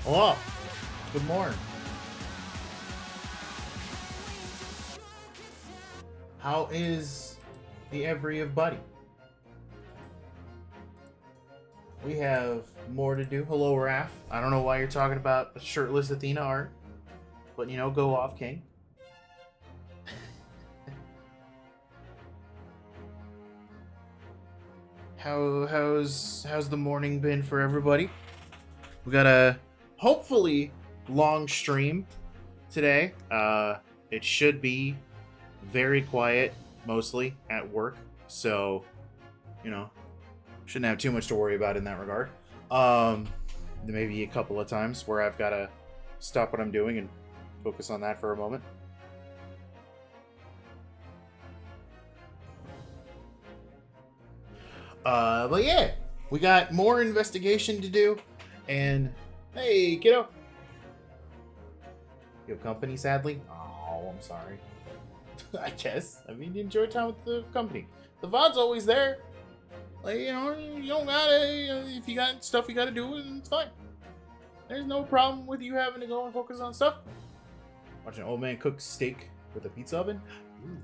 Hello. Good morning. How is the everybody? We have more to do. Hello, Raph. I don't know why you're talking about shirtless Athena art, but you know, go off, King. How's the morning been for everybody? We got a hopefully long stream today. It should be very quiet, mostly at work, so you know, shouldn't have too much to worry about in that regard. Maybe a couple of times where I've got to stop what I'm doing and focus on that for a moment. But yeah, we got more investigation to do, and hey, kiddo, you have company, sadly. Oh, I'm sorry. I guess. I mean, you enjoy time with the company. The VOD's always there. Like, you know, you don't gotta, if you got stuff you gotta do, it's fine. There's no problem with you having to go and focus on stuff. Watch an old man cook steak with a pizza oven. Ooh.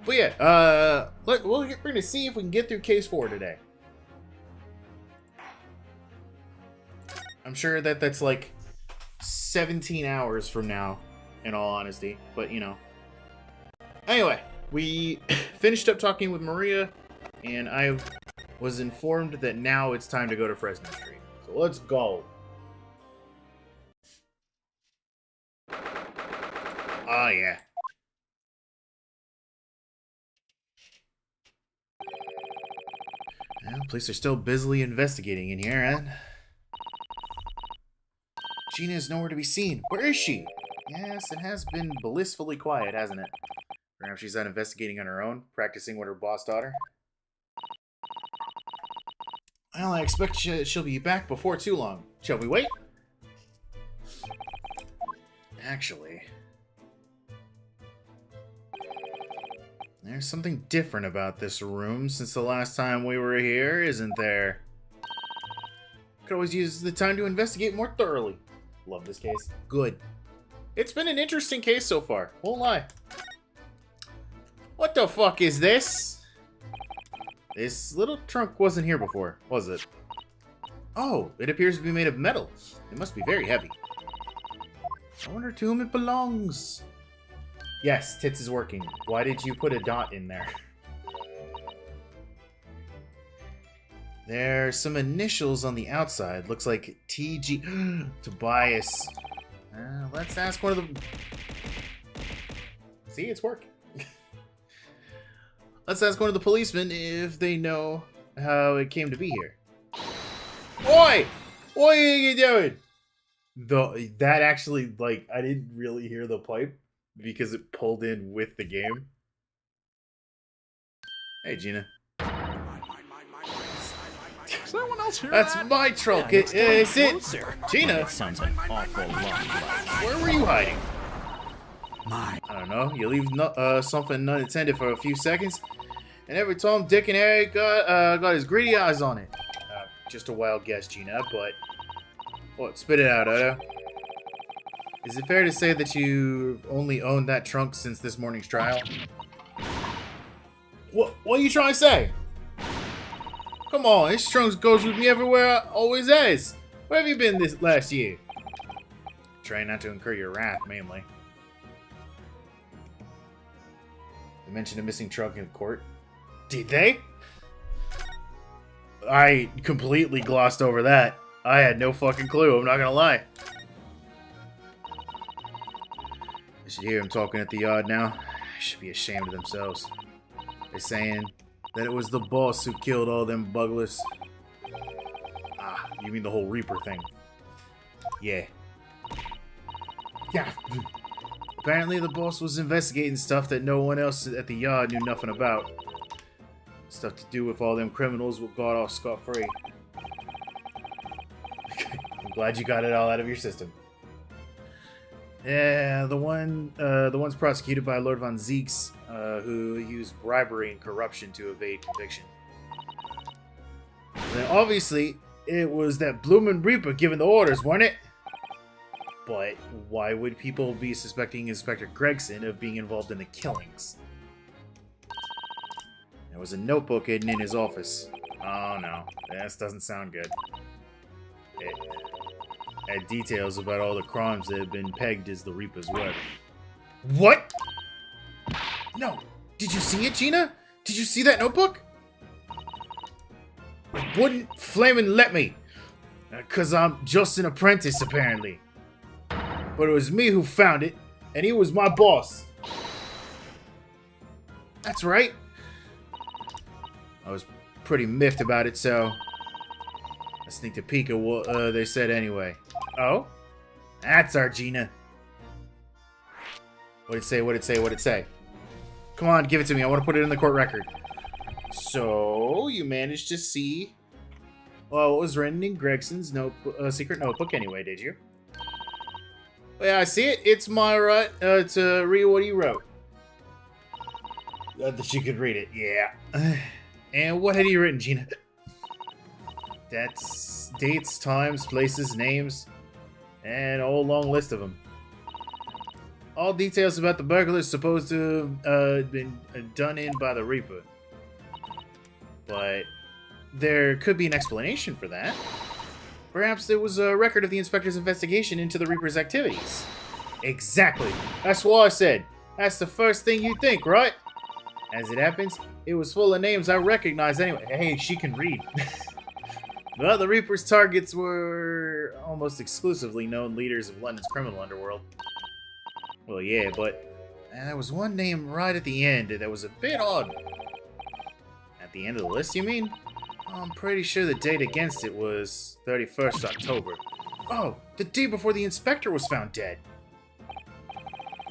But yeah, we're gonna see if we can get through case 4 today. I'm sure that's like 17 hours from now, in all honesty. But, you know. Anyway, we finished up talking with Maria, and I was informed that now it's time to go to Fresno Street. So let's go. Oh, yeah. Well, police are still busily investigating in here, huh? Gina is nowhere to be seen. Where is she? Yes, it has been blissfully quiet, hasn't it? Perhaps she's out investigating on her own, practicing what her boss taught her. Well, I expect she'll be back before too long. Shall we wait? Actually, there's something different about this room since the last time we were here, isn't there? Could always use the time to investigate more thoroughly. Love this case. Good. It's been an interesting case so far. Won't lie. What the fuck is this? This little trunk wasn't here before, was it? Oh, it appears to be made of metal. It must be very heavy. I wonder to whom it belongs. Yes, Tits is working. Why did you put a dot in there? There's some initials on the outside. Looks like TG. Tobias. Let's ask one of them. See, it's working. Let's ask one of the policemen if they know how it came to be here. Oi! What are you doing? That actually, like, I didn't really hear the pipe because it pulled in with the game. Hey, Gina. Is anyone else here? That's my truck. Yeah, Is it? Gina? That sounds an awful lot like Where were you hiding? mine. I don't know. You leave something unattended for a few seconds, and every Tom, Dick, and Harry got his greedy eyes on it. Just a wild guess, Gina, but... What? Spit it out, Odo. Is it fair to say that you've only owned that trunk since this morning's trial? What are you trying to say? Come on, this trunk goes with me everywhere I always has. Where have you been this last year? Trying not to incur your wrath, mainly. They mentioned a missing trunk in court. Did they? I completely glossed over that. I had no fucking clue, I'm not gonna lie. I should hear him talking at the yard now. They should be ashamed of themselves. They're saying that it was the boss who killed all them bugglers. Ah, you mean the whole Reaper thing? Yeah. Yeah. Apparently the boss was investigating stuff that no one else at the yard knew nothing about. Stuff to do with all them criminals who got off scot-free. I'm glad you got it all out of your system. Yeah, the ones prosecuted by Lord von Zeeks, who used bribery and corruption to evade conviction. Then obviously, It was that bloomin' Reaper giving the orders, wasn't it? But why would people be suspecting Inspector Gregson of being involved in the killings? There was a notebook hidden in his office. Oh no, this doesn't sound good. It had details about all the crimes that had been pegged as the Reaper's web. What? No. Did you see it, Gina? Did you see that notebook? It wouldn't flamin' let me. 'Cause I'm just an apprentice, apparently. But it was me who found it, and he was my boss. That's right. I was pretty miffed about it, so I sneaked a peek at what they said anyway. Oh? That's our Gina. What'd it say? What'd it say? What'd it say? Come on, give it to me. I want to put it in the court record. So, you managed to see... Well, what was written in Gregson's secret notebook anyway, did you? Well, yeah, I see it. It's my right to read what he wrote. That you could read it, yeah. And what had he written, Gina? That's dates, times, places, names, and a whole long list of them. All details about the burglars supposed to have been done in by the Reaper. But there could be an explanation for that. Perhaps there was a record of the inspector's investigation into the Reaper's activities. Exactly. That's what I said. That's the first thing you think, right? As it happens, it was full of names I recognized anyway. Hey, she can read. Well, the Reaper's targets were almost exclusively known leaders of London's criminal underworld. Well, yeah, but there was one name right at the end that was a bit odd. At the end of the list, you mean? I'm pretty sure the date against it was 31st October. Oh, the day before the inspector was found dead.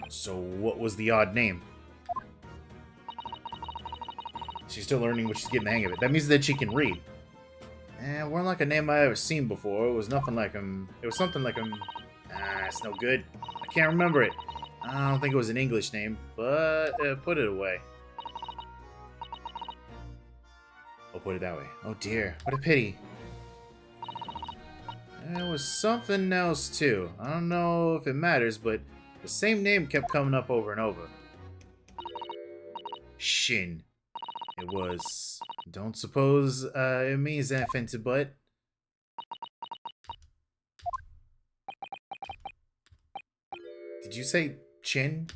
So what was the odd name? She's still learning what she's getting the hang of it. That means that she can read. It weren't like a name I ever seen before. It was nothing like him. It was something like him. It's no good. I can't remember it. I don't think it was an English name, but put it away. I'll put it that way. Oh dear, what a pity. There was something else too. I don't know if it matters, but the same name kept coming up over and over. Shin. It was. Don't suppose it means anything to but. Did you say chin?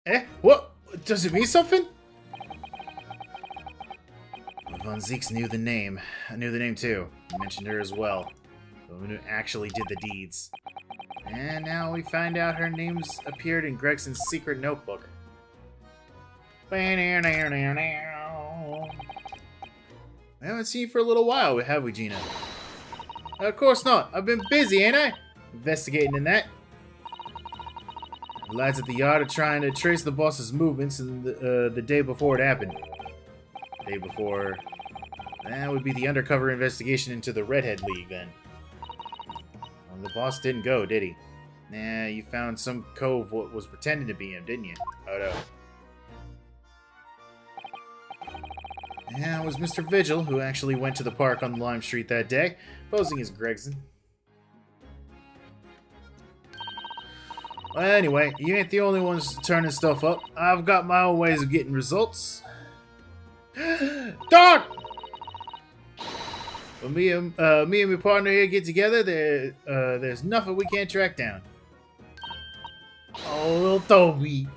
Eh? What? Does it mean something? Von Zeeks knew the name. I knew the name too. He mentioned her as well. The one who actually did the deeds. And now we find out her name's appeared in Gregson's secret notebook. I haven't seen you for a little while, have we, Gina? Of course not. I've been busy, ain't I? Investigating in that. The lads at the yard are trying to trace the boss's movements in the day before it happened. The day before... That would be the undercover investigation into the Redhead League, then. Well, the boss didn't go, did he? Nah, you found some cove what was pretending to be him, didn't you? Oh, no. Yeah, it was Mr. Vigil who actually went to the park on Lime Street that day, posing as Gregson. Well, anyway, you ain't the only ones turning stuff up. I've got my own ways of getting results. Doc! When me and my partner here get together, there's nothing we can't track down. Oh, little Toby.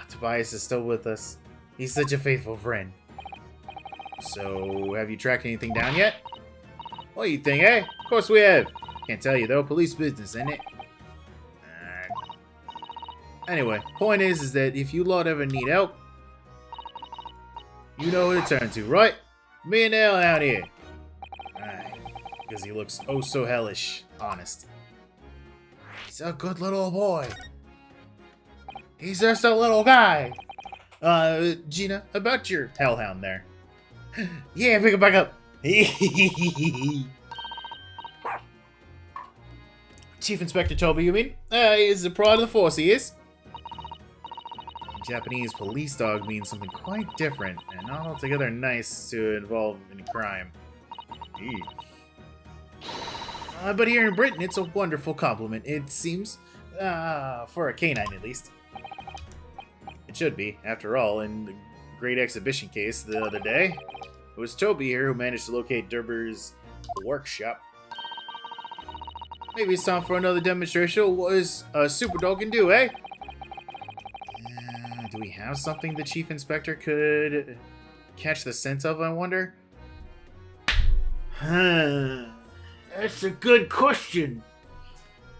Tobias is still with us. He's such a faithful friend. So, have you tracked anything down yet? What do you think, eh? Of course we have. Can't tell you though, police business, ain't it? Anyway, point is that if you lot ever need help, you know who to turn to, right? Me and Al out here. Alright, because he looks oh so hellish honest. He's a good little boy. He's just a little guy. Gina, about your hellhound there. Yeah, pick it back up. Chief Inspector Toby, you mean? He's a pride of the force, he is. Japanese police dog means something quite different and not altogether nice to involve in crime. Eek. But here in Britain, it's a wonderful compliment, it seems. For a canine, at least. It should be. After all, in the great exhibition case the other day, it was Toby here who managed to locate Derber's workshop. Maybe it's time for another demonstration of what a super dog can do, eh? Do we have something the Chief Inspector could catch the sense of, I wonder? That's a good question.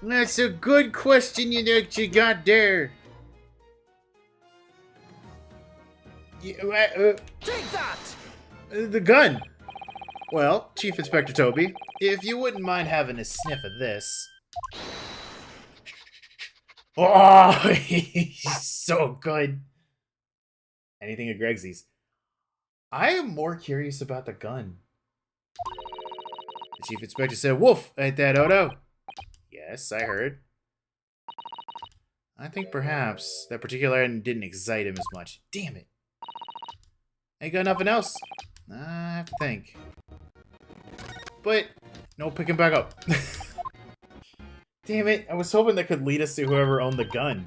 That's a good question that you got there. Take that! The gun. Well, Chief Inspector Toby, if you wouldn't mind having a sniff of this. Oh, he's so good. Anything of Gregsy's. I am more curious about the gun. The Chief Inspector said, "Woof, ain't that Odo?" Yes, I heard. I think perhaps that particular item didn't excite him as much. Damn it. Ain't got nothing else? I have to think. But, no picking back up. Damn it, I was hoping that could lead us to whoever owned the gun.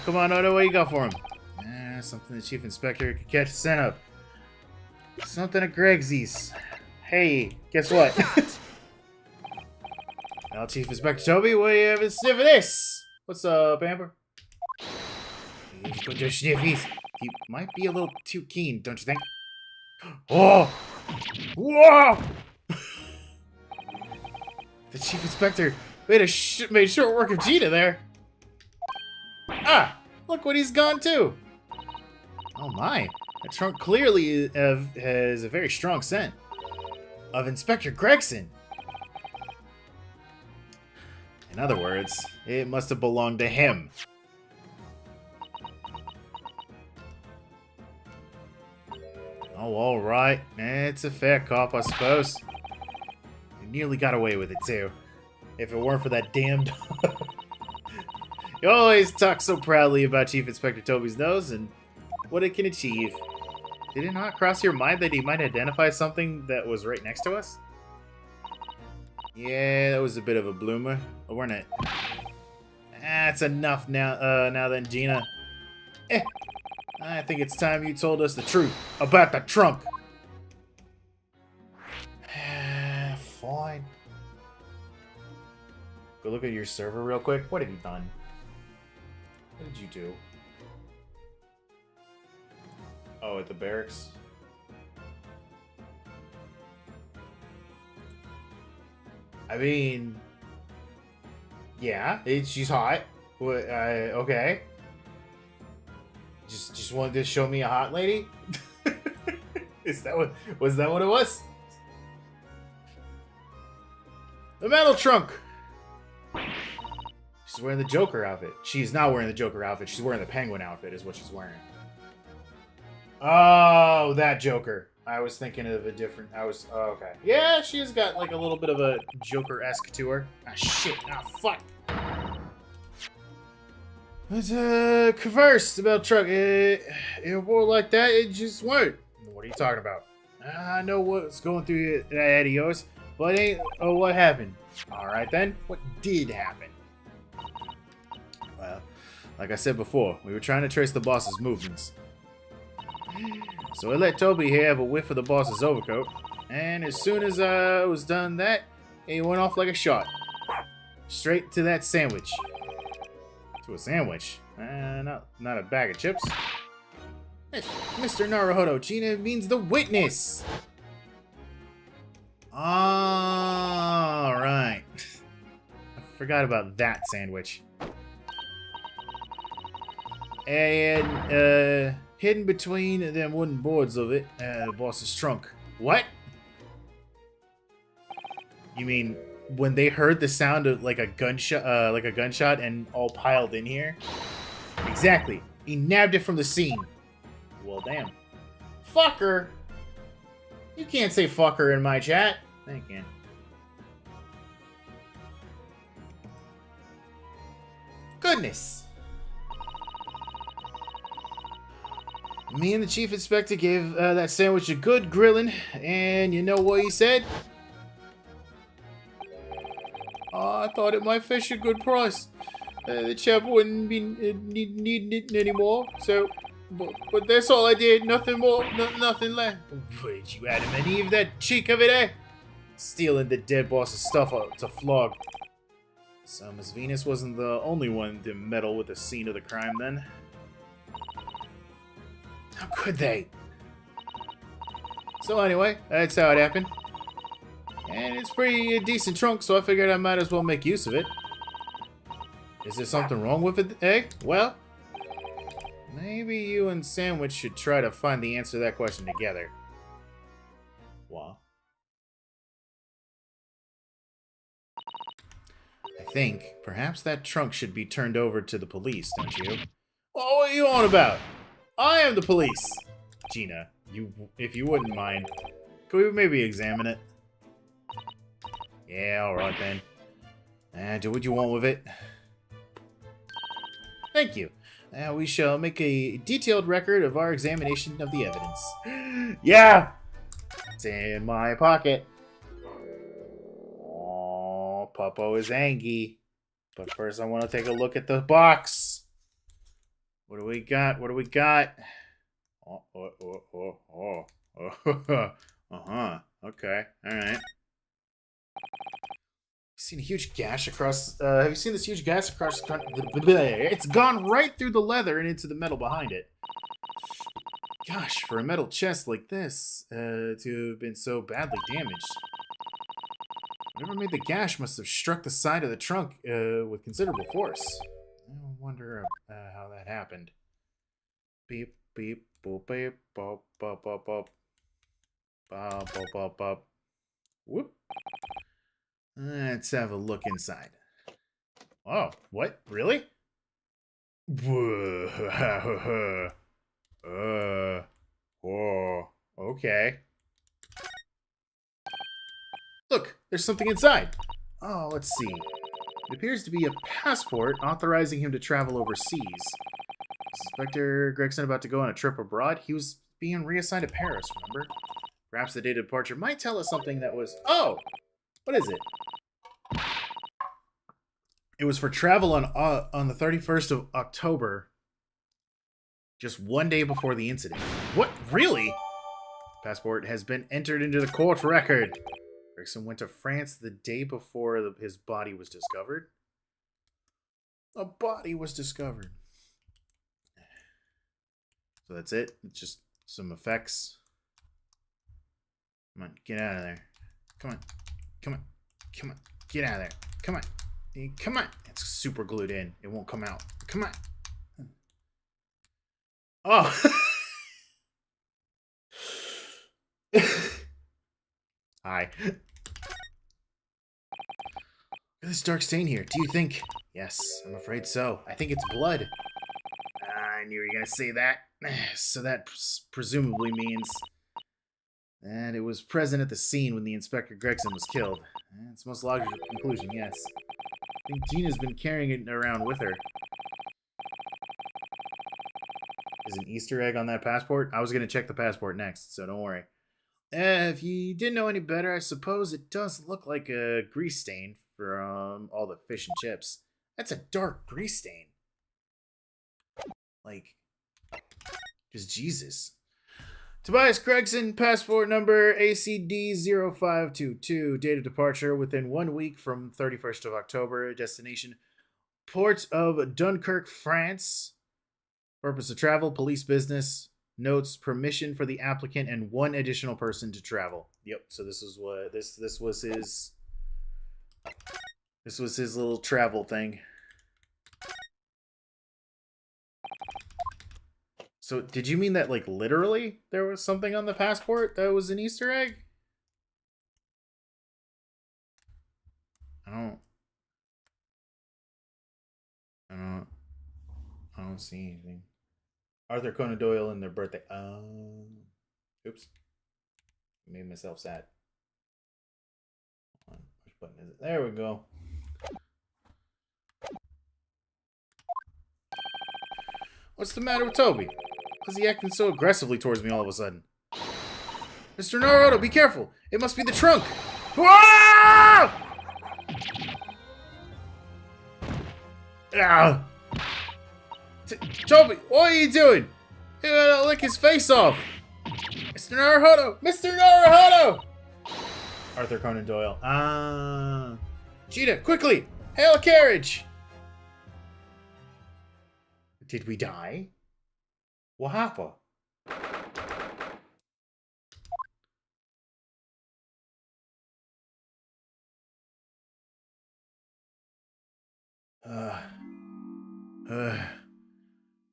Come on, Odo, what you got for him? Something the Chief Inspector could catch the scent of. Something of Gregsy's. Hey, guess what? Now, Chief Inspector Toby, what do you have a sniff of this? What's up, Amber? You put your sniffies. He might be a little too keen, don't you think? Oh! Whoa! The Chief Inspector made short work of Gina there. Ah! Look what he's gone to! Oh my. That trunk clearly has a very strong scent. Of Inspector Gregson. In other words, it must have belonged to him. Oh, alright. It's a fair cop, I suppose. You nearly got away with it, too. If it weren't for that damn dog. You always talk so proudly about Chief Inspector Toby's nose and what it can achieve. Did it not cross your mind that he might identify something that was right next to us? Yeah, that was a bit of a bloomer, weren't it? That's enough now, now then, Gina. I think it's time you told us the truth about the trunk. Fine. Go look at your server real quick. What have you done? What did you do? Oh, at the barracks? I mean... Yeah, she's hot. Okay. Just wanted to show me a hot lady? Was that what it was? The metal trunk! She's wearing the Joker outfit. She's not wearing the Joker outfit. She's wearing the Penguin outfit is what she's wearing. Oh, that Joker. I was thinking of a different... oh, okay. Yeah, she's got like a little bit of a Joker-esque to her. Ah, shit. Ah, fuck. But, first, about truck. It won't like that. It just won't. What are you talking about? I know what's going through that head of yours, but ain't... oh, what happened? Alright then. What did happen? Well, like I said before, we were trying to trace the boss's movements. So I let Toby here have a whiff of the boss's overcoat, and as soon as I was done that, he went off like a shot. Straight to that sandwich. To a sandwich? Not a bag of chips. Mr. Naruhodo, Gina means the witness! Alright. I forgot about that sandwich. And, hidden between them wooden boards of it, the boss's trunk. What? You mean when they heard the sound of like a gunshot and all piled in here? Exactly. He nabbed it from the scene. Well, damn. Fucker! You can't say fucker in my chat. I can. goodness. Me and the chief inspector gave that sandwich a good grilling, and you know what he said? I thought it might fetch a good price. The chap wouldn't be needing it anymore, so... But that's all I did, nothing more, nothing less. Wait, you Adam and Eve, that cheek of it, eh? Stealing the dead boss's stuff to flog. So Miss Venus wasn't the only one to meddle with the scene of the crime, then. How could they? So anyway, that's how it happened. And it's pretty decent trunk, so I figured I might as well make use of it. Is there something wrong with it, eh? Well, maybe you and Sandwich should try to find the answer to that question together. What? I think perhaps that trunk should be turned over to the police, don't you? Oh, what are you on about? I am the police! Gina, if you wouldn't mind, could we maybe examine it? Yeah, alright then. Do what you want with it. Thank you. We shall make a detailed record of our examination of the evidence. Yeah! It's in my pocket. Oh, Puppo is angry. But first I want to take a look at the box. What do we got? What do we got? Oh. Uh-huh. Okay. Alright. Seen a huge gash across... have you seen this huge gash across... It's gone right through the leather and into the metal behind it. Gosh, for a metal chest like this, to have been so badly damaged. Whatever made the gash must have struck the side of the trunk with considerable force. I wonder how that happened. Beep, beep, boop, beep, bop, bop, bop, bop. Bop, bop, bop, bop. Whoop. Let's have a look inside. Oh, what? Really? Whoa. Okay. Look, there's something inside. Oh, let's see. It appears to be a passport authorizing him to travel overseas. Inspector Gregson about to go on a trip abroad? He was being reassigned to Paris, remember? Perhaps the date of departure might tell us something that was... Oh! What is it? It was for travel on the 31st of October. Just one day before the incident. What? Really? Passport has been entered into the court record. Gregson went to France the day before his body was discovered. A body was discovered. So that's it. It's just some effects. Come on, get out of there. Come on. Come on. Come on. Get out of there. Come on. Come on. It's super glued in. It won't come out. Come on. Oh. Hi. This dark stain here. Do you think... Yes, I'm afraid so. I think it's blood. I knew you were going to say that. So that presumably means that it was present at the scene when the Inspector Gregson was killed. It's the most logical conclusion, yes. I think Gina's been carrying it around with her. Is an Easter egg on that passport? I was going to check the passport next, so don't worry. If you didn't know any better, I suppose it does look like a grease stain from all the fish and chips. That's a dark grease stain. Like, just Jesus. Tobias Gregson, passport number ACD0522, date of departure within 1 week from 31st of October, destination port of Dunkirk, France. Purpose of travel, police business, notes, permission for the applicant, and one additional person to travel. Yep, so this is what this was his little travel thing. So, did you mean that, like, literally there was something on the passport that was an Easter egg? I don't see anything. Arthur Conan Doyle and their birthday. Oops. Made myself sad. Hold on. Which button is it? There we go. What's the matter with Toby? Why's he acting so aggressively towards me all of a sudden? Mr. Naruto, be careful! It must be the trunk! Ah! Ah! Toby, what are you doing? You gotta lick his face off! Mr. Naruto! Mr. Naruto! Arthur Conan Doyle. Cheetah, quickly! Hail a carriage! Did we die? What happened?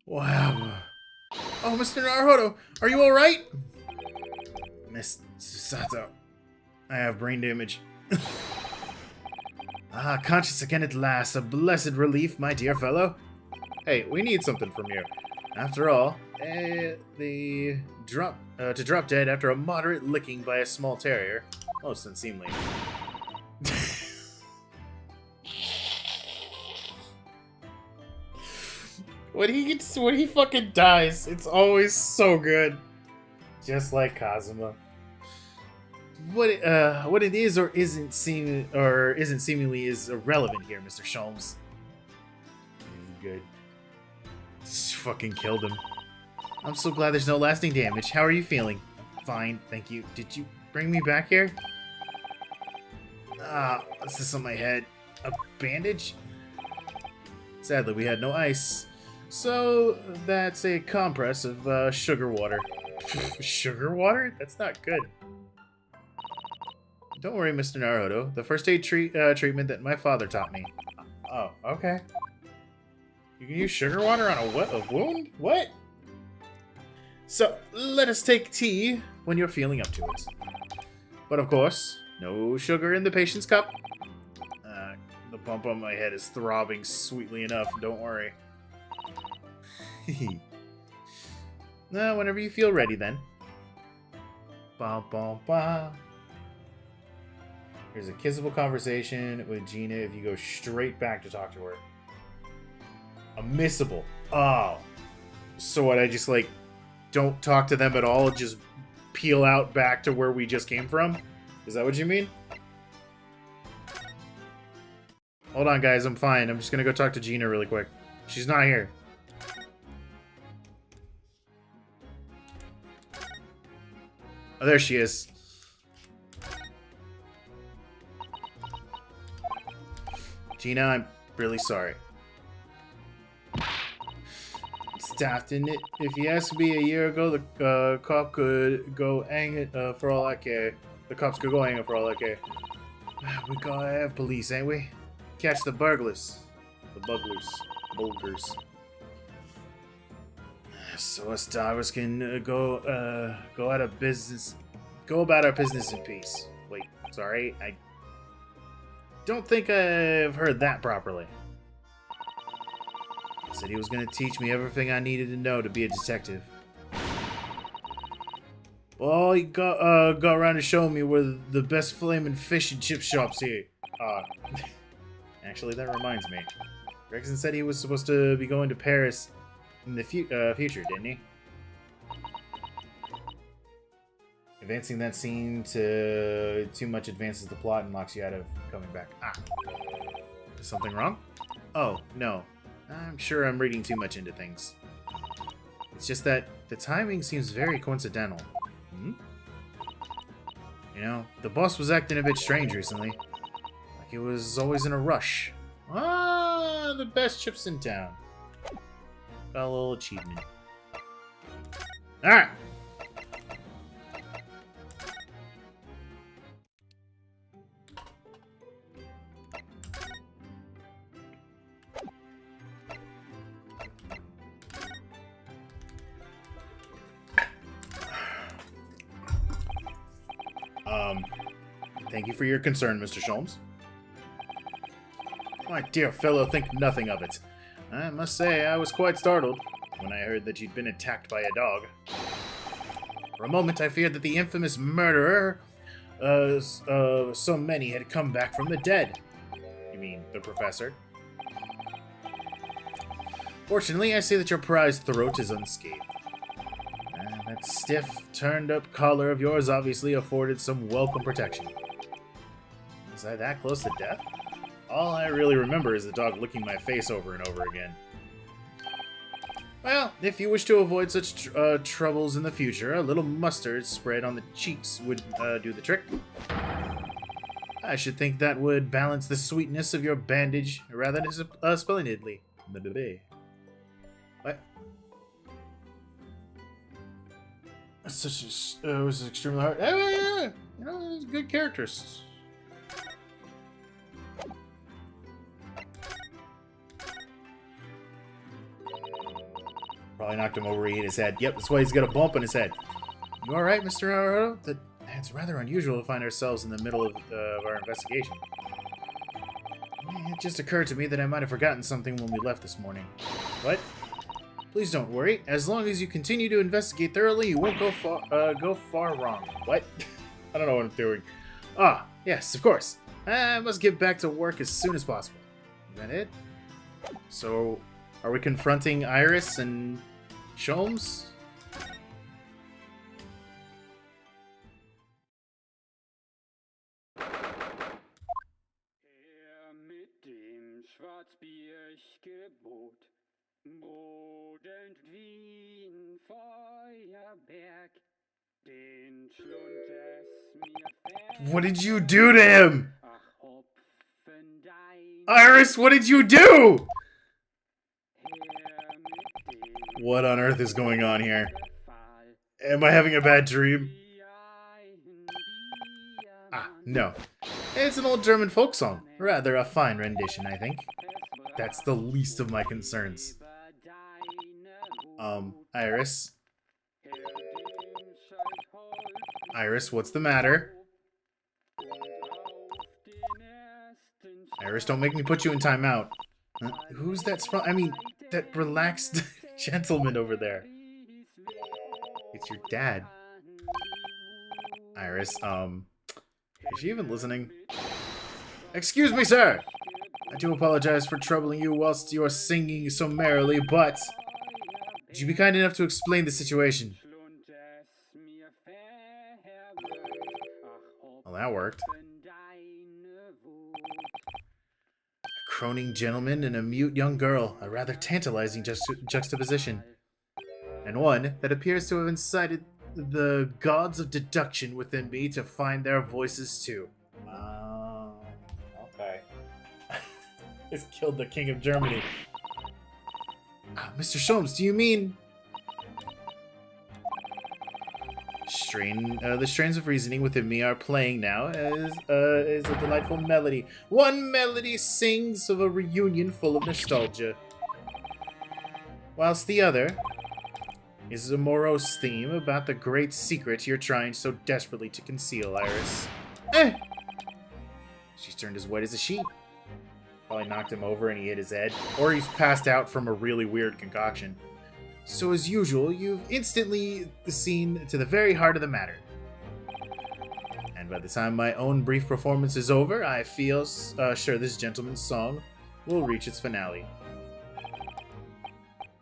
What happened? Oh, Mr. Naruto, are you alright? Miss Sato, I have brain damage. Conscious again at last. A blessed relief, my dear fellow. Hey, we need something from you. After all, to drop dead after a moderate licking by a small terrier. Most unseemly. When he fucking dies, it's always so good. Just like Kazuma. What it is or isn't seemingly is irrelevant here, Mr. Sholmes. Good. Just fucking killed him. I'm so glad there's no lasting damage. How are you feeling? Fine, thank you. Did you bring me back here? What's this on my head? A bandage? Sadly, we had no ice. So, that's a compress of sugar water. Sugar water? That's not good. Don't worry, Mr. Naruto. The first aid treatment that my father taught me. Oh, okay. You can use sugar water on a wound? What? So, let us take tea when you're feeling up to it. But of course, no sugar in the patient's cup. The bump on my head is throbbing sweetly enough, don't worry. Whenever you feel ready, then. Ba ba ba. Here's a kissable conversation with Gina if you go straight back to talk to her. A missable. Oh. So what, I just, like, don't talk to them at all, just peel out back to where we just came from? Is that what you mean? Hold on, guys, I'm fine. I'm just gonna go talk to Gina really quick. She's not here. Oh, there she is. Gina, I'm really sorry. Staffed, didn't it? If you asked me a year ago, the cop could go hang it for all I care. The cops could go hang it for all I care. We gotta have police, ain't we? Catch the burglars. The bulgars. So us divers can go out of business. Go about our business in peace. Wait, sorry, I don't think I've heard that properly. He said he was gonna teach me everything I needed to know to be a detective. Well, he got around to showing me where the best flaming fish and chip shops here. Actually, that reminds me. Gregson said he was supposed to be going to Paris in the future, didn't he? Advancing that scene to too much advances the plot and locks you out of coming back. Is something wrong? Oh, no. I'm sure I'm reading too much into things. It's just that the timing seems very coincidental. You know, the boss was acting a bit strange recently. Like he was always in a rush. The best chips in town. Got a little achievement. Alright! Thank you for your concern, Mr. Sholmes. My dear fellow, think nothing of it. I must say, I was quite startled when I heard that you'd been attacked by a dog. For a moment, I feared that the infamous murderer, so many had come back from the dead. You mean, the professor? Fortunately, I see that your prized throat is unscathed. That stiff, turned-up collar of yours obviously afforded some welcome protection. Was I that close to death? All I really remember is the dog licking my face over and over again. Well, if you wish to avoid such troubles in the future, a little mustard spread on the cheeks would do the trick. I should think that would balance the sweetness of your bandage rather splendidly. What? It was extremely hard. Yeah. You know, good characters. Probably knocked him over, he hit his head. Yep, that's why he's got a bump on his head. You alright, Mr. Naruto? It's rather unusual to find ourselves in the middle of our investigation. It just occurred to me that I might have forgotten something when we left this morning. What? Please don't worry. As long as you continue to investigate thoroughly, you won't go far wrong. What? I don't know what I'm doing. Ah, yes, of course. I must get back to work as soon as possible. Is that it? So, are we confronting Iris and Sholmes? Mit dem Schwarzbiergebot brodelt wie ein Feuerberg, den Schlund es mir What did you do to him? Ach, Hopfen dein Iris, what did you do? What on earth is going on here? Am I having a bad dream? Ah, no. It's an old German folk song. Rather a fine rendition, I think. That's the least of my concerns. Iris? Iris, what's the matter? Iris, don't make me put you in timeout. Who's that that relaxed gentleman over there? It's your dad. Iris, is she even listening? Excuse me, sir! I do apologize for troubling you whilst you are singing so merrily, but would you be kind enough to explain the situation? Well, that worked. A croning gentleman and a mute young girl, a rather tantalizing juxtaposition. And one that appears to have incited the gods of deduction within me to find their voices too. Okay. It's killed the King of Germany. Mr. Sholmes, do you mean... the strains of reasoning within me are playing now as a delightful melody. One melody sings of a reunion full of nostalgia, whilst the other is a morose theme about the great secret you're trying so desperately to conceal, Iris. She's turned as white as a sheet. Probably knocked him over and he hit his head. Or he's passed out from a really weird concoction. So as usual, you've instantly seen to the very heart of the matter. And by the time my own brief performance is over, I feel sure this gentleman's song will reach its finale.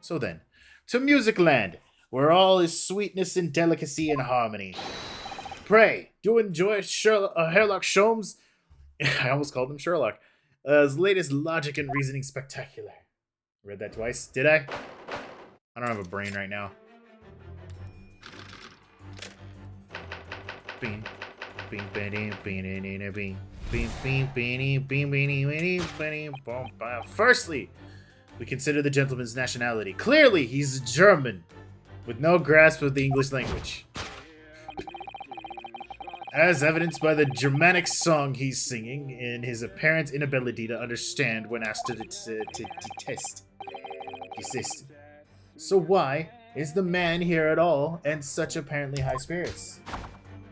So then, to Music Land, where all is sweetness and delicacy and harmony. Pray, do enjoy Herlock Sholmes, I almost called him Sherlock, his latest logic and reasoning spectacular. Read that twice, did I? I don't have a brain right now. Firstly, we consider the gentleman's nationality. Clearly, he's German, with no grasp of the English language. As evidenced by the Germanic song he's singing and his apparent inability to understand when asked to desist. So why is the man here at all and such apparently high spirits?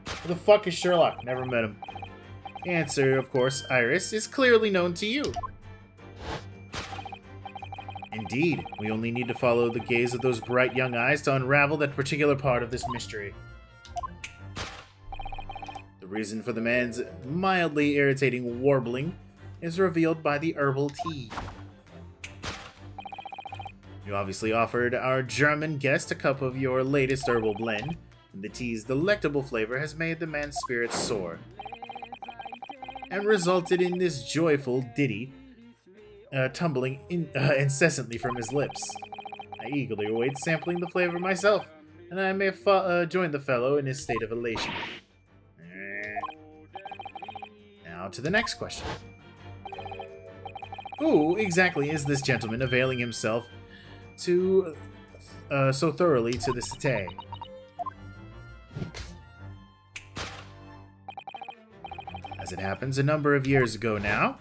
Who the fuck is Sherlock? Never met him. The answer, of course, Iris, is clearly known to you. Indeed, we only need to follow the gaze of those bright young eyes to unravel that particular part of this mystery. The reason for the man's mildly irritating warbling is revealed by the herbal tea. You obviously offered our German guest a cup of your latest herbal blend, and the tea's delectable flavor has made the man's spirits soar, and resulted in this joyful ditty tumbling incessantly from his lips. I eagerly await sampling the flavor myself, and I may join the fellow in his state of elation. Now to the next question. Who exactly is this gentleman availing himself to so thoroughly to the cité? As it happens, a number of years ago now,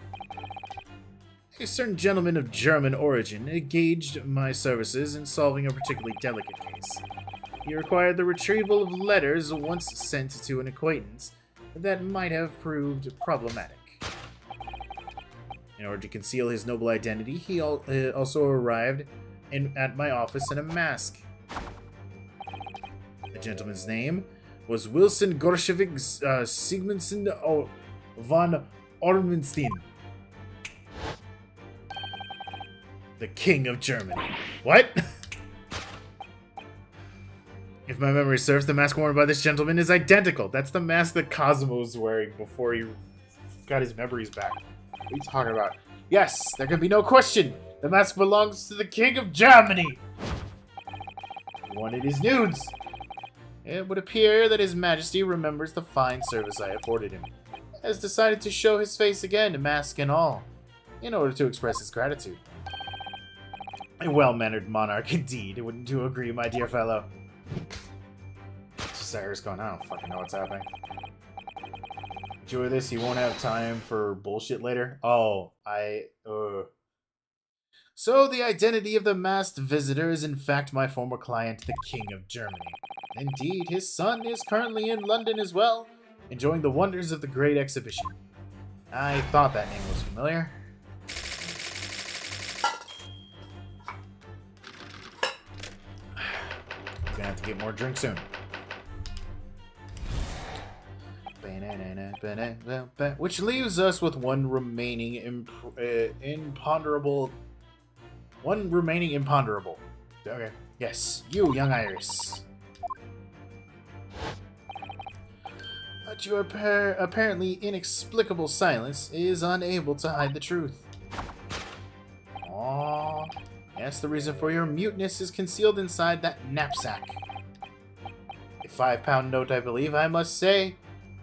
a certain gentleman of German origin engaged my services in solving a particularly delicate case. He required the retrieval of letters once sent to an acquaintance that might have proved problematic. In order to conceal his noble identity, he also arrived at my office in a mask. The gentleman's name was Wilson Gorshevik Sigmundson von Ormenstein, the King of Germany. What? If my memory serves, the mask worn by this gentleman is identical. That's the mask that Cosmo was wearing before he got his memories back. What are you talking about? Yes, there can be no question. The mask belongs to the King of Germany. He wanted his nudes. It would appear that His Majesty remembers the fine service I afforded him. Has decided to show his face again, mask and all, in order to express his gratitude. A well-mannered monarch indeed, wouldn't you agree, my dear fellow? Cyrus going, I don't fucking know what's happening. Enjoy this, you won't have time for bullshit later. Oh, So the identity of the masked visitor is in fact my former client, the King of Germany. Indeed, his son is currently in London as well, enjoying the wonders of the Great Exhibition. I thought that name was familiar. Gonna have to get more drink soon. Which leaves us with one remaining imponderable. Okay. Yes, you, young Iris. But your apparently inexplicable silence is unable to hide the truth. Aww. Yes, the reason for your muteness is concealed inside that knapsack. A £5 note, I believe. I must say,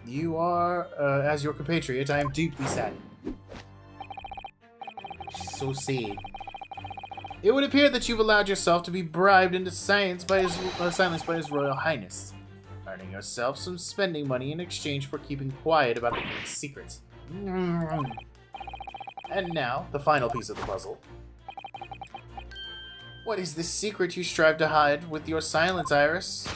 you are, as your compatriot, I am deeply saddened. She's so sad. It would appear that you've allowed yourself to be bribed into silence by His Royal Highness, earning yourself some spending money in exchange for keeping quiet about the king's secrets. And now, the final piece of the puzzle. What is this secret you strive to hide with your silence, Iris?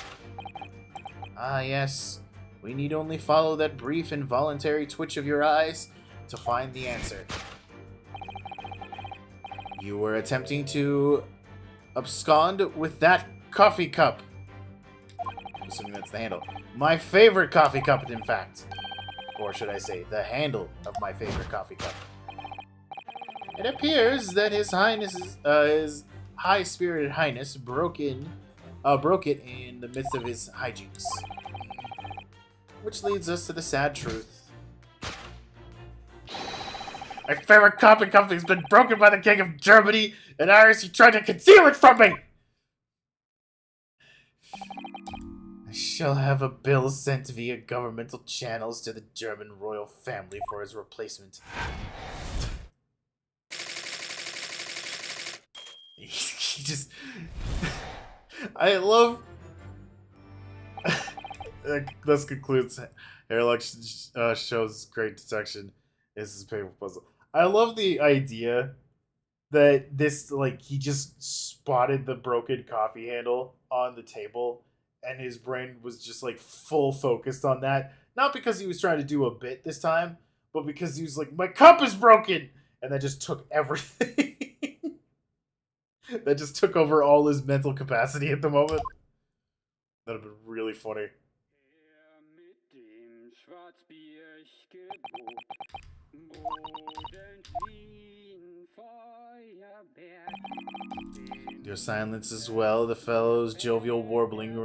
Ah, yes. We need only follow that brief involuntary twitch of your eyes to find the answer. You were attempting to abscond with that coffee cup. I'm assuming that's the handle. My favorite coffee cup, in fact. Or should I say, the handle of my favorite coffee cup. It appears that His high-spirited highness broke it in the midst of his hijinks. Which leads us to the sad truth. My favorite coffee cup has been broken by the King of Germany, and Iris, you tried to conceal it from me! I shall have a bill sent via governmental channels to the German royal family for his replacement. He just... I love... This concludes Airlock shows great detection. This is a painful puzzle. I love the idea that this, like, he just spotted the broken coffee handle on the table and his brain was just, like, full focused on that. Not because he was trying to do a bit this time, but because he was like, my cup is broken! And that just took everything. That just took over all his mental capacity at the moment. That would have been really funny. Your silence as well, the fellow's jovial warbling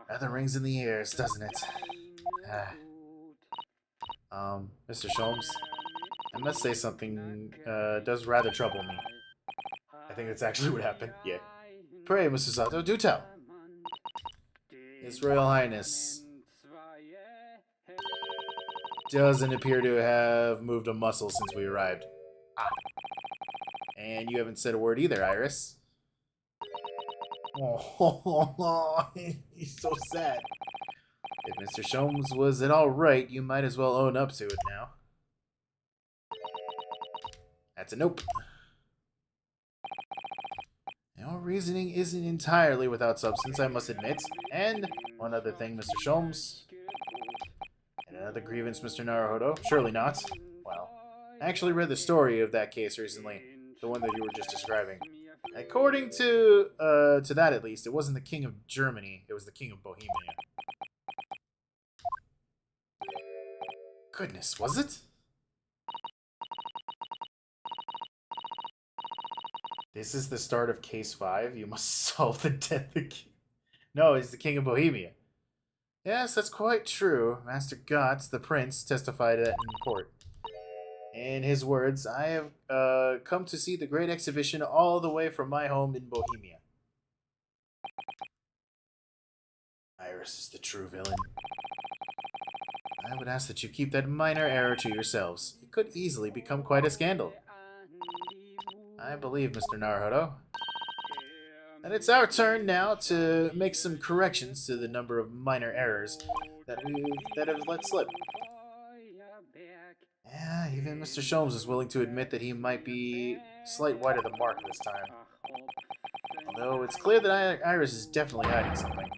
rather rings in the ears, doesn't it? Mr. Sholmes, I must say something does rather trouble me. I think that's actually what happened. Yeah. Pray, Mr. Sato, do tell. His Royal Highness doesn't appear to have moved a muscle since we arrived. Ah. And you haven't said a word either, Iris. Oh, he's so sad. If Mr. Sholmes was at all right, you might as well own up to it now. That's a nope. Your reasoning isn't entirely without substance, I must admit. And one other thing, Mr. Sholmes. And another grievance, Mr. Naruhodo? Surely not. Well, I actually read the story of that case recently. The one that you were just describing. According to that at least, it wasn't the King of Germany, it was the King of Bohemia. Goodness, was it? This is the start of Case 5. You must solve the death of the king. No, he's the King of Bohemia. Yes, that's quite true. Master Gotz, the prince, testified that in court. In his words, I have come to see the great exhibition all the way from my home in Bohemia. Iris is the true villain. I would ask that you keep that minor error to yourselves. It could easily become quite a scandal. I believe, Mr. Naruhodo. And it's our turn now to make some corrections to the number of minor errors that have let slip. Yeah, even Mr. Sholmes is willing to admit that he might be slight wide of the mark this time. Although it's clear that Iris is definitely hiding something.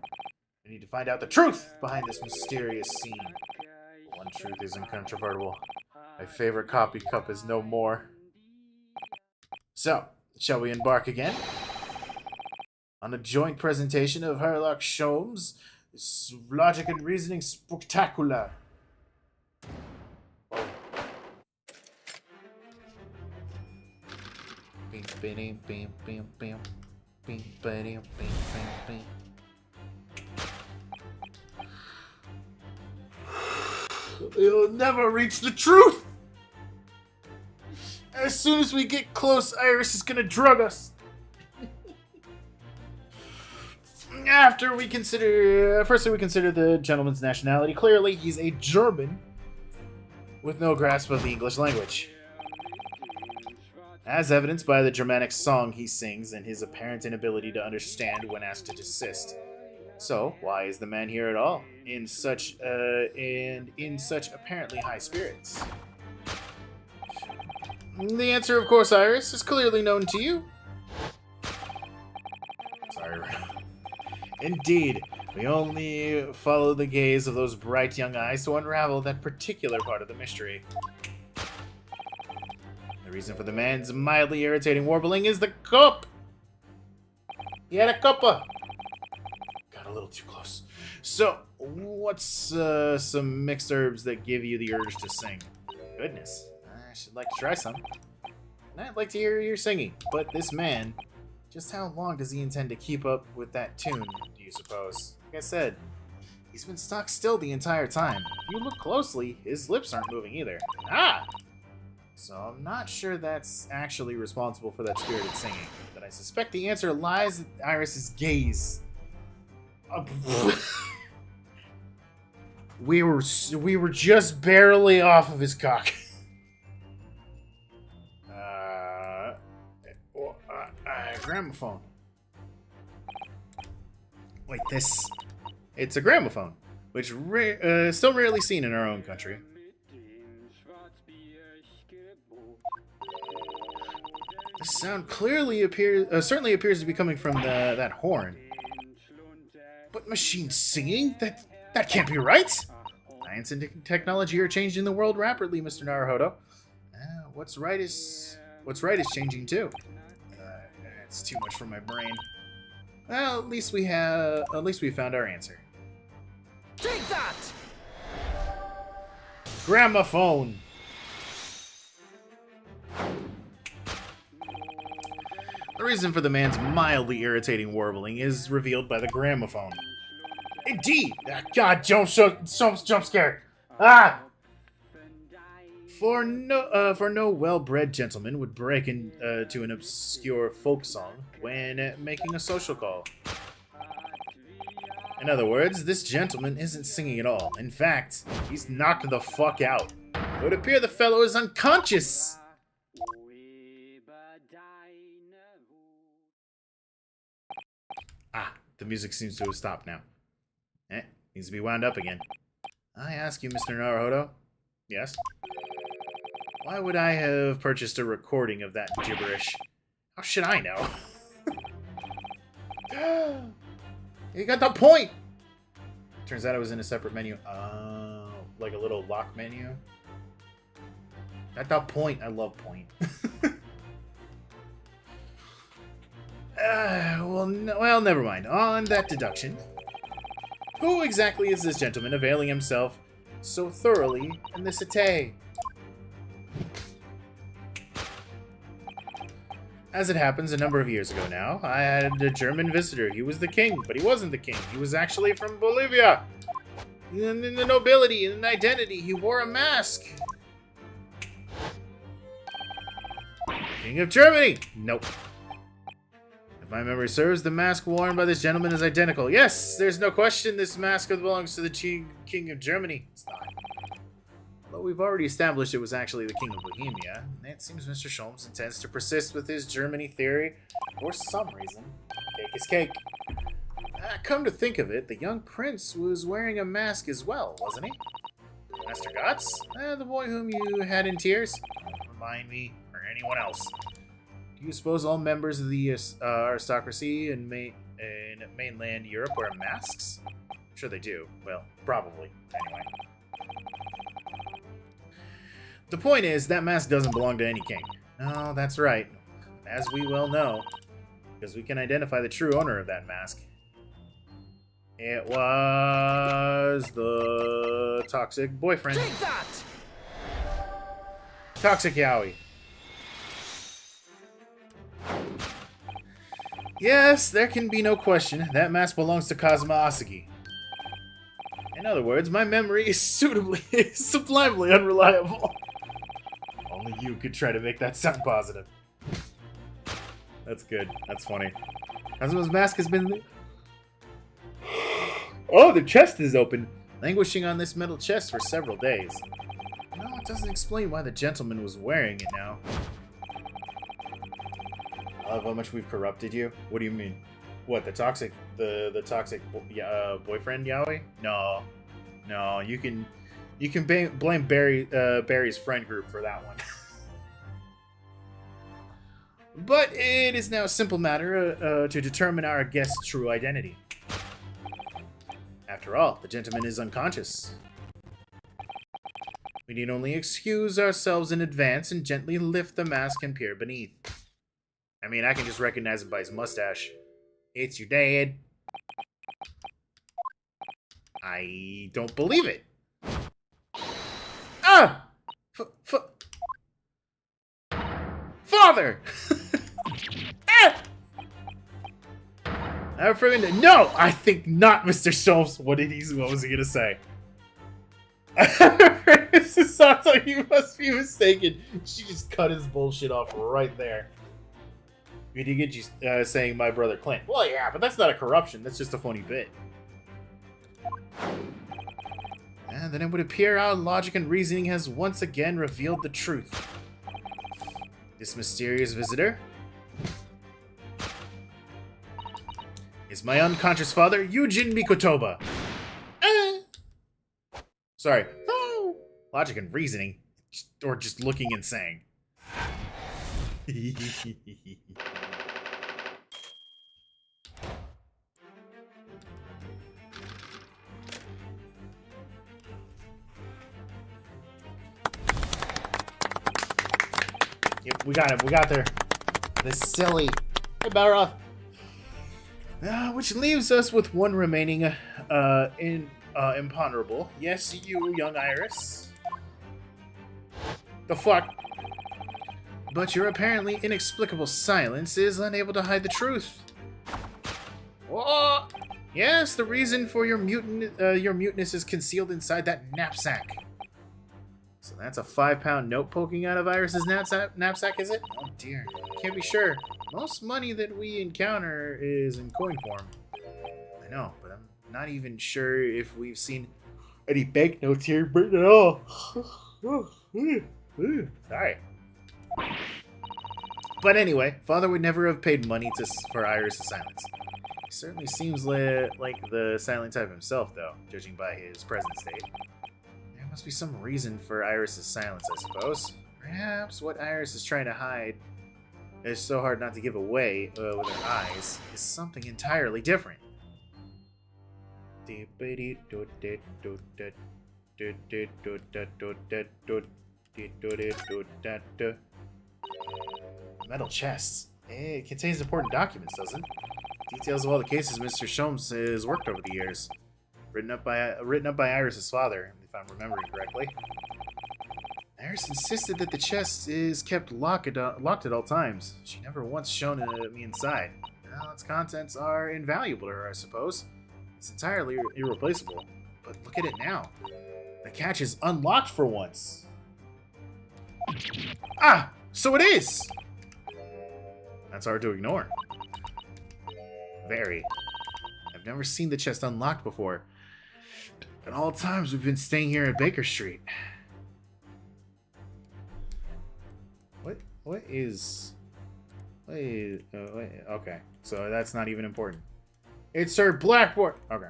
We need to find out the truth behind this mysterious scene. One truth is incontrovertible. My favorite coffee cup is no more. So, shall we embark again? On a joint presentation of Herlock Sholmes' Logic and Reasoning Spectacular. You'll never reach the truth! As soon as we get close, Iris is gonna drug us. After we consider... Firstly, we consider the gentleman's nationality. Clearly, he's a German with no grasp of the English language. As evidenced by the Germanic song he sings and his apparent inability to understand when asked to desist. So, why is the man here at all? In such apparently high spirits? The answer, of course, Iris, is clearly known to you. Sorry. Indeed, we only follow the gaze of those bright young eyes to unravel that particular part of the mystery. The reason for the man's mildly irritating warbling is the cup! He had a cuppa! Got a little too close. So, what's some mixed herbs that give you the urge to sing? Goodness, I should like to try some. And I'd like to hear your singing, but this man, just how long does he intend to keep up with that tune, do you suppose? Like I said, he's been stock still the entire time. If you look closely, his lips aren't moving either. Ah! So I'm not sure that's actually responsible for that spirited singing, but I suspect the answer lies in Iris's gaze. We were just barely off of his cock. Gramophone. Wait, this... It's a gramophone, which still rarely seen in our own country. The sound clearly certainly appears to be coming from that horn. But machine singing? That can't be right! Science and technology are changing the world rapidly, Mr. Naruhodo. What's right is changing too. It's too much for my brain. Well, at least we found our answer. Take that! Gramophone. The reason for the man's mildly irritating warbling is revealed by the gramophone. Indeed! Ah, God, jump scare! Ah! For no well-bred gentleman would break into an obscure folk song when making a social call. In other words, this gentleman isn't singing at all. In fact, he's knocked the fuck out. It would appear the fellow is unconscious. Ah, the music seems to have stopped now. Needs to be wound up again. I ask you, Mr. Naruhodo. Yes? Why would I have purchased a recording of that gibberish? How should I know? You got the point! Turns out it was in a separate menu. Oh, like a little lock menu. Got the point. I love point. Well, never mind. On that deduction, who exactly is this gentleman availing himself so thoroughly in this settee? As it happens, a number of years ago now, I had a German visitor. He was the king, but he wasn't the king. He was actually from Bolivia. In the nobility and identity, he wore a mask. King of Germany! Nope. If my memory serves, the mask worn by this gentleman is identical. Yes, there's no question this mask belongs to the King of Germany. It's not. Although we've already established it was actually the King of Bohemia, it seems Mr. Sholmes intends to persist with his Germany theory for some reason. Cake is cake. Come to think of it, the young prince was wearing a mask as well, wasn't he? Master Gotts? The boy whom you had in tears? Don't remind me, or anyone else. Do you suppose all members of the aristocracy in mainland Europe wear masks? I'm sure they do. Well, probably. Anyway. The point is, that mask doesn't belong to any king. No, that's right. As we well know, because we can identify the true owner of that mask. It was the toxic boyfriend. Take that! Toxic Yowie. Yes, there can be no question. That mask belongs to Kazuma Asagi. In other words, my memory is sublimely unreliable. Only you could try to make that sound positive. That's good. That's funny. Kazuma's mask has been... Oh, the chest is open. Languishing on this metal chest for several days. No, it doesn't explain why the gentleman was wearing it now. I love how much we've corrupted you. What do you mean? What, the toxic boyfriend Yaoi? No. No, you can blame Barry's friend group for that one. But it is now a simple matter to determine our guest's true identity. After all, the gentleman is unconscious. We need only excuse ourselves in advance and gently lift the mask and peer beneath. I mean, I can just recognize him by his mustache. It's your dad. I don't believe it. Ah! Father! Ah! No! I think not, Mr. Sholmes. What was he gonna say? Mrs. Sato, you must be mistaken. She just cut his bullshit off right there. We did get you saying my brother Clint. Well, yeah, but that's not a corruption. That's just a funny bit. And then it would appear our logic and reasoning has once again revealed the truth. This mysterious visitor is my unconscious father, Yujin Mikotoba. Sorry. Logic and reasoning. Or just looking insane. Yep, we got it. We got there. This silly. Hey, Balroth. Which leaves us with one remaining imponderable. Yes, you, young Iris. The fuck? But your apparently inexplicable silence is unable to hide the truth. Oh! Yes, the reason for your muteness is concealed inside that knapsack. So that's a 5-pound note poking out of Iris's knapsack, is it? Oh dear, can't be sure. Most money that we encounter is in coin form. I know, but I'm not even sure if we've seen any banknotes here, but at all. Sorry. But anyway, Father would never have paid money for Iris' silence. He certainly seems like the silent type himself, though, judging by his present state. There must be some reason for Iris' silence, I suppose. Perhaps what Iris is trying to hide is so hard not to give away with her eyes is something entirely different. Metal chests. It contains important documents, doesn't it? Details of all the cases Mr. Sholmes has worked over the years. Written up by Iris' father, if I'm remembering correctly. Iris insisted that the chest is kept locked at all times. She never once shown me inside. Well, its contents are invaluable to her, I suppose. It's entirely irreplaceable. But look at it now. The catch is unlocked for once. Ah! So it is! That's hard to ignore. Very. I've never seen the chest unlocked before. At all times we've been staying here at Baker Street. What is... okay, so that's not even important. It's her blackboard! Okay.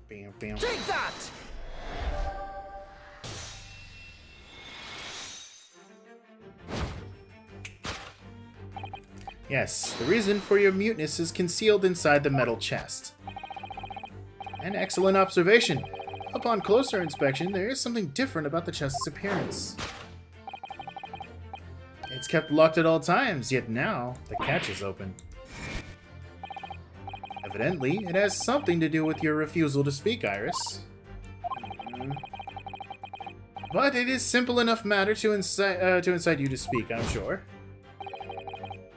Bam, bam. Take that! Yes, the reason for your muteness is concealed inside the metal chest. An excellent observation. Upon closer inspection, there is something different about the chest's appearance. It's kept locked at all times, yet now the catch is open. Evidently, it has something to do with your refusal to speak, Iris. But it is simple enough matter to incite you to speak, I'm sure.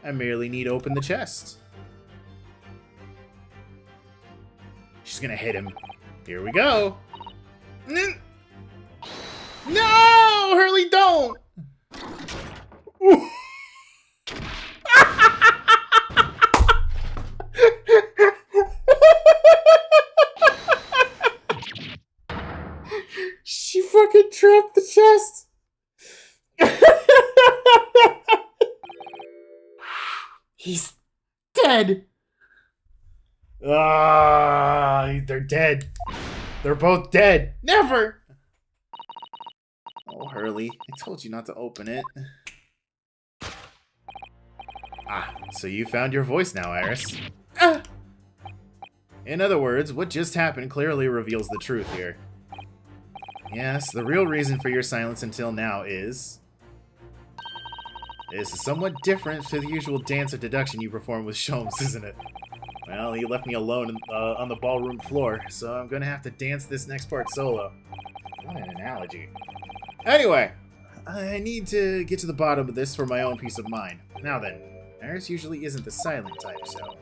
I merely need to open the chest. She's gonna hit him. Here we go. No! Hurley, don't! She fucking trapped the chest. He's dead. They're dead. They're both dead. Never. Oh, Hurley, I told you not to open it. Ah, so you found your voice now, Iris. Ah! In other words, what just happened clearly reveals the truth here. Yes, the real reason for your silence until now is somewhat different to the usual dance of deduction you perform with Sholmes, isn't it? Well, he left me alone on the ballroom floor, so I'm gonna have to dance this next part solo. What an analogy. Anyway, I need to get to the bottom of this for my own peace of mind. Now then, Iris usually isn't the silent type, so...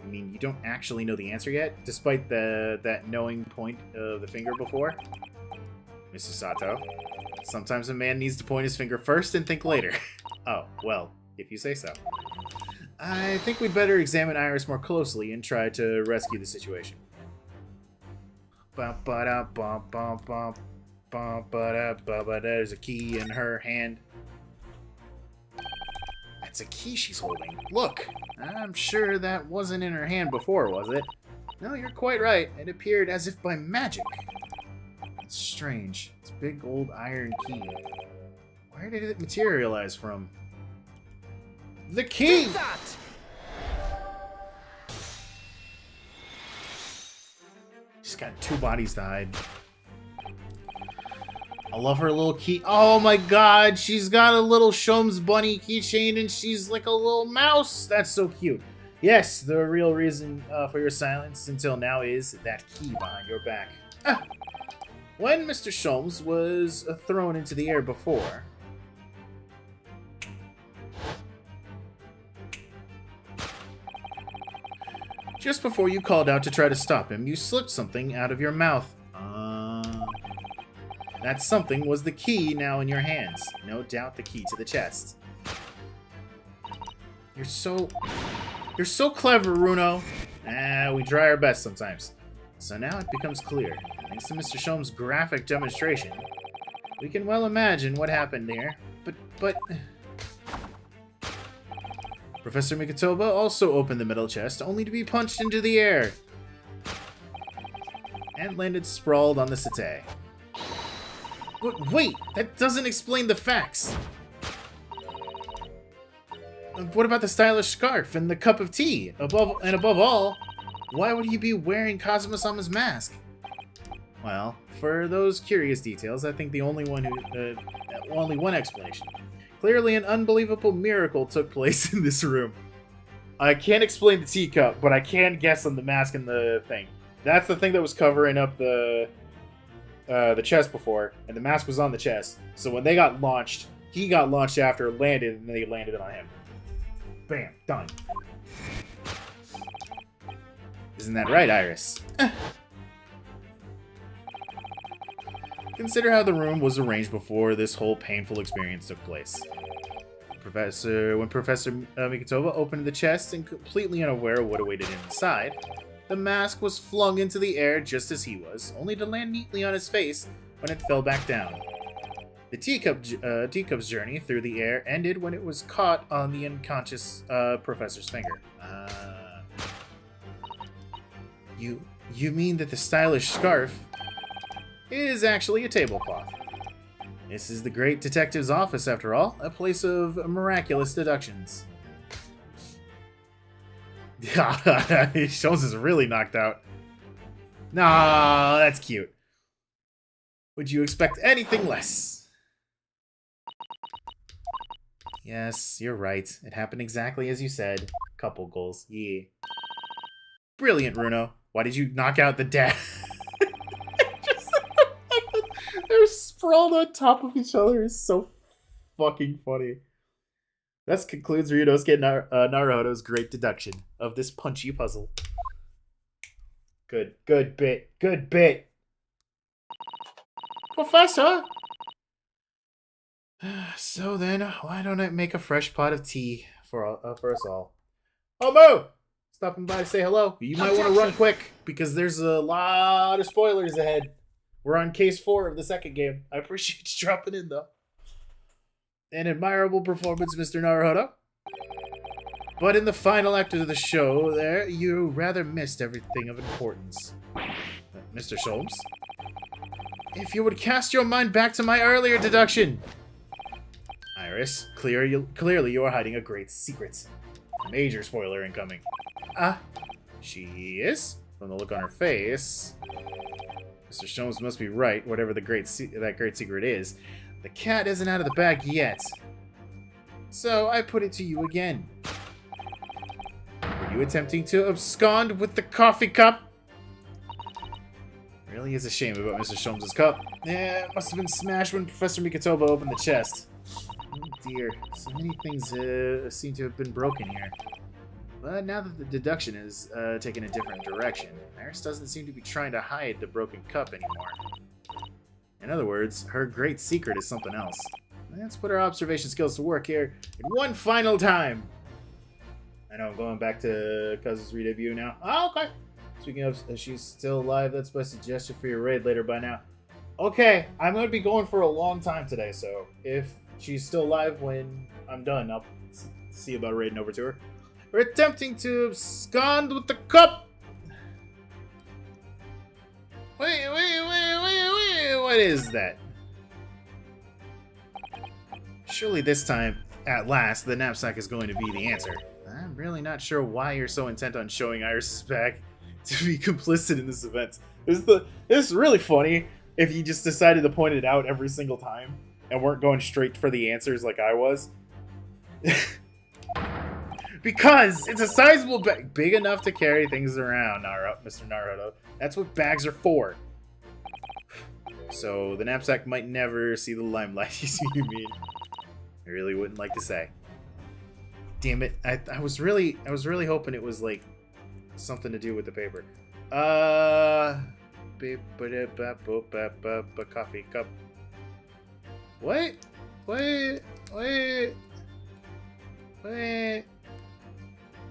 I mean, you don't actually know the answer yet, despite that knowing point of the finger before? Mr. Sato, sometimes a man needs to point his finger first and think later. Oh, well, if you say so. I think we'd better examine Iris more closely and try to rescue the situation. There's a key in her hand. That's a key she's holding. Look! I'm sure that wasn't in her hand before, was it? No, you're quite right. It appeared as if by magic. It's strange. It's a big old iron key. Where did it materialize from? The key! Take that! She's got two bodies to hide. I love her little key. Oh my god, she's got a little Sholmes bunny keychain and she's like a little mouse. That's so cute. Yes, the real reason for your silence until now is that key behind your back. When Mr. Sholmes was thrown into the air before, Just before you called out to try to stop him, you slipped something out of your mouth. That something was the key now in your hands. No doubt the key to the chest. You're so clever, Runo. We try our best sometimes. So now it becomes clear. Thanks to Mr. Sholmes' graphic demonstration, we can well imagine what happened there. But... Professor Mikotoba also opened the middle chest, only to be punched into the air. And landed sprawled on the settee. But wait! That doesn't explain the facts! What about the stylish scarf and the cup of tea? Above all, why would he be wearing Kazuma-sama's mask? Well, for those curious details, I think the only one explanation. Clearly an unbelievable miracle took place in this room. I can't explain the teacup, but I can guess on the mask and the thing. That's the thing that was covering up the chest before, and the mask was on the chest. So when they got launched, he got launched after it landed, and they landed on him. Bam, done. Isn't that right, Iris? Consider how the room was arranged before this whole painful experience took place. When Professor Mikotoba opened the chest and completely unaware of what awaited him inside, the mask was flung into the air just as he was, only to land neatly on his face when it fell back down. The teacup's journey through the air ended when it was caught on the unconscious professor's finger. You mean that the stylish scarf is actually a tablecloth? This is the great detective's office, after all, a place of miraculous deductions. Sholmes is really knocked out. Nah, that's cute. Would you expect anything less? Yes, you're right. It happened exactly as you said. Couple goals. Yeah. Brilliant, Runo. Why did you knock out the dad? They're sprawled on top of each other. It's so fucking funny. That concludes Ryunosuke Naruhodo's great deduction of this punchy puzzle. Good bit. Good bit. Professor! So then, why don't I make a fresh pot of tea for us all? Homo! Stopping by to say hello. You might want to run quick, because there's a lot of spoilers ahead. We're on case 4 of the second game. I appreciate you dropping in, though. An admirable performance, Mr. Naruhodo. But in the final act of the show there, you rather missed everything of importance. Mr. Sholmes? If you would cast your mind back to my earlier deduction. Iris, clearly you are hiding a great secret. Major spoiler incoming. She is? From the look on her face... Mr. Sholmes must be right, whatever that great secret is. The cat isn't out of the bag yet. So I put it to you again. Were you attempting to abscond with the coffee cup? Really is a shame about Mr. Sholmes' cup. Yeah, it must have been smashed when Professor Mikotoba opened the chest. Oh dear, so many things seem to have been broken here. But now that the deduction has taken a different direction, Iris doesn't seem to be trying to hide the broken cup anymore. In other words, her great secret is something else. Let's put our observation skills to work here in one final time. I know I'm going back to Kazu's redebut now. Oh, okay. Speaking of, she's still alive. That's my suggestion for your raid later by now. Okay, I'm going to be going for a long time today, so if she's still alive when I'm done, I'll see about raiding over to her. We're attempting to abscond with the cup! Wait, what is that? Surely this time, at last, the knapsack is going to be the answer. I'm really not sure why you're so intent on showing Iris's back to be complicit in this event. This is really funny if you just decided to point it out every single time and weren't going straight for the answers like I was. Because it's a sizable bag, big enough to carry things around, Mr. Naruhodo. That's what bags are for. So the knapsack might never see the limelight. You see what you mean? I really wouldn't like to say. Damn it! I was really hoping it was like something to do with the paper. Coffee cup. What? Wait.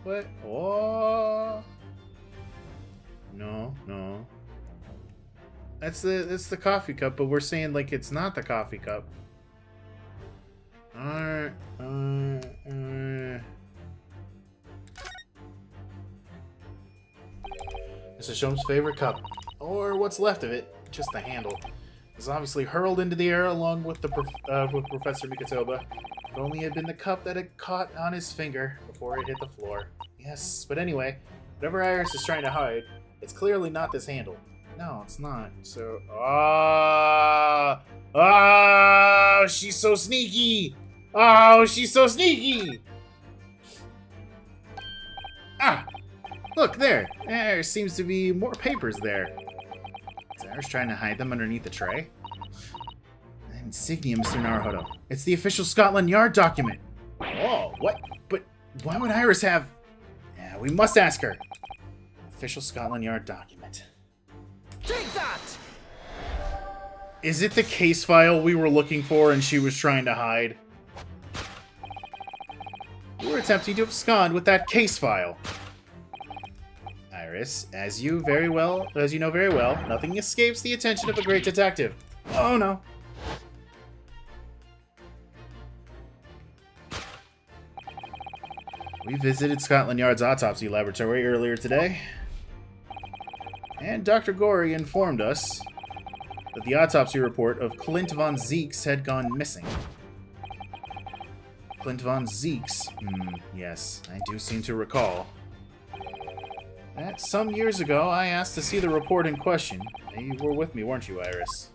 What? Oh. No. That's the coffee cup, but we're saying like it's not the coffee cup. Mr. Shom's favorite cup, or what's left of it, just the handle, is obviously hurled into the air along with with Professor Mikatoba. If only it had been the cup that had caught on his finger before it hit the floor. Yes, but anyway, whatever Iris is trying to hide, it's clearly not this handle. No, it's not. So, she's so sneaky. Oh, she's so sneaky. Ah, look there. There seems to be more papers there. Is Iris trying to hide them underneath the tray? Insignia, Mr. Naruhodo. It's the official Scotland Yard document. Oh, what? But why would Iris have... Yeah, we must ask her. Official Scotland Yard document. Take that! Is it the case file we were looking for and she was trying to hide? You were attempting to abscond with that case file. Iris, as you know very well, nothing escapes the attention of a great detective. Oh no. We visited Scotland Yard's autopsy laboratory earlier today, and Dr. Gorey informed us that the autopsy report of Clint von Zeeks had gone missing. Clint von Zeeks? Yes, I do seem to recall. That some years ago, I asked to see the report in question. You were with me, weren't you, Iris?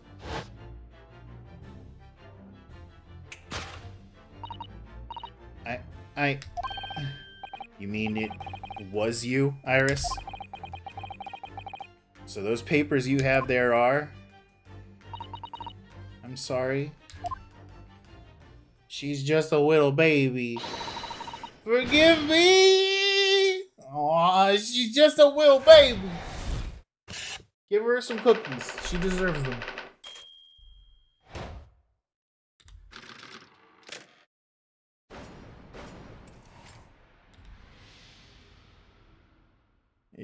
You mean it was you, Iris? So those papers you have there are... I'm sorry. She's just a little baby. Forgive me! Aw, she's just a little baby. Give her some cookies. She deserves them.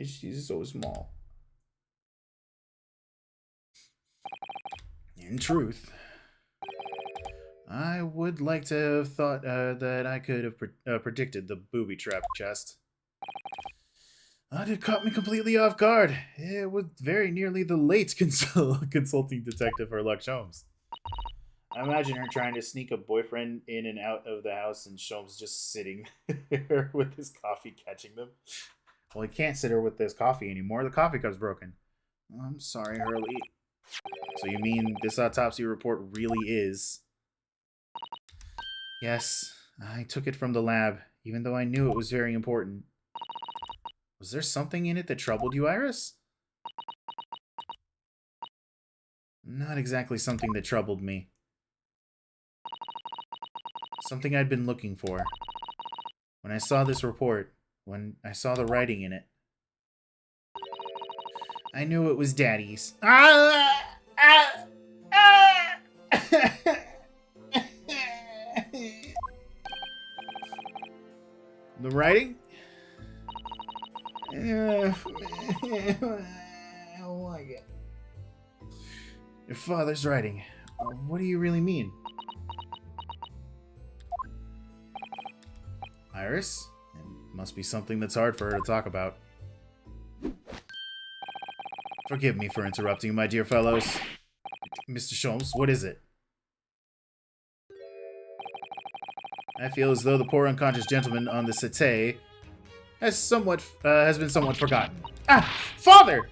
She's so small. In truth, I would like to have thought that I could have predicted the booby-trapped chest. It caught me completely off guard. It was very nearly the late consulting detective Herlock Sholmes. I imagine her trying to sneak a boyfriend in and out of the house and Sholmes just sitting there with his coffee catching them. Well, he can't sit her with this coffee anymore. The coffee cup's broken. I'm sorry, Hurley. So you mean this autopsy report really is... Yes, I took it from the lab, even though I knew it was very important. Was there something in it that troubled you, Iris? Not exactly something that troubled me. Something I'd been looking for. When I saw this report, when I saw the writing in it, I knew it was Daddy's. The writing? I don't like it. Your father's writing. What do you really mean? Iris? It must be something that's hard for her to talk about. Forgive me for interrupting, my dear fellows. Mr. Sholmes, what is it? I feel as though the poor unconscious gentleman on the settee has been somewhat forgotten. Ah! Father!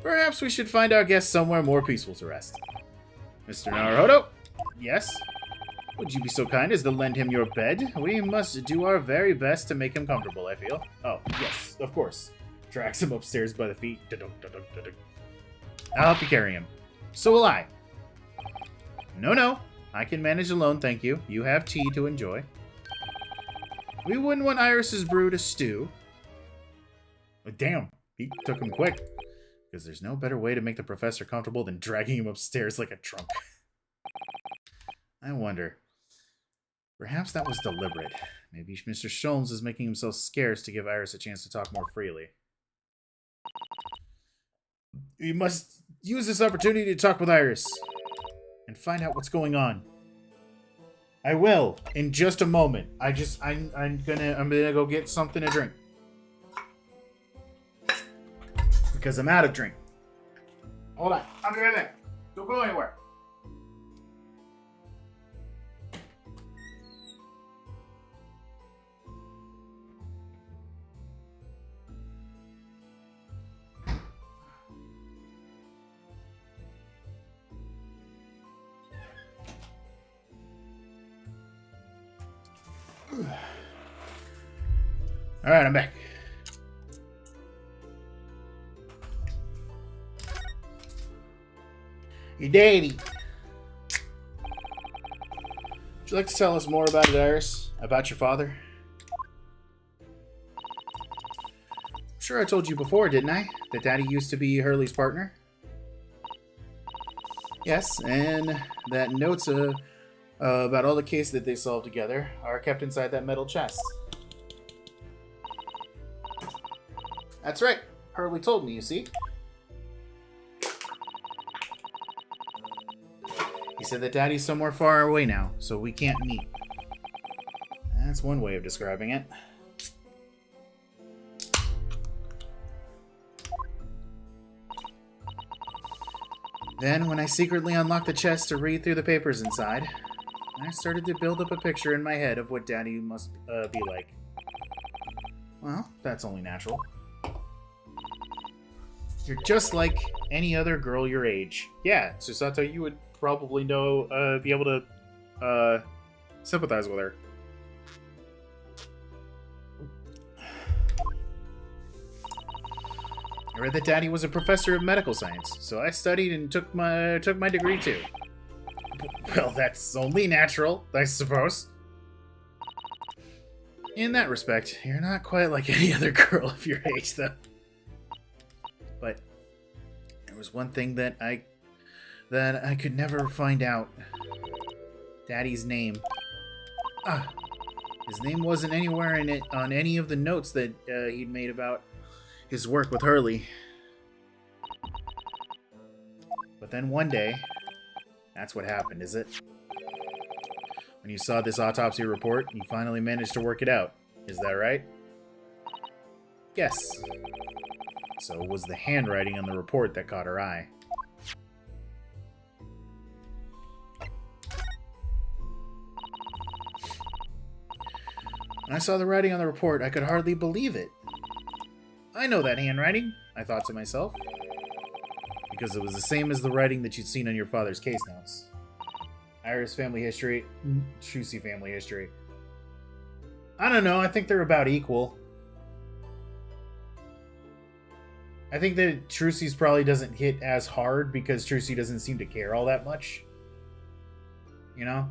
Perhaps we should find our guest somewhere more peaceful to rest. Mr. Naruhodo? Yes? Would you be so kind as to lend him your bed? We must do our very best to make him comfortable, I feel. Oh, yes, of course. Drags him upstairs by the feet. I'll help you carry him. So will I. No. I can manage alone, thank you. You have tea to enjoy. We wouldn't want Iris's brew to stew. Damn, he took him quick. Because there's no better way to make the professor comfortable than dragging him upstairs like a trunk. I wonder. Perhaps that was deliberate. Maybe Mr. Sholmes is making himself scarce to give Iris a chance to talk more freely. We must use this opportunity to talk with Iris and find out what's going on. I will in just a moment. I'm gonna go get something to drink because I'm out of drink. Hold on, I'll be right back. Don't go anywhere. All right, I'm back. Your daddy. Would you like to tell us more about it, Iris? About your father? I'm sure I told you before, didn't I? That Daddy used to be Hurley's partner? Yes, and that notes about all the cases that they solved together are kept inside that metal chest. That's right. Hurley told me, you see. He said that Daddy's somewhere far away now, so we can't meet. That's one way of describing it. Then, when I secretly unlocked the chest to read through the papers inside, I started to build up a picture in my head of what Daddy must be like. Well, that's only natural. You're just like any other girl your age. Yeah, Susato, you would probably know, be able to, sympathize with her. I read that Daddy was a professor of medical science, so I studied and took my degree too. Well, that's only natural, I suppose. In that respect, you're not quite like any other girl of your age, though. But there was one thing that I could never find out. Daddy's name. His name wasn't anywhere in it on any of the notes that he'd made about his work with Hurley. But then one day, that's what happened, is it? When you saw this autopsy report, you finally managed to work it out. Is that right? Yes. So it was the handwriting on the report that caught her eye. When I saw the writing on the report, I could hardly believe it. I know that handwriting, I thought to myself. Because it was the same as the writing that you'd seen on your father's case notes. Iris family history, Trucy family history. I don't know, I think they're about equal. I think that Trucy's probably doesn't hit as hard because Trucy doesn't seem to care all that much. You know?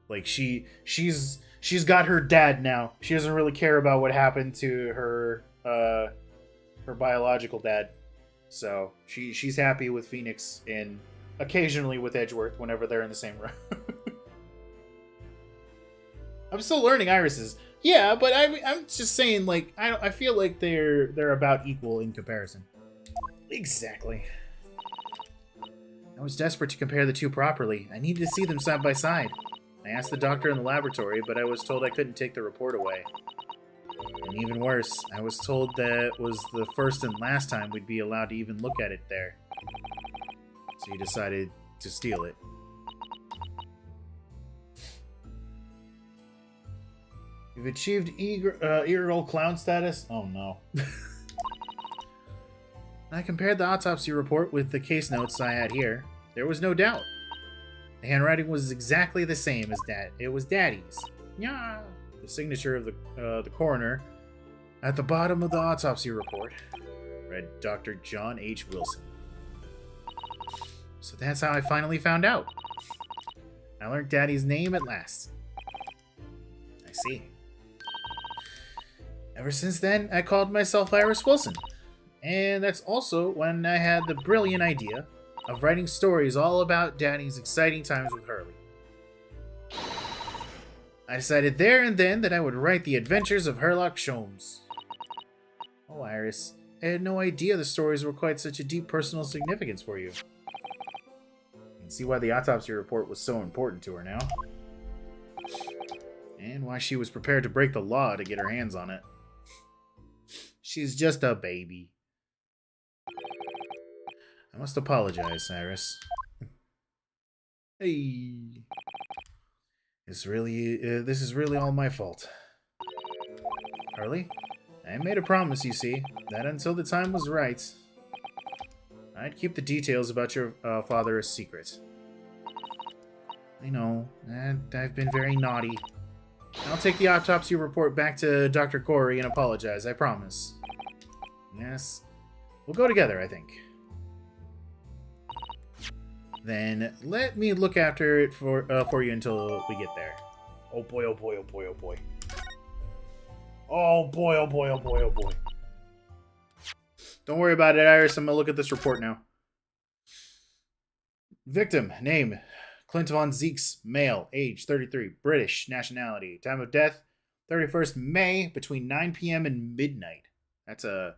Like, she's got her dad now. She doesn't really care about what happened to her biological dad. So she's happy with Phoenix and occasionally with Edgeworth whenever they're in the same room. I'm still learning Iris's. Yeah, but I'm just saying, like, I feel like they're about equal in comparison. Exactly. I was desperate to compare the two properly. I needed to see them side by side. I asked the doctor in the laboratory, but I was told I couldn't take the report away. And even worse, I was told that was the first and last time we'd be allowed to even look at it there. So he decided to steal it. You've achieved eagle clown status? Oh no. I compared the autopsy report with the case notes I had here. There was no doubt. The handwriting was exactly the same as it was Daddy's. Yeah. The signature of the coroner at the bottom of the autopsy report read Dr. John H. Wilson. So that's how I finally found out. I learned Daddy's name at last. I see. Ever since then, I called myself Iris Wilson. And that's also when I had the brilliant idea of writing stories all about Daddy's exciting times with Hurley. I decided there and then that I would write the adventures of Herlock Sholmes. Oh, Iris, I had no idea the stories were quite such a deep personal significance for you. You can see why the autopsy report was so important to her now. And why she was prepared to break the law to get her hands on it. She's just a baby. I must apologize, Iris. Hey. This is really all my fault. Hurley, I made a promise, you see, that until the time was right, I'd keep the details about your father a secret. I know, and I've been very naughty. I'll take the autopsy report back to Dr. Corey and apologize, I promise. Yes, we'll go together, I think. Then let me look after it for you until we get there. Oh boy, oh boy, oh boy, oh boy. Oh boy, oh boy, oh boy, oh boy. Don't worry about it, Iris. I'm gonna look at this report now. Victim, name, Clint Von Zeeks, male, age 33, British, nationality. Time of death, 31st May, between 9 p.m. and midnight. That's a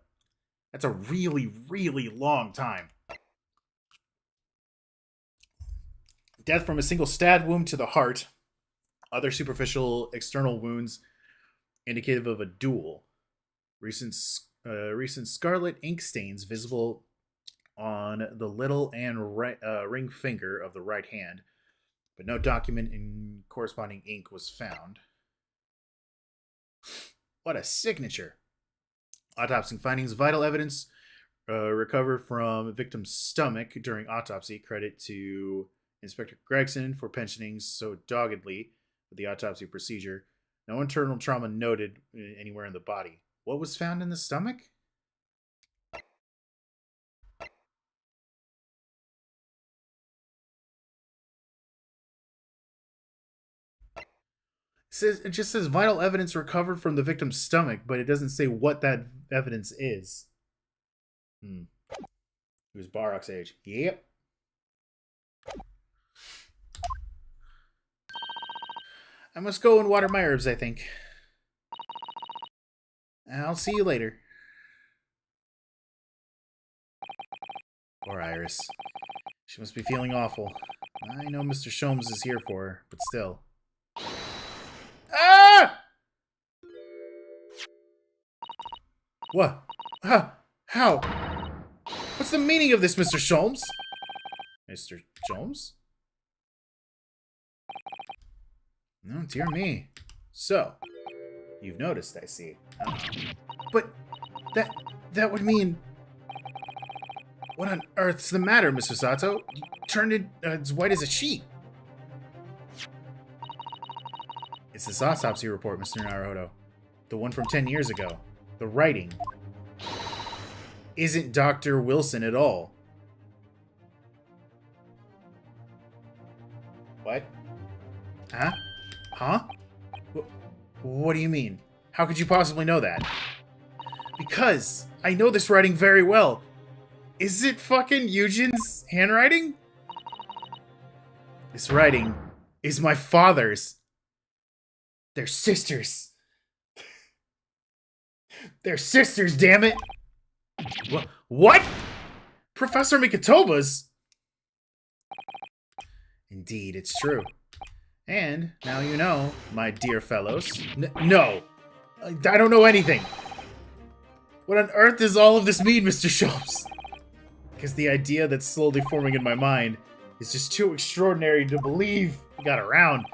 really, really long time. Death from a single stab wound to the heart. Other superficial external wounds indicative of a duel. Recent scarlet ink stains visible on the little and ring finger of the right hand, but no document in corresponding ink was found. What a signature! Autopsy findings: vital evidence recovered from victim's stomach during autopsy. Credit to Inspector Gregson for pensioning so doggedly with the autopsy procedure. No internal trauma noted anywhere in the body. What was found in the stomach? It just says vital evidence recovered from the victim's stomach, but it doesn't say what that evidence is. He was Barrock's age. Yep. I must go and water my herbs, I think. I'll see you later. Poor Iris. She must be feeling awful. I know Mr. Sholmes is here for her, but still. Ah! What? How? What's the meaning of this, Mr. Sholmes? Mr. Sholmes? No, dear me. So, you've noticed, I see. But that would mean... What on earth's the matter, Mr. Sato? You turned it as white as a sheet. It's this autopsy report, Mr. Naruhodo. The one from 10 years ago. The writing isn't Dr. Wilson at all. What? Huh? Huh? What do you mean? How could you possibly know that? Because I know this writing very well. Is it fucking Eugen's handwriting? This writing is my father's. They're sisters. They're sisters, damn it! What? Professor Mikotoba's? Indeed, it's true. And now you know, my dear fellows. No! I don't know anything! What on earth does all of this mean, Mr. Sholmes? Because the idea that's slowly forming in my mind is just too extraordinary to believe we got around.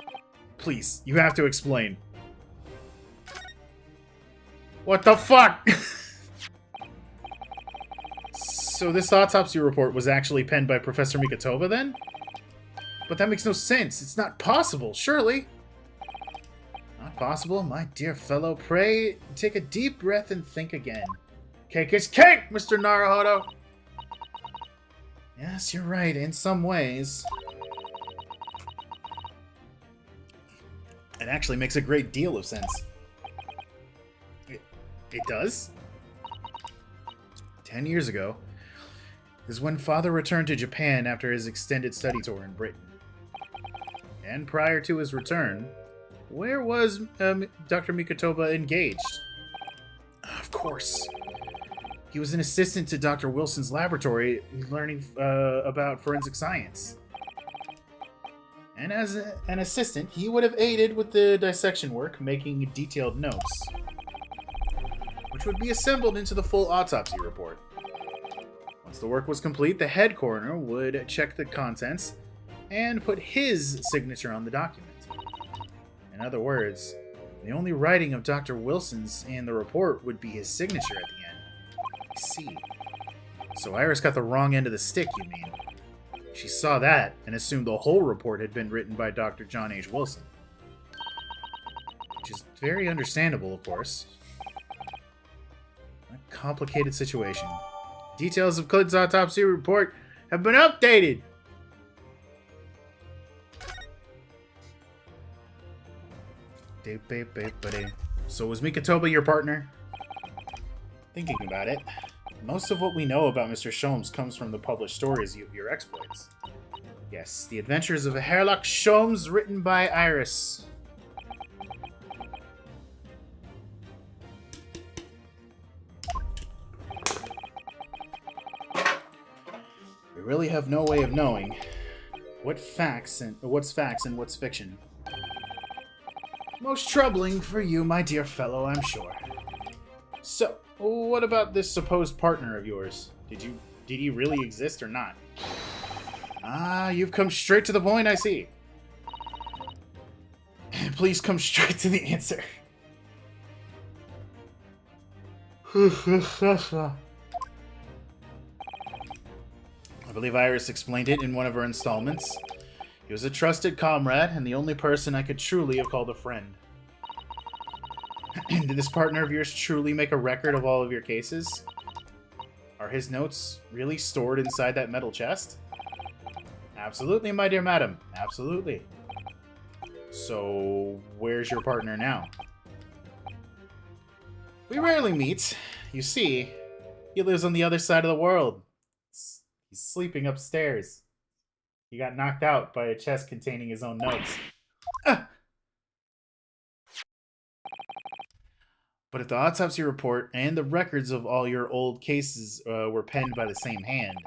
Please, you have to explain. What the fuck? So this autopsy report was actually penned by Professor Mikotoba then? But that makes no sense. It's not possible, surely. Not possible? My dear fellow, pray take a deep breath and think again. Cake is cake, Mr. Naruhodo! Yes, you're right, in some ways. It actually makes a great deal of sense. It does? 10 years ago is when Father returned to Japan after his extended study tour in Britain. And prior to his return, where was Dr. Mikotoba engaged? Of course. He was an assistant to Dr. Wilson's laboratory, learning about forensic science. And as an assistant, he would have aided with the dissection work, making detailed notes, which would be assembled into the full autopsy report. Once the work was complete, the head coroner would check the contents and put his signature on the document. In other words, the only writing of Dr. Wilson's in the report would be his signature at the end. I see. So Iris got the wrong end of the stick, you mean? She saw that and assumed the whole report had been written by Dr. John H. Wilson. Which is very understandable, of course. A complicated situation. Details of Clint's autopsy report have been updated! So was Mikotoba your partner? Thinking about it, most of what we know about Mr. Sholmes comes from the published stories of your exploits. Yes, the adventures of Herlock Sholmes written by Iris. We really have no way of knowing what's facts and what's fiction. Most troubling for you, my dear fellow, I'm sure. So, what about this supposed partner of yours? Did he really exist or not? Ah, you've come straight to the point, I see. Please come straight to the answer. I believe Iris explained it in one of her installments. He was a trusted comrade, and the only person I could truly have called a friend. Did this partner of yours truly make a record of all of your cases? Are his notes really stored inside that metal chest? Absolutely, my dear madam. Absolutely. So, where's your partner now? We rarely meet. You see, he lives on the other side of the world. He's sleeping upstairs. He got knocked out by a chest containing his own notes. But if the autopsy report and the records of all your old cases were penned by the same hand,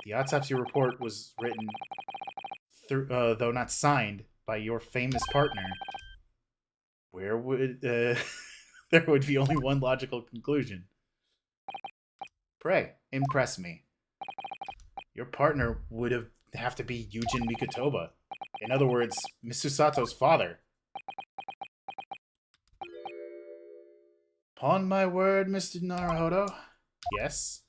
the autopsy report was written, though not signed, by your famous partner, where would there would be only one logical conclusion. Pray, impress me. Your partner would have to be Yujin Mikotoba. In other words, Misusato's father. Upon my word, Mr. Naruhodo. Yes?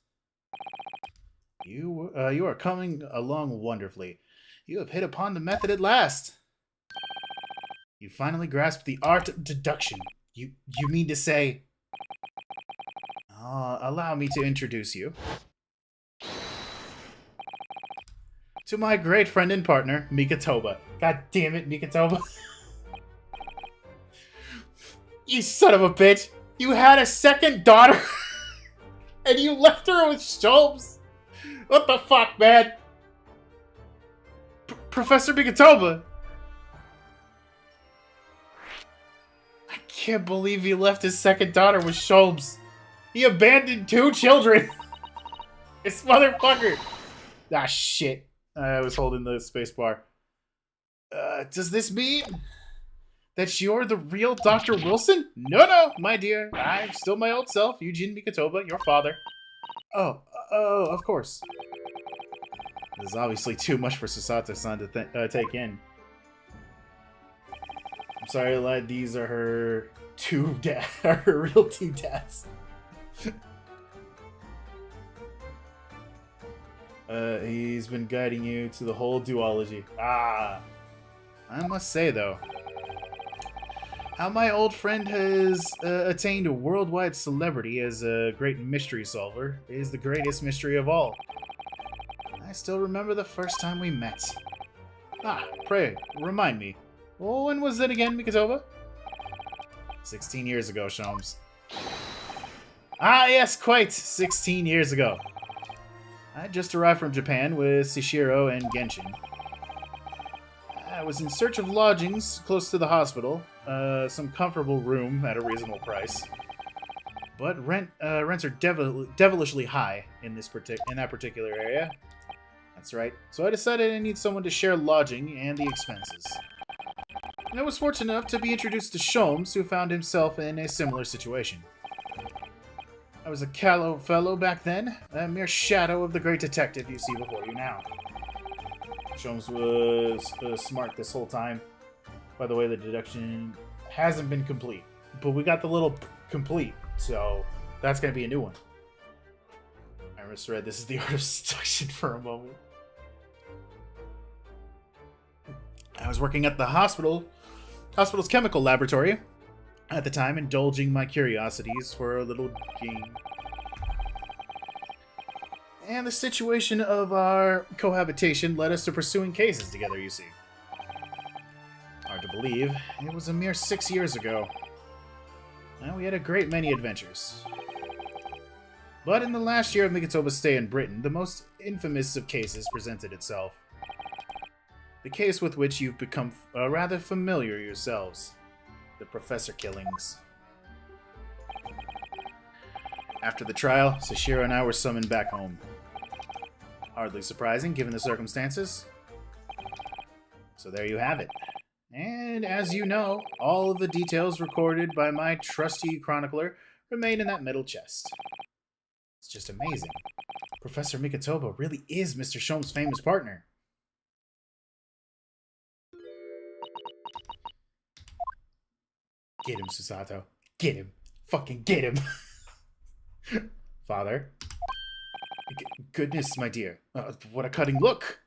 You are coming along wonderfully. You have hit upon the method at last. You finally grasped the art of deduction. You mean to say... allow me to introduce you to my great friend and partner, Mikotoba. God damn it, Mikotoba. You son of a bitch! You had a second daughter, and you left her with Sholmes? What the fuck, man? Professor Mikotoba! I can't believe he left his second daughter with Sholmes. He abandoned 2 children! This motherfucker! Ah, shit. I was holding the space bar. Does this mean that you're the real Dr. Wilson? No, my dear. I'm still my old self, Eugene Mikotoba, your father. Oh, of course. This is obviously too much for Susato-san to take in. I'm sorry, lad. These are her her real 2 dads. He's been guiding you to the whole duology. Ah. I must say, though, how my old friend has attained a worldwide celebrity as a great mystery solver is the greatest mystery of all. I still remember the first time we met. Ah, pray, remind me. Well, when was it again, Mikotoba? 16 years ago, Sholmes. Ah, yes, quite. 16 years ago. I just arrived from Japan with Sishiro and Genshin. I was in search of lodgings close to the hospital, some comfortable room at a reasonable price. But rents are devilishly high in that particular area. That's right. So I decided I need someone to share lodging and the expenses. And I was fortunate enough to be introduced to Sholmes, who found himself in a similar situation. I was a callow fellow back then, a mere shadow of the great detective you see before you now. Sholmes was smart this whole time. By the way, the deduction hasn't been complete, but we got the little complete, so that's going to be a new one. I misread. This is the art of seduction for a moment. I was working at the hospital's chemical laboratory at the time, indulging my curiosities for a little game. And the situation of our cohabitation led us to pursuing cases together, you see. Hard to believe, it was a mere 6 years ago. And we had a great many adventures. But in the last year of Mikitoba's stay in Britain, the most infamous of cases presented itself. The case with which you've become rather familiar yourselves. The Professor killings. After the trial, Sashiro and I were summoned back home. Hardly surprising, given the circumstances. So there you have it. And as you know, all of the details recorded by my trusty chronicler remain in that metal chest. It's just amazing. Professor Mikitoba really is Mr. Sholmes' famous partner. Get him, Susato. Get him. Fucking get him. Father. Goodness, my dear. What a cutting look.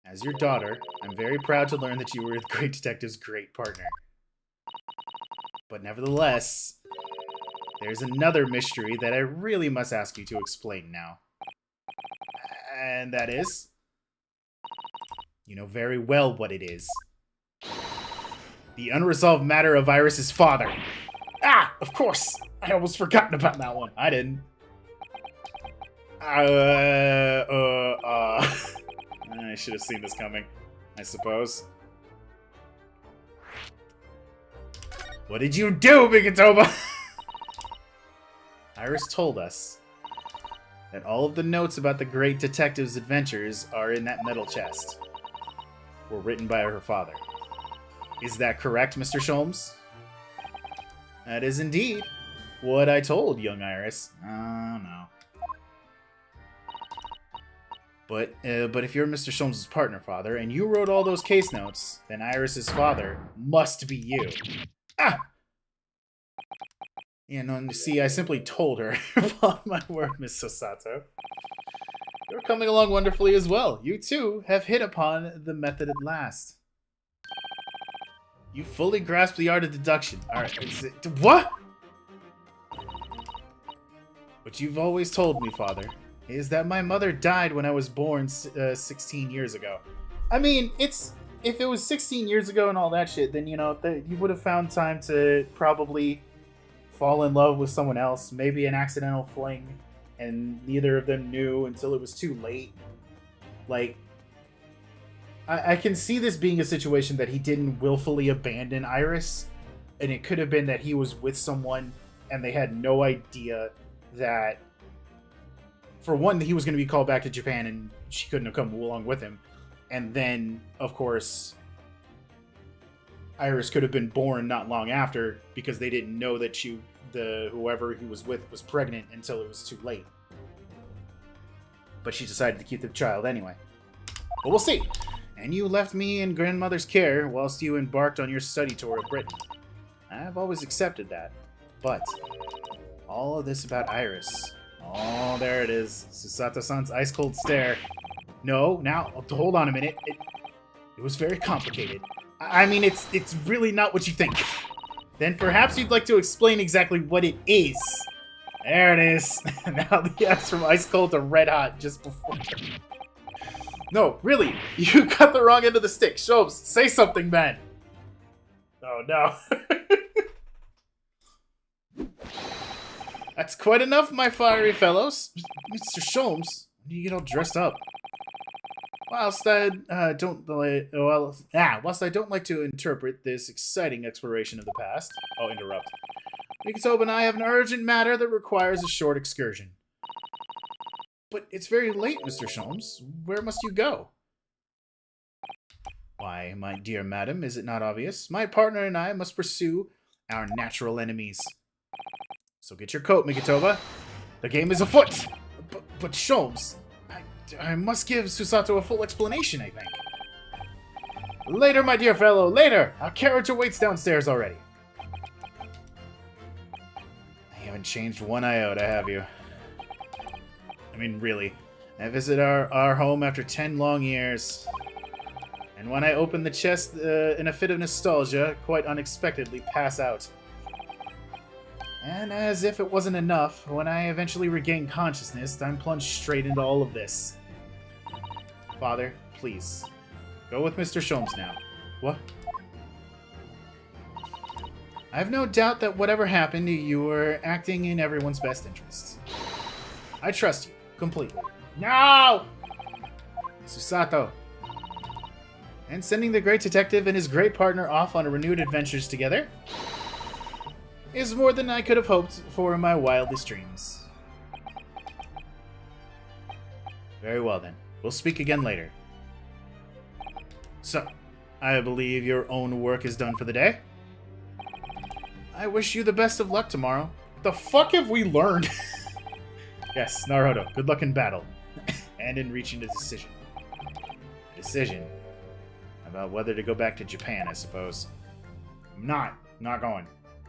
As your daughter, I'm very proud to learn that you were the great detective's great partner. But nevertheless, there's another mystery that I really must ask you to explain now. And that is? You know very well what it is. The unresolved matter of Iris's father. Ah, of course! I almost forgotten about that one. I didn't. I should have seen this coming, I suppose. What did you do, Mikitoba? Iris told us that all of the notes about the great detective's adventures are in that metal chest. Were written by her father. Is that correct, Mr. Sholmes? That is indeed what I told young Iris. Oh, no. But if you're Mr. Sholmes' partner, Father, and you wrote all those case notes, then Iris's father must be you. Ah! Yeah, no, see, I simply told her. Upon my word, Miss Susato. You're coming along wonderfully as well. You, too, have hit upon the method at last. You fully grasp the art of deduction. Alright, what? What you've always told me, Father, is that my mother died when I was born 16 years ago. I mean, if it was 16 years ago and all that shit, then, you know, you would have found time to probably fall in love with someone else, maybe an accidental fling, and neither of them knew until it was too late. Like, I can see this being a situation that he didn't willfully abandon Iris, and it could have been that he was with someone and they had no idea that, for one, he was going to be called back to Japan and she couldn't have come along with him. And then, of course, Iris could have been born not long after because they didn't know that whoever he was with was pregnant until it was too late. But she decided to keep the child anyway. But we'll see. And you left me in grandmother's care whilst you embarked on your study tour of Britain. I've always accepted that. But all of this about Iris. Oh, there it is. Susato-san's ice-cold stare. No, now, hold on a minute. It was very complicated. I mean, it's really not what you think. Then perhaps you'd like to explain exactly what it is. There it is. Now the F's from ice-cold to red-hot just before. No, really, you got the wrong end of the stick. Sholmes, say something, man. Oh, no. That's quite enough, my fiery fellows. Mr. Sholmes, you get all dressed up. Whilst I don't like to interpret this exciting exploration of the past. Oh, interrupt. Mikitoba and I have an urgent matter that requires a short excursion. But it's very late, Mr. Sholmes. Where must you go? Why, my dear madam, is it not obvious? My partner and I must pursue our natural enemies. So get your coat, Mikitoba. The game is afoot. But Sholmes, I must give Susato a full explanation, I think. Later, my dear fellow, later! Our carriage awaits downstairs already. You haven't changed one iota, have you? I mean, really. I visit our home after 10 long years. And when I open the chest in a fit of nostalgia, quite unexpectedly pass out. And as if it wasn't enough, when I eventually regain consciousness, I'm plunged straight into all of this. Father, please. Go with Mr. Sholmes now. What? I have no doubt that whatever happened, you were acting in everyone's best interests. I trust you, completely. No! Susato. And sending the great detective and his great partner off on renewed adventures together is more than I could have hoped for in my wildest dreams. Very well then. We'll speak again later. So, I believe your own work is done for the day. I wish you the best of luck tomorrow. What the fuck have we learned? Yes, Naruto, good luck in battle. And in reaching a decision. A decision about whether to go back to Japan, I suppose. I'm not going.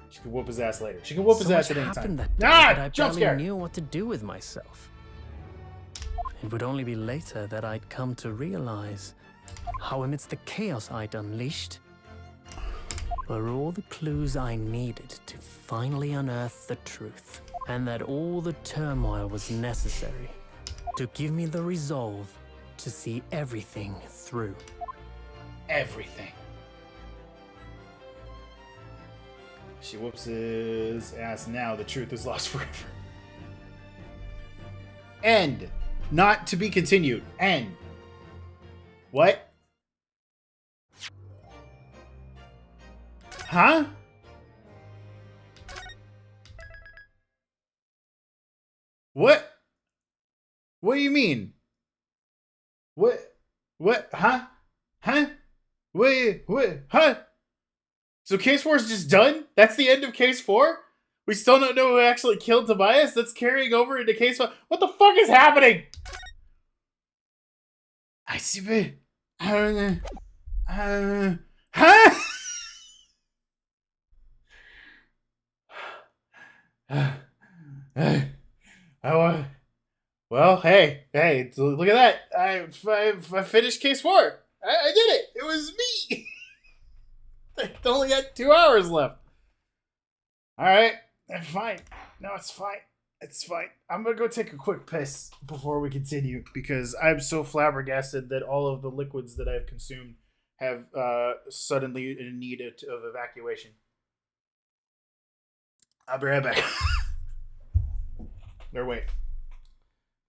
She can whoop his ass later. She can whoop his ass at any time. That day that I jump barely scare! knew what to do with myself. It would only be later that I'd come to realize how amidst the chaos I'd unleashed were all the clues I needed to finally unearth the truth. And that all the turmoil was necessary to give me the resolve to see everything through. Everything. She whoops his ass now. The truth is lost forever. End. Not to be continued. End. What? Huh? What? What do you mean? What? Huh? Huh? What? Huh? So case 4 is just done? That's the end of case 4? We still don't know who actually killed Tobias? That's carrying over into case 5. What the fuck is happening? I see, but huh? Well, hey, look at that. I finished case 4. I did it. It was me. I only got 2 hours left. All right, fine. No, it's fine. It's fine. I'm going to go take a quick piss before we continue because I'm so flabbergasted that all of the liquids that I've consumed have suddenly in need of evacuation. I'll be right back. Or wait.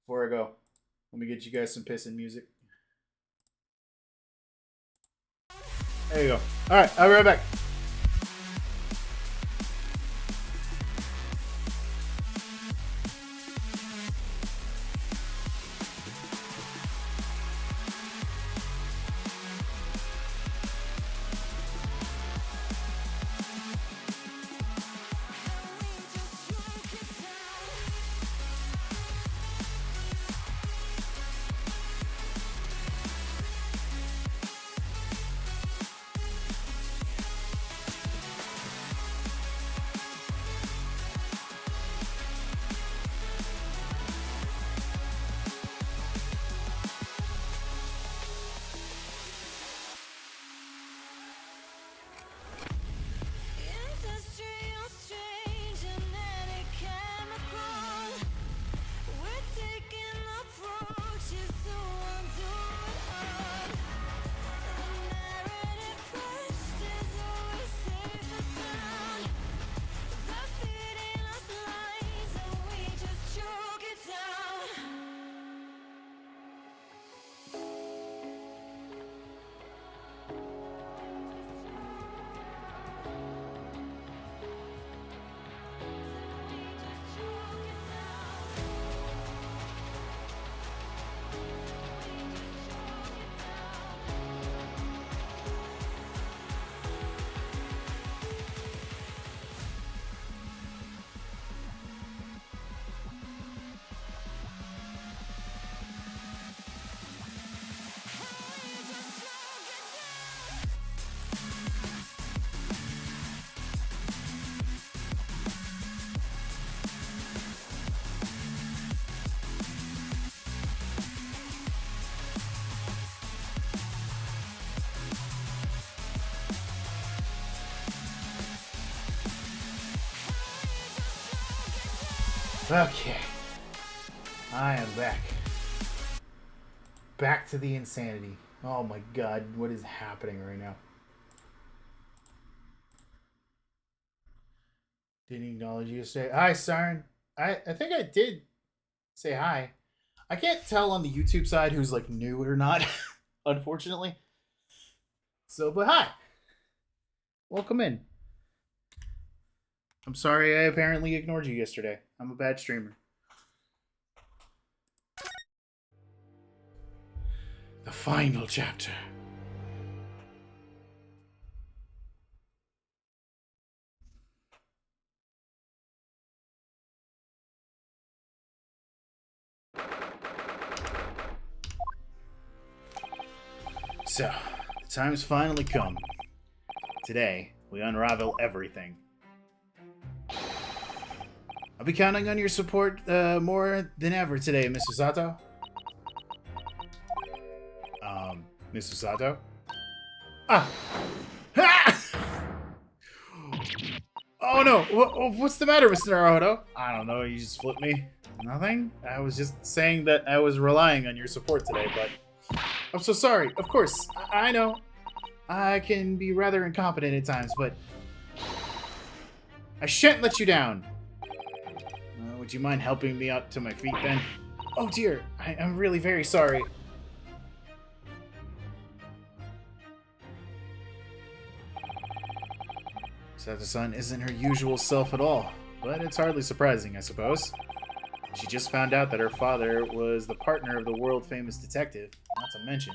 Before I go, let me get you guys some pissing music. There you go. All right, I'll be right back. Okay. I am back. Back to the insanity. Oh my god, what is happening right now? Didn't acknowledge you yesterday. Hi, Siren. I think I did say hi. I can't tell on the YouTube side who's like new or not, unfortunately. So, but hi. Welcome in. I'm sorry I apparently ignored you yesterday. I'm a bad streamer. The final chapter. So, the time's finally come. Today, we unravel everything. I'll be counting on your support more than ever today, Mr. Sato. Mr. Sato? Ah! Ah! Oh no! What's the matter, Mr. Naruto? I don't know, you just flipped me. Nothing? I was just saying that I was relying on your support today, but... I'm so sorry. Of course, I know. I can be rather incompetent at times, but... I shan't let you down. Would you mind helping me up to my feet, then? Oh dear, I'm really very sorry. Sato-san isn't her usual self at all, but it's hardly surprising, I suppose. She just found out that her father was the partner of the world-famous detective, not to mention...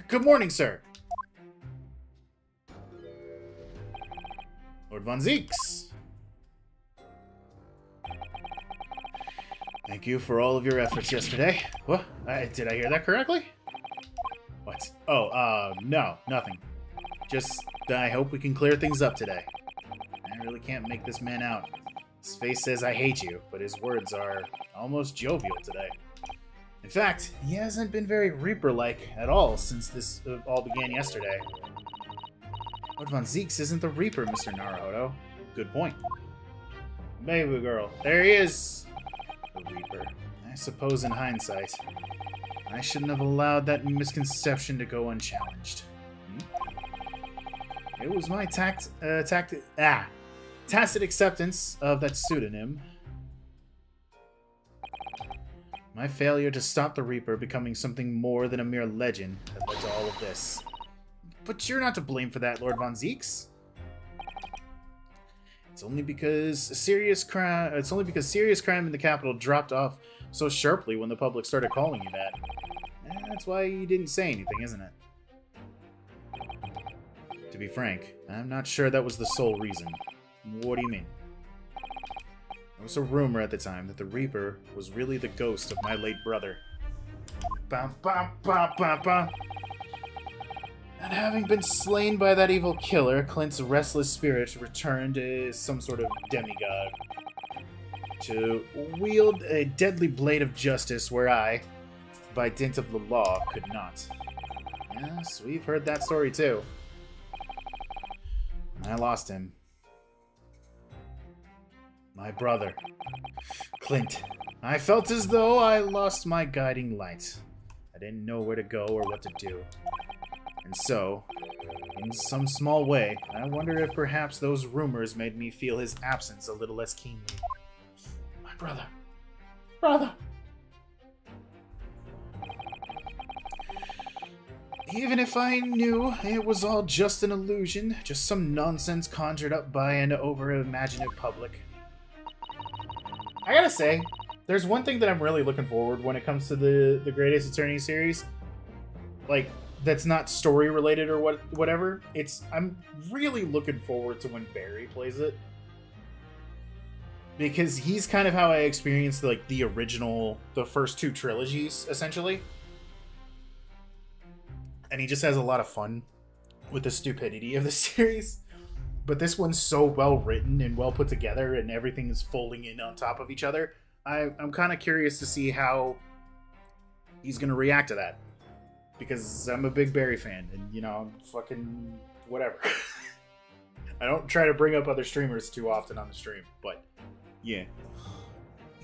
Good morning, sir! Lord Von Zeeks! Thank you for all of your efforts yesterday. What? Did I hear that correctly? What? Oh, no, nothing. Just, I hope we can clear things up today. I really can't make this man out. His face says I hate you, but his words are almost jovial today. In fact, he hasn't been very Reaper-like at all since this all began yesterday. Lord Von Zeeks isn't the Reaper, Mr. Naruto. Good point. Baby girl, there he is! The Reaper. I suppose in hindsight, I shouldn't have allowed that misconception to go unchallenged. It was my tacit acceptance of that pseudonym. My failure to stop the Reaper becoming something more than a mere legend that led to all of this. But you're not to blame for that, Lord Von Zeeks. It's only because serious crime in the capital dropped off so sharply when the public started calling you that. That's why you didn't say anything, isn't it? To be frank, I'm not sure that was the sole reason. What do you mean? There was a rumor at the time that the Reaper was really the ghost of my late brother. Bum, bum, bum, bum, bum. And having been slain by that evil killer, Clint's restless spirit returned as some sort of demigod to wield a deadly blade of justice where I, by dint of the law, could not. Yes, we've heard that story too. I lost him. My brother, Clint. I felt as though I lost my guiding light. I didn't know where to go or what to do. And so, in some small way, I wonder if perhaps those rumors made me feel his absence a little less keenly. My brother. Brother! Even if I knew it was all just an illusion, just some nonsense conjured up by an over-imaginative public. I gotta say, there's one thing that I'm really looking forward when it comes to the Greatest Attorney series. Like, that's not story related or whatever. I'm really looking forward to when Barry plays it. Because he's kind of how I experienced like the first two trilogies, essentially. And he just has a lot of fun with the stupidity of the series. But this one's so well written and well put together, and everything is folding in on top of each other. I'm kind of curious to see how he's going to react to that. Because I'm a big Barry fan, and, you know, I'm fucking whatever. I don't try to bring up other streamers too often on the stream, but yeah.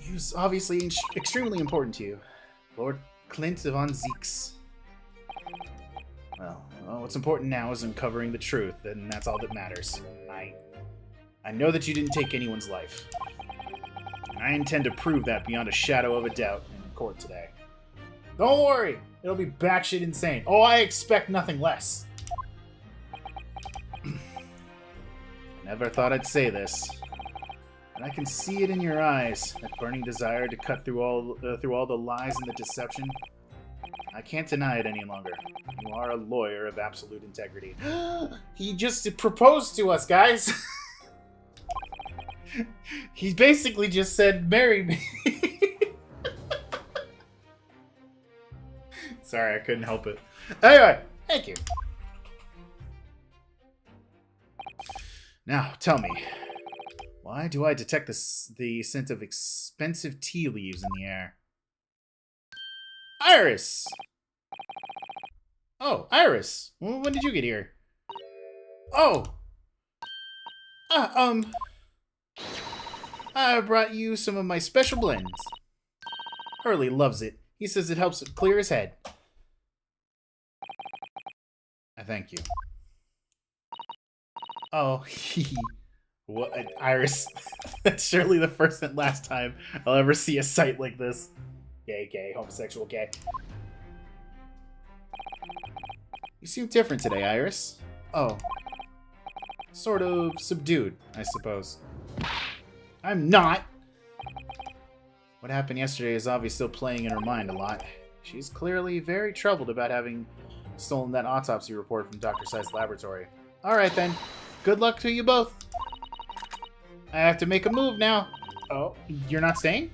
He was obviously extremely important to you. Lord Clint von Zeeks. Well, what's important now is uncovering the truth, and that's all that matters. I know that you didn't take anyone's life. And I intend to prove that beyond a shadow of a doubt in court today. Don't worry! It'll be batshit insane. Oh, I expect nothing less. Never thought I'd say this. But I can see it in your eyes, that burning desire to cut through all the lies and the deception. I can't deny it any longer. You are a lawyer of absolute integrity. He just proposed to us, guys! He basically just said, marry me. Sorry, I couldn't help it. Anyway, thank you. Now, tell me, why do I detect the scent of expensive tea leaves in the air? Iris! Oh, Iris! When did you get here? Oh! I brought you some of my special blends. Hurley loves it. He says it helps clear his head. I thank you. Oh, what, Iris? That's surely the first and last time I'll ever see a sight like this. Gay, homosexual, gay. You seem different today, Iris. Oh. Sort of subdued, I suppose. I'm not! What happened yesterday is obviously still playing in her mind a lot. She's clearly very troubled about having stolen that autopsy report from Dr. Sei's laboratory. Alright then. Good luck to you both. I have to make a move now. Oh, you're not staying?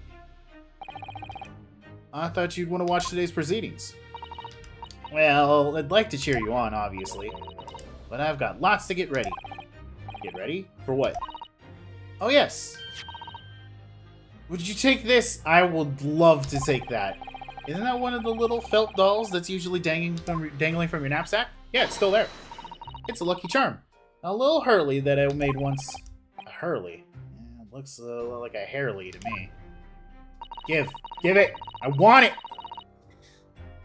I thought you'd want to watch today's proceedings. Well, I'd like to cheer you on, obviously. But I've got lots to get ready. Get ready? For what? Oh, yes. Would you take this? I would love to take that. Isn't that one of the little felt dolls that's usually dangling from your knapsack? Yeah, it's still there. It's a lucky charm. A little Hurley that I made once. A Hurley? Yeah, it looks like a Hairley to me. Give it! I want it!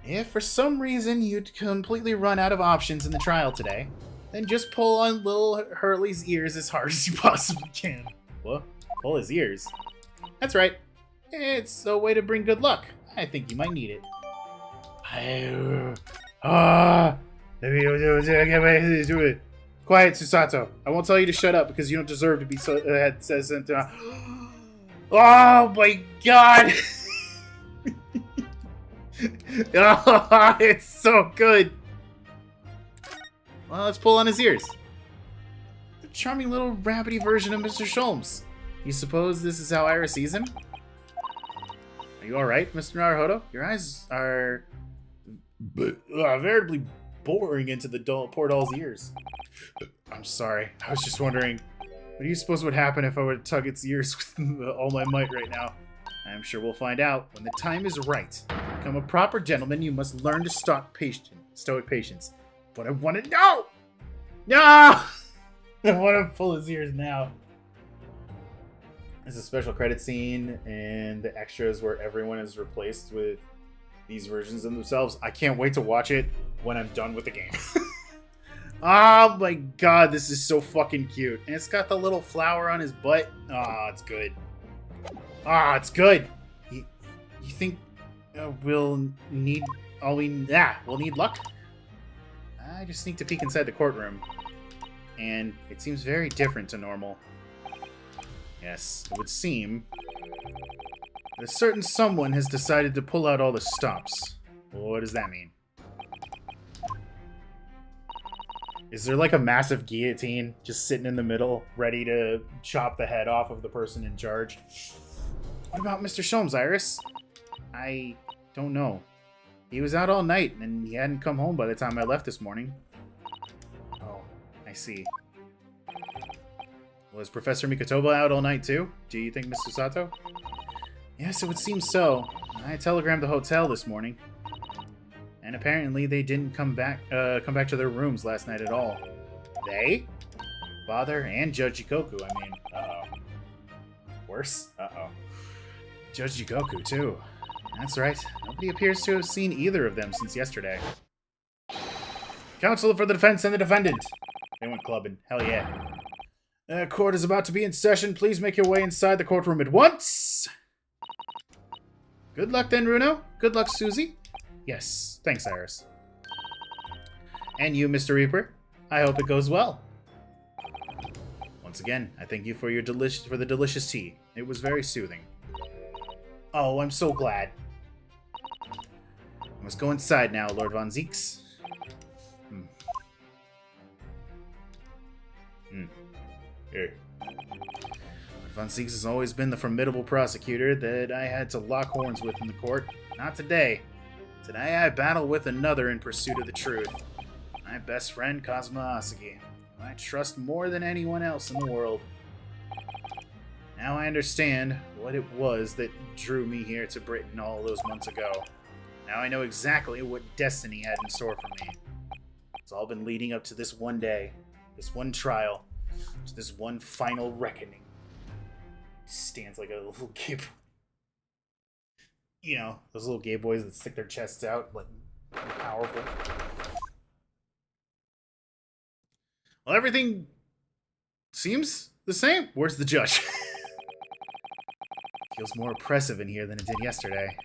If for some reason you'd completely run out of options in the trial today, then just pull on little Hurley's ears as hard as you possibly can. What? Pull his ears? That's right. It's a way to bring good luck. I think you might need it. Quiet, Susato. I won't tell you to shut up because you don't deserve to be says something. Oh my god! Oh, it's so good. Well, let's pull on his ears. A charming little rabbity version of Mr. Sholmes. You suppose this is how Iris sees him? Are you alright, Mr. Naruhodo? Your eyes are veritably boring into the poor doll's ears. I'm sorry. I was just wondering, what do you suppose would happen if I were to tug its ears with all my might right now? I'm sure we'll find out when the time is right. To become a proper gentleman, you must learn to stoic patience. But I want to know! No! I want to pull his ears now. There's a special credit scene and the extras where everyone is replaced with these versions of themselves. I can't wait to watch it when I'm done with the game. Oh my god, this is so fucking cute. And it's got the little flower on his butt. Oh, it's good. Ah, it's good. You think we'll need we'll need luck? I just sneaked a peek inside the courtroom, and it seems very different to normal. Yes, it would seem that a certain someone has decided to pull out all the stops. Well, what does that mean? Is there like a massive guillotine just sitting in the middle, ready to chop the head off of the person in charge? What about Mr. Sholmes, Iris? I don't know. He was out all night, and he hadn't come home by the time I left this morning. Oh, I see. Was Professor Mikotoba out all night too? Do you think, Mr. Sato? Yes, it would seem so. I telegrammed the hotel this morning. And apparently they didn't come back to their rooms last night at all. They? Father and Judge Ikoku, I mean. Uh-oh. Worse? Uh-oh. Judge Jigoku, too. That's right. Nobody appears to have seen either of them since yesterday. Counsel for the defense and the defendant. They went clubbing. Hell yeah. Court is about to be in session. Please make your way inside the courtroom at once. Good luck then, Runo. Good luck, Susie. Yes. Thanks, Iris. And you, Mr. Reaper. I hope it goes well. Once again, I thank you for your the delicious tea. It was very soothing. Oh, I'm so glad. I must go inside now, Lord Von Zeeks. Here. Lord Von Zeeks has always been the formidable prosecutor that I had to lock horns with in the court. Not today. Today I battle with another in pursuit of the truth. My best friend, Kazuma Asagi, who I trust more than anyone else in the world. Now I understand what it was that drew me here to Britain all those months ago. Now I know exactly what destiny had in store for me. It's all been leading up to this one day, this one trial, to this one final reckoning. He stands like a little gay boy. You know, those little gay boys that stick their chests out, like, powerful. Well, everything seems the same. Where's the judge? Feels more oppressive in here than it did yesterday.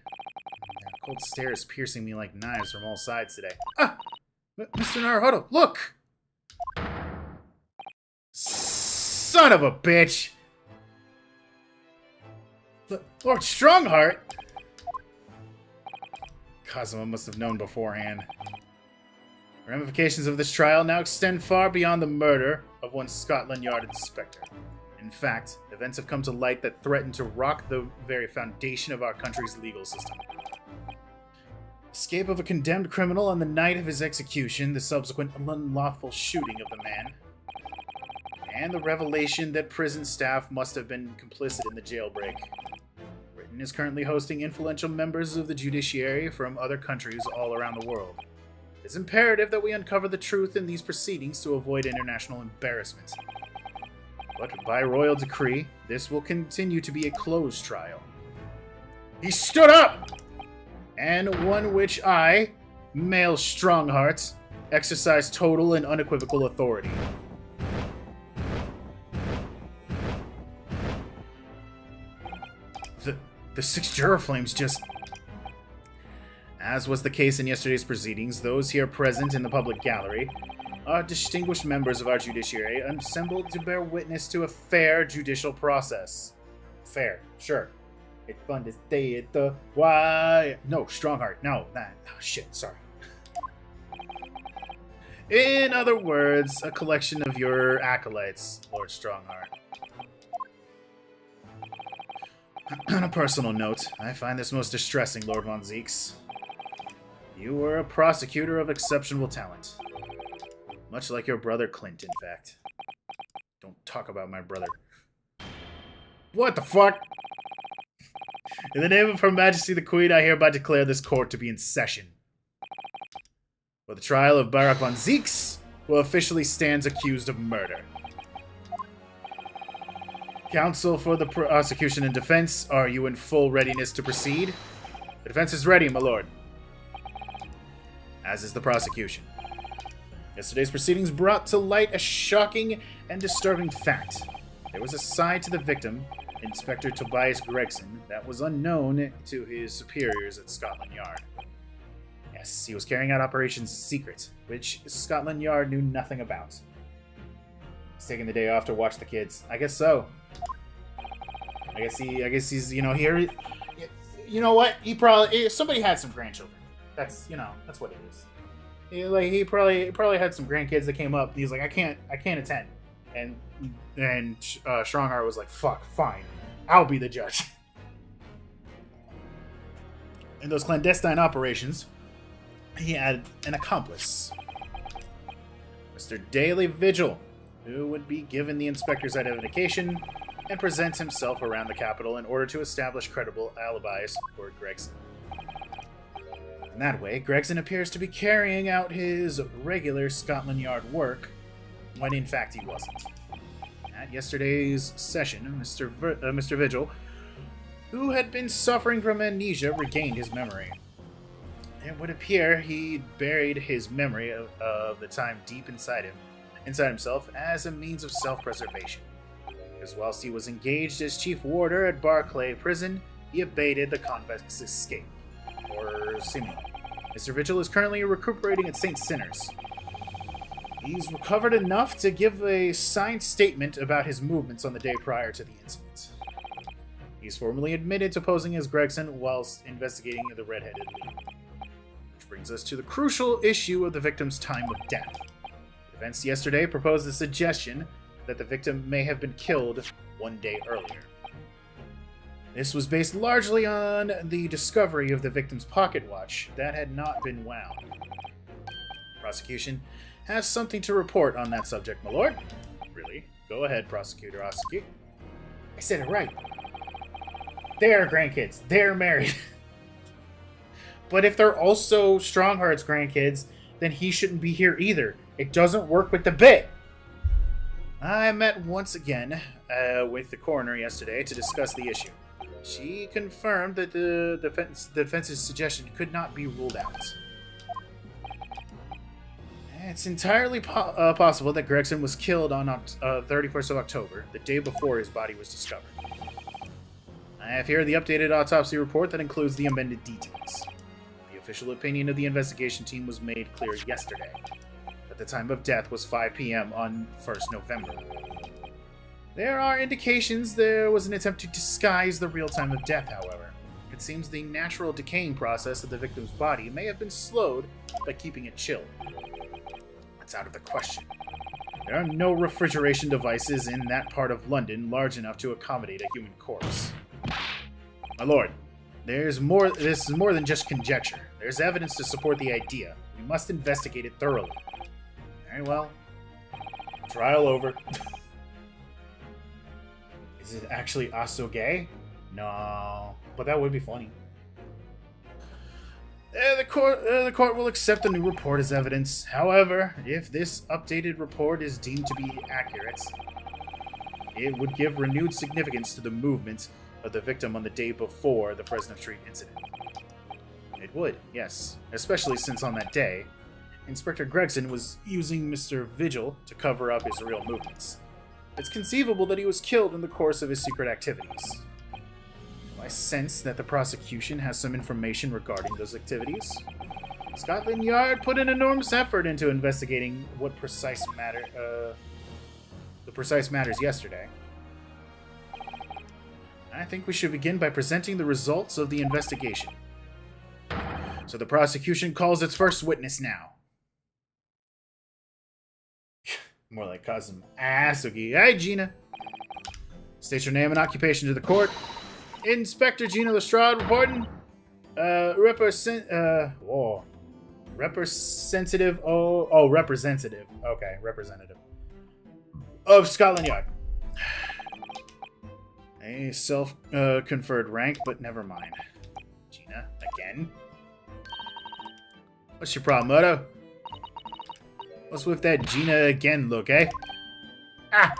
That cold stare is piercing me like knives from all sides today. Ah! Mr. Naruhodo, look! Son of a bitch! Lord Strongheart? Kazuma must have known beforehand. The ramifications of this trial now extend far beyond the murder of one Scotland Yard inspector. In fact, events have come to light that threaten to rock the very foundation of our country's legal system. Escape of a condemned criminal on the night of his execution, the subsequent unlawful shooting of the man, and the revelation that prison staff must have been complicit in the jailbreak. Britain is currently hosting influential members of the judiciary from other countries all around the world. It is imperative that we uncover the truth in these proceedings to avoid international embarrassment. But by royal decree, this will continue to be a closed trial. He stood up! And one which I, male Strongheart, exercise total and unequivocal authority. The 6 juror flames just... As was the case in yesterday's proceedings, those here present in the public gallery are distinguished members of our judiciary assembled to bear witness to a fair judicial process. Fair, sure. It's fun to stay at the... Why? No, Strongheart. No, that... Oh, shit, sorry. In other words, a collection of your acolytes, Lord Strongheart. On a personal note, I find this most distressing, Lord Von Zeeks. You were a prosecutor of exceptional talent. Much like your brother Clint, in fact. Don't talk about my brother. What the fuck? In the name of Her Majesty the Queen, I hereby declare this court to be in session. For the trial of Barak Von Zeeks, who officially stands accused of murder. Counsel for the prosecution and defense, are you in full readiness to proceed? The defense is ready, my lord. As is the prosecution. Yesterday's proceedings brought to light a shocking and disturbing fact. There was a side to the victim, Inspector Tobias Gregson, that was unknown to his superiors at Scotland Yard. Yes, he was carrying out operations secret, which Scotland Yard knew nothing about. He's taking the day off to watch the kids. I guess so. I guess he's, you know, here. You know what? Somebody had some grandchildren. That's, you know, that's what it is. He probably had some grandkids that came up, and he's like, I can't attend. And Strongheart was like, fuck, fine, I'll be the judge. In those clandestine operations, he had an accomplice, Mr. Daily Vigil, who would be given the inspector's identification and present himself around the capital in order to establish credible alibis for Gregson. In that way, Gregson appears to be carrying out his regular Scotland Yard work, when in fact he wasn't. At yesterday's session, Mr. Vigil who had been suffering from amnesia, regained his memory. It would appear he buried his memory of the time deep inside himself, as a means of self-preservation. Because whilst he was engaged as chief warder at Barclay Prison, he abated the convict's escape. Or seemingly. Mr. Vigil is currently recuperating at St. Sinners. He's recovered enough to give a signed statement about his movements on the day prior to the incident. He's formally admitted to posing as Gregson whilst investigating the red-headed lead. Which brings us to the crucial issue of the victim's time of death. Events yesterday proposed the suggestion that the victim may have been killed one day earlier. This was based largely on the discovery of the victim's pocket watch that had not been wound. Prosecution has something to report on that subject, my lord. Really? Go ahead, Prosecutor Osuke. I said it right. They're grandkids. They're married. But if they're also Strongheart's grandkids, then he shouldn't be here either. It doesn't work with the bit. I met once again with the coroner yesterday to discuss the issue. She confirmed that the defense's suggestion could not be ruled out. It's entirely possible that Gregson was killed on 31st of October, the day before his body was discovered. I have here the updated autopsy report that includes the amended details. The official opinion of the investigation team was made clear yesterday. The time of death was 5 p.m. on 1st November. There are indications there was an attempt to disguise the real time of death, however. It seems the natural decaying process of the victim's body may have been slowed by keeping it chilled. That's out of the question. There are no refrigeration devices in that part of London large enough to accommodate a human corpse. My lord, this is more than just conjecture. There's evidence to support the idea. We must investigate it thoroughly. Very well. Trial over. Is it actually Asoge? No. But that would be funny. The court will accept the new report as evidence. However, if this updated report is deemed to be accurate, it would give renewed significance to the movements of the victim on the day before the Fresno Street incident. It would, yes. Especially since on that day, Inspector Gregson was using Mr. Vigil to cover up his real movements. It's conceivable that he was killed in the course of his secret activities. I sense that the prosecution has some information regarding those activities. Scotland Yard put an enormous effort into investigating the precise matters yesterday. I think we should begin by presenting the results of the investigation. So the prosecution calls its first witness now. More like Kazum Asugi. Hi, Gina. State your name and occupation to the court. Inspector Gina Lestrade reporting. Representative. Okay, representative. Of Scotland Yard. A self-conferred rank, but never mind. Gina, again? What's your problem, Otto? What's with that Gina again look, eh? Ah!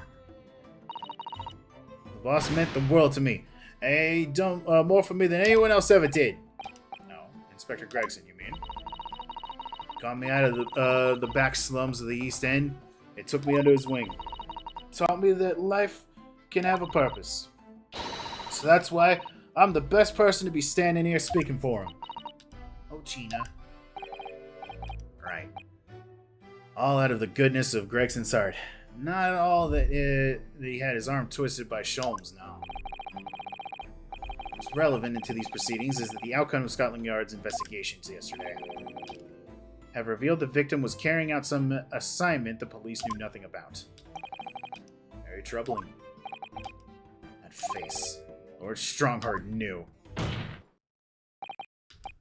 The boss meant the world to me. He done more for me than anyone else ever did. No, Inspector Gregson, you mean? Got me out of the back slums of the East End. It took me under his wing. Taught me that life can have a purpose. So that's why I'm the best person to be standing here speaking for him. Oh, Gina. Right. All out of the goodness of Gregson's heart. Not all that he had his arm twisted by Sholmes now. What's relevant into these proceedings is that the outcome of Scotland Yard's investigations yesterday have revealed the victim was carrying out some assignment the police knew nothing about. Very troubling. That face. Lord Strongheart knew.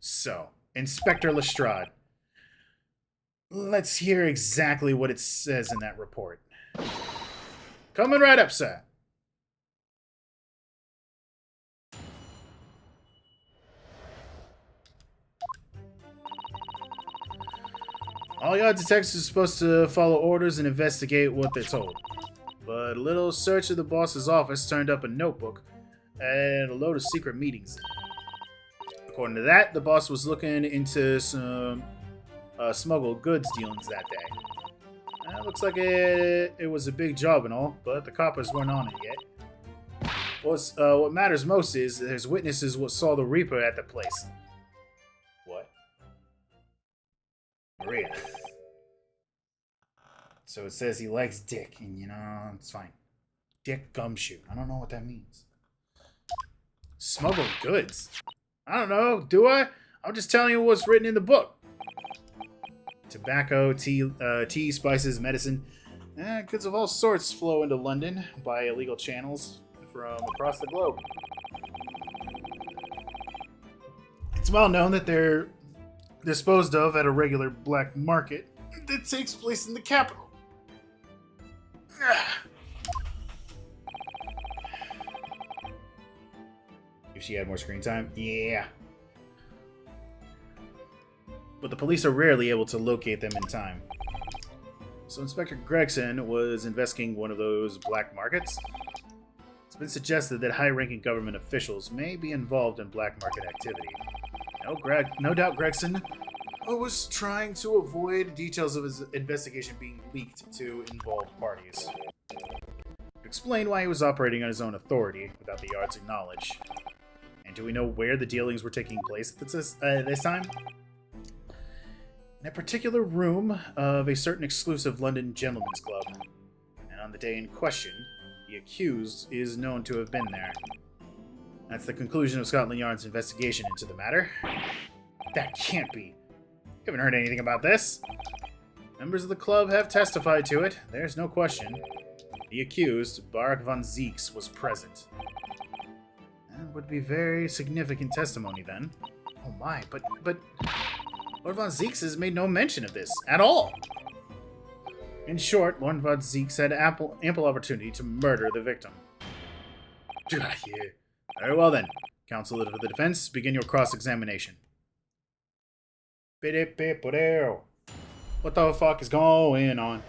So, Inspector Lestrade. Let's hear exactly what it says in that report. Coming right up, sir. All yard detectives are supposed to follow orders and investigate what they're told. But a little search of the boss's office turned up a notebook and a load of secret meetings. According to that, the boss was looking into some smuggled goods dealings that day. Looks like it was a big job and all, but the coppers weren't on it yet. What matters most is there's witnesses what saw the Reaper at the place. What? Maria. So it says he likes dick, and you know, it's fine. Dick gumshoe. I don't know what that means. Smuggled goods? I don't know, do I? I'm just telling you what's written in the book. Tobacco, tea, spices, medicine. Goods of all sorts flow into London by illegal channels from across the globe. It's well known that they're disposed of at a regular black market that takes place in the capital. If she had more screen time? Yeah. But the police are rarely able to locate them in time. So Inspector Gregson was investigating one of those black markets. It's been suggested that high-ranking government officials may be involved in black market activity. No doubt Gregson was trying to avoid details of his investigation being leaked to involved parties. Explain why he was operating on his own authority without the Yard's knowledge. And do we know where the dealings were taking place at this time? In a particular room of a certain exclusive London gentleman's club. And on the day in question, the accused is known to have been there. That's the conclusion of Scotland Yard's investigation into the matter. That can't be. You haven't heard anything about this. Members of the club have testified to it. There's no question. The accused, Barak von Zeeks, was present. That would be very significant testimony then. Oh my, but Lord von Zeeks has made no mention of this at all. In short, Lord von Zeeks had ample opportunity to murder the victim. Yeah. Very well then. Counsel for the defense, begin your cross-examination. What the fuck is going on?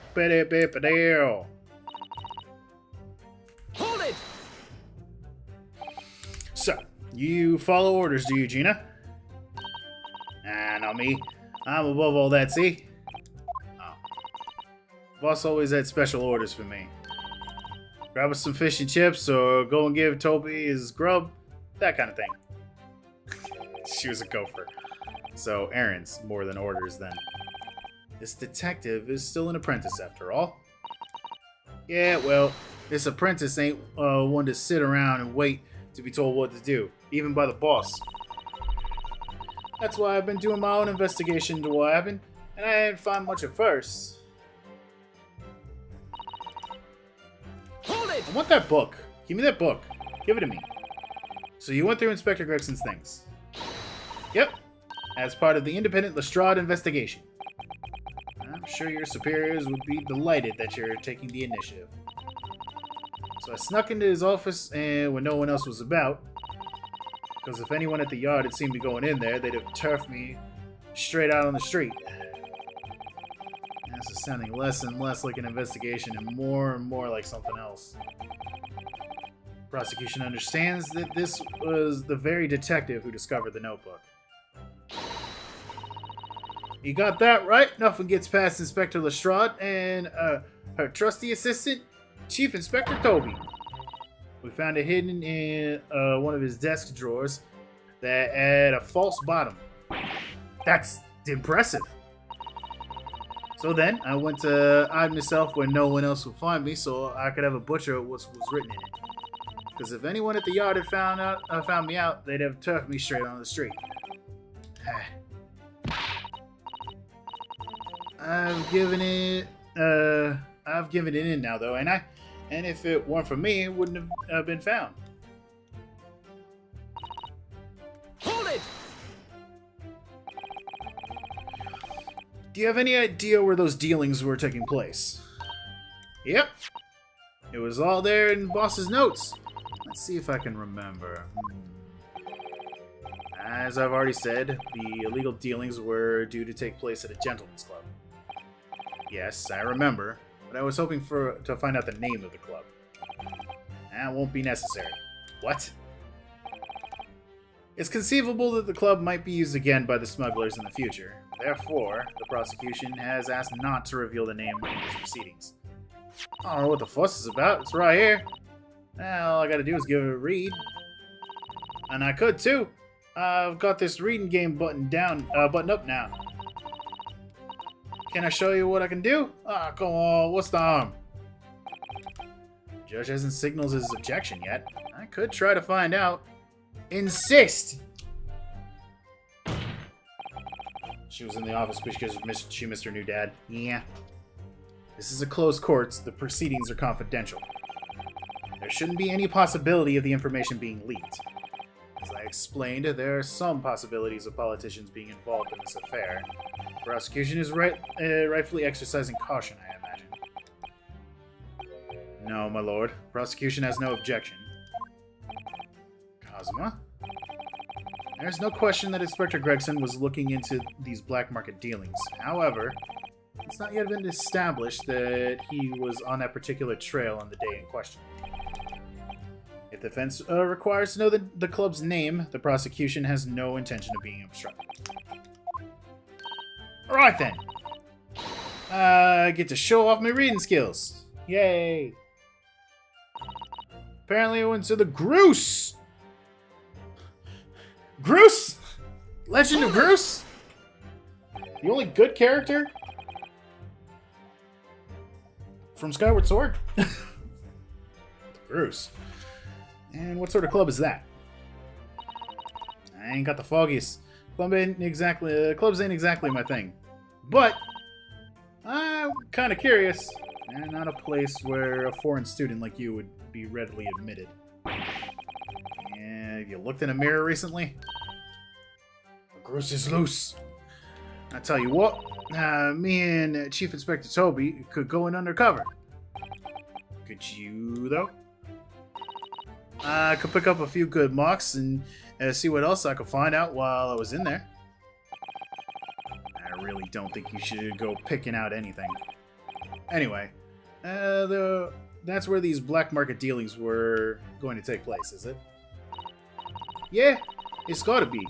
Hold it! So, you follow orders, do you, Gina? Nah, not me. I'm above all that, see? Oh. Boss always had special orders for me. Grab us some fish and chips, or go and give Toby his grub. That kind of thing. She was a gopher. So, errands more than orders, then. This detective is still an apprentice, after all. Yeah, well, this apprentice ain't one to sit around and wait to be told what to do, even by the boss. That's why I've been doing my own investigation into what happened, and I didn't find much at first. Hold it! I want that book. Give me that book. Give it to me. So you went through Inspector Gregson's things. Yep. As part of the independent Lestrade investigation. I'm sure your superiors would be delighted that you're taking the initiative. So I snuck into his office and when no one else was about. Because if anyone at the yard had seen me going in there, they'd have turfed me straight out on the street. This is sounding less and less like an investigation and more like something else. Prosecution understands that this was the very detective who discovered the notebook. You got that right. Nothing gets past Inspector Lestrade and her trusty assistant, Chief Inspector Toby. We found it hidden in one of his desk drawers that had a false bottom. That's impressive. So then, I went to hide myself where no one else would find me so I could have a butcher of what was written in it. Because if anyone at the yard had found me out, they'd have turfed me straight on the street. I've given it in now, though, ain't I? And if it weren't for me, it wouldn't have been found. Hold it! Do you have any idea where those dealings were taking place? Yep. It was all there in Boss's notes. Let's see if I can remember. As I've already said, the illegal dealings were due to take place at a gentleman's club. Yes, I remember, but I was hoping to find out the name of the club. That won't be necessary. What? It's conceivable that the club might be used again by the smugglers in the future. Therefore, the prosecution has asked not to reveal the name in these proceedings. I don't know what the fuss is about. It's right here. All I gotta do is give it a read. And I could too. I've got this reading game buttoned up now. Can I show you what I can do? Ah, come on. What's the harm? Judge hasn't signaled his objection yet. I could try to find out. Insist! She was in the office because she missed her new dad. Yeah. This is a closed court. The proceedings are confidential. There shouldn't be any possibility of the information being leaked. As I explained, there are some possibilities of politicians being involved in this affair. The prosecution is rightfully exercising caution, I imagine. No, my lord. Prosecution has no objection. Kazuma? There's no question that Inspector Gregson was looking into these black market dealings. However, it's not yet been established that he was on that particular trail on the day in question. If the defense requires to know the club's name, the prosecution has no intention of being obstructed. Alright then. I get to show off my reading skills. Yay! Apparently I went to the Groose! Groose? Legend of Groose? The only good character? From Skyward Sword? Groose. And what sort of club is that? I ain't got the foggiest. Clubs ain't exactly my thing. But I'm kind of curious, and not a place where a foreign student like you would be readily admitted. Have you looked in a mirror recently? Groose is loose. I tell you what, me and Chief Inspector Toby could go in undercover. Could you, though? I could pick up a few good marks and see what else I could find out while I was in there. I really don't think you should go picking out anything. Anyway, that's where these black market dealings were going to take place, is it? Yeah, it's gotta be.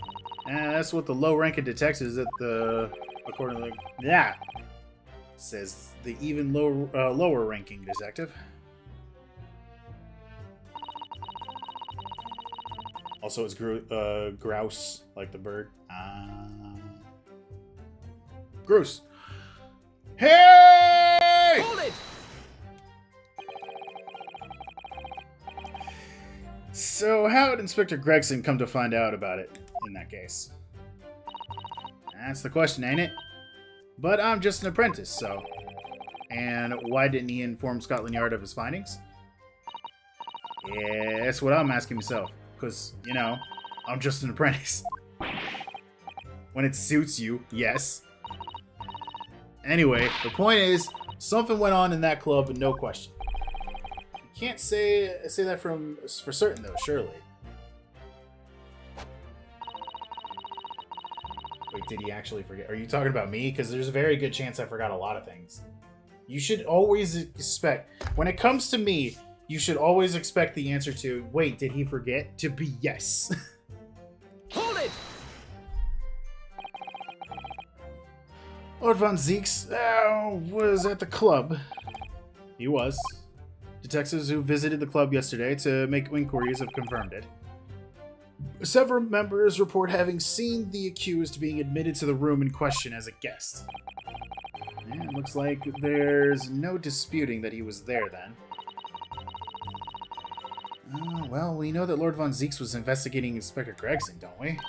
That's what the low-ranking detectives at the... accordingly... Yeah! Says the even lower-ranking detective. Also, it's grouse, like the bird. Grouse. Hey! Hold it! So, how did Inspector Gregson come to find out about it in that case? That's the question, ain't it? But I'm just an apprentice, so... And why didn't he inform Scotland Yard of his findings? Yeah, that's what I'm asking myself. Because, you know, I'm just an apprentice. When it suits you, yes. Anyway, the point is, something went on in that club, no question. Can't say that for certain though, surely. Wait, did he actually forget? Are you talking about me? Because there's a very good chance I forgot a lot of things. You should always expect, when it comes to me, you should always expect the answer to, wait, did he forget? To be yes. Hold it! Lord Von Zeeks was at the club. He was. Detectives who visited the club yesterday to make inquiries have confirmed it. Several members report having seen the accused being admitted to the room in question as a guest. Yeah, it looks like there's no disputing that he was there then. Well, we know that Lord Von Zeeks was investigating Inspector Gregson, don't we?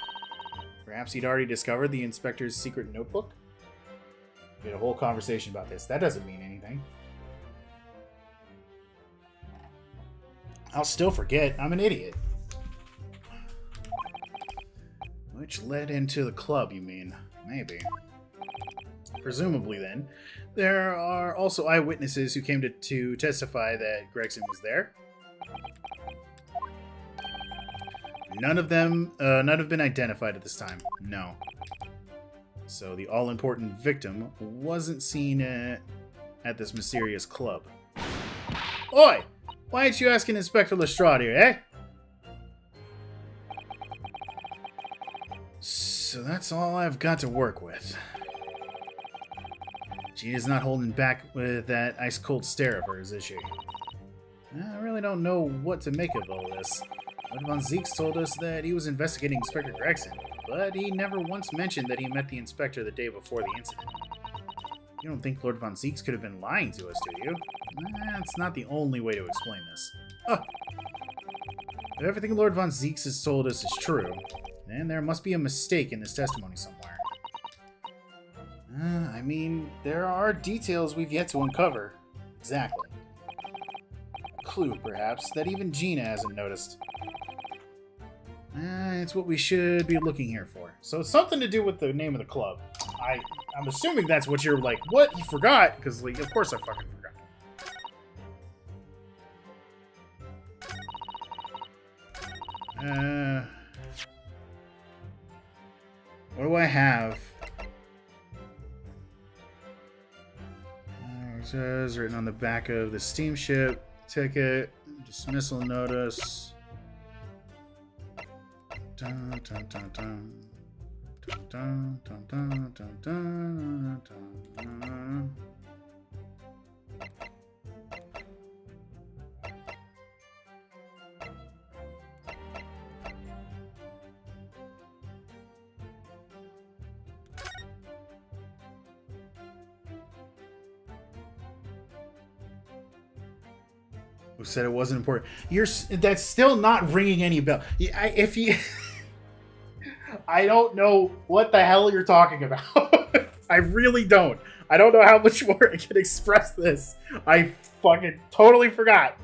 Perhaps he'd already discovered the inspector's secret notebook? We had a whole conversation about this. That doesn't mean anything. I'll still forget. I'm an idiot. Which led into the club, you mean? Maybe. Presumably, then. There are also eyewitnesses who came to testify that Gregson was there. None have been identified at this time. No. So the all-important victim wasn't seen at this mysterious club. Oi! Why ain't you asking Inspector Lestrade here, eh? so that's all I've got to work with. Gina's not holding back with that ice-cold stare of hers, is she? I really don't know what to make of all this. Lord Von Zeeks told us that he was investigating Inspector Gregson, but he never once mentioned that he met the inspector the day before the incident. You don't think Lord Von Zeeks could have been lying to us, do you? That's not the only way to explain this. Oh. If everything Lord Von Zeeks has told us is true, then there must be a mistake in this testimony somewhere. I mean, there are details we've yet to uncover. Exactly. A clue, perhaps, that even Gina hasn't noticed. It's what we should be looking here for. So it's something to do with the name of the club. I'm assuming that's what you're like, what? You forgot? Because, like, of course I fucking forgot. What do I have? It says, written on the back of the steamship, ticket, dismissal notice. Dun, dun, dun, dun. Dun, dun, dun, dun, dun, dun, dun. Who said it wasn't important? That's still not ringing any bell. If you, I don't know what the hell you're talking about. I really don't. I don't know how much more I can express this. I fucking totally forgot.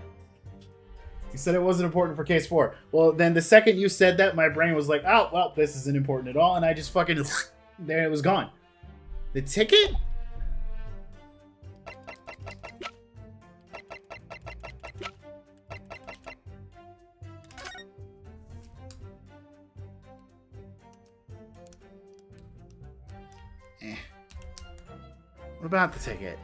You said it wasn't important for case 4. Well, then the second you said that, my brain was like, oh, well, this isn't important at all. And I just fucking, there it was gone. The ticket? What about the ticket?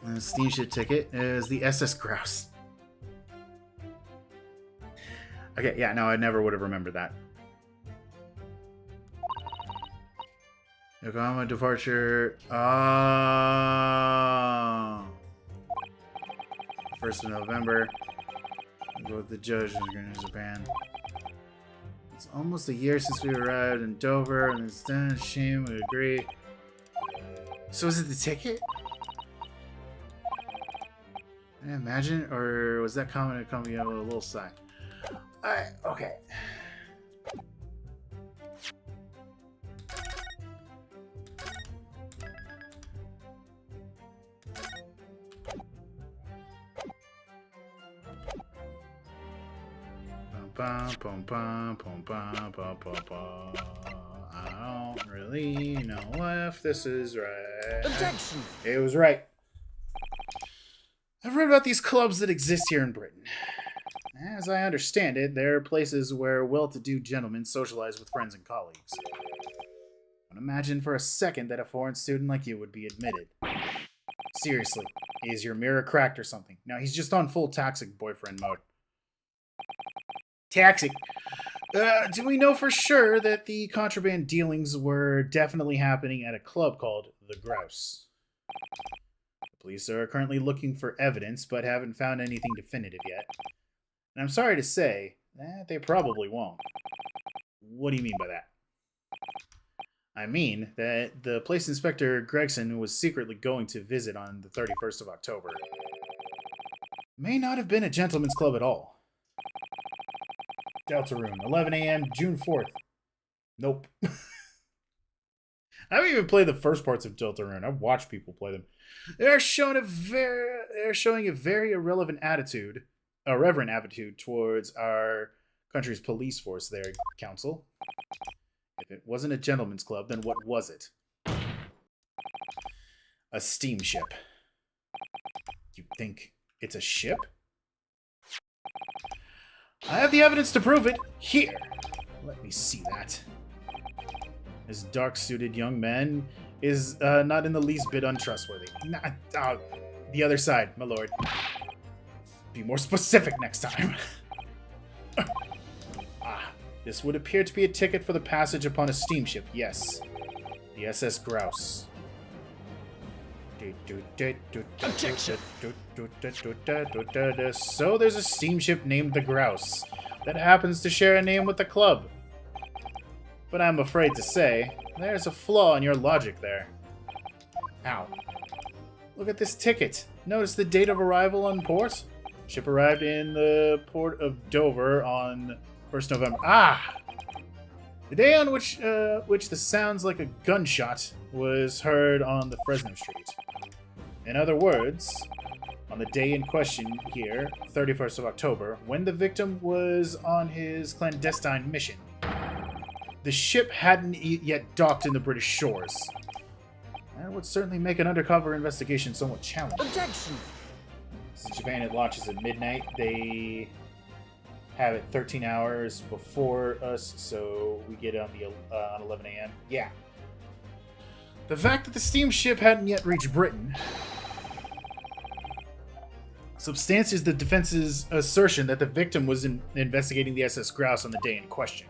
The steamship ticket is the SS Grouse. Okay, yeah, no, I never would have remembered that. Yokohama departure. 1st of November. I'll go with the judge and going to Japan. It's almost a year since we arrived in Dover, and it's done a shame, we agree. So is it the ticket? Can I imagine? Or was that comment coming out with a little sigh? Alright, okay. Bum, bum, bum, bum, bum, bum, bum, bum. I don't really know if this is right. Objection! It was right. I've read about these clubs that exist here in Britain. As I understand it, they're places where well-to-do gentlemen socialize with friends and colleagues. I don't imagine for a second that a foreign student like you would be admitted. Seriously, is your mirror cracked or something? No, he's just on full toxic boyfriend mode. Toxic. Do we know for sure that the contraband dealings were definitely happening at a club called The Grouse? The police are currently looking for evidence, but haven't found anything definitive yet. And I'm sorry to say that they probably won't. What do you mean by that? I mean that the place Inspector Gregson was secretly going to visit on the 31st of October may not have been a gentleman's club at all. Deltarune, 11 a.m., June 4th. Nope. I haven't even played the first parts of Deltarune. I've watched people play them. They're showing a very irreverent attitude towards our country's police force there, Council. If it wasn't a gentleman's club, then what was it? A steamship. You think it's a ship? I have the evidence to prove it. Here. Let me see that. This dark-suited young man is not in the least bit untrustworthy. The other side, my lord. Be more specific next time. This would appear to be a ticket for the passage upon a steamship. Yes. The SS Grouse. Objection! So there's a steamship named the Grouse that happens to share a name with the club. But I'm afraid to say, there's a flaw in your logic there. Ow. Look at this ticket. Notice the date of arrival on port? Ship arrived in the port of Dover on 1st November. Ah! The day on which the sounds like a gunshot was heard on the Fresno Street. In other words, on the day in question here, 31st of October, when the victim was on his clandestine mission, the ship hadn't yet docked in the British shores. That would certainly make an undercover investigation somewhat challenging. Objection! Since Japan, it launches at midnight. They have it 13 hours before us, so we get on on 11 a.m. Yeah. The fact that the steamship hadn't yet reached Britain substantiates the defense's assertion that the victim was investigating the SS Grouse on the day in question.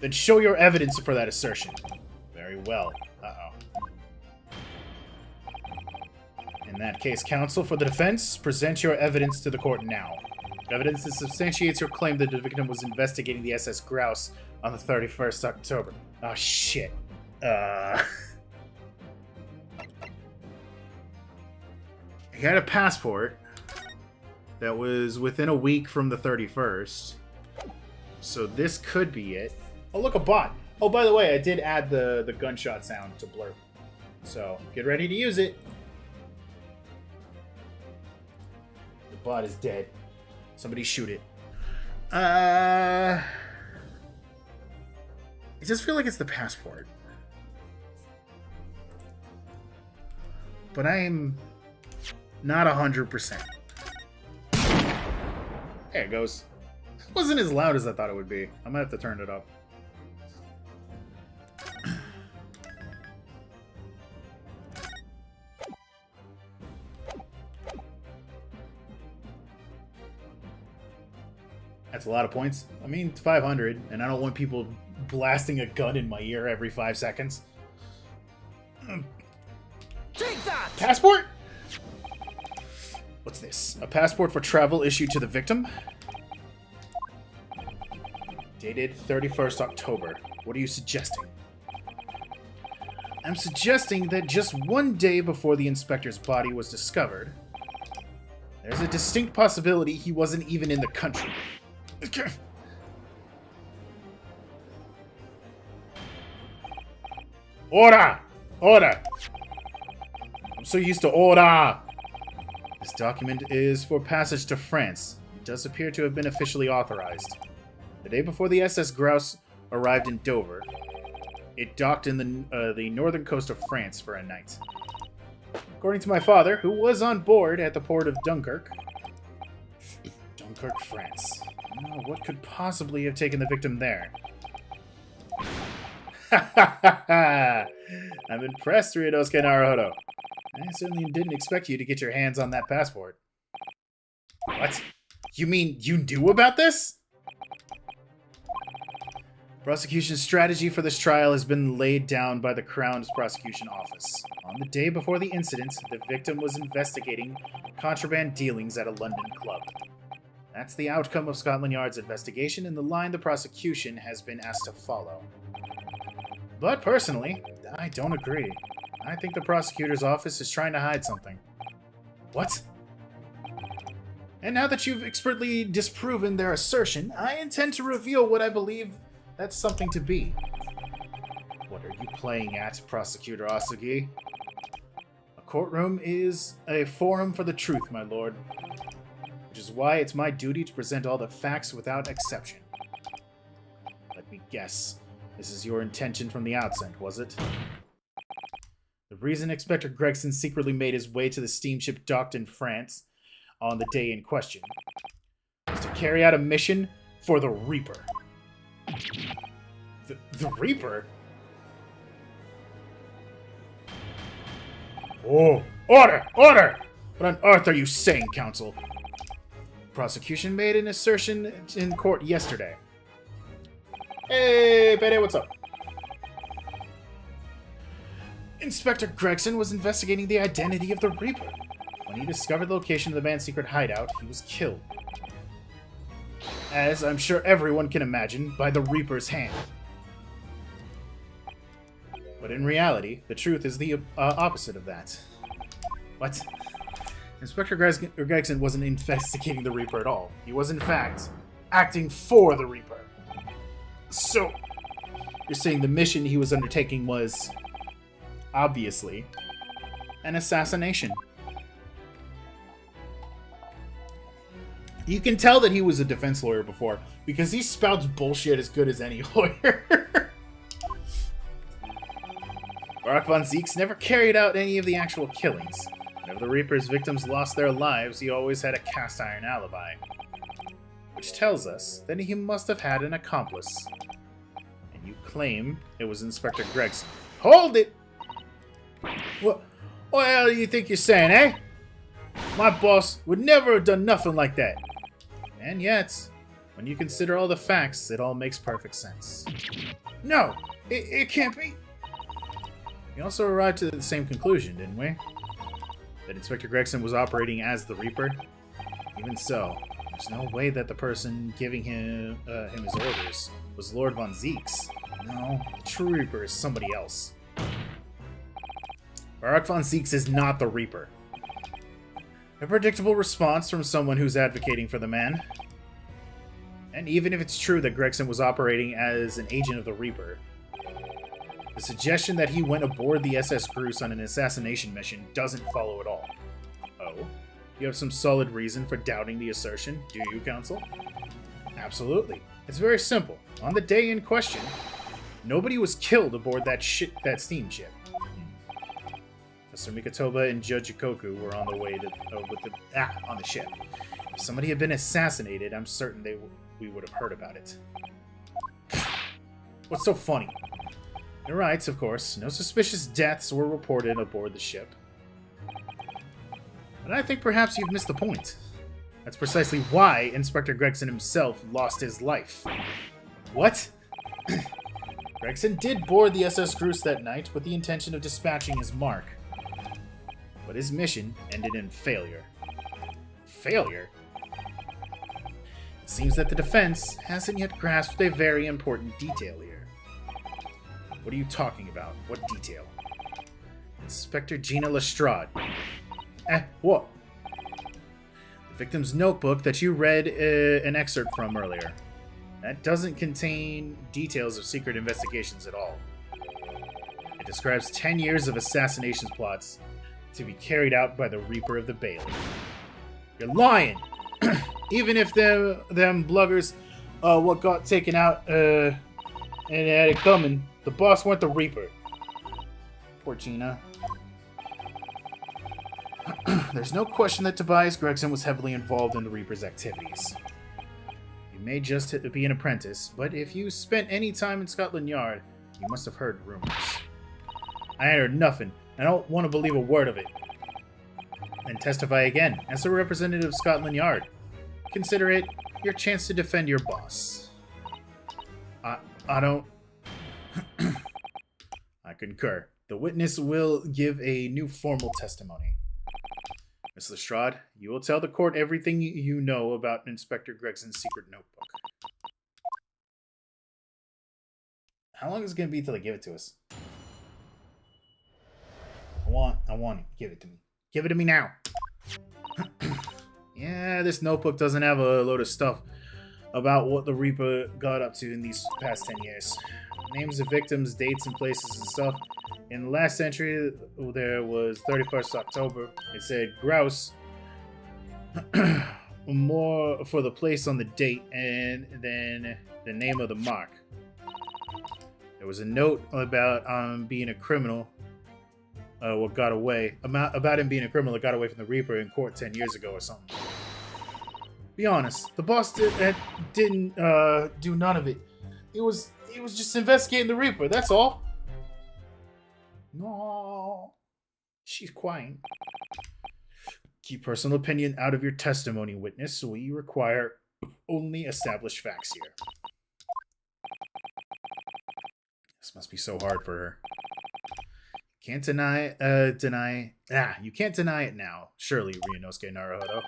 Then show your evidence for that assertion. Very well. Uh-oh. In that case, counsel for the defense, present your evidence to the court now. Evidence that substantiates your claim that the victim was investigating the SS Grouse on the 31st October. Oh, shit. He had a passport that was within a week from the 31st. So this could be it. Oh, look, a bot. Oh, by the way, I did add the gunshot sound to Blurb. So get ready to use it. The bot is dead. Somebody shoot it. I just feel like it's the passport. But I'm not 100%. There it goes. It wasn't as loud as I thought it would be. I'm gonna have to turn it up. That's a lot of points. I mean, it's 500, and I don't want people blasting a gun in my ear every 5 seconds. Take that! Passport? What's this? A passport for travel issued to the victim? Dated 31st October. What are you suggesting? I'm suggesting that just one day before the inspector's body was discovered, there's a distinct possibility he wasn't even in the country. Order! Order! I'm so used to order! This document is for passage to France. It does appear to have been officially authorized. The day before the SS Grouse arrived in Dover, it docked in the northern coast of France for a night. According to my father, who was on board at the port of Dunkirk, France. Oh, what could possibly have taken the victim there? I'm impressed, Ryunosuke Naruhodo. I certainly didn't expect you to get your hands on that passport. What? You mean you knew about this? Prosecution's strategy for this trial has been laid down by the Crown's prosecution office. On the day before the incident, the victim was investigating contraband dealings at a London club. That's the outcome of Scotland Yard's investigation and the line the prosecution has been asked to follow. But personally, I don't agree. I think the prosecutor's office is trying to hide something. What? And now that you've expertly disproven their assertion, I intend to reveal what I believe that's something to be. What are you playing at, Prosecutor Asugi? A courtroom is a forum for the truth, my lord. Which is why it's my duty to present all the facts without exception. Let me guess. This is your intention from the outset, was it? The reason Inspector Gregson secretly made his way to the steamship docked in France on the day in question was to carry out a mission for the Reaper. The Reaper? Oh, order! Order! What on earth are you saying, Counsel? Prosecution made an assertion in court yesterday. Hey, Betty, what's up? Inspector Gregson was investigating the identity of the Reaper. When he discovered the location of the man's secret hideout, he was killed. As I'm sure everyone can imagine, by the Reaper's hand. But in reality, the truth is the opposite of that. What? Inspector Gregson wasn't investigating the Reaper at all. He was, in fact, acting for the Reaper. So, you're saying the mission he was undertaking was, obviously, an assassination. You can tell that he was a defense lawyer before, because he spouts bullshit as good as any lawyer. Barak von Zieks never carried out any of the actual killings. Whenever the Reaper's victims lost their lives, he always had a cast-iron alibi. Which tells us that he must have had an accomplice. And you claim it was Inspector Gregson. Hold it! What the hell do you think you're saying, eh? My boss would never have done nothing like that. And yet, when you consider all the facts, it all makes perfect sense. No! It can't be! We also arrived to the same conclusion, didn't we? That Inspector Gregson was operating as the Reaper? Even so, there's no way that the person giving him his orders was Lord von Zieks. No, the true Reaper is somebody else. Barak von Zieks is not the Reaper. A predictable response from someone who's advocating for the man. And even if it's true that Gregson was operating as an agent of the Reaper, the suggestion that he went aboard the SS Groose on an assassination mission doesn't follow at all. Oh? You have some solid reason for doubting the assertion, do you, Counsel? Absolutely. It's very simple. On the day in question, nobody was killed aboard that steamship. Mr. Mikotoba and Judge Ikoku were on the way to on the ship. If somebody had been assassinated, I'm certain we would have heard about it. What's so funny? You're right, of course. No suspicious deaths were reported aboard the ship. But I think perhaps you've missed the point. That's precisely why Inspector Gregson himself lost his life. What? Gregson did board the SS Groose that night with the intention of dispatching his mark. But his mission ended in failure. Failure? It seems that the defense hasn't yet grasped a very important detail here. What are you talking about? What detail? Inspector Gina Lestrade. What? The victim's notebook that you read an excerpt from earlier. That doesn't contain details of secret investigations at all. It describes 10 years of assassination plots to be carried out by the Reaper of the Bailey. You're lying! Even if them bluggers what got taken out and had it coming, the boss weren't the Reaper. Poor Gina. There's no question that Tobias Gregson was heavily involved in the Reaper's activities. You may just be an apprentice, but if you spent any time in Scotland Yard, you must have heard rumors. I heard nothing. I don't want to believe a word of it. And testify again, as a representative of Scotland Yard. Consider it your chance to defend your boss. I don't... I concur. The witness will give a new formal testimony. Miss Lestrade, you will tell the court everything you know about Inspector Gregson's secret notebook. How long is it going to be till they give it to us? I want it. Give it to me. Give it to me now. Yeah, this notebook doesn't have a load of stuff about what the Reaper got up to in these past 10 years. Names of victims, dates, and places and stuff. In the last century, there was 31st October. It said grouse. More for the place on the date and then the name of the mark. There was a note about being a criminal. What got away about him being a criminal that got away from the Reaper in court 10 years ago or something. Be honest, the boss didn't do none of it. He was just investigating the Reaper. That's all. No, she's quiet. Keep personal opinion out of your testimony, witness. We require only established facts here. This must be so hard for her. Can't deny, you can't deny it now. Surely, Ryunosuke Naruhodo.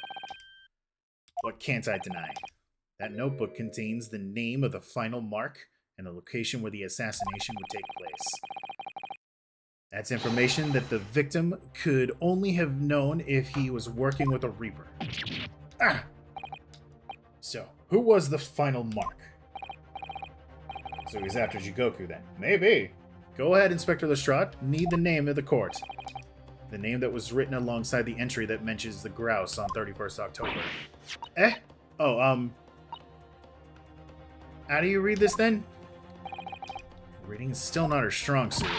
What can't I deny? That notebook contains the name of the final mark and the location where the assassination would take place. That's information that the victim could only have known if he was working with a Reaper. Ah! So, who was the final mark? So he's after Jigoku then. Maybe. Go ahead, Inspector Lestrade. Need the name of the court. The name that was written alongside the entry that mentions the grouse on 31st October. Eh? Oh, how do you read this then? Reading is still not her strong suit.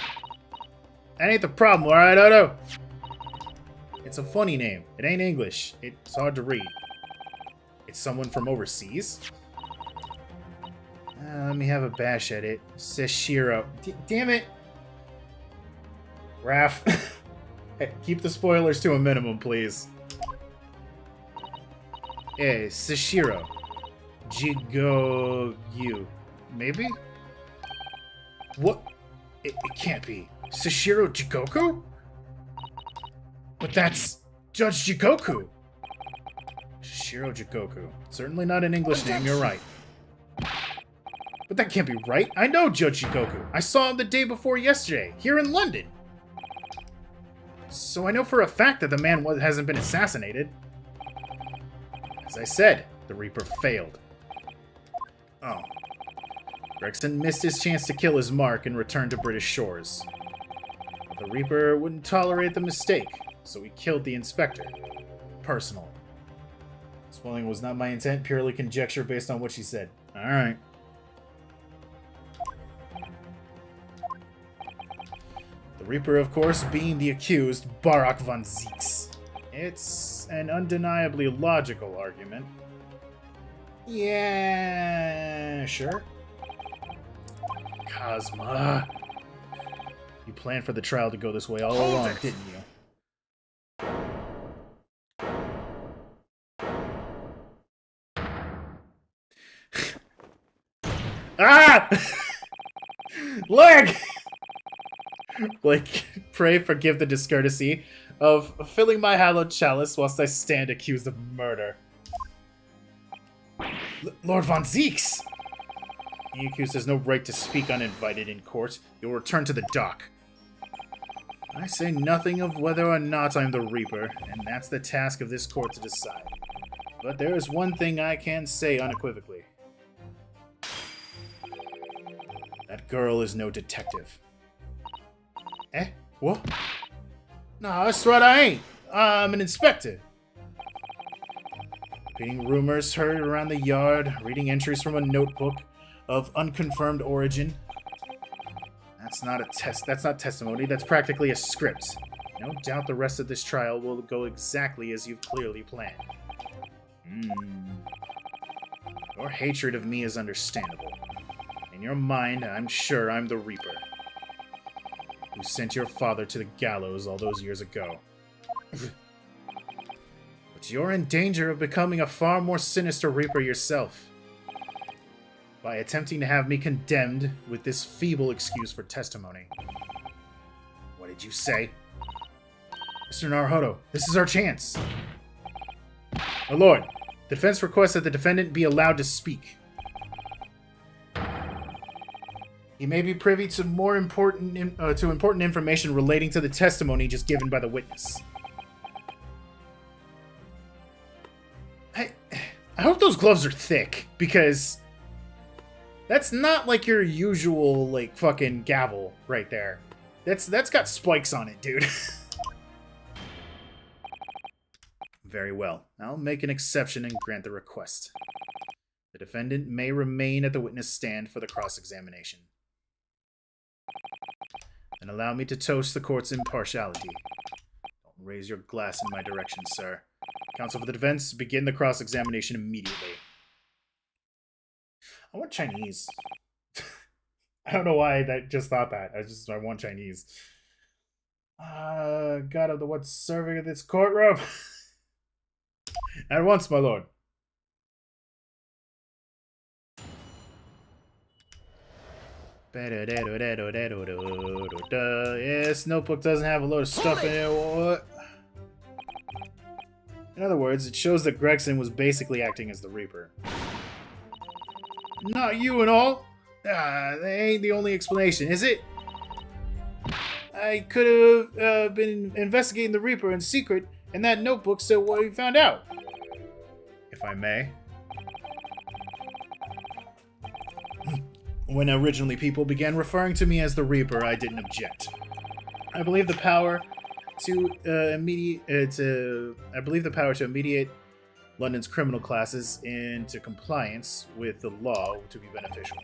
That ain't the problem, alright, Odo? It's a funny name. It ain't English. It's hard to read. It's someone from overseas? Let me have a bash at it. Seshiro. Damn it! Raph. Hey, keep the spoilers to a minimum, please. Hey, Seshiro. Jigogyu. Maybe? What? It can't be. Seshiro Jigoku? But that's Judge Jigoku! Seshiro Jigoku. Certainly not an English name, you're right. But that can't be right. I know Judge Jigoku. I saw him the day before yesterday, here in London. So I know for a fact that the man hasn't been assassinated. As I said, the Reaper failed. Oh. Gregson missed his chance to kill his mark and return to British shores. But the Reaper wouldn't tolerate the mistake, so he killed the inspector. Personal. Spoiling was not my intent, purely conjecture based on what she said. Alright. The Reaper, of course, being the accused, Barak von Zieks. It's an undeniably logical argument. Yeah, sure. Cosma. You planned for the trial to go this way all along, didn't you? Ah! Leg! Like, pray forgive the discourtesy of filling my hallowed chalice whilst I stand accused of murder. Lord von Zieks! The accused has no right to speak uninvited in court. You'll return to the dock. I say nothing of whether or not I'm the Reaper, and that's the task of this court to decide. But there is one thing I can say unequivocally. That girl is no detective. Eh? What? No, that's right, I ain't. I'm an inspector. Reading rumors heard around the yard, reading entries from a notebook of unconfirmed origin. That's not a test. That's not testimony. That's practically a script. No doubt the rest of this trial will go exactly as you've clearly planned. Your hatred of me is understandable. In your mind, I'm sure I'm the Reaper, who sent your father to the gallows all those years ago. But you're in danger of becoming a far more sinister Reaper yourself, by attempting to have me condemned with this feeble excuse for testimony. What did you say? Mr. Naruhodo, this is our chance. My lord, the defense requests that the defendant be allowed to speak. He may be privy to important information relating to the testimony just given by the witness. I hope those gloves are thick, because that's not like your usual, like, fucking gavel right there. That's got spikes on it, dude. Very well. I'll make an exception and grant the request. The defendant may remain at the witness stand for the cross-examination. And allow me to toast the court's impartiality. Don't raise your glass in my direction, sir. Counsel for the defense, begin the cross-examination immediately. I want Chinese. I don't know why I just thought that. I want Chinese. God of the what's serving of this courtroom. At once, my lord. Yes, notebook doesn't have a load of stuff in it. What? In other words, it shows that Gregson was basically acting as the Reaper. Not you and all. That ain't the only explanation, is it? I could have been investigating the Reaper in secret, and that notebook said what we found out. If I may. When originally people began referring to me as the Reaper, I didn't object. I believe the power to immediate London's criminal classes into compliance with the law to be beneficial.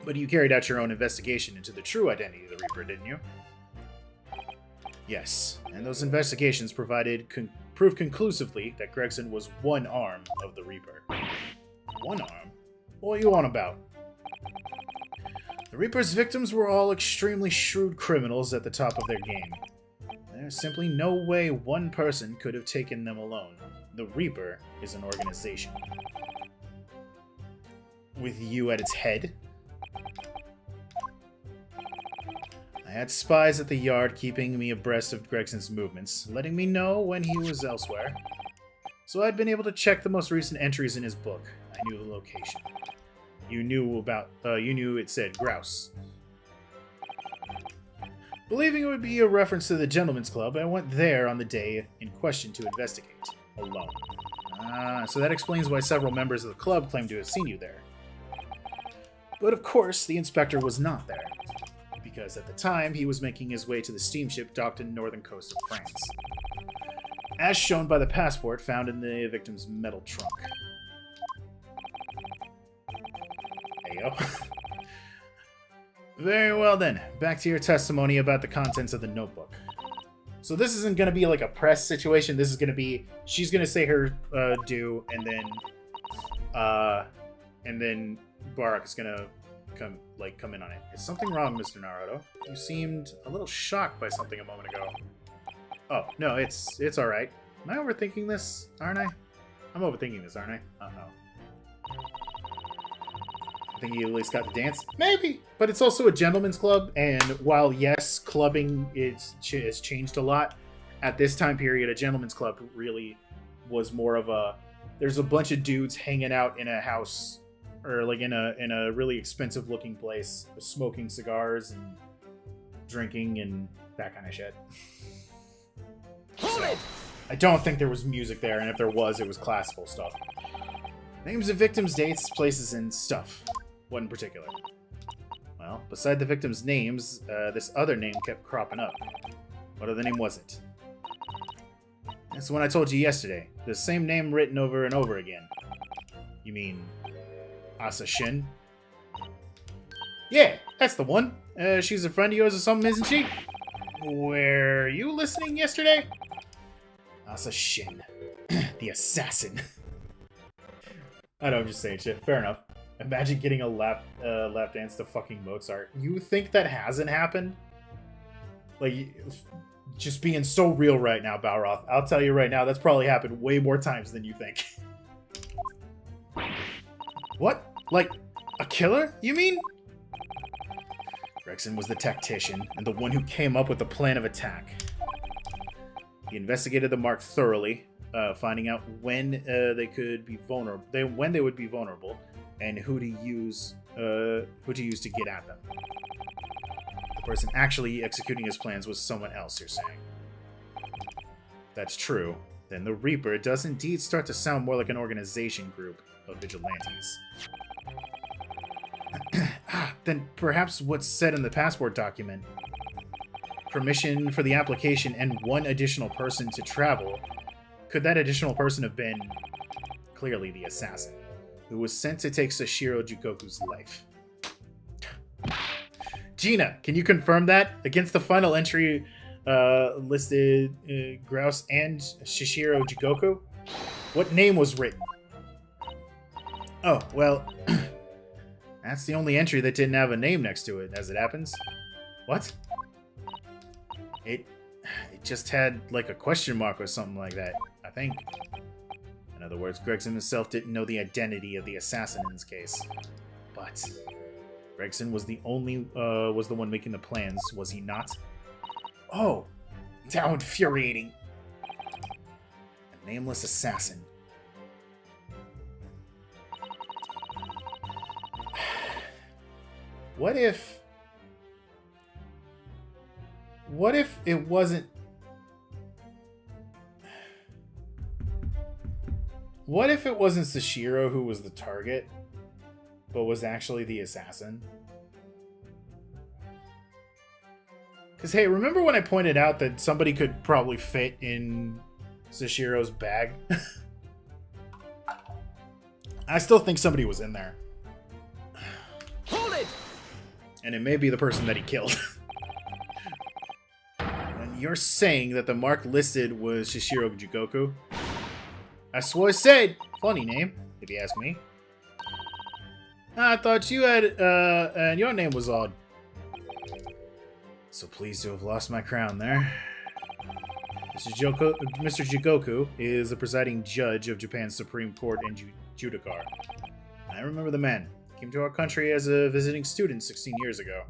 But you carried out your own investigation into the true identity of the Reaper, didn't you? Yes, and those investigations proved conclusively that Gregson was one arm of the Reaper. One arm? What are you on about? The Reaper's victims were all extremely shrewd criminals at the top of their game. There's simply no way one person could have taken them alone. The Reaper is an organization. With you at its head? I had spies at the yard keeping me abreast of Gregson's movements, letting me know when he was elsewhere. So I'd been able to check the most recent entries in his book. I knew the location. You knew it said Grouse. Believing it would be a reference to the Gentleman's Club, I went there on the day in question to investigate. Alone. So that explains why several members of the club claimed to have seen you there. But of course, the inspector was not there, because at the time he was making his way to the steamship docked in the northern coast of France, as shown by the passport found in the victim's metal trunk. There you go. Very well then, back to your testimony about the contents of the notebook. So this isn't going to be like a press situation. This is going to be, she's going to say her due, and then Barak is going to come in on it. Is something wrong, Mr. Naruto? You seemed a little shocked by something a moment ago. Oh, no, it's all right. Am I overthinking this, aren't I? I'm overthinking this, aren't I? Uh-oh. I think you at least got the dance? Maybe! But it's also a gentleman's club, and while, yes, clubbing has changed a lot, at this time period, a gentleman's club really was more of a... There's a bunch of dudes hanging out in a house, or like in a really expensive-looking place, smoking cigars and drinking and that kind of shit. So, I don't think there was music there, and if there was, it was classical stuff. Names of victims, dates, places, and stuff. What in particular? Well, beside the victims' names, this other name kept cropping up. What other name was it? It's the one I told you yesterday. The same name written over and over again. You mean Asa Shin? Yeah, that's the one. She's a friend of yours or something, isn't she? Were you listening yesterday? Asa Shin. The assassin. I know, I'm just saying shit. Fair enough. Imagine getting a lap dance to fucking Mozart. You think that hasn't happened? Like, just being so real right now, Balroth. I'll tell you right now, that's probably happened way more times than you think. What? Like, a killer, you mean? Gregson was the tactician, and the one who came up with the plan of attack. He investigated the mark thoroughly, finding out when they would be vulnerable, and who to use to get at them. The person actually executing his plans was someone else, you're saying. If that's true, then the Reaper does indeed start to sound more like an organization group of vigilantes. Then perhaps what's said in the passport document, permission for the application and one additional person to travel, could that additional person have been clearly the assassin, who was sent to take Sashiro Jugoku's life? Gina, can you confirm that? Against the final entry listed Grouse and Sashiro Jugoku? What name was written? Oh, well, that's the only entry that didn't have a name next to it, as it happens. What? It just had, like, a question mark or something like that, I think. In other words, Gregson himself didn't know the identity of the assassin in this case. But Gregson was the one making the plans, was he not? Oh, how infuriating. A nameless assassin. What if it wasn't... What if it wasn't Sashiro who was the target, but was actually the assassin? Because, hey, remember when I pointed out that somebody could probably fit in Sashiro's bag? I still think somebody was in there. Hold it! And it may be the person that he killed. And you're saying that the mark listed was Shishiro Jigoku? That's what I said. Funny name, if you ask me. I thought you had, and your name was odd. So pleased to have lost my crown there. Mr. Jigoku is the presiding judge of Japan's Supreme Court and Judikar. I remember the man. He came to our country as a visiting student 16 years ago.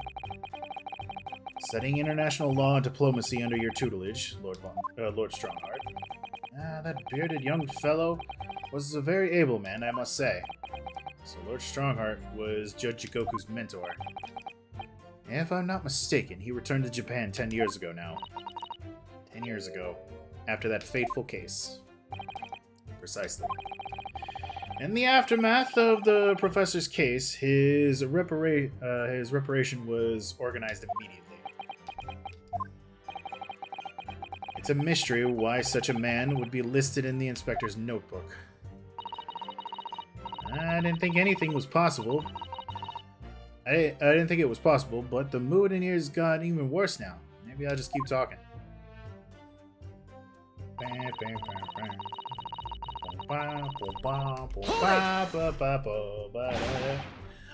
Studying international law and diplomacy under your tutelage, Lord Strongheart. That bearded young fellow was a very able man, I must say. So Lord Strongheart was Judge Jigoku's mentor. If I'm not mistaken, he returned to Japan 10 years ago now. 10 years ago, after that fateful case. Precisely. In the aftermath of the professor's case, his reparation was organized immediately. It's a mystery why such a man would be listed in the inspector's notebook. I didn't think anything was possible. I didn't think it was possible, but the mood in here's gotten even worse now. Maybe I'll just keep talking.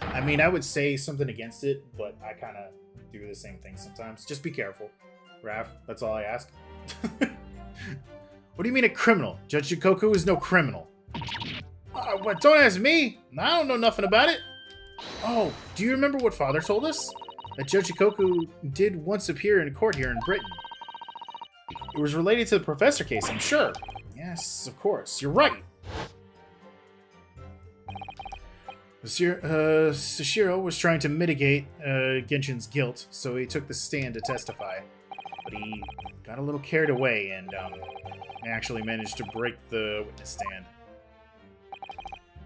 I mean, I would say something against it, but I kind of do the same thing sometimes. Just be careful, Raph. That's all I ask. What do you mean a criminal? Judge Jigoku is no criminal. What? Don't ask me. I don't know nothing about it. Oh, do you remember what Father told us? That Judge Jigoku did once appear in court here in Britain. It was related to the professor case, I'm sure. Yes, of course. You're right. Sashiro was trying to mitigate Genshin's guilt, so he took the stand to testify. But he got a little carried away and actually managed to break the witness stand.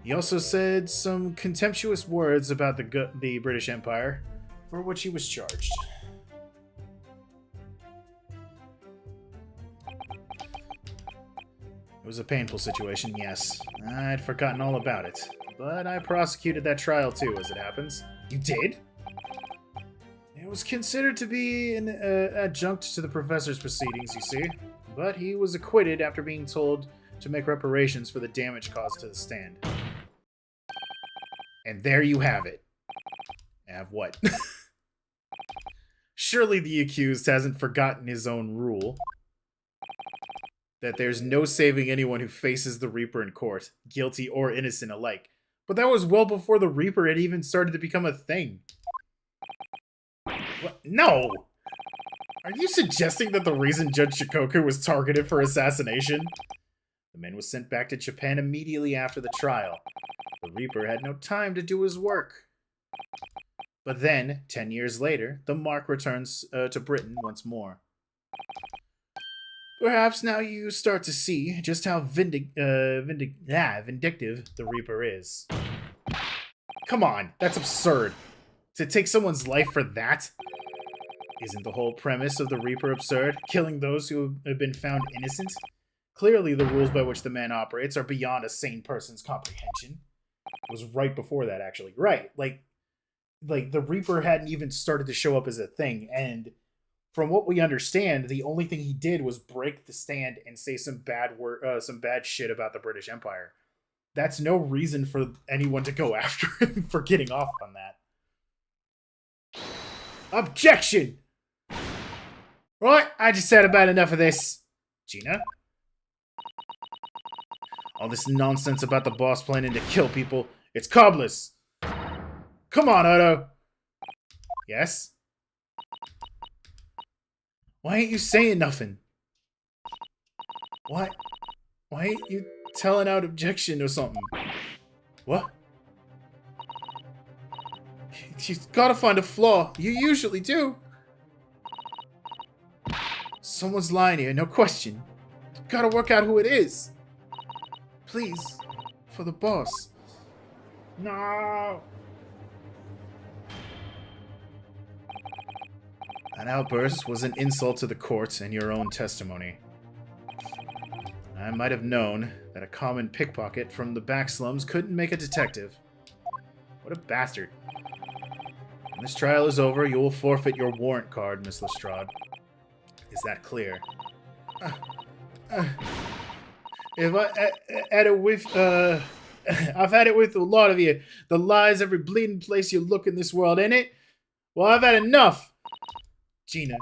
He also said some contemptuous words about the British Empire, for which he was charged. It was a painful situation, yes. I'd forgotten all about it. But I prosecuted that trial too, as it happens. You did? It was considered to be an adjunct to the professor's proceedings, you see. But he was acquitted after being told to make reparations for the damage caused to the stand. And there you have it. Have what? Surely the accused hasn't forgotten his own rule. That there's no saving anyone who faces the Reaper in court, guilty or innocent alike. But that was well before the Reaper had even started to become a thing. What? No! Are you suggesting that the reason Judge Jigoku was targeted for assassination? The man was sent back to Japan immediately after the trial. The Reaper had no time to do his work. But then, 10 years later, the mark returns to Britain once more. Perhaps now you start to see just how vindictive the Reaper is. Come on, that's absurd. To take someone's life for that? Isn't the whole premise of the Reaper absurd? Killing those who have been found innocent? Clearly the rules by which the man operates are beyond a sane person's comprehension. It was right before that, actually. Right, like the Reaper hadn't even started to show up as a thing, and from what we understand, the only thing he did was break the stand and say some bad shit about the British Empire. That's no reason for anyone to go after him for getting off on that. Objection! Right, I just had about enough of this. Gina? All this nonsense about the boss planning to kill people, it's cobblers. Come on, Otto. Yes? Why ain't you saying nothing? Why ain't you telling out objection or something? What? You gotta find a flaw. You usually do. Someone's lying here, no question. Gotta work out who it is. Please. For the boss. No. That outburst was an insult to the court and your own testimony. I might have known that a common pickpocket from the back slums couldn't make a detective. What a bastard. When this trial is over, you will forfeit your warrant card, Miss Lestrade. Is that clear? If I had it with, I've had it with a lot of you. The lies every bleeding place you look in this world, ain't it? Well, I've had enough. Gina.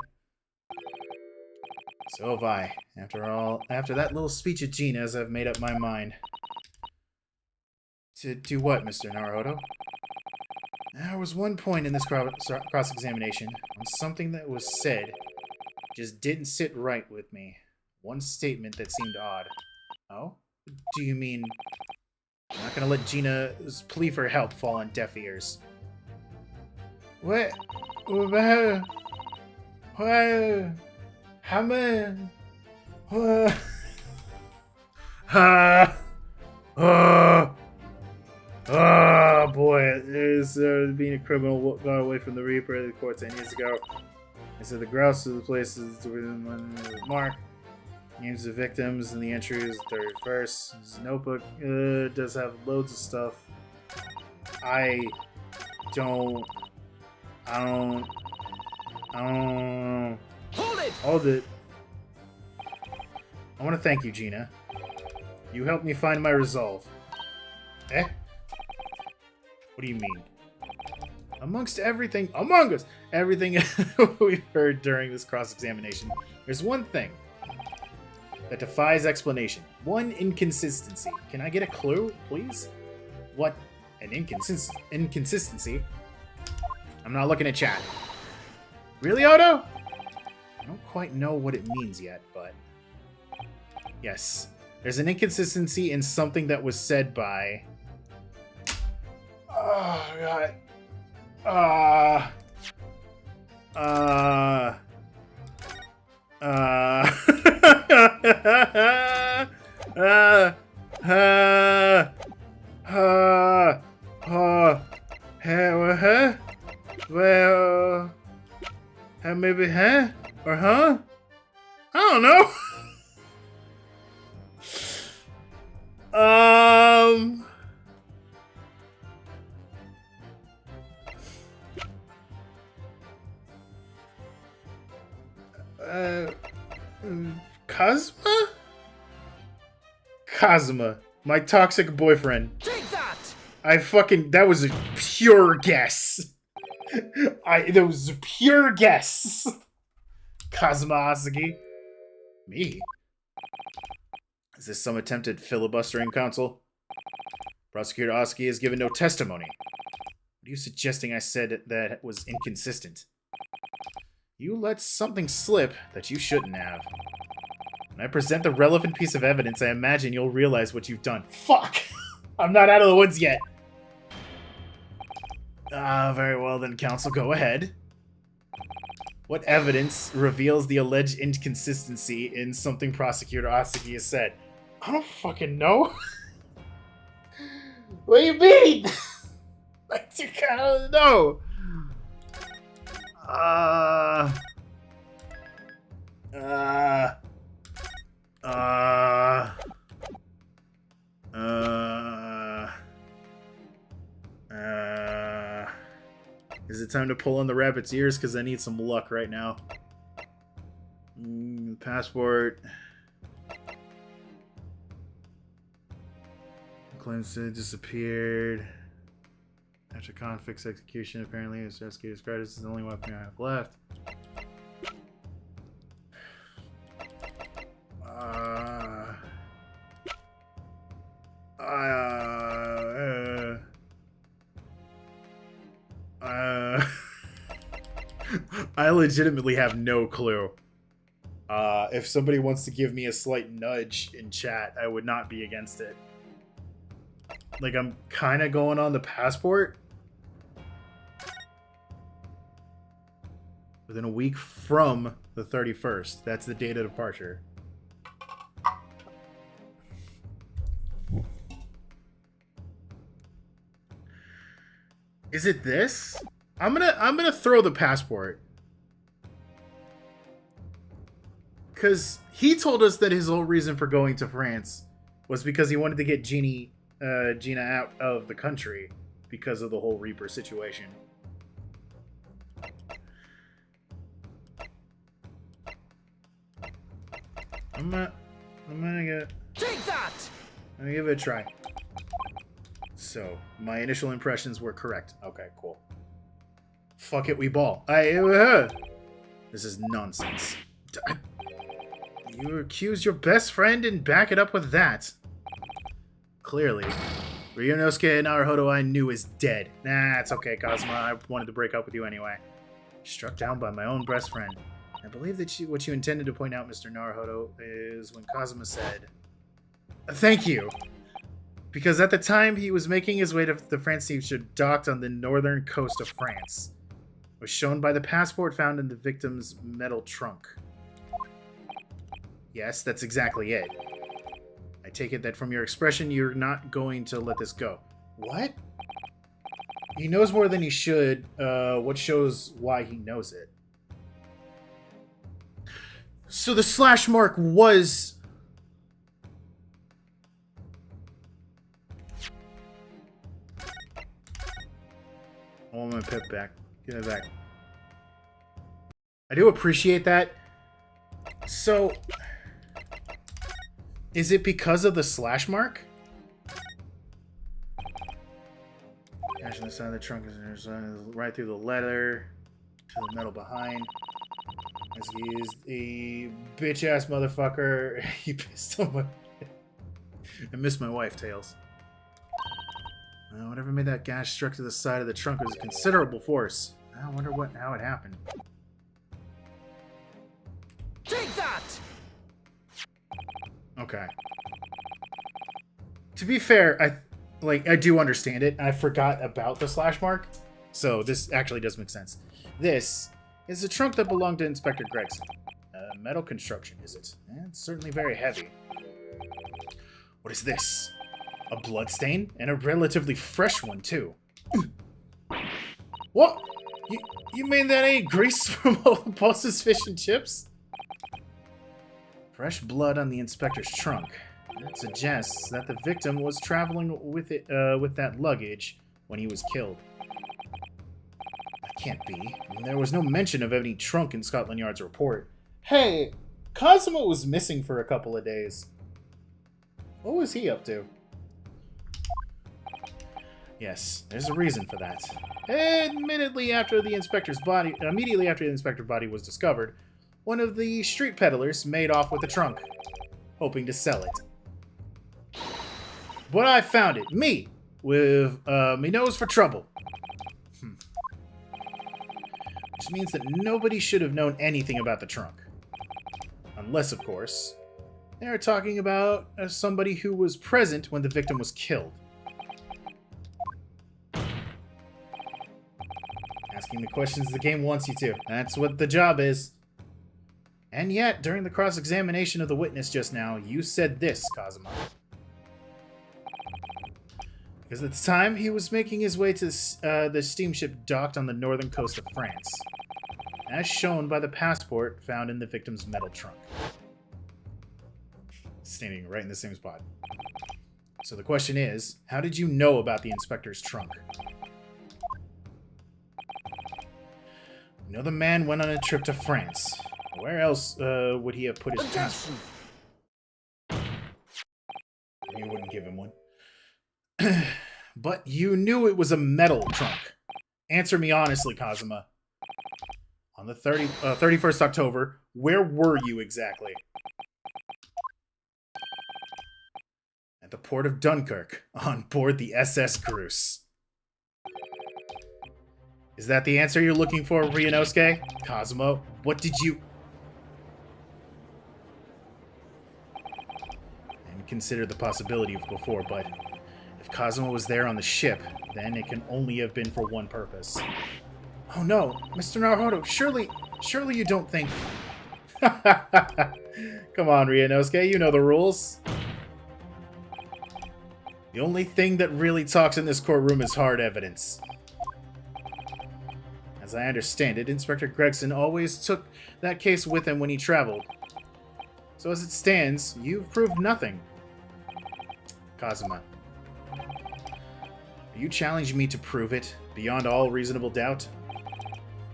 So have I. After that little speech of Gina's, I've made up my mind. To do what, Mr. Naruto? There was one point in this cross-examination when something that was said just didn't sit right with me. One statement that seemed odd. Oh? Do you mean... I'm not gonna let Gina's plea for help fall on deaf ears. What? What? How many? Oh boy, there's being a criminal got away from the Reaper of the court 10 years ago. I said the grouse of the place is within one mark. Names of victims and the entry is 31st. His notebook does have loads of stuff. I don't. Hold it! Hold it. I want to thank you, Gina. You helped me find my resolve. Eh? What do you mean? Among us, everything we've heard during this cross-examination, there's one thing that defies explanation. One inconsistency. Can I get a clue, please? What an inconsistency? I'm not looking at chat. Really, Otto? I don't quite know what it means yet, but... Yes. There's an inconsistency in something that was said by... Oh, God. Well, maybe, huh? Or huh? I don't know. Kazuma? Kazuma, my toxic boyfriend. Take that! that was a pure guess. That was a pure guess. Kazuma Asagi. Me? Is this some attempted filibustering counsel? Prosecutor Asagi has given no testimony. What are you suggesting I said that was inconsistent? You let something slip that you shouldn't have. When I present the relevant piece of evidence, I imagine you'll realize what you've done. Fuck! I'm not out of the woods yet. Very well then, counsel, go ahead. What evidence reveals the alleged inconsistency in something Prosecutor Asagi has said? I don't fucking know. What do you mean? I don't know. Is it time to pull on the rabbit's ears? Because I need some luck right now. Passport. Claims to disappeared. After conflict's execution, apparently, his rescue described as the only weapon I have left. I legitimately have no clue. If somebody wants to give me a slight nudge in chat, I would not be against it. Like, I'm kind of going on the passport. Within a week from the 31st. That's the date of departure. Is it this? I'm gonna throw the passport. Cause he told us that his whole reason for going to France was because he wanted to get Gina out of the country because of the whole Reaper situation. I'm gonna Take that! I'm gonna give it a try. So, my initial impressions were correct. Okay, cool. Fuck it, we ball. This is nonsense. You accused your best friend and back it up with that. Clearly. Ryunosuke Naruhodo I knew is dead. Nah, it's okay, Kazuma. I wanted to break up with you anyway. Struck down by my own best friend. I believe that what you intended to point out, Mr. Naruhodo, is when Kazuma said, "Thank you." Because at the time he was making his way to the France steamship docked on the northern coast of France. It was shown by the passport found in the victim's metal trunk. Yes, that's exactly it. I take it that from your expression, you're not going to let this go. What? He knows more than he should. What shows why he knows it? So the slash mark was... I want my pip back. Give it back. I do appreciate that. So... is it because of the slash mark? Cash on the side of the trunk is right through the leather to the metal behind. As he is a bitch-ass motherfucker. He pissed on my... I miss my wife, Tails. Whatever made that gash struck to the side of the trunk was a considerable force. I wonder how it happened. Take that! Okay. To be fair, I do understand it. I forgot about the slash mark, so this actually does make sense. This is a trunk that belonged to Inspector Gregson. Metal construction, is it? It's certainly very heavy. What is this? A bloodstain? And a relatively fresh one, too. What? You mean that ain't grease from old Boss's fish and chips? Fresh blood on the inspector's trunk. That suggests that the victim was traveling with it, with that luggage when he was killed. That can't be. There was no mention of any trunk in Scotland Yard's report. Hey, Cosmo was missing for a couple of days. What was he up to? Yes, there's a reason for that. Immediately after the inspector's body was discovered, one of the street peddlers made off with the trunk, hoping to sell it. But I found it, me, with me nose for trouble. Which means that nobody should have known anything about the trunk. Unless, of course, they are talking about somebody who was present when the victim was killed. Asking the questions the game wants you to. That's what the job is. And yet, during the cross-examination of the witness just now, you said this, Kazuma. Because at the time, he was making his way to the steamship docked on the northern coast of France, as shown by the passport found in the victim's metal trunk. Standing right in the same spot. So the question is, how did you know about the inspector's trunk? You know the man went on a trip to France. Where else would he have put his passport? You wouldn't give him one. But you knew it was a metal trunk. Answer me honestly, Kazuma. On the 31st October, where were you exactly? At the port of Dunkirk, on board the SS Gruus. Is that the answer you're looking for, Ryunosuke? Kazuma, what did you... And consider the possibility of before, but if Kazuma was there on the ship, then it can only have been for one purpose. Oh no, Mr. Naruhodo, surely you don't think... Come on, Ryunosuke, you know the rules. The only thing that really talks in this courtroom is hard evidence. As I understand it, Inspector Gregson always took that case with him when he traveled. So as it stands, you've proved nothing. Kazuma. Are you challenging me to prove it, beyond all reasonable doubt?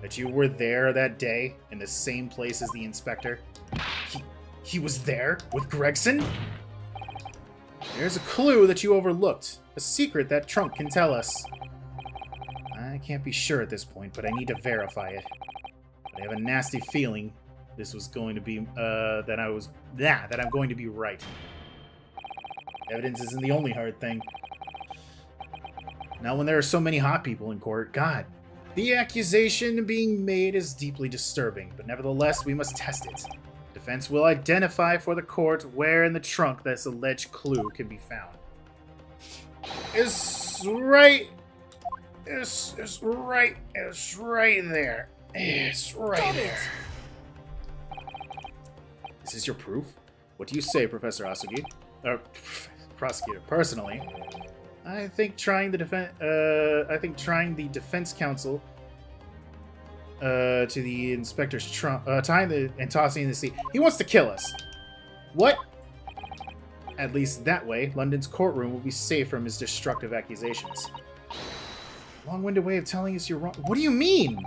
That you were there that day, in the same place as the inspector? He was there? With Gregson? There's a clue that you overlooked. A secret that Trunk can tell us. I can't be sure at this point, but I need to verify it. But I have a nasty feeling this was going to be, that I'm going to be right. Evidence isn't the only hard thing. Now when there are so many hot people in court, God, the accusation being made is deeply disturbing, but nevertheless, we must test it. Defense will identify for the court where in the trunk this alleged clue can be found. It's right there. It's right there. It's right there. This is your proof? What do you say, Professor Asugi? Prosecutor. Personally, I think trying the defense counsel to the inspector's trunk, tying and tossing in the sea. He wants to kill us. What? At least that way, London's courtroom will be safe from his destructive accusations. Long-winded way of telling us you're wrong. What do you mean?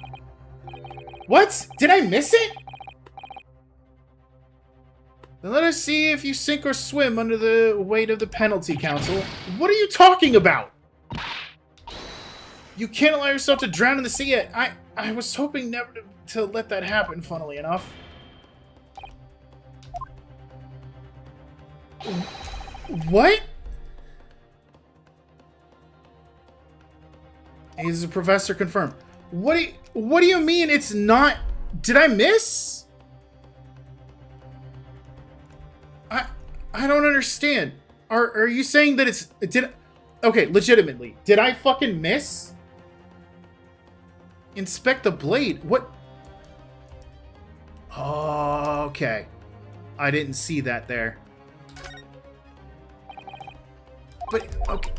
What? Did I miss it? Then let us see if you sink or swim under the weight of the penalty, counsel. What are you talking about? You can't allow yourself to drown in the sea yet. I was hoping never to let that happen, funnily enough. What? Is the professor confirmed? What do you mean it's not... Did I miss? I don't understand. Are you saying that it's... Okay, legitimately. Did I fucking miss? Inspect the blade? What? Oh, okay. I didn't see that there. But, okay.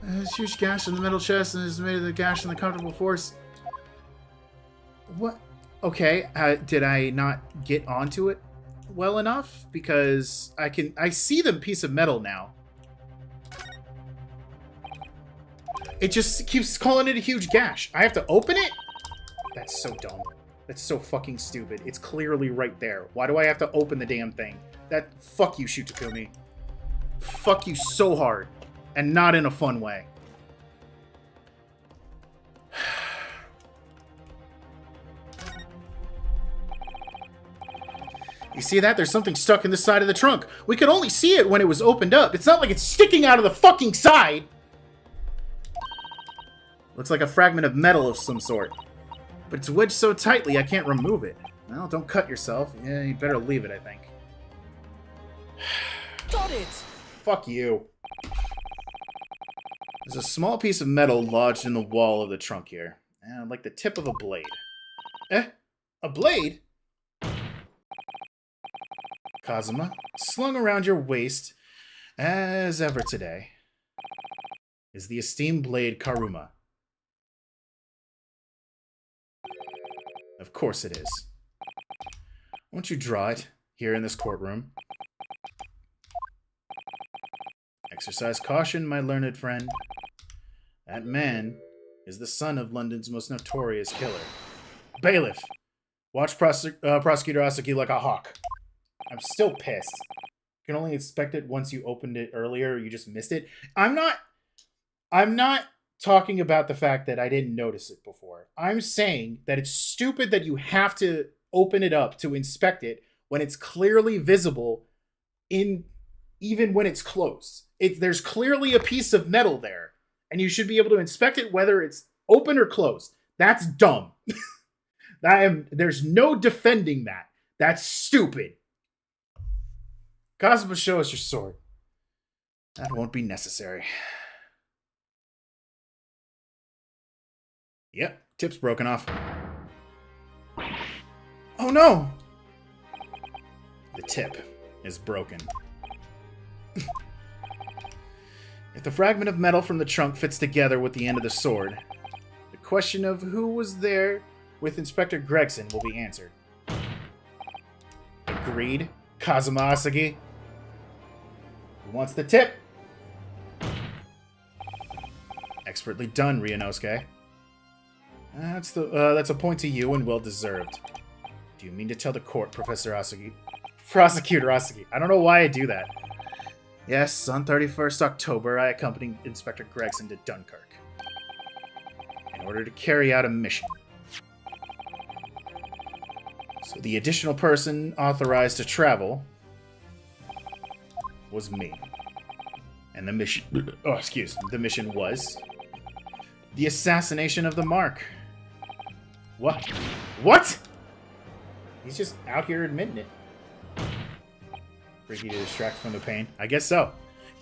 There's a huge gash in the middle chest and is made of the gash in the comfortable force. What? Okay, did I not get onto it well enough? Because I see the piece of metal now. It just keeps calling it a huge gash. I have to open it? That's so dumb. That's so fucking stupid. It's clearly right there. Why do I have to open the damn thing? Fuck you, Shutakumi. Fuck you so hard. And not in a fun way. You see that? There's something stuck in the side of the trunk. We could only see it when it was opened up. It's not like it's sticking out of the fucking side. Looks like a fragment of metal of some sort. But it's wedged so tightly I can't remove it. Well, don't cut yourself. Yeah, you better leave it, I think. Got it! Fuck you. There's a small piece of metal lodged in the wall of the trunk here. Like the tip of a blade. Eh? A blade? Kazuma, slung around your waist, as ever today, is the esteemed blade Karuma. Of course it is. Won't you draw it, here in this courtroom? Exercise caution, my learned friend. That man is the son of London's most notorious killer. Bailiff, watch Prosecutor Asugi like a hawk. I'm still pissed. You can only inspect it once you opened it earlier, or you just missed it. I'm not talking about the fact that I didn't notice it before. I'm saying that it's stupid that you have to open it up to inspect it when it's clearly visible even when it's closed. There's clearly a piece of metal there, and you should be able to inspect it whether it's open or closed. That's dumb. There's no defending that. That's stupid. Kazuma, show us your sword. That won't be necessary. Yep, tip's broken off. Oh no! The tip is broken. If the fragment of metal from the trunk fits together with the end of the sword, the question of who was there with Inspector Gregson will be answered. Agreed, Kazuma Asagi. Who wants the tip? Expertly done, Ryunosuke. That's a point to you and well deserved. Do you mean to tell the court, Professor Asagi? Prosecutor Asagi. I don't know why I do that. Yes, on 31st October, I accompanied Inspector Gregson to Dunkirk in order to carry out a mission. So the additional person authorized to travel was me. And the mission... the mission was... the assassination of the Mark. What? What? He's just out here admitting it. Freaky to distract from the pain. I guess so.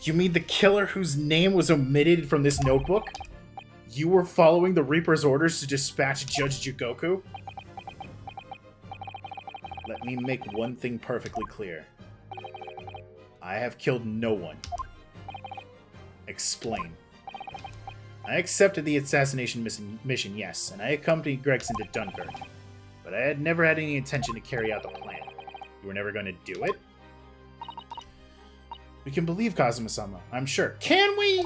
You mean the killer whose name was omitted from this notebook? You were following the Reaper's orders to dispatch Judge Jigoku? Let me make one thing perfectly clear. I have killed no one. Explain. I accepted the assassination mission, yes, and I accompanied Gregson to Dunkirk. But I had never had any intention to carry out the plan. You were never going to do it? We can believe Kazuma-sama, I'm sure. Can we?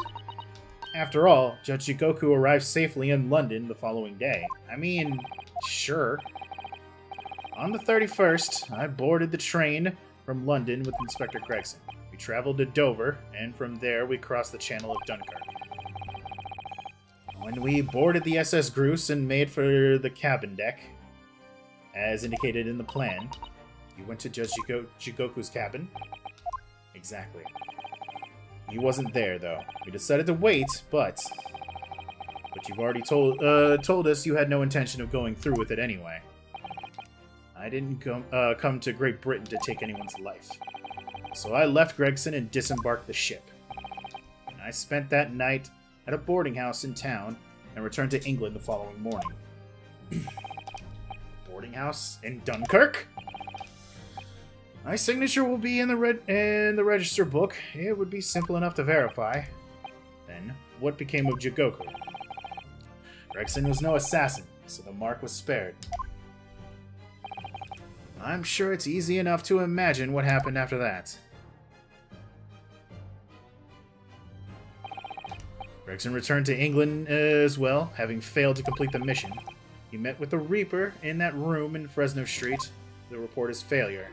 After all, Judge Jigoku arrived safely in London the following day. I mean, sure. On the 31st, I boarded the train from London with Inspector Gregson. We traveled to Dover, and from there we crossed the Channel of Dunkirk. When we boarded the SS Groose and made for the cabin deck, as indicated in the plan, you went to Judge Jigoku's cabin. Exactly. He wasn't there, though. We decided to wait, but you've already told us you had no intention of going through with it anyway. I didn't come to Great Britain to take anyone's life. So I left Gregson and disembarked the ship. And I spent that night at a boarding house in town and returned to England the following morning. Boarding house in Dunkirk? My signature will be in the register book. It would be simple enough to verify. Then, what became of Jigoku? Gregson was no assassin, so the mark was spared. I'm sure it's easy enough to imagine what happened after that. Gregson returned to England as well, having failed to complete the mission. He met with the Reaper in that room in Fresno Street to report his failure,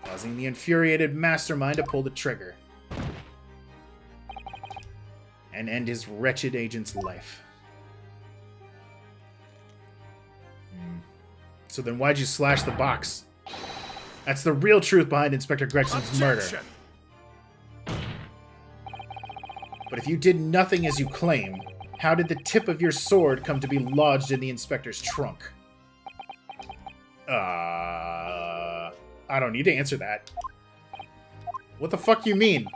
causing the infuriated mastermind to pull the trigger and end his wretched agent's life. So then why'd you slash the box? That's the real truth behind Inspector Gregson's murder. But if you did nothing as you claim, how did the tip of your sword come to be lodged in the inspector's trunk? I don't need to answer that. What the fuck you mean?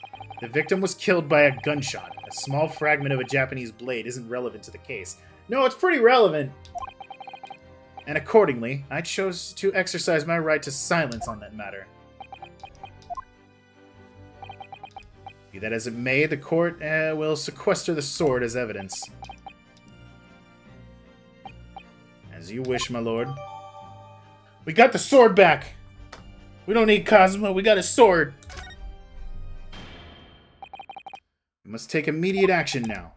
The victim was killed by a gunshot. A small fragment of a Japanese blade isn't relevant to the case. No, it's pretty relevant. And accordingly, I chose to exercise my right to silence on that matter. Be that as it may, the court will sequester the sword as evidence. As you wish, my lord. We got the sword back! We don't need Kazuma, we got a sword! We must take immediate action now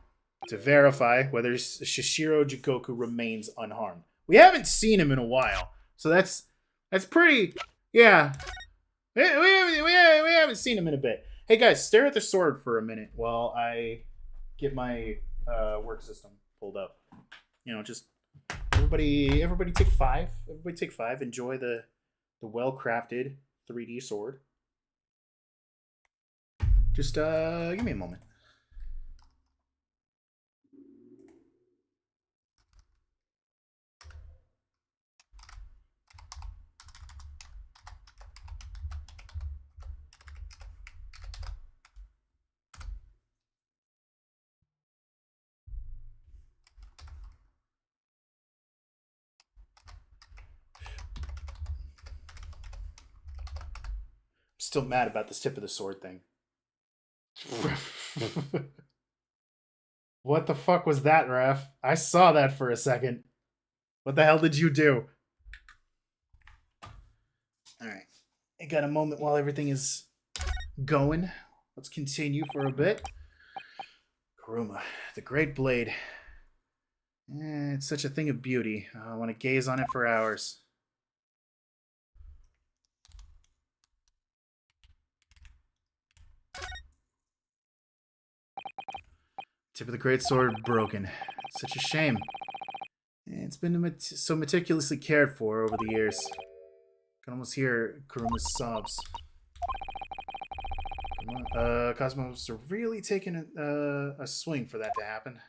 to verify whether Shishiro Jigoku remains unharmed. We haven't seen him in a while, so that's pretty... Yeah. We haven't seen him in a bit. Hey guys, stare at the sword for a minute while I get my work system pulled up. You know, just everybody take 5. Everybody take 5. Enjoy the well-crafted 3D sword. Just give me a moment. Still mad about this tip of the sword thing. What the fuck was that, Ref? I saw that for a second. What the hell did you do? Alright. I got a moment while everything is going. Let's continue for a bit. Kuruma, the Great Blade. It's such a thing of beauty. I want to gaze on it for hours. Tip of the great sword broken. It's such a shame. It's been so meticulously cared for over the years. I can almost hear Kuruma's sobs. Cosmos are really taking a swing for that to happen.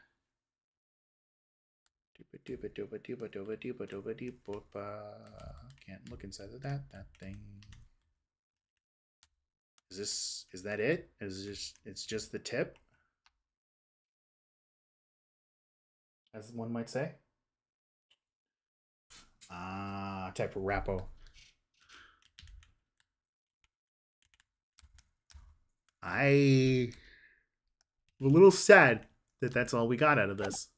Can't look inside of that thing. Is that it? It's just the tip? As one might say. Type of rappo. I'm a little sad that that's all we got out of this.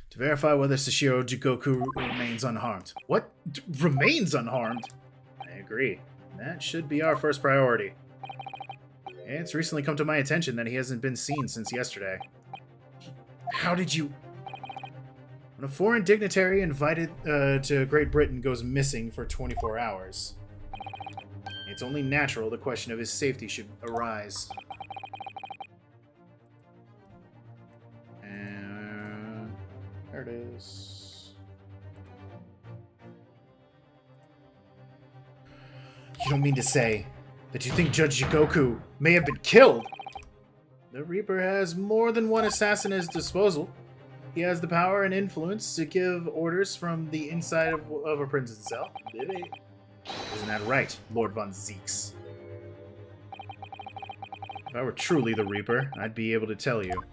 To verify whether Sashiro Jigoku remains unharmed. What? Remains unharmed? I agree. That should be our first priority. It's recently come to my attention that he hasn't been seen since yesterday. How did you... When a foreign dignitary invited to Great Britain goes missing for 24 hours, it's only natural the question of his safety should arise. And there it is. You don't mean to say that you think Judge Jigoku may have been killed? The Reaper has more than one assassin at his disposal. He has the power and influence to give orders from the inside of a prison cell. Isn't that right, Lord Von Zeeks? If I were truly the Reaper, I'd be able to tell you.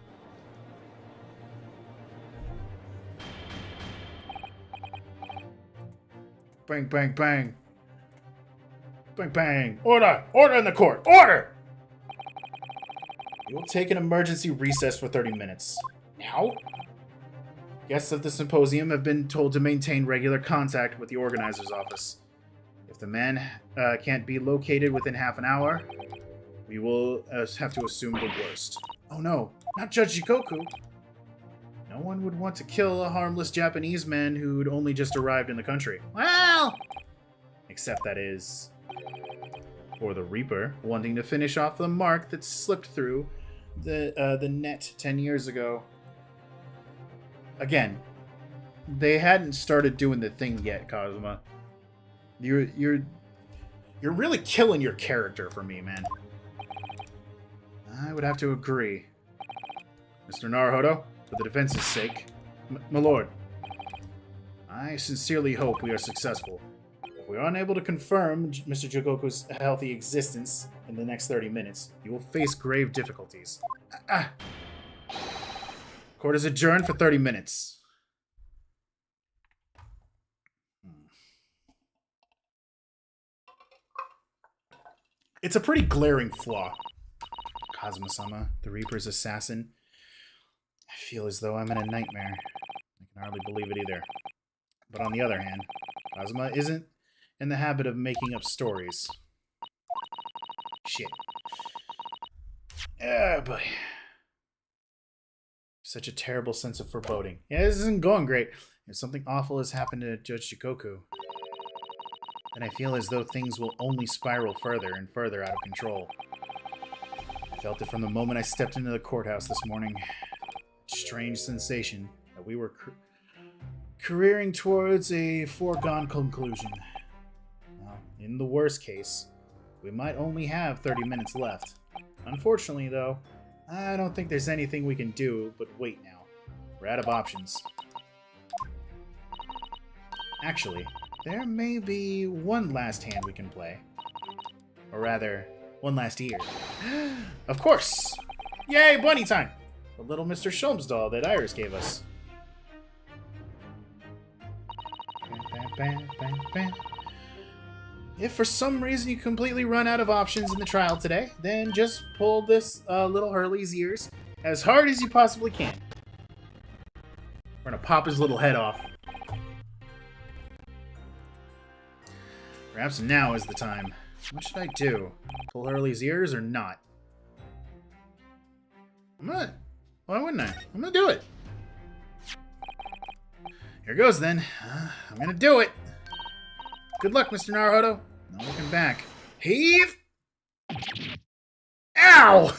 Bang, bang, bang. Bang, bang. Order! Order in the court! Order! We will take an emergency recess for 30 minutes. Now? Guests of the symposium have been told to maintain regular contact with the organizer's office. If the man can't be located within half an hour, we will have to assume the worst. Oh no, not Judge Jigoku! No one would want to kill a harmless Japanese man who'd only just arrived in the country. Well! Except that is... for the Reaper, wanting to finish off the mark that slipped through the net 10 years ago. Again, they hadn't started doing the thing yet, Kazuma. You're really killing your character for me, man. I would have to agree. Mr. Naruhodo, for the defense's sake, my lord, I sincerely hope we are successful. If we are unable to confirm Mr. Jigoku's healthy existence in the next 30 minutes, you will face grave difficulties. Court is adjourned for 30 minutes. It's a pretty glaring flaw. Kazuma-sama, the Reaper's assassin. I feel as though I'm in a nightmare. I can hardly believe it either. But on the other hand, Kazuma isn't in the habit of making up stories. Shit. Oh, boy. Such a terrible sense of foreboding. Yeah, this isn't going great. If something awful has happened to Judge Jigoku, then I feel as though things will only spiral further and further out of control. I felt it from the moment I stepped into the courthouse this morning. Strange sensation that we were careering towards a foregone conclusion. Now, in the worst case, we might only have 30 minutes left. Unfortunately, though, I don't think there's anything we can do but wait now. We're out of options. Actually, there may be one last hand we can play. Or rather, one last ear. Of course! Yay, bunny time! The little Mr. Sholmes doll that Iris gave us. If for some reason you completely run out of options in the trial today, then just pull this little Hurley's ears as hard as you possibly can. We're gonna pop his little head off. Perhaps now is the time. What should I do? Pull Hurley's ears or not? Why wouldn't I? I'm gonna do it. Here goes then. I'm gonna do it. Good luck, Mr. Naruhodo. No looking back. Heave! Ow!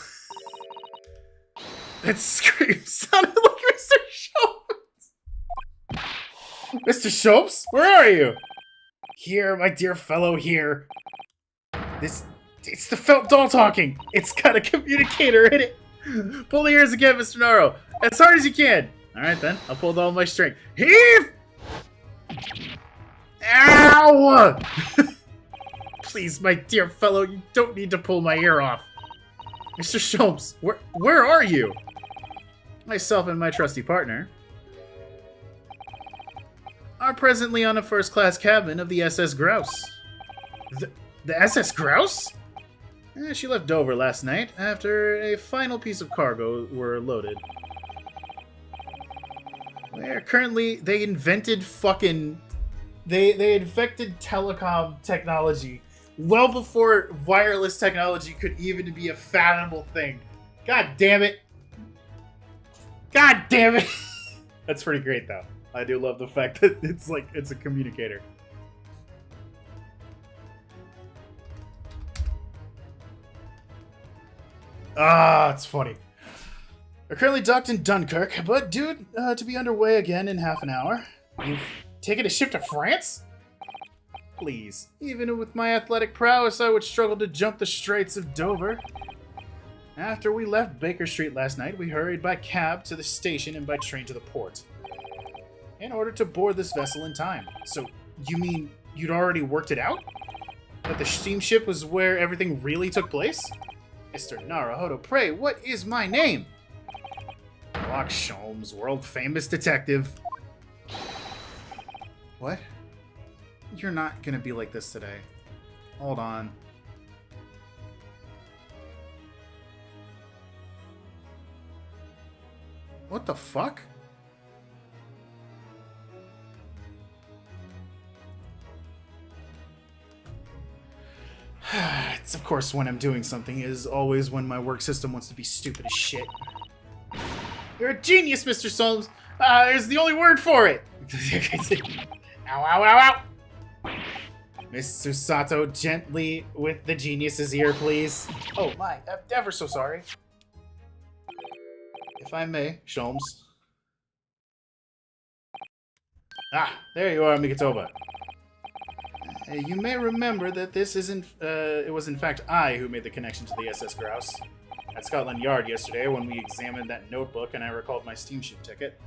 That scream sounded like Mr. Schopes. Mr. Schopes, where are you? Here, my dear fellow, here. It's the felt doll talking. It's got a communicator in it. Pull the ears again, Mr. Naro. As hard as you can. Alright then, I'll pull all my strength. Heave! Ow! Please, my dear fellow, you don't need to pull my ear off. Mr. Schopes, where are you? Myself and my trusty partner are presently on a first-class cabin of the SS Grouse. The SS Grouse? She left Dover last night after a final piece of cargo were loaded. Where currently they invented fucking... They invented telecom technology well before wireless technology could even be a fathomable thing. God damn it. God damn it. That's pretty great though. I do love the fact that it's a communicator. Ah, it's funny. We're currently docked in Dunkirk, but due to be underway again in half an hour. You've taken a ship to France? Please. Even with my athletic prowess, I would struggle to jump the straits of Dover. After we left Baker Street last night, we hurried by cab to the station and by train to the port, in order to board this vessel in time. So, you mean you'd already worked it out? That the steamship was where everything really took place? Mr. Naruhodo, pray, what is my name? Sherlock Sholmes, world-famous detective. What? You're not gonna be like this today. Hold on. What the fuck? It's of course when I'm doing something. It is always when my work system wants to be stupid as shit. You're a genius, Mr. Solmes. There's the only word for it. Ow, ow, ow, ow. Miss Susato, gently with the genius's ear, please. Oh my, I'm ever so sorry. If I may, Sholmes. Ah, there you are, Mikitoba. You may remember that this isn't, it was in fact I who made the connection to the SS Grouse at Scotland Yard yesterday when we examined that notebook and I recalled my steamship ticket.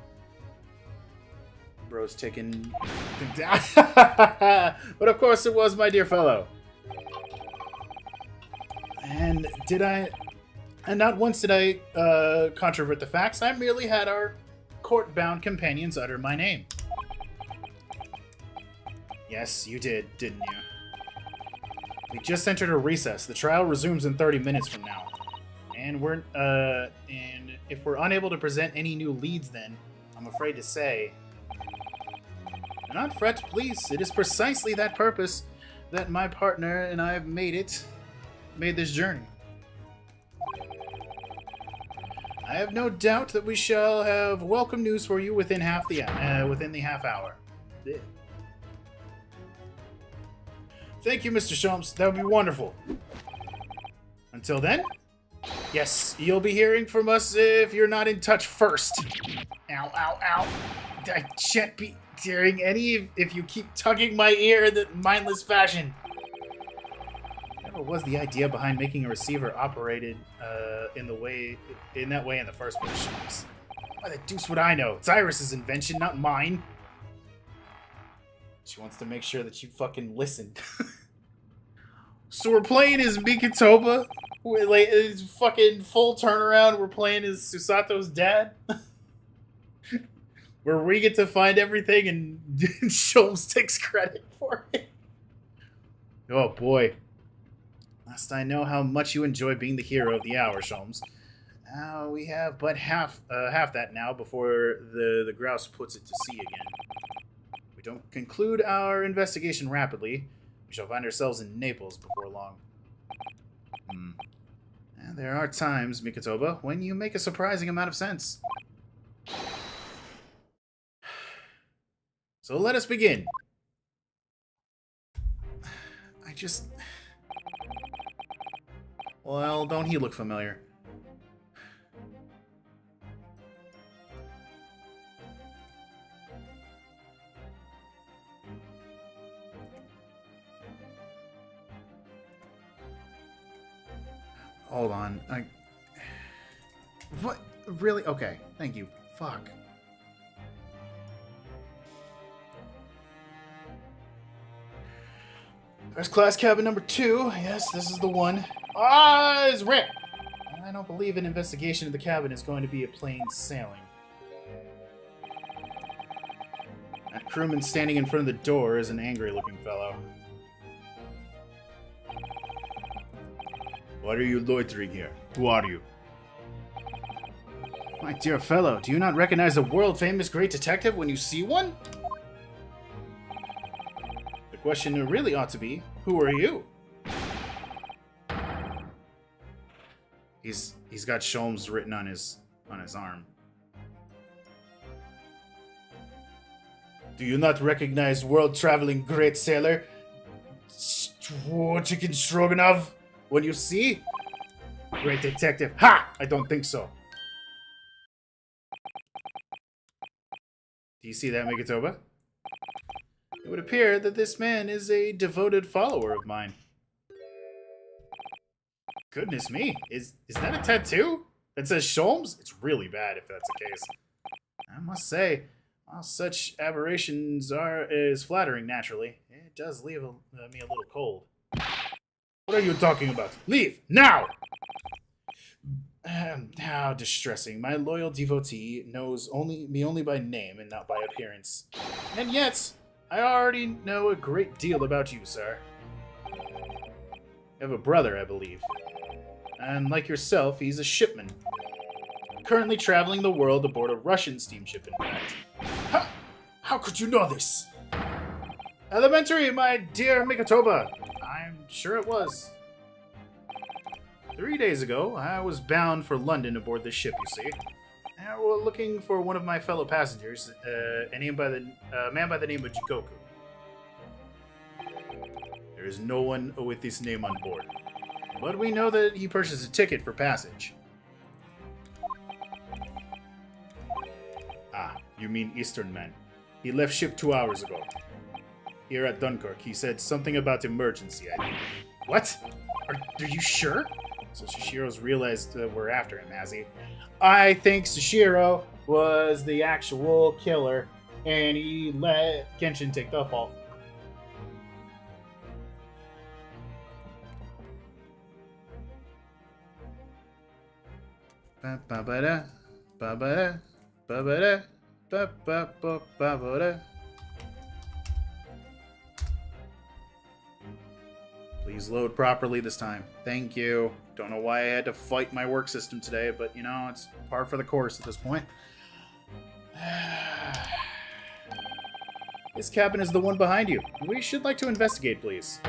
Bro's taken... But of course it was, my dear fellow. And not once did I controvert the facts. I merely had our court-bound companions utter my name. Yes, you did, didn't you? We just entered a recess. The trial resumes in 30 minutes from now. And if we're unable to present any new leads then, I'm afraid to say... Do not fret, please. It is precisely that purpose that my partner and I have made this journey. I have no doubt that we shall have welcome news for you within the half hour. Thank you, Mr. Sholmes. That would be wonderful. Until then, yes, you'll be hearing from us if you're not in touch first. Ow, ow, ow. I shan't be hearing any if you keep tugging my ear in that mindless fashion. Whatever was the idea behind making a receiver operated in that way in the first place, Sholmes? Why the deuce would I know? It's Iris's invention, not mine. She wants to make sure that you fucking listen. So we're playing as Mikitoba. It's fucking full turnaround. We're playing as Susato's dad. Where we get to find everything and Sholmes takes credit for it. Oh boy. Lest I know how much you enjoy being the hero of the hour, Sholmes. We have but half that now before the grouse puts it to sea again. If we don't conclude our investigation rapidly, we shall find ourselves in Naples before long. And there are times, Mikotoba, when you make a surprising amount of sense. So let us begin. Well, don't he look familiar? Hold on. What? Really? Okay. Thank you. Fuck. First class cabin number 2. Yes, this is the one. It's Rick! I don't believe an investigation of the cabin is going to be a plain sailing. That crewman standing in front of the door is an angry-looking fellow. Why are you loitering here? Who are you? My dear fellow, do you not recognize a world-famous great detective when you see one? The question really ought to be, who are you? He's got Sholmes written on his arm. Do you not recognize world-traveling great sailor Chicken Stroganoff when you see? Great detective. Ha! I don't think so. Do you see that, Mikotoba? It would appear that this man is a devoted follower of mine. Goodness me, is that a tattoo that says Sholmes? It's really bad if that's the case. I must say, while such aberrations is flattering naturally, it does leave me a little cold. What are you talking about? Leave now! How distressing. My loyal devotee knows me only by name and not by appearance. And yet, I already know a great deal about you, sir. You have a brother, I believe. And like yourself, he's a shipman. Currently traveling the world aboard a Russian steamship, in fact. How could you know this? Elementary, my dear Mikotoba. I'm sure it was. 3 days ago, I was bound for London aboard this ship, you see. And we're looking for one of my fellow passengers, a man by the name of Jikoku. There is no one with this name on board. But we know that he purchased a ticket for passage. Ah, you mean Eastern man. He left ship 2 hours ago. Here at Dunkirk, he said something about emergency. What? Are you sure? So Shishiro's realized we're after him, has he? I think Shishiro was the actual killer, and he let Kenshin take the fall. Ba-ba-da, ba-ba-da, ba-ba-da, ba-ba-ba-ba-ba-da. Please load properly this time. Thank you. Don't know why I had to fight my work system today, but you know, it's par for the course at this point. This cabin is the one behind you. We should like to investigate, please.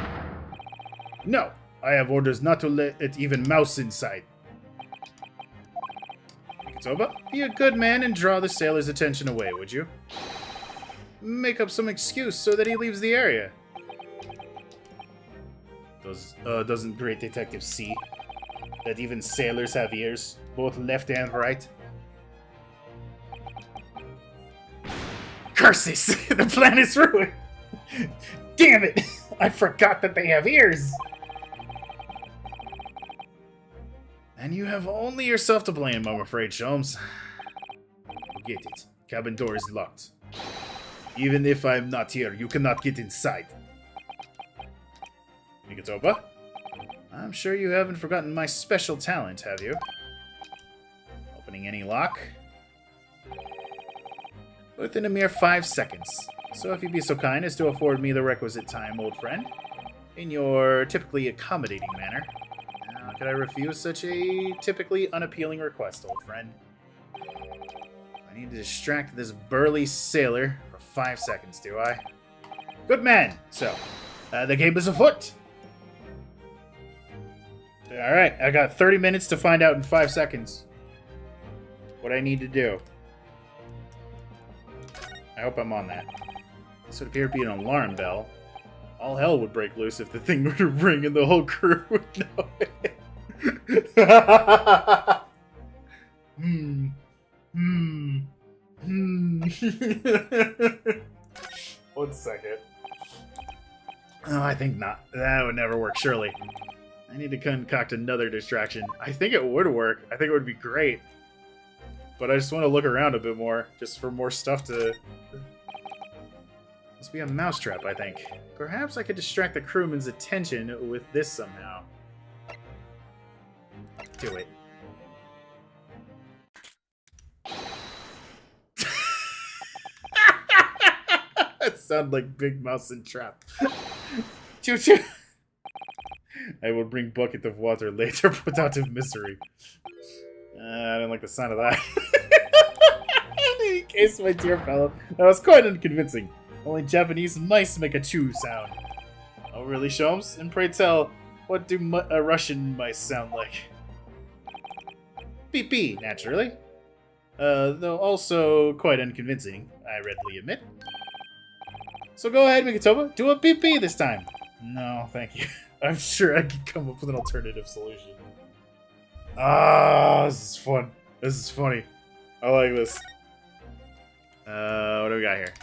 No, I have orders not to let it even mouse inside. Mikotoba, be a good man and draw the sailor's attention away, would you? Make up some excuse so that he leaves the area. Doesn't Great Detective see that even sailors have ears, both left and right? Curses! The plan is ruined! Damn it! I forgot that they have ears! And you have only yourself to blame, I'm afraid, Sholmes. Forget it. Cabin door is locked. Even if I'm not here, you cannot get inside. Mikotoba? I'm sure you haven't forgotten my special talent, have you? Opening any lock? Within a mere 5 seconds. So if you'd be so kind as to afford me the requisite time, old friend. in your typically accommodating manner. How could I refuse such a typically unappealing request, old friend? I need to distract this burly sailor for 5 seconds, do I? Good man! So, the game is afoot! Alright, I got 30 minutes to find out in 5 seconds what I need to do. I hope I'm on that. This would appear to be an alarm bell. All hell would break loose if the thing were to ring and the whole crew would know it. 1 second. Oh, I think not. That would never work, surely. I need to concoct another distraction. I think it would work. I think it would be great. But I just want to look around a bit more, just for more stuff to... Must be a mousetrap, I think. Perhaps I could distract the crewman's attention with this somehow. Do it. That sounded like Big Mouse and Trap. Choo choo! I will bring bucket of water later, put out of misery. I didn't like the sound of that. In case, my dear fellow, that was quite unconvincing. Only Japanese mice make a chew sound. Oh, really, Sholmes? And pray tell, what do Russian mice sound like? Beep beep, naturally. Though also quite unconvincing, I readily admit. So go ahead, Mikitoba, do a beep beep this time. No, thank you. I'm sure I can come up with an alternative solution. Ah, this is fun. This is funny. I like this. What do we got here?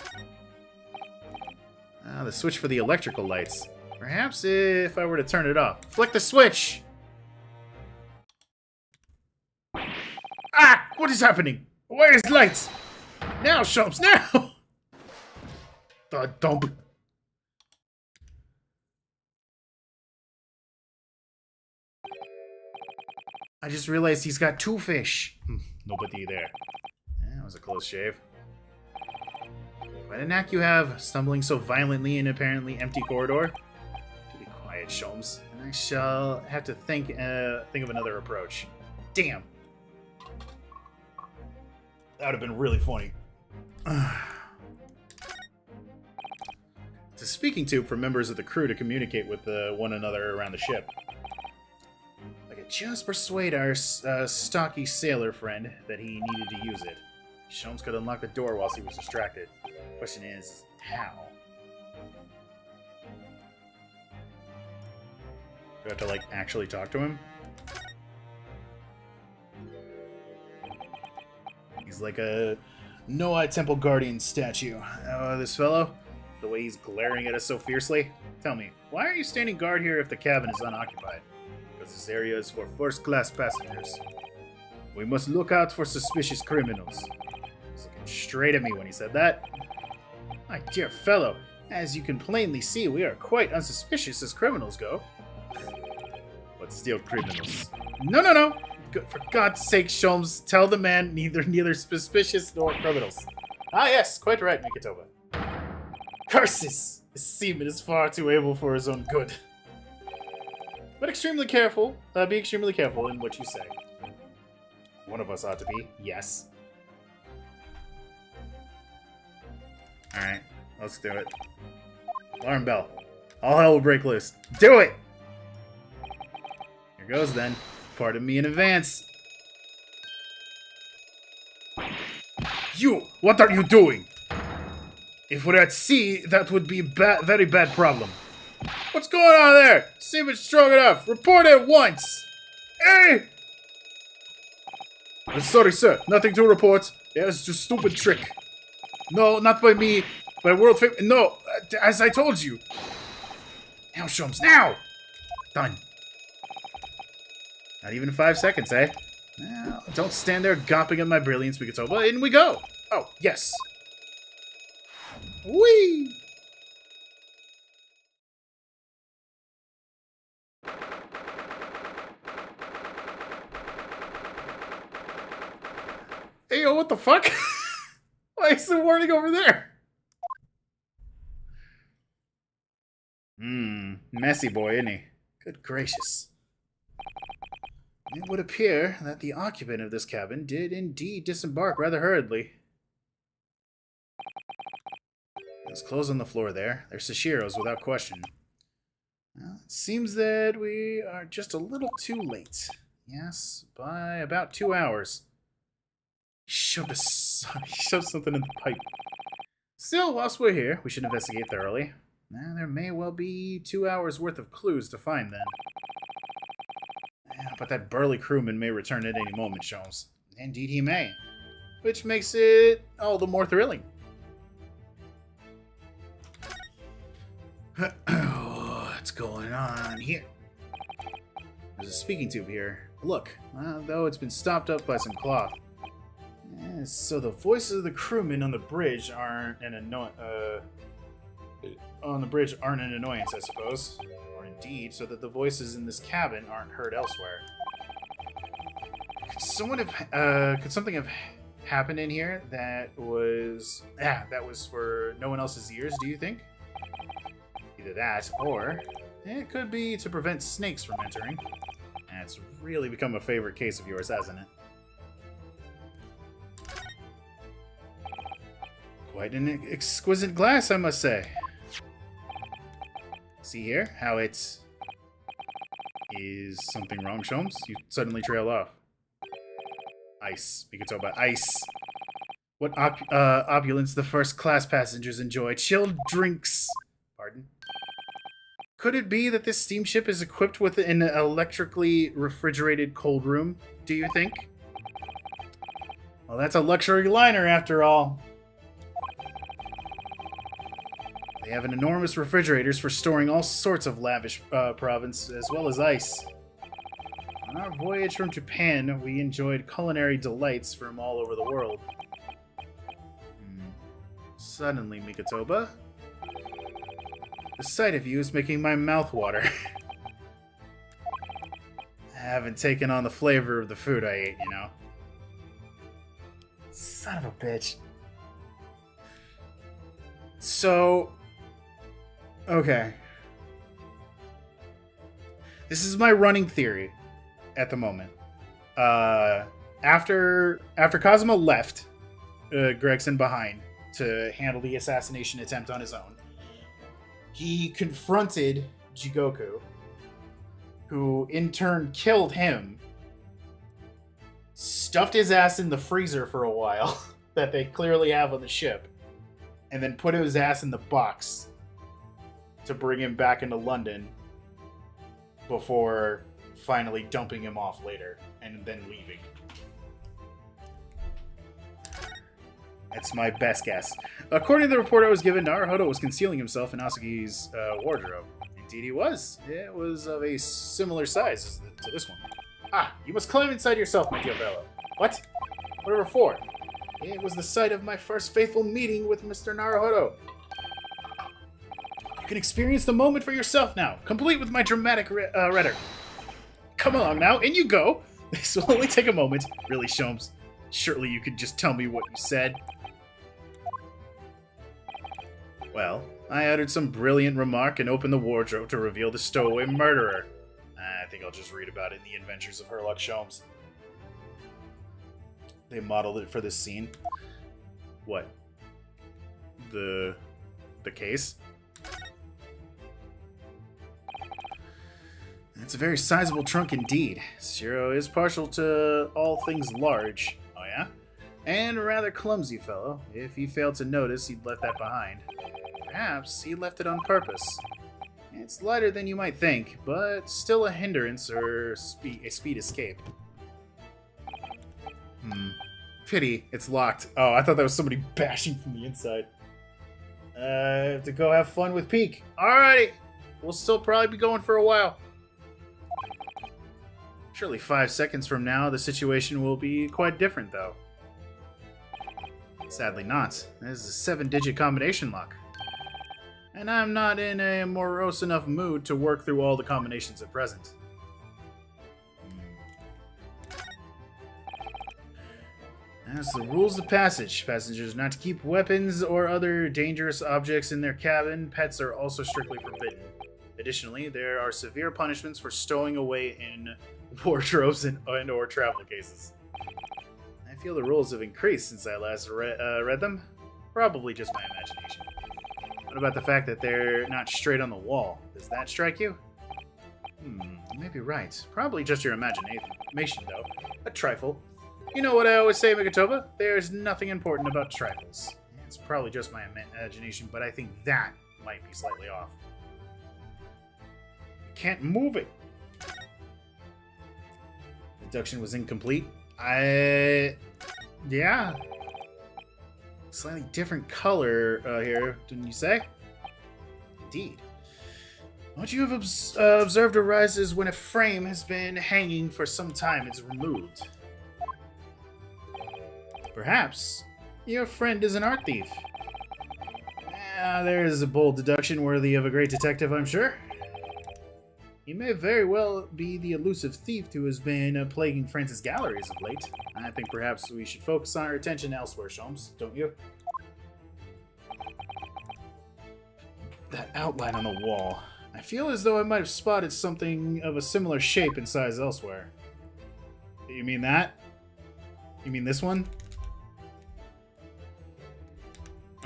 The switch for the electrical lights. Perhaps if I were to turn it off. Flick the switch! Ah! What is happening? Where's the lights? Now, Sholmes, now! The dump. I just realized he's got 2 fish. Nobody there. That was a close shave. What a knack you have, stumbling so violently in an apparently empty corridor. Do be quiet, Sholmes, and I shall have to think of another approach. Damn. That would have been really funny. It's a speaking tube for members of the crew to communicate with one another around the ship. I could just persuade our stocky sailor friend that he needed to use it. Sholmes could unlock the door whilst he was distracted. Question is, how? Do I have to, like, actually talk to him? He's like a No-Eye Temple Guardian statue. This fellow? The way he's glaring at us so fiercely? Tell me, why are you standing guard here if the cabin is unoccupied? Because this area is for first-class passengers. We must look out for suspicious criminals. He's looking straight at me when he said that. My dear fellow, as you can plainly see, we are quite unsuspicious as criminals go. But still criminals. No, no, no! For God's sake, Sholmes, tell the man neither suspicious nor criminals. Ah, yes, quite right, Mikitoba. Curses! This seaman is far too able for his own good. But extremely careful. Be extremely careful in what you say. One of us ought to be, yes. Alright, let's do it. Alarm bell. All hell will break loose. Do it! Here goes then. Pardon me in advance. You! What are you doing? If we're at sea, that would be a very bad problem. What's going on there? Seaman's strong enough. Report at once. Hey! Sorry, sir. Nothing to report. It was just a stupid trick. No, not by me. By world famous. No, as I told you. Now, Sholmes, now! Done. Not even 5 seconds, eh? Now, don't stand there gawping at my brilliance, Mikitoba. In we go! Oh, yes. Whee! Hey, yo, what the fuck? Why is the warning over there? Messy boy, isn't he? Good gracious. It would appear that the occupant of this cabin did indeed disembark rather hurriedly. There's clothes on the floor there. They're Sashiro's without question. Well, it seems that we are just a little too late. Yes, by about 2 hours. He shoved something in the pipe. Still, whilst we're here, we should investigate thoroughly. There may well be 2 hours worth of clues to find then. But that burly crewman may return at any moment, Sholmes. Indeed he may. Which makes it all the more thrilling. What's going on here? There's a speaking tube here. Look, though it's been stopped up by some cloth. So the voices of the crewmen on the bridge aren't an annoyance, I suppose. Or indeed, so that the voices in this cabin aren't heard elsewhere. Could something have happened in here that was for no one else's ears, do you think? Either that, or it could be to prevent snakes from entering. And it's really become a favorite case of yours, hasn't it? Quite an exquisite glass, I must say. See here how it is something wrong, Sholmes? You suddenly trail off. Ice. We could talk about ice. What opulence the first class passengers enjoy. Chilled drinks. Pardon? Could it be that this steamship is equipped with an electrically refrigerated cold room, do you think? Well, that's a luxury liner after all. They have an enormous refrigerators for storing all sorts of lavish province, as well as ice. On our voyage from Japan, we enjoyed culinary delights from all over the world. Suddenly, Mikotoba, the sight of you is making my mouth water. I haven't taken on the flavor of the food I ate, you know. Son of a bitch. So... okay. This is my running theory at the moment. After Kazuma left Gregson behind to handle the assassination attempt on his own, he confronted Jigoku, who in turn killed him, stuffed his ass in the freezer for a while that they clearly have on the ship, and then put his ass in the box to bring him back into London before finally dumping him off later and then leaving. That's my best guess. According to the report I was given, Naruhodo was concealing himself in Asagi's wardrobe. Indeed he was. It was of a similar size to this one. Ah, you must climb inside yourself, my dear fellow. What? Whatever for? It was the site of my first faithful meeting with Mr. Naruhodo. You can experience the moment for yourself now, complete with my dramatic rhetoric. Come along now, in you go. This will only take a moment. Really, Sholmes? Surely you could just tell me what you said. Well, I uttered some brilliant remark and opened the wardrobe to reveal the stowaway murderer. I think I'll just read about it in the Adventures of Herlock Sholmes. They modeled it for this scene. What? The case? It's a very sizable trunk indeed. Shiro is partial to all things large. Oh yeah? And a rather clumsy fellow. If you failed to notice, he'd left that behind. Perhaps he left it on purpose. It's lighter than you might think, but still a hindrance or a speed escape. Pity, it's locked. Oh, I thought that was somebody bashing from the inside. Have to go have fun with Peak. Alrighty! We'll still probably be going for a while. Surely 5 seconds from now, the situation will be quite different, though. Sadly not. This is a 7-digit combination lock. And I'm not in a morose enough mood to work through all the combinations at present. As the rules of passage, passengers are not to keep weapons or other dangerous objects in their cabin. Pets are also strictly forbidden. Additionally, there are severe punishments for stowing away in wardrobes and or travel cases. I feel the rules have increased since I last read them. Probably just my imagination. What about the fact that they're not straight on the wall? Does that strike you? You may be right. Probably just your imagination, though. A trifle. You know what I always say, Mikatoba? There's nothing important about trifles. It's probably just my imagination, but I think that might be slightly off. Can't move it. Deduction was incomplete. Yeah. Slightly different color here, didn't you say? Indeed. What you have observed arises when a frame has been hanging for some time. It's removed. Perhaps your friend is an art thief. There is a bold deduction worthy of a great detective, I'm sure. He may very well be the elusive thief who has been plaguing Francis' galleries of late. I think perhaps we should focus our attention elsewhere, Sholmes, don't you? That outline on the wall. I feel as though I might have spotted something of a similar shape and size elsewhere. You mean that? You mean this one?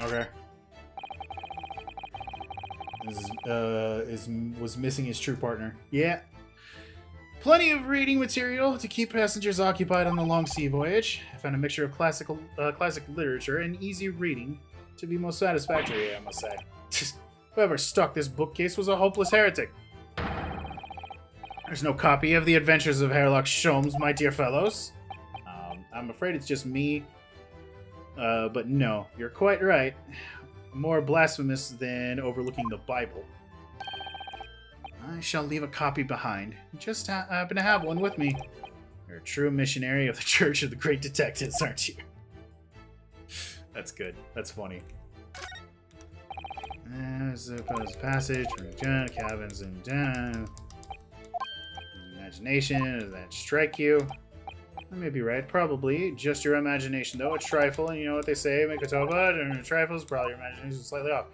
Okay. This was missing his true partner. Yeah. Plenty of reading material to keep passengers occupied on the long sea voyage. I found a mixture of classic literature and easy reading to be most satisfactory, I must say. Whoever stuck this bookcase was a hopeless heretic. There's no copy of The Adventures of Herlock Sholmes, my dear fellows. I'm afraid it's just me. But no, you're quite right. More blasphemous than overlooking the Bible. I shall leave a copy behind. Just happen to have one with me. You're a true missionary of the Church of the Great Detectives, aren't you? That's good. That's funny. Suppose passage from John cabins and down. Imagination, does that strike you? I may be right, probably. Just your imagination, though. A trifle, and you know what they say, Mikatoba, and a trifle is probably your imagination slightly off.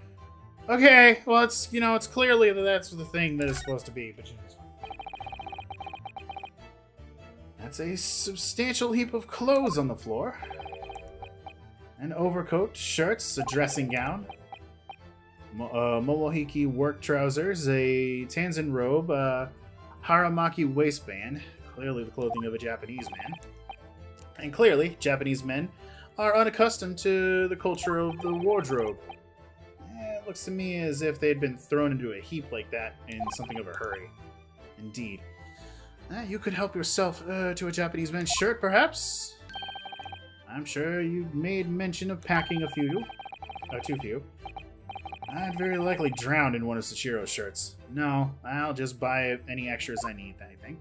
Okay, well, it's, you know, it's clearly that that's the thing that it's supposed to be, but you know, that's a substantial heap of clothes on the floor. An overcoat, shirts, a dressing gown, Momohiki work trousers, a Tanzan robe, a Haramaki waistband, clearly the clothing of a Japanese man. And clearly, Japanese men are unaccustomed to the culture of the wardrobe. It looks to me as if they'd been thrown into a heap like that in something of a hurry. Indeed. You could help yourself to a Japanese man's shirt, perhaps? I'm sure you've made mention of packing a few. Too few. I'd very likely drown in one of Sachiro's shirts. No, I'll just buy any extras I need, I think.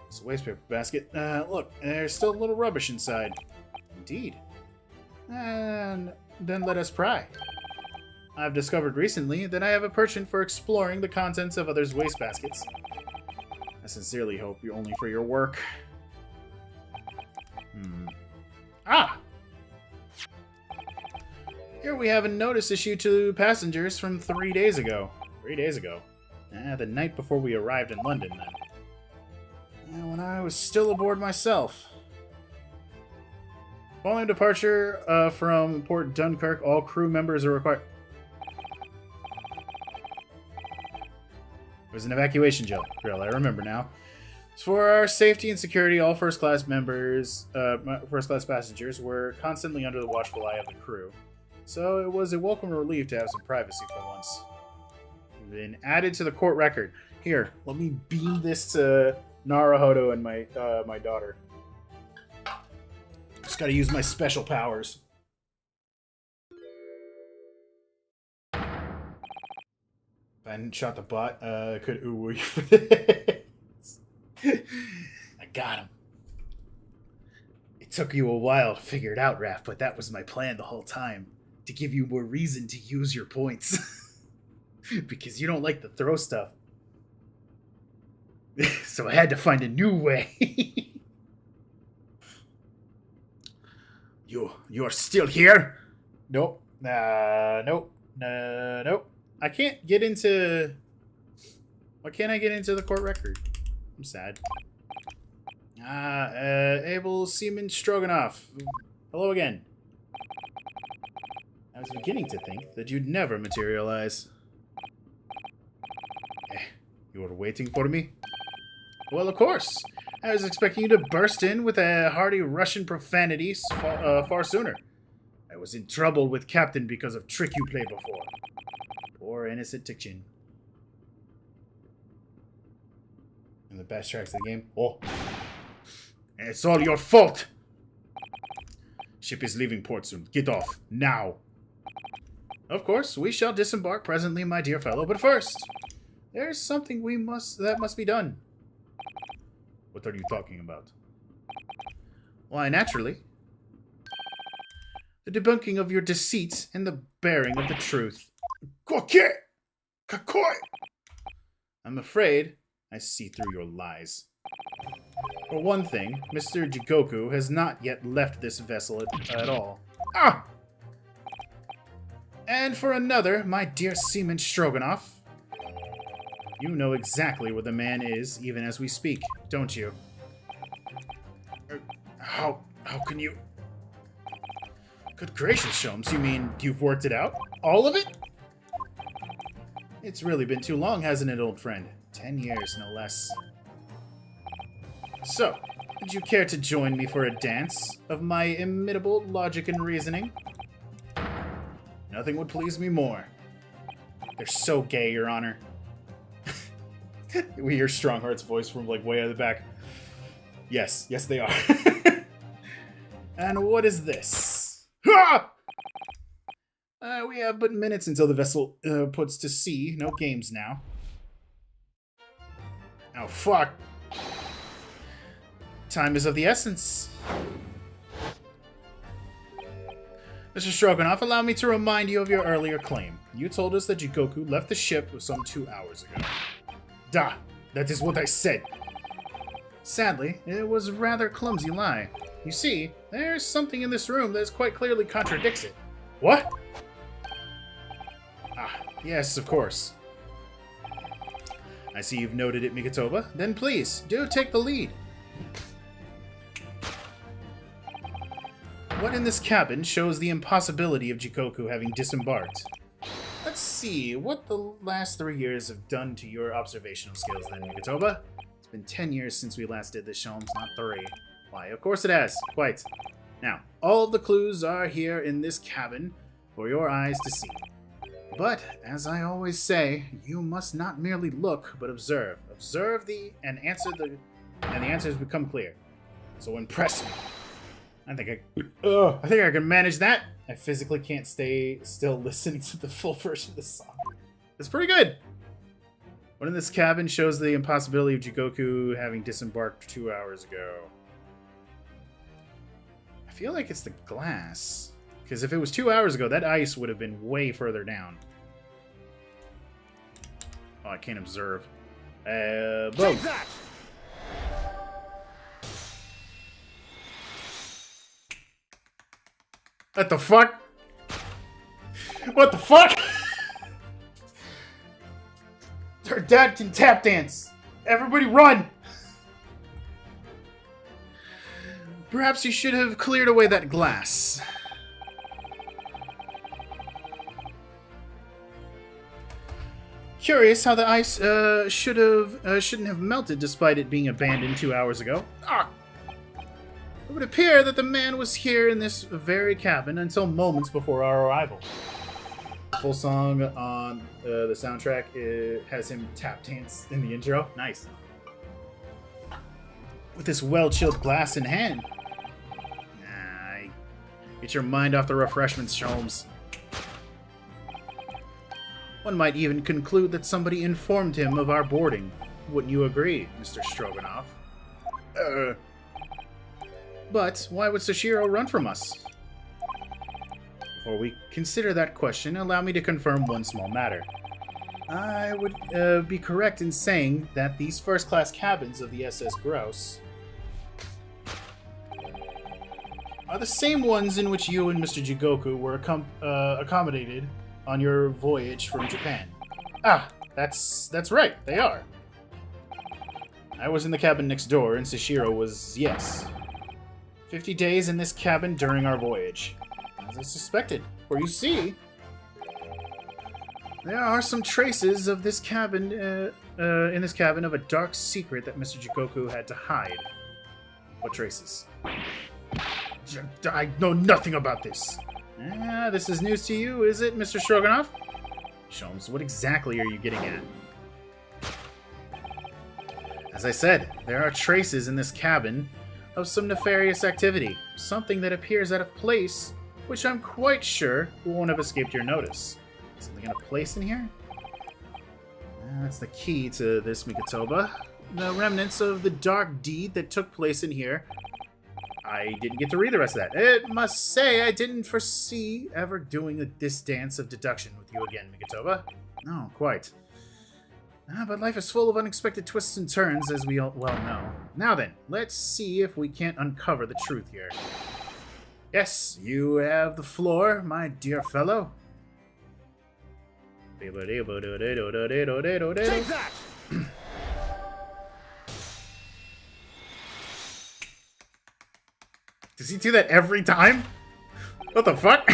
It's a waste paper basket. Look, there's still a little rubbish inside. Indeed. And then let us pry. I've discovered recently that I have a penchant for exploring the contents of others' wastebaskets. I sincerely hope you're only for your work. Ah! Here we have a notice issued to passengers from 3 days ago. 3 days ago? The night before we arrived in London, then. When I was still aboard myself. Following departure from Port Dunkirk, all crew members are required... It was an evacuation drill, I remember now. For our safety and security, all first-class passengers were constantly under the watchful eye of the crew. So it was a welcome relief to have some privacy for once. Been added to the court record. Here, let me beam this to Naruhodo and my daughter. Just gotta use my special powers. If I hadn't shot the bot, I could ooh for this. I got him. It took you a while to figure it out, Raph, but that was my plan the whole time. To give you more reason to use your points. Because you don't like to throw stuff. So I had to find a new way. You are still here? Nope. Nope. Nope. I can't get into... Why can't I get into the court record? I'm sad. Abel Seaman Stroganoff. Hello again. I was beginning to think that you'd never materialize. You were waiting for me? Well, of course. I was expecting you to burst in with a hearty Russian profanity far sooner. I was in trouble with Captain because of trick you played before. Poor innocent Tichin. And the best tracks of the game. Oh. And it's all your fault! Ship is leaving port soon. Get off. Now. Of course, we shall disembark presently, my dear fellow, but first, there's something that must be done. What are you talking about? Why, naturally. The debunking of your deceits and the bearing of the truth. I'm afraid I see through your lies. For one thing, Mr. Jigoku has not yet left this vessel at all. Ah! And for another, my dear Seaman Stroganoff, you know exactly where the man is, even as we speak, don't you? How can you... Good gracious, Sholmes, you mean you've worked it out? All of it? It's really been too long, hasn't it, old friend? 10 years, no less. So, would you care to join me for a dance of my imitable logic and reasoning? Nothing would please me more. They're so gay, Your Honor. We hear Strongheart's voice from, like, way out of the back. Yes, they are. And what is this? Ha! We have but minutes until the vessel puts to sea. No games now. Oh, fuck. Time is of the essence. Mr. Stroganoff, allow me to remind you of your earlier claim. You told us that Jigoku left the ship some 2 hours ago. Da! That is what I said. Sadly, it was a rather clumsy lie. You see, there's something in this room that quite clearly contradicts it. What? Ah, yes, of course. I see you've noted it, Mikotoba. Then please, do take the lead. What in this cabin shows the impossibility of Jigoku having disembarked? Let's see what the last 3 years have done to your observational skills then, Mikotoba. It's been 10 years since we last did this, Sholmes, not 3. Why, of course it has. Quite. Now, all of the clues are here in this cabin for your eyes to see. But, as I always say, you must not merely look, but observe. Observe and the answers become clear. So impress me. I think I can manage that. I physically can't stay still listening to the full version of the song. It's pretty good. What in this cabin shows the impossibility of Jigoku having disembarked 2 hours ago? I feel like it's the glass. Because if it was 2 hours ago, that ice would have been way further down. Oh, I can't observe. Both. What the fuck? What the fuck? Her dad can tap dance. Everybody run! Perhaps you should have cleared away that glass. Curious how the ice shouldn't have melted despite it being abandoned 2 hours ago. Ah! It would appear that the man was here in this very cabin until moments before our arrival. The full song on the soundtrack has him tap dance in the intro. Nice. With this well-chilled glass in hand. Get your mind off the refreshments, Sholmes. One might even conclude that somebody informed him of our boarding. Wouldn't you agree, Mr. Stroganoff? But why would Sashiro run from us? Before we consider that question, allow me to confirm one small matter. I would be correct in saying that these first-class cabins of the SS Grouse are the same ones in which you and Mr. Jigoku were accommodated on your voyage from Japan. Ah, that's right, they are. I was in the cabin next door, and Sashiro was, yes. 50 days in this cabin during our voyage. As I suspected. For you see, there are some traces of this cabin, in this cabin of a dark secret that Mr. Jigoku had to hide. What traces? I know nothing about this. This is news to you, is it, Mr. Stroganoff? Sholmes, what exactly are you getting at? As I said, there are traces in this cabin of some nefarious activity. Something that appears out of place, which I'm quite sure won't have escaped your notice. Something out of place in here? That's the key to this, Mikotoba. The remnants of the dark deed that took place in here. I didn't get to read the rest of that. It must say I didn't foresee ever doing this dance of deduction with you again, Mikotoba. No, quite. But life is full of unexpected twists and turns, as we all well know. Now then, let's see if we can't uncover the truth here. Yes, you have the floor, my dear fellow. Take that! Does he do that every time? What the fuck?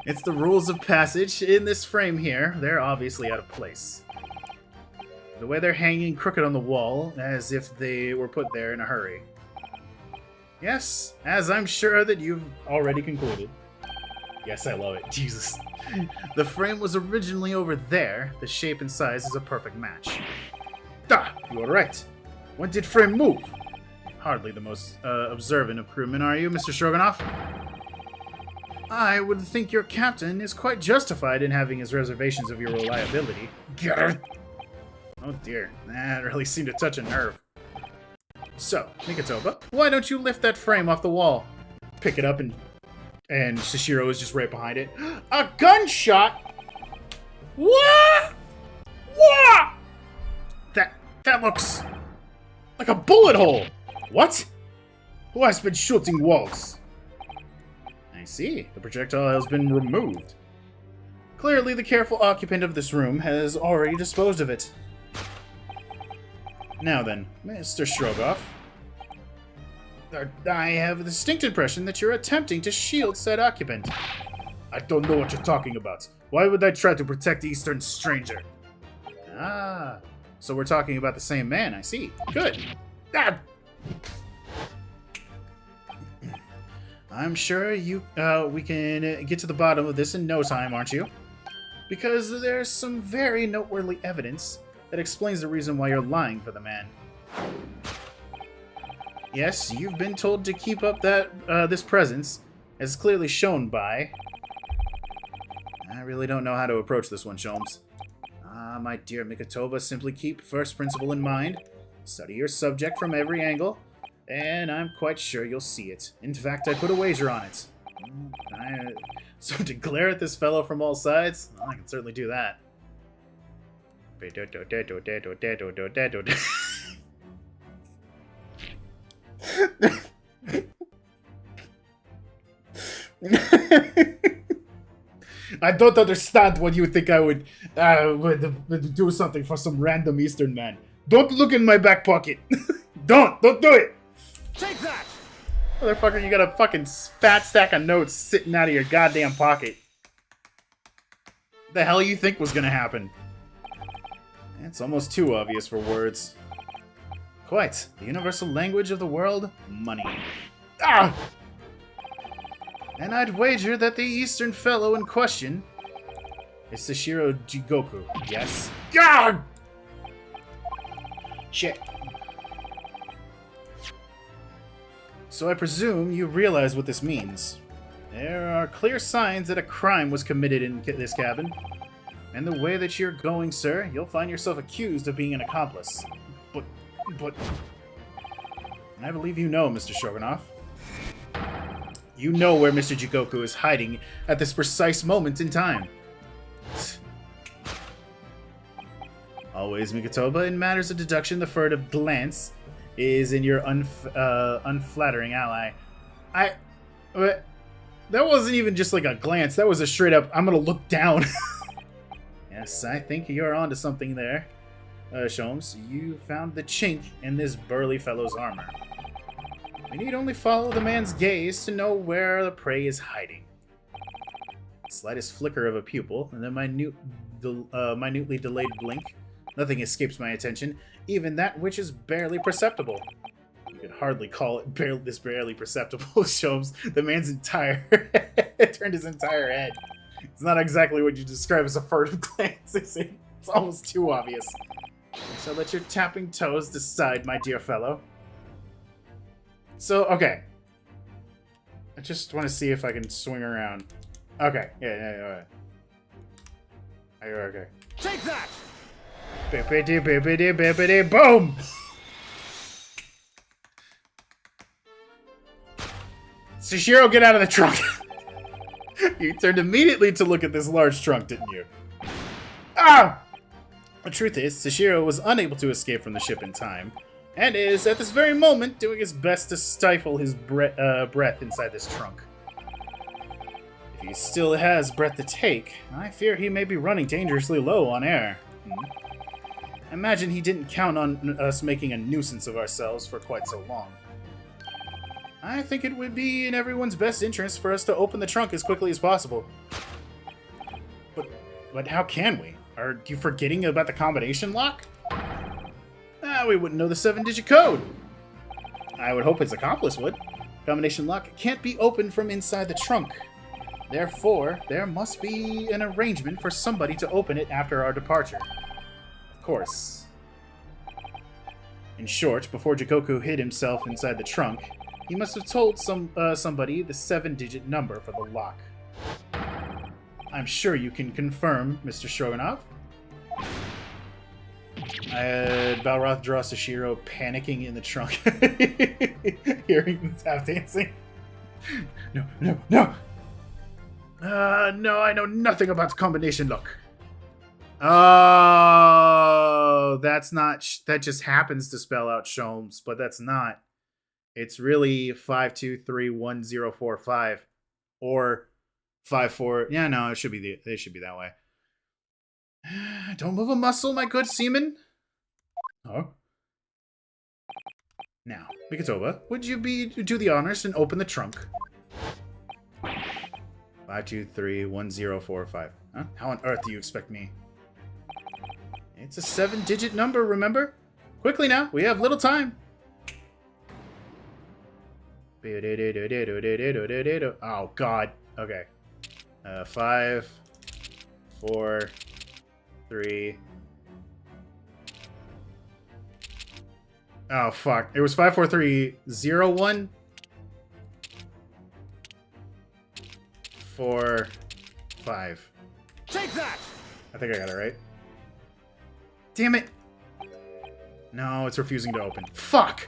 It's the rules of passage in this frame here. They're obviously out of place. The way they're hanging crooked on the wall, as if they were put there in a hurry. Yes, as I'm sure that you've already concluded. Yes, I love it. Jesus. The frame was originally over there. The shape and size is a perfect match. Ah, you are right. When did frame move? Hardly the most observant of crewmen, are you, Mr. Stroganoff? I would think your captain is quite justified in having his reservations of your reliability. Get her! Oh dear, that really seemed to touch a nerve. So, Mikotoba, why don't you lift that frame off the wall? Pick it up and Shishiro is just right behind it. A gunshot? What? What? That looks like a bullet hole. What? Who has been shooting walls? I see. The projectile has been removed. Clearly, the careful occupant of this room has already disposed of it. Now then, Mr. Strogoff, I have a distinct impression that you're attempting to shield said occupant. I don't know what you're talking about. Why would I try to protect the Eastern stranger? Ah, so we're talking about the same man, I see. Good. Ah! I'm sure we can get to the bottom of this in no time, aren't you? Because there's some very noteworthy evidence that explains the reason why you're lying for the man. Yes, you've been told to keep up this presence, as clearly shown by... I really don't know how to approach this one, Sholmes. Ah, my dear Mikotoba, simply keep first principle in mind, study your subject from every angle, and I'm quite sure you'll see it. In fact, I put a wager on it. So to glare at this fellow from all sides, well, I can certainly do that. I don't understand what you think I would do something for some random Eastern man. Don't look in my back pocket. Don't do it. Take that! Motherfucker, you got a fucking fat stack of notes sitting out of your goddamn pocket. What the hell you think was gonna happen? It's almost too obvious for words. Quite. The universal language of the world? Money. Ah! And I'd wager that the Eastern fellow in question is Sashiro Jigoku. Yes? God! Shit. So I presume you realize what this means. There are clear signs that a crime was committed in this cabin. And the way that you're going, sir, you'll find yourself accused of being an accomplice. But... And I believe you know, Mr. Stroganoff. You know where Mr. Jigoku is hiding at this precise moment in time. Always, Mikotoba, in matters of deduction, the furtive glance is in your unflattering ally. But that wasn't even just like a glance. That was a straight up, I'm gonna look down. Yes, I think you're onto something there. Sholmes, you found the chink in this burly fellow's armor. We need only follow the man's gaze to know where the prey is hiding. The slightest flicker of a pupil, and a minutely delayed blink. Nothing escapes my attention, even that which is barely perceptible. You could hardly call it barely perceptible, Sholmes. The man's entire turned his entire head. It's not exactly what you describe as a furtive glance, is it? It's almost too obvious. So let your tapping toes decide, my dear fellow. So, okay. I just want to see if I can swing around. Okay, yeah. Okay. Take that! Bippity, bippity, bippity, boom! Sashiro, get out of the trunk! You turned immediately to look at this large trunk, didn't you? Ah! The truth is, Sashiro was unable to escape from the ship in time, and is, at this very moment, doing his best to stifle his breath inside this trunk. If he still has breath to take, I fear he may be running dangerously low on air. Imagine he didn't count on us making a nuisance of ourselves for quite so long. I think it would be in everyone's best interest for us to open the trunk as quickly as possible. But how can we? Are you forgetting about the combination lock? We wouldn't know the 7-digit code. I would hope his accomplice would. Combination lock can't be opened from inside the trunk. Therefore, there must be an arrangement for somebody to open it after our departure. Of course. In short, before Jikoku hid himself inside the trunk, he must have told somebody the 7-digit number for the lock. I'm sure you can confirm, Mr. Stroganov. Balroth draws Sashiro panicking in the trunk, hearing the tap dancing. No! No, I know nothing about the combination lock. Oh, that's not... that just happens to spell out Sholmes, but that's not. It's really 5231045 or 54. Yeah, no, it should be that way. Don't move a muscle, my good seaman. Oh. Now, Mikitoba, would you do the honors and open the trunk? 5231045. Huh? How on earth do you expect me? It's a 7-digit number, remember? Quickly now, we have little time. Oh, God. Okay. 5, 4, 3. Oh, fuck. It was 54301. 4, 5. Take that! I think I got it right. Damn it! No, it's refusing to open. Fuck!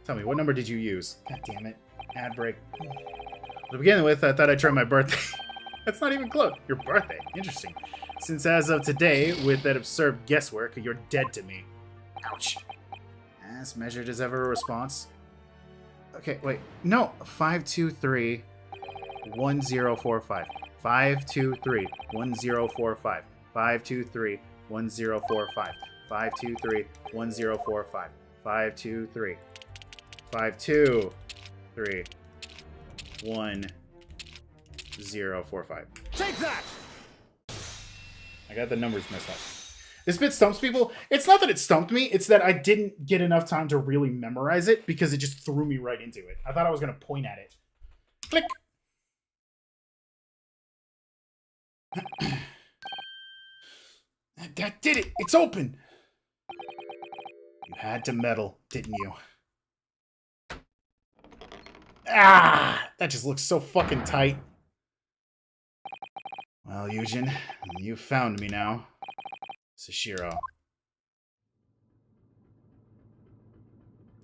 Tell me, what number did you use? God damn it. Ad break. To begin with, I thought I'd try my birthday. That's not even close. Your birthday. Interesting. Since as of today, with that absurd guesswork, you're dead to me. Ouch. As measured as ever a response. Okay, wait. No. 523 1045. 523 1045. 523 1045. 523 1045. 523 523 1045. Take that! I got the numbers messed up. This bit stumps people. It's not that it stumped me, it's that I didn't get enough time to really memorize it because it just threw me right into it. I thought I was going to point at it. Click! That did it! It's open! You had to meddle, didn't you? Ah! That just looks so fucking tight. Well, Eugen, you found me now. Sashiro.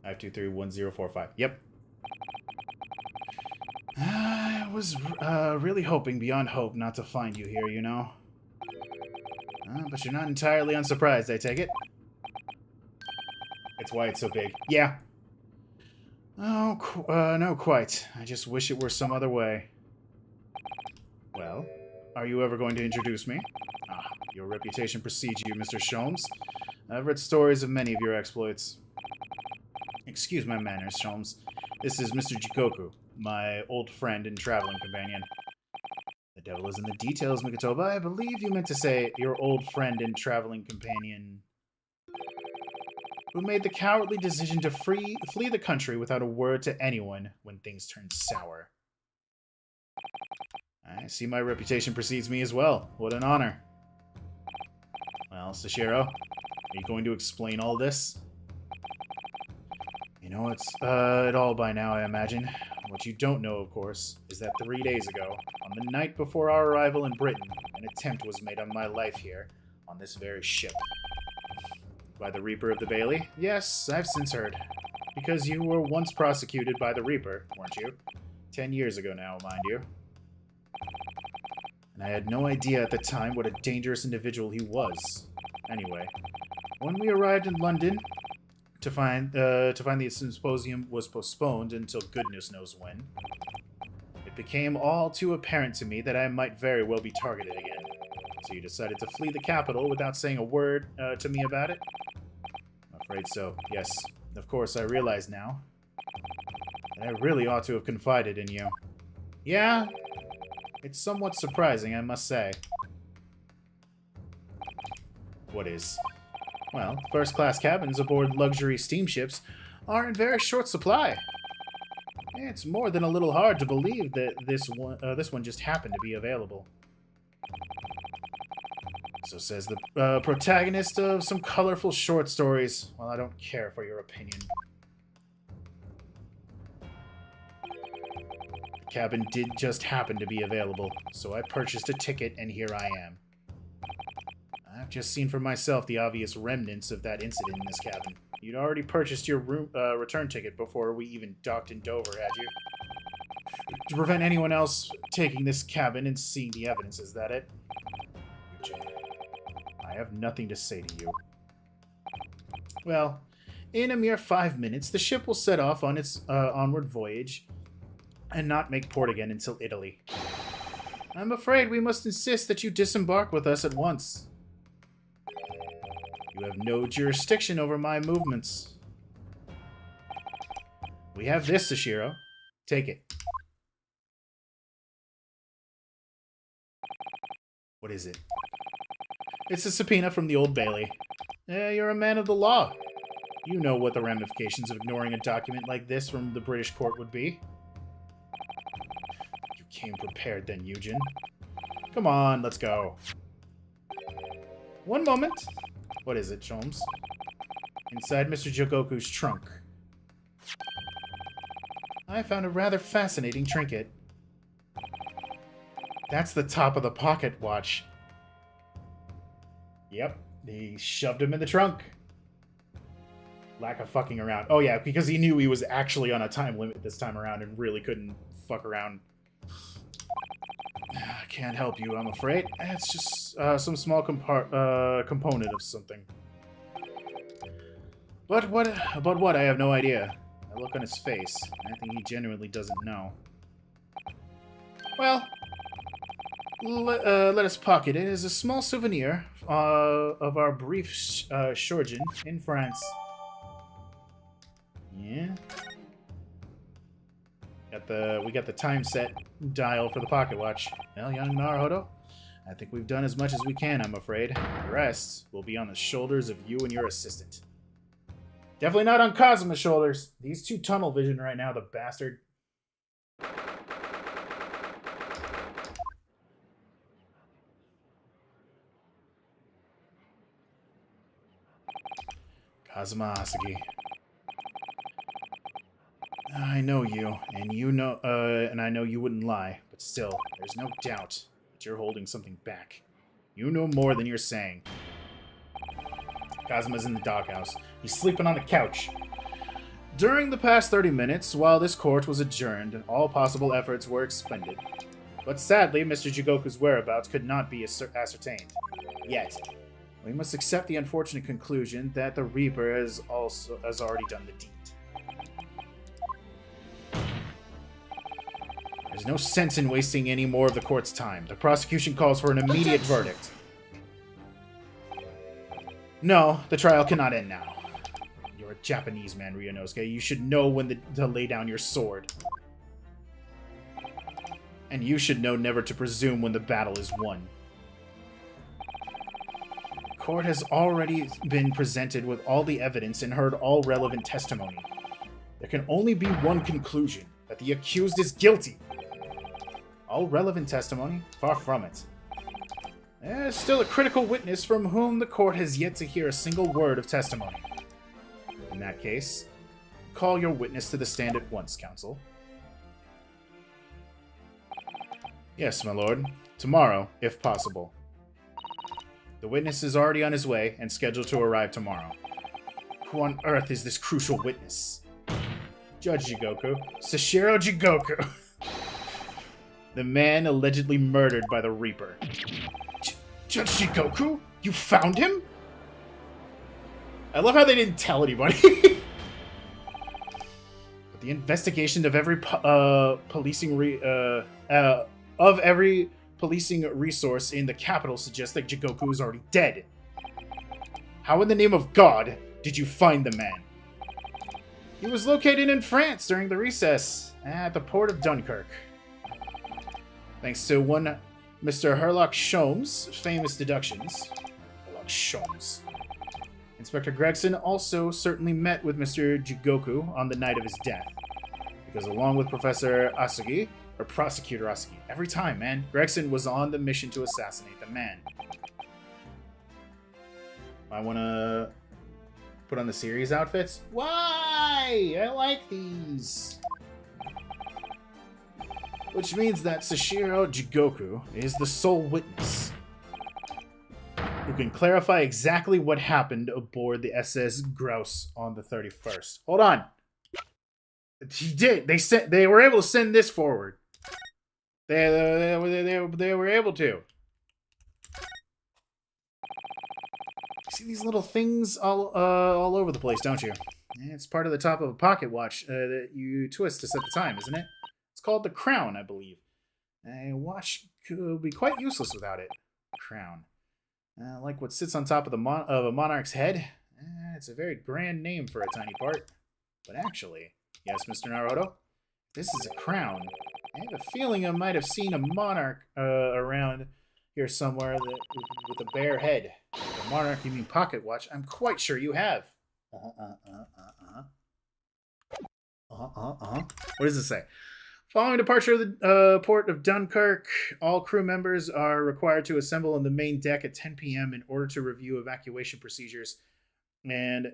5231045. Yep. I was really hoping beyond hope not to find you here, you know. But you're not entirely unsurprised, I take it. It's why it's so big. Yeah. Oh, no, quite. I just wish it were some other way. Well, are you ever going to introduce me? Ah, your reputation precedes you, Mr. Sholmes. I've read stories of many of your exploits. Excuse my manners, Sholmes. This is Mr. Jikoku, my old friend and traveling companion. The devil is in the details, Mikotoba. I believe you meant to say your old friend and traveling companion who made the cowardly decision to flee the country without a word to anyone when things turned sour. I see my reputation precedes me as well. What an honor. Well, Sashiro, are you going to explain all this? You know it's it all by now, I imagine. What you don't know, of course, is that 3 days ago, on the night before our arrival in Britain, an attempt was made on my life here, on this very ship. By the Reaper of the Bailey? Yes, I've since heard. Because you were once prosecuted by the Reaper, weren't you? 10 years ago now, mind you. And I had no idea at the time what a dangerous individual he was. Anyway, when we arrived in London to find the symposium was postponed until goodness knows when, it became all too apparent to me that I might very well be targeted again. So you decided to flee the capital without saying a word to me about it? I'm afraid so, yes. Of course, I realize now that I really ought to have confided in you. Yeah? It's somewhat surprising, I must say. What is? Well, first-class cabins aboard luxury steamships are in very short supply. It's more than a little hard to believe that this one just happened to be available. So says the protagonist of some colorful short stories. Well, I don't care for your opinion. The cabin did just happen to be available, so I purchased a ticket and here I am. I've just seen for myself the obvious remnants of that incident in this cabin. You'd already purchased your return ticket before we even docked in Dover, had you? To prevent anyone else taking this cabin and seeing the evidence, is that it? I have nothing to say to you. Well, in a mere 5 minutes, the ship will set off on its onward voyage and not make port again until Italy. I'm afraid we must insist that you disembark with us at once. You have no jurisdiction over my movements. We have this, Sashiro. Take it. What is it? It's a subpoena from the Old Bailey. You're a man of the law. You know what the ramifications of ignoring a document like this from the British court would be. You came prepared then, Eugen. Come on, let's go. One moment. What is it, Sholmes? Inside Mr. Jikoku's trunk. I found a rather fascinating trinket. That's the top of the pocket watch. Yep, he shoved him in the trunk. Lack of fucking around. Oh yeah, because he knew he was actually on a time limit this time around and really couldn't fuck around. I can't help you, I'm afraid. It's just some small component of something. But what? About what? I have no idea. I look on his face, and I think he genuinely doesn't know. Well, let us pocket it as a small souvenir of our brief sojourn in France. Yeah. We got the time set dial for the pocket watch. Well, young Naruhodo, I think we've done as much as we can, I'm afraid. The rest will be on the shoulders of you and your assistant. Definitely not on Kazuma's shoulders. He's too tunnel vision right now, the bastard. Kazuma Asagi. I know you, and you know, and I know you wouldn't lie, but still, there's no doubt that you're holding something back. You know more than you're saying. Kazuma's in the doghouse. He's sleeping on the couch. During the past 30 minutes, while this court was adjourned, all possible efforts were expended. But sadly, Mr. Jikoku's whereabouts could not be ascertained. Yet. We must accept the unfortunate conclusion that the Reaper has already done the deed. There's no sense in wasting any more of the court's time. The prosecution calls for an immediate verdict. No, the trial cannot end now. You're a Japanese man, Ryunosuke. You should know when to lay down your sword. And you should know never to presume when the battle is won. The court has already been presented with all the evidence and heard all relevant testimony. There can only be one conclusion, that the accused is guilty. All relevant testimony? Far from it. There's still a critical witness from whom the court has yet to hear a single word of testimony. In that case, call your witness to the stand at once, counsel. Yes, my lord. Tomorrow, if possible. The witness is already on his way and scheduled to arrive tomorrow. Who on earth is this crucial witness? Judge Jigoku. Sashiro Jigoku. The man allegedly murdered by the Reaper. Judge Jigoku? You found him? I love how they didn't tell anybody. But the investigation of every every policing resource in the capital suggests that Jigoku is already dead. How in the name of God did you find the man? He was located in France during the recess at the port of Dunkirk. Thanks to one Mr. Herlock Sholmes' famous deductions. Herlock Sholmes. Inspector Gregson also certainly met with Mr. Jigoku on the night of his death. Because along with Professor Asugi, or Prosecutor Asugi, every time, man, Gregson was on the mission to assassinate the man. I want to put on the series outfits. Why? I like these. Which means that Sashiro Jigoku is the sole witness who can clarify exactly what happened aboard the SS Grouse on the 31st. Hold on. He did. They were able to send this forward. They were able to. See these little things all over the place, don't you? It's part of the top of a pocket watch that you twist to set the time, isn't it? It's called the crown, I believe. A watch could be quite useless without it. Crown. Like what sits on top of a monarch's head. It's a very grand name for a tiny part. But actually, yes, Mr. Naruto, this is a crown. I have a feeling I might have seen a monarch around here somewhere with a bare head. The monarch, you mean pocket watch? I'm quite sure you have. What does it say? Following departure of the port of Dunkirk, all crew members are required to assemble on the main deck at 10 p.m. in order to review evacuation procedures. And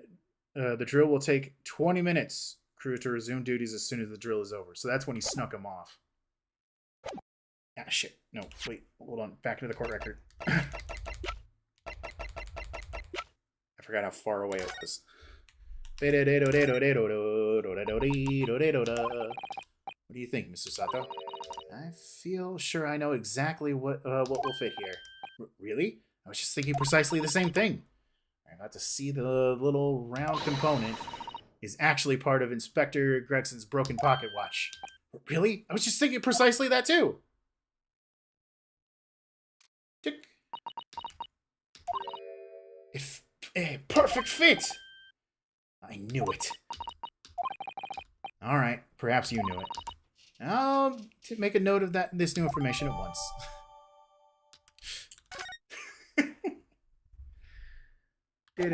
the drill will take 20 minutes. Crew to resume duties as soon as the drill is over. So that's when he snuck him off. Ah, shit. No, wait. Hold on. Back into the court record. I forgot how far away it was. What do you think, Mr. Sato? I feel sure I know exactly what will fit here. Really? I was just thinking precisely the same thing. I'm about to see the little round component is actually part of Inspector Gregson's broken pocket watch. Really? I was just thinking precisely that too. Tick. A perfect fit! I knew it. Alright, perhaps you knew it. I'll make a note of this new information at once. I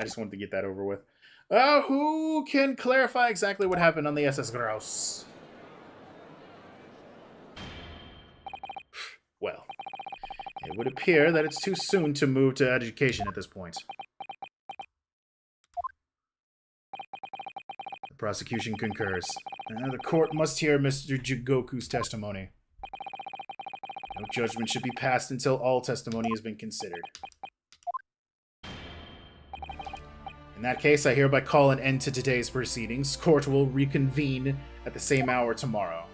just wanted to get that over with. Who can clarify exactly what happened on the SS Grouse? Well, it would appear that it's too soon to move to education at this point. The prosecution concurs. The court must hear Mr. Jigoku's testimony. No judgment should be passed until all testimony has been considered. In that case, I hereby call an end to today's proceedings. Court will reconvene at the same hour tomorrow.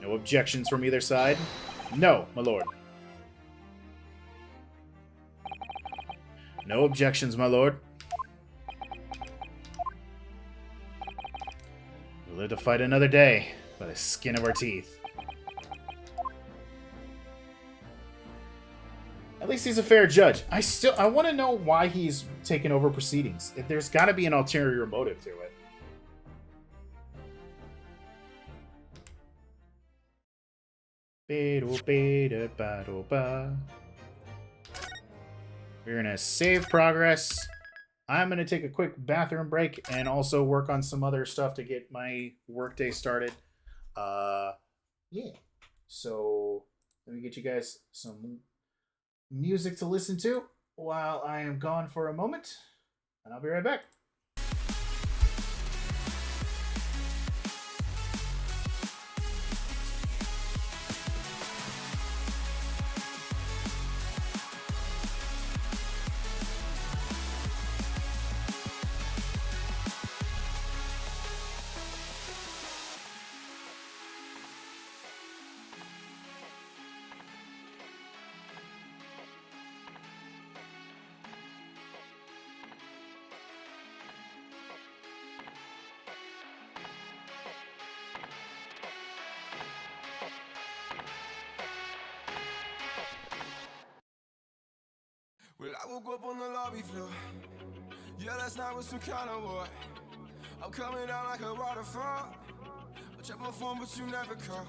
No objections from either side? No, my lord. No objections, my lord. We'll live to fight another day. by the skin of our teeth. At least he's a fair judge. I want to know why he's taken over proceedings. There's got to be an ulterior motive to it. We're gonna save progress. I'm gonna take a quick bathroom break and also work on some other stuff to get my workday started. Yeah. So let me get you guys some music to listen to while I am gone for a moment, and I'll be right back. Well, I woke up on the lobby floor. Yeah, last night was some kind of war. I'm coming down like a waterfall. I check my phone, but you never call.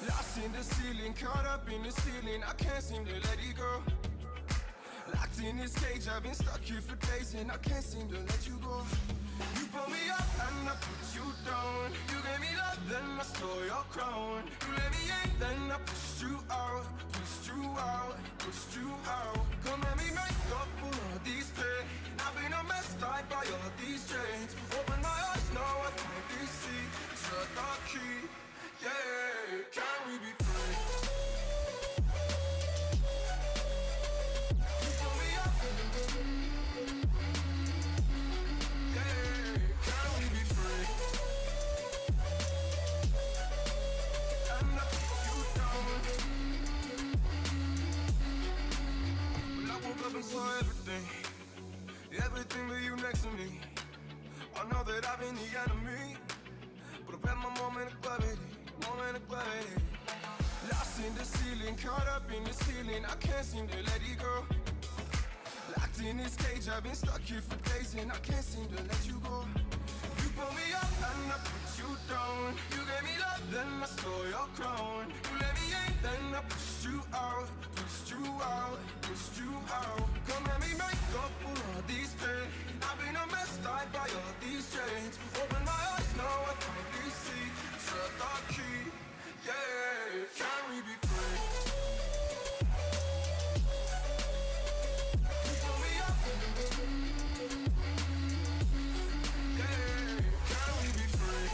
Lost in the ceiling, caught up in the ceiling. I can't seem to let it go. Locked in this cage, I've been stuck here for days, and I can't seem to let you go. You pull me up and I put you down. You gave me love, then I stole your crown. You let me in, then I pushed you out. Come let me make up for all these pain. I've been a mess, tied by all these chains. Open my eyes, now I finally see. Shut the key, yeah. Can we be free? You pull me up, yeah. Can we be free? And I put you down. Woke up and saw everything but you next to me. I know that I've been the enemy, but I've had my moment of gravity. Lost in the ceiling, caught up in this feeling, I can't seem to let it go. Locked in this cage, I've been stuck here for days, and I can't seem to let you go. You pull me up and I put you down. You gave me love, then I stole your crown. You let me in, then I pushed you out. Come let me make up for all these pain. I've been a mess, tied by all these chains. Open my eyes, now I finally see. Shut the key, yeah. Can we be free? You pull me up, yeah. Can we be free?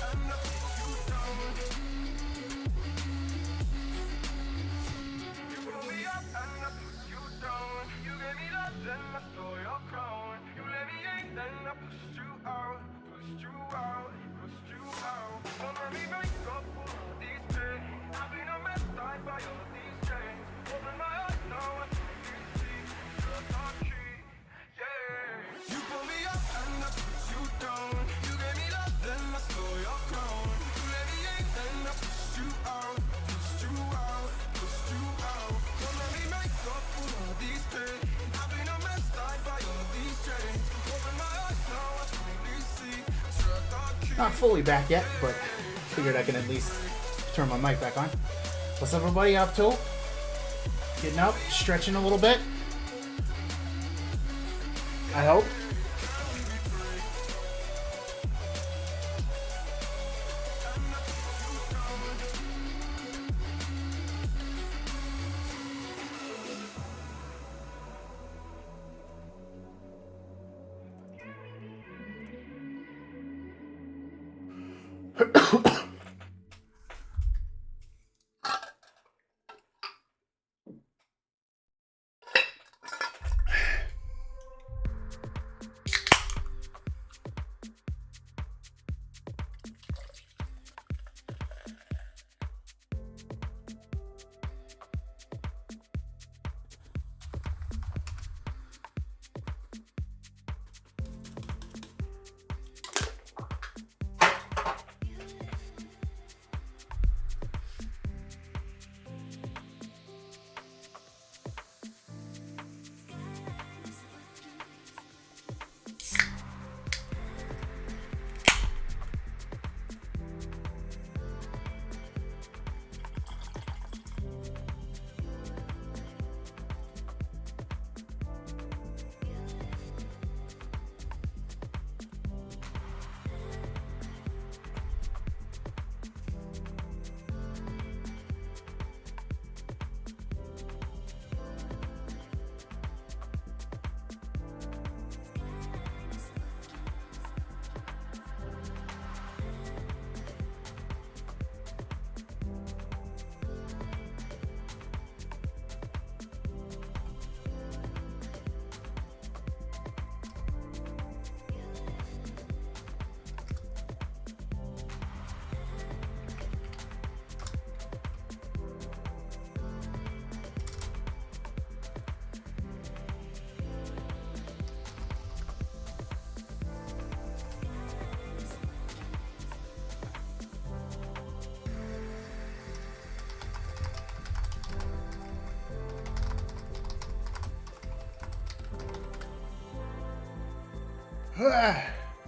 And I put you down. And I put you down. You gave me love, then I stole your crown. You let me in, then I pushed you out. Don't let me make up for all these pain. I've been a mess, tied by all these chains. Open my eyes, now I finally see. Shut the key, yeah. You pull me up and I put you down. You gave me love, then I stole your crown. You let me in, then I pushed you out. Don't let me make up for all these pain. I've been a mess, tied by all these chains. Open my eyes, now I finally see. Shut the key. Not fully back yet, but figured I can at least turn my mic back on. What's everybody up to? Getting up, stretching a little bit. I hope.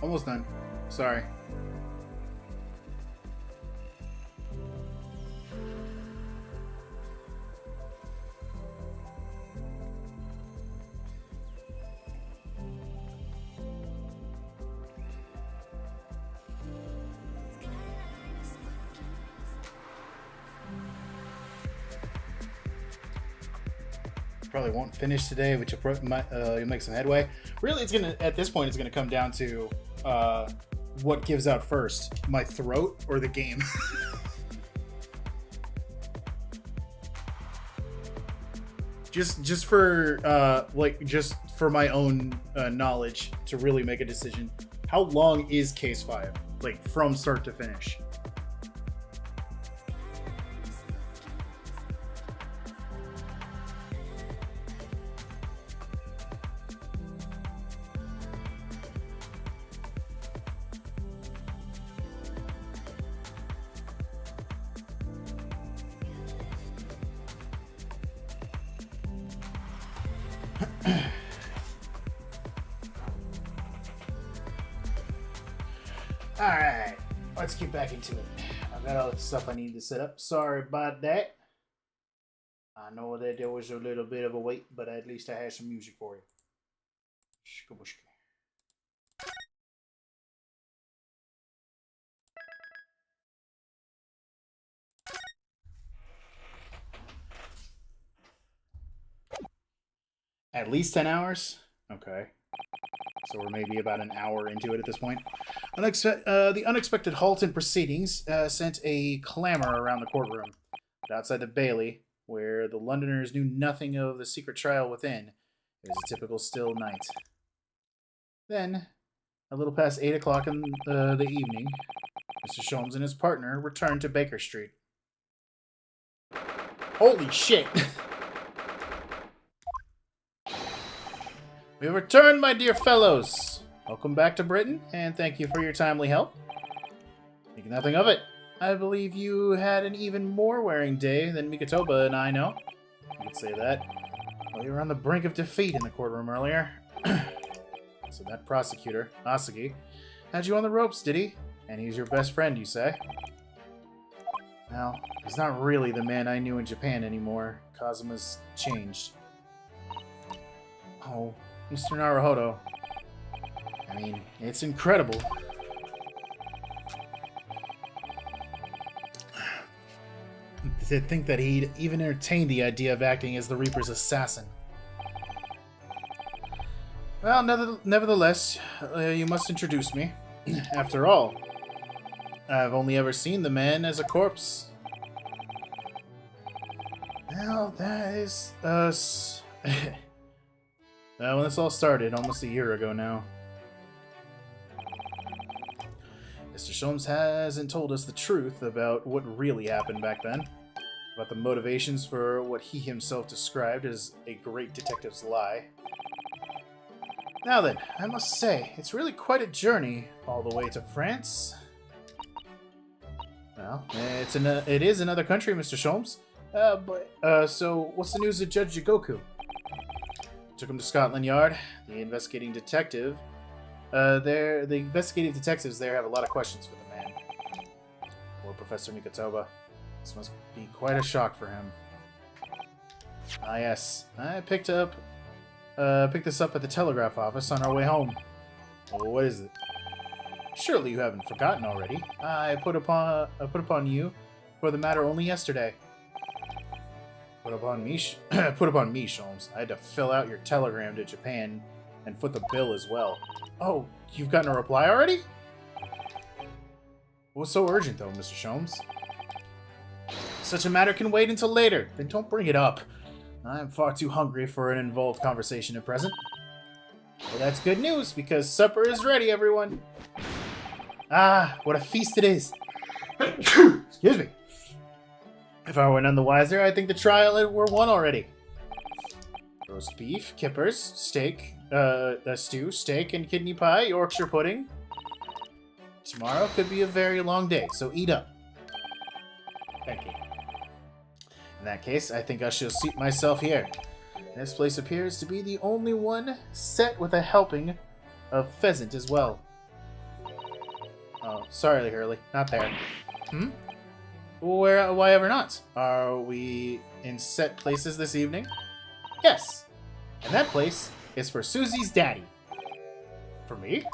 Almost done. Sorry. Probably won't finish today, but you'll make some headway. Really, it's gonna at this point it's gonna come down to what gives out first, my throat or the game. just for just for my own knowledge to really make a decision. How long is Case 5? Like from start to finish? Alright, let's get back into it. I've got all the stuff I need to set up. Sorry about that. I know that there was a little bit of a wait, but at least I had some music for you. Shkabushka. At least 10 hours? Okay. So we're maybe about an hour into it at this point. The unexpected halt in proceedings sent a clamor around the courtroom. But outside the Bailey, where the Londoners knew nothing of the secret trial within, it was a typical still night. Then, a little past 8 o'clock in the evening, Mr. Sholmes and his partner returned to Baker Street. Holy shit! We have returned, my dear fellows. Welcome back to Britain, and thank you for your timely help. Think nothing of it. I believe you had an even more wearing day than Mikotoba and I know. You could say that. Well, you were on the brink of defeat in the courtroom earlier. So that prosecutor, Asagi, had you on the ropes, did he? And he's your best friend, you say? Well, he's not really the man I knew in Japan anymore. Kazuma's changed. Oh, Mr. Naruhodo. I mean, it's incredible. To think that he'd even entertained the idea of acting as the Reaper's assassin. Well, nevertheless, you must introduce me. After all, I've only ever seen the man as a corpse. Well, that is... when this all started, almost a year ago now. Mr. Sholmes hasn't told us the truth about what really happened back then. About the motivations for what he himself described as a great detective's lie. Now then, I must say, it's really quite a journey all the way to France. Well, it is another country, Mr. Sholmes. So what's the news of Judge Jigoku? Took him to Scotland Yard. The investigating detectives there have a lot of questions for the man. Poor Professor Mikotoba. This must be quite a shock for him. Ah yes, I picked this up at the telegraph office on our way home. Oh, what is it? Surely you haven't forgotten already. I put upon you for the matter only yesterday. Put upon me, Sholmes. I had to fill out your telegram to Japan and foot the bill as well. Oh, you've gotten a reply already? What's so urgent, though, Mr. Sholmes? Such a matter can wait until later. Then don't bring it up. I'm far too hungry for an involved conversation at present. Well, that's good news, because supper is ready, everyone. Ah, what a feast it is. Excuse me. If I were none the wiser, I think the trial were won already. Roast beef, kippers, steak, stew, steak and kidney pie, Yorkshire pudding. Tomorrow could be a very long day, so eat up. Thank you. In that case, I think I shall seat myself here. This place appears to be the only one set with a helping a pheasant as well. Oh, sorry, Hurley. Not there. Hmm? Why ever not? Are we in set places this evening? Yes. And that place is for Susie's daddy. For me?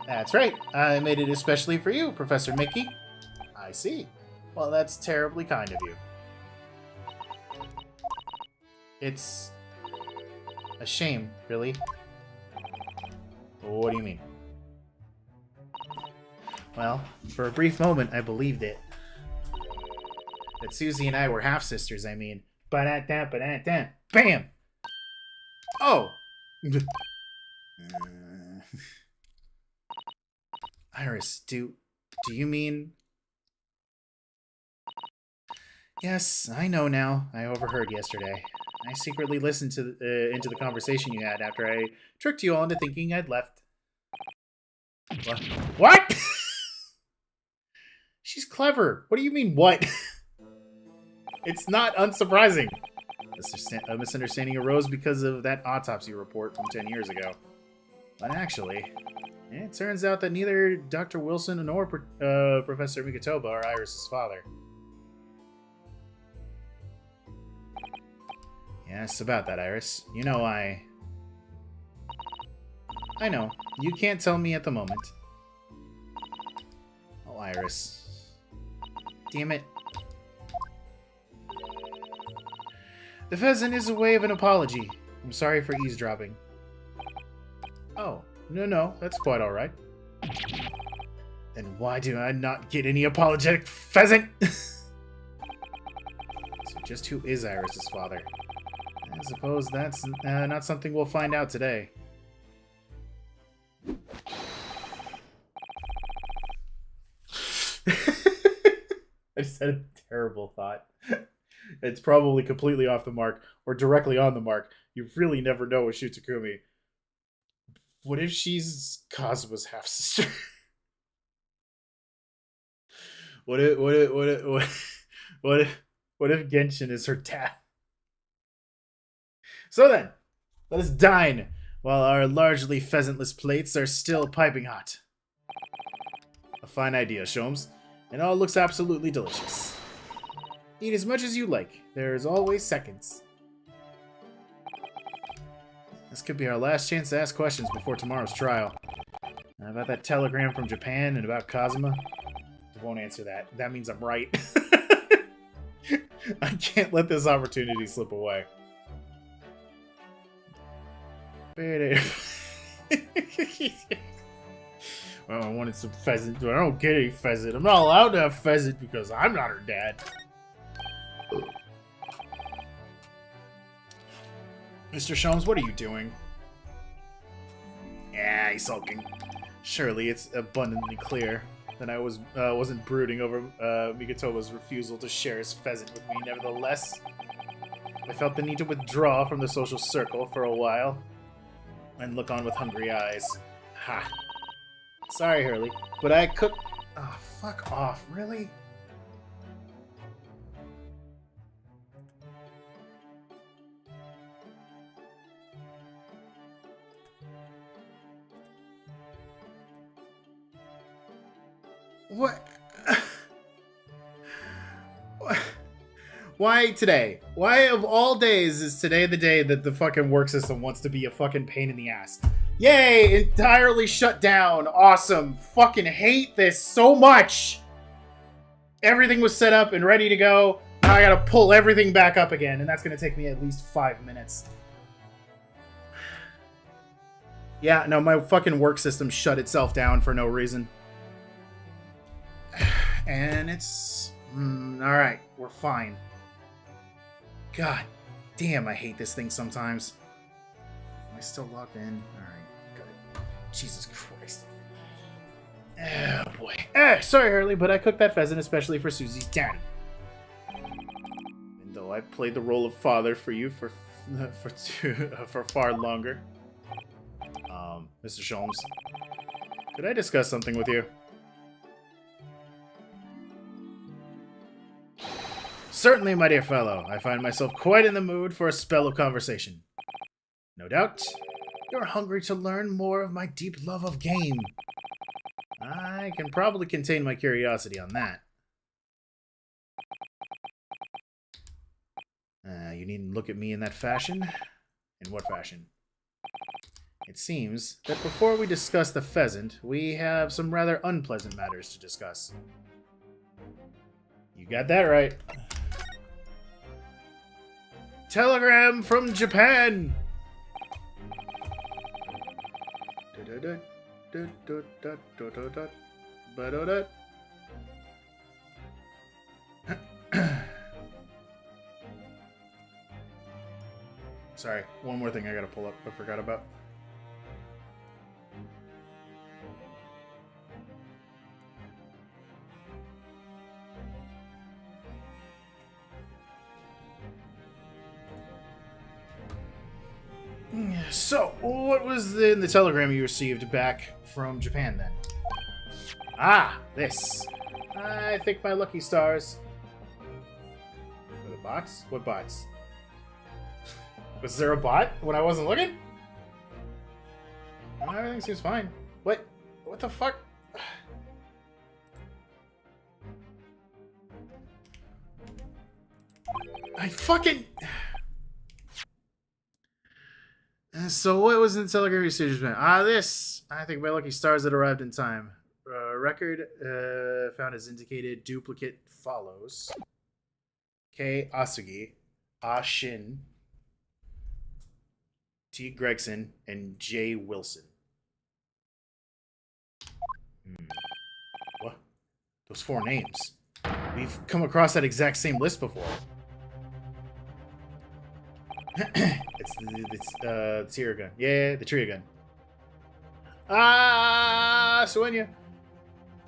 That's right. I made it especially for you, Professor Mickey. I see. Well, that's terribly kind of you. It's a shame, really. What do you mean? Well, for a brief moment, I believed it. That Susie and I were half-sisters, I mean. Ba-da-da, ba-da-da. Bam! Oh! Iris, do you mean... Yes, I know now. I overheard yesterday. I secretly listened to into the conversation you had after I tricked you all into thinking I'd left. What? What? She's clever. What do you mean, what? It's not unsurprising. A misunderstanding arose because of that autopsy report from 10 years ago. But actually, it turns out that neither Dr. Wilson nor Professor Mikotoba are Iris's father. Yes, about that, Iris. You know I know. You can't tell me at the moment. Oh, Iris. Damn it. The pheasant is a way of an apology. I'm sorry for eavesdropping. Oh, no, that's quite alright. Then why do I not get any apologetic pheasant? So just who is Iris's father? I suppose that's not something we'll find out today. I just had a terrible thought. It's probably completely off the mark, or directly on the mark. You really never know with Shutakumi. What if she's Kazuma's half-sister? What if Genshin is her dad? So then, let us dine, while our largely pheasantless plates are still piping hot. A fine idea, Sholmes. It all looks absolutely delicious. Eat as much as you like. There's always seconds. This could be our last chance to ask questions before tomorrow's trial. About that telegram from Japan and about Kazuma? I won't answer that. That means I'm right. I can't let this opportunity slip away. Well, I wanted some pheasant, but I don't get any pheasant. I'm not allowed to have pheasant because I'm not her dad. Mr. Sholmes, what are you doing? Yeah, he's sulking. Surely it's abundantly clear that I wasn't brooding over Mikotoba's refusal to share his pheasant with me. Nevertheless, I felt the need to withdraw from the social circle for a while and look on with hungry eyes. Ha! Sorry, Hurley, but I cooked... Oh, fuck off. Really? What? Why today? Why of all days is today the day that the fucking work system wants to be a fucking pain in the ass? Yay! Entirely shut down. Awesome. Fucking hate this so much. Everything was set up and ready to go. Now I gotta pull everything back up again, and that's gonna take me at least 5 minutes. Yeah, no, my fucking work system shut itself down for no reason. And it's... alright, we're fine. God damn, I hate this thing sometimes. Am I still logged in? Alright, good. Jesus Christ. Oh boy. Sorry, Hurley, but I cooked that pheasant especially for Susie's daddy. And though I played the role of father for you for far longer. Mr. Sholmes, could I discuss something with you? Certainly, my dear fellow. I find myself quite in the mood for a spell of conversation. No doubt, You're hungry to learn more of my deep love of game. I can probably contain my curiosity on that. You needn't look at me in that fashion. In what fashion? It seems that before we discuss the pheasant, we have some rather unpleasant matters to discuss. You got that right. Telegram from Japan! Sorry, one more thing I gotta pull up I forgot about. So, what was in the telegram you received back from Japan then? Ah, this. I think my lucky stars. Were the bots? What bots? Was there a bot when I wasn't looking? Oh, everything seems fine. What? What the fuck? I fucking... So what was in the telegram message? This. I think my lucky stars that arrived in time. Record found as indicated. Duplicate follows. K. Asugi, A. Shin, T. Gregson, and J. Wilson. What? Those 4 names. We've come across that exact same list before. it's the tear gun. Yeah, the tree gun. Suenya.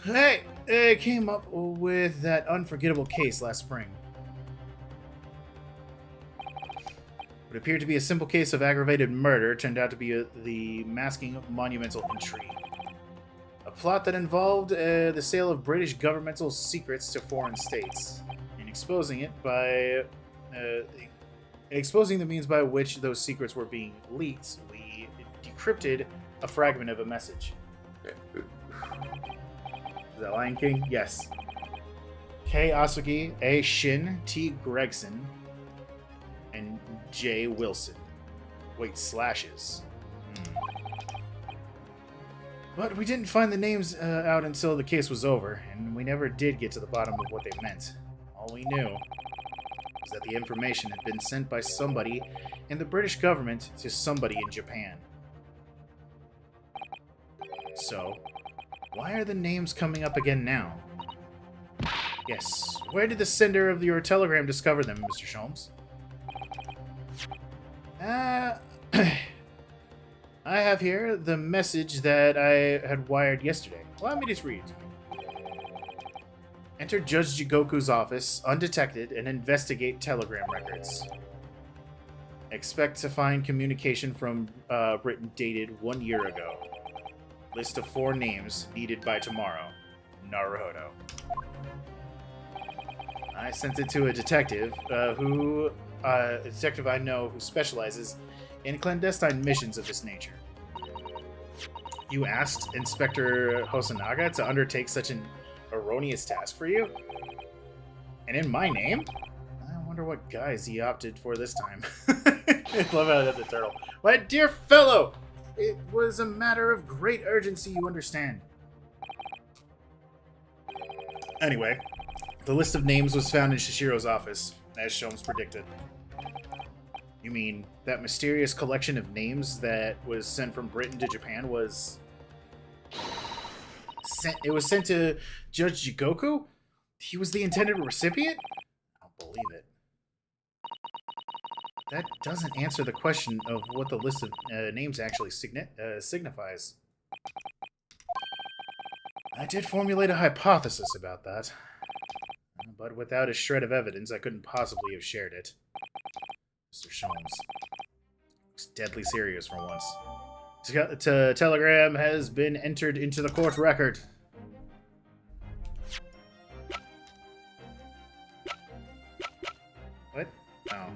Hey, I came up with that unforgettable case last spring. What appeared to be a simple case of aggravated murder turned out to be the masking monumental intrigue. A plot that involved the sale of British governmental secrets to foreign states, and exposing it by exposing the means by which those secrets were being leaked. We decrypted a fragment of a message. Is that Lion King? Yes. K. Asugi, A. Shin, T. Gregson, and J. Wilson. Wait, slashes. But we didn't find the names out until the case was over, and we never did get to the bottom of what they meant. All we knew was that the information had been sent by somebody in the British government to somebody in Japan. So, why are the names coming up again now? Yes, where did the sender of your telegram discover them, Mr. Sholmes? I have here the message that I had wired yesterday. Let me just read. Enter Judge Jigoku's office, undetected, and investigate telegram records. Expect to find communication from Britain dated 1 year ago. List of 4 names needed by tomorrow. Naruhodo. I sent it to a detective a detective I know who specializes in clandestine missions of this nature. You asked Inspector Hosonaga to undertake such an erroneous task for you? And in my name? I wonder what guise he opted for this time. I love how that's the turtle. My dear fellow! It was a matter of great urgency, you understand. Anyway, the list of names was found in Shishiro's office, as Sholmes predicted. You mean that mysterious collection of names that was sent from Britain to Japan was... It was sent to Judge Jigoku? He was the intended recipient? I don't believe it. That doesn't answer the question of what the list of names actually signifies. I did formulate a hypothesis about that, but without a shred of evidence, I couldn't possibly have shared it. Mr. Sholmes looks deadly serious for once. Telegram has been entered into the court record. What? Oh.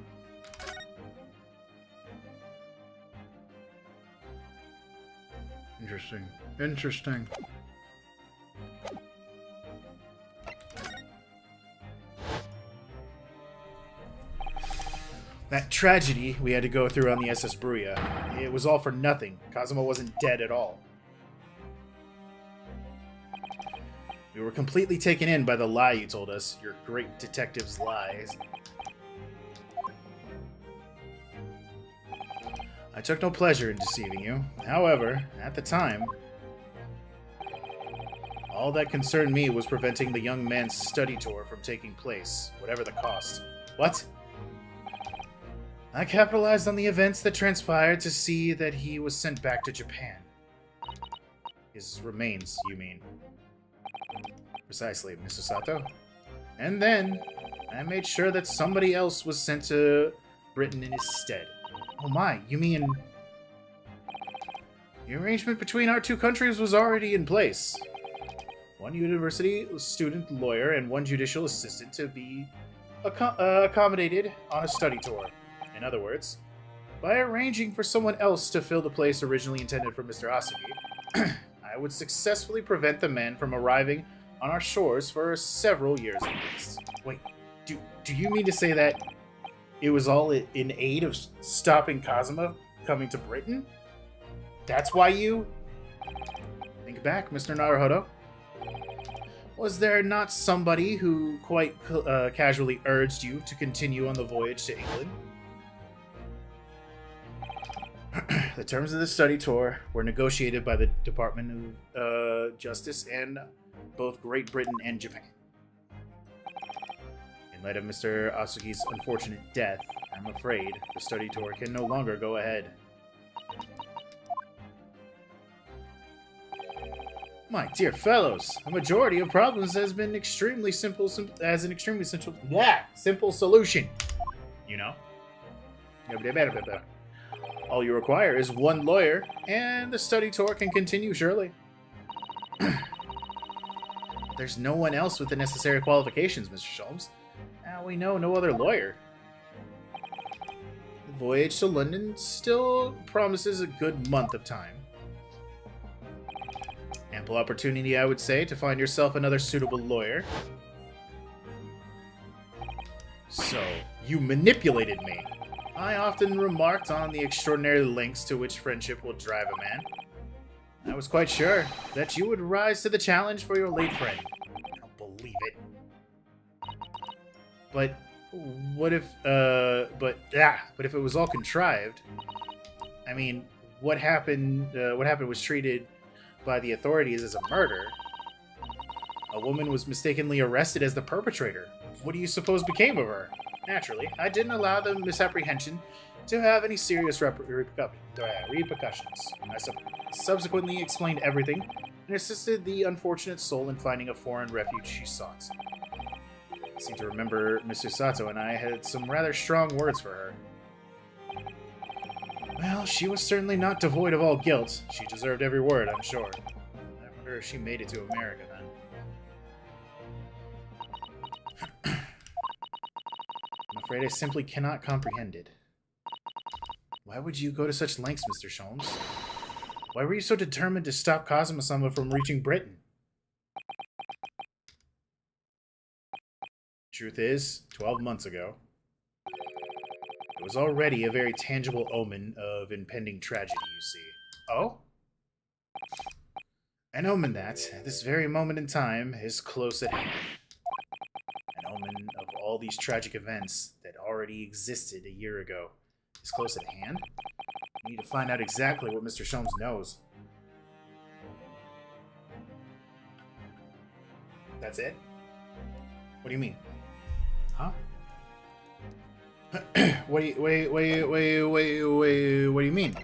Interesting. Interesting. That tragedy we had to go through on the SS Bruya, it was all for nothing. Cosmo wasn't dead at all. We were completely taken in by the lie you told us, your great detective's lies. I took no pleasure in deceiving you. However, at the time, all that concerned me was preventing the young man's study tour from taking place, whatever the cost. What? I capitalized on the events that transpired to see that he was sent back to Japan. His remains, you mean? Precisely, Mr. Sato. And then, I made sure that somebody else was sent to Britain in his stead. Oh my, you mean... The arrangement between our two countries was already in place. One university student lawyer and one judicial assistant to be accommodated on a study tour. In other words, by arranging for someone else to fill the place originally intended for Mr. Asugi, I would successfully prevent the men from arriving on our shores for several years at least. Wait, do you mean to say that it was all in aid of stopping Kazuma coming to Britain? That's why you... Think back, Mr. Naruhodo. Was there not somebody who quite casually urged you to continue on the voyage to England? The terms of the study tour were negotiated by the Department of Justice and both Great Britain and Japan. In light of Mr. Asugi's unfortunate death, I'm afraid the study tour can no longer go ahead. My dear fellows, a majority of problems has been extremely simple solution. You know? All you require is one lawyer, and the study tour can continue, surely. There's no one else with the necessary qualifications, Mr. Sholmes. Now we know no other lawyer. The voyage to London still promises a good month of time. Ample opportunity, I would say, to find yourself another suitable lawyer. So, you manipulated me. I often remarked on the extraordinary lengths to which friendship will drive a man. I was quite sure that you would rise to the challenge for your late friend. I don't believe it. But what if, but if it was all contrived? I mean, what happened was treated by the authorities as a murder. A woman was mistakenly arrested as the perpetrator. What do you suppose became of her? Naturally, I didn't allow the misapprehension to have any serious repercussions. I subsequently explained everything and assisted the unfortunate soul in finding a foreign refuge she sought. I seem to remember Mr. Sato and I had some rather strong words for her. Well, she was certainly not devoid of all guilt. She deserved every word, I'm sure. I wonder if she made it to America then. I'm afraid I simply cannot comprehend it. Why would you go to such lengths, Mr. Sholmes? Why were you so determined to stop Kazuma-sama from reaching Britain? Truth is, 12 months ago, it was already a very tangible omen of impending tragedy, you see. Oh? An omen that, at this very moment in time, is close at hand. An omen of all these tragic events that already existed a year ago is close at hand? We need to find out exactly what Mr. Sholmes knows. That's it? What do you mean? Huh? Wait, what do you mean?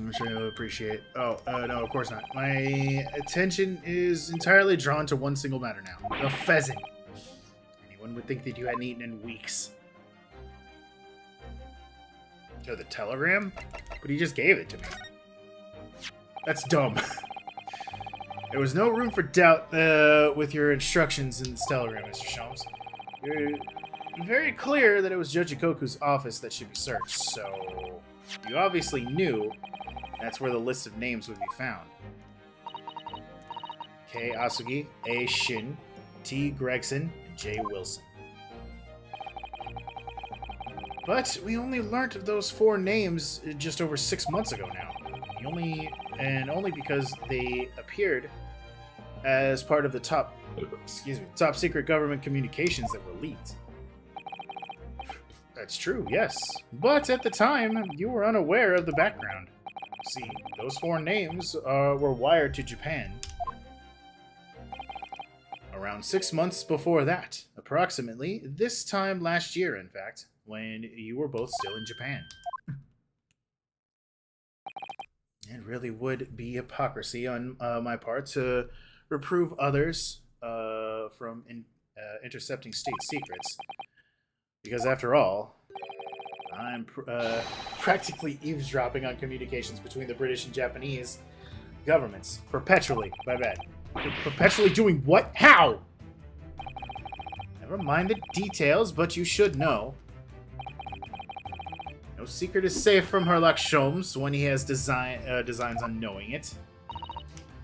Which I appreciate. Oh, no, of course not. My attention is entirely drawn to one single matter now. The pheasant. Anyone with think that you hadn't eaten in weeks. To the telegram? But he just gave it to me. That's dumb. There was no room for doubt with your instructions in this telegram, Mr. Sholmes. You're very clear that it was Judge Ikoku's office that should be searched, so you obviously knew that's where the list of names would be found. K. Asugi, A. Shin, T. Gregson, and J. Wilson. But we only learnt of those 4 names just over 6 months ago now. Only because they appeared as part of the top secret government communications that were leaked. That's true, yes. But at the time, you were unaware of the background. See, those 4 names were wired to Japan around 6 months before that, approximately this time last year, in fact, when you were both still in Japan. It really would be hypocrisy on my part to reprove others from intercepting state secrets. Because after all, I'm practically eavesdropping on communications between the British and Japanese governments. Perpetually, my bad. Perpetually doing what? How? Never mind the details, but you should know. No secret is safe from Herlock Sholmes when he has designs on knowing it.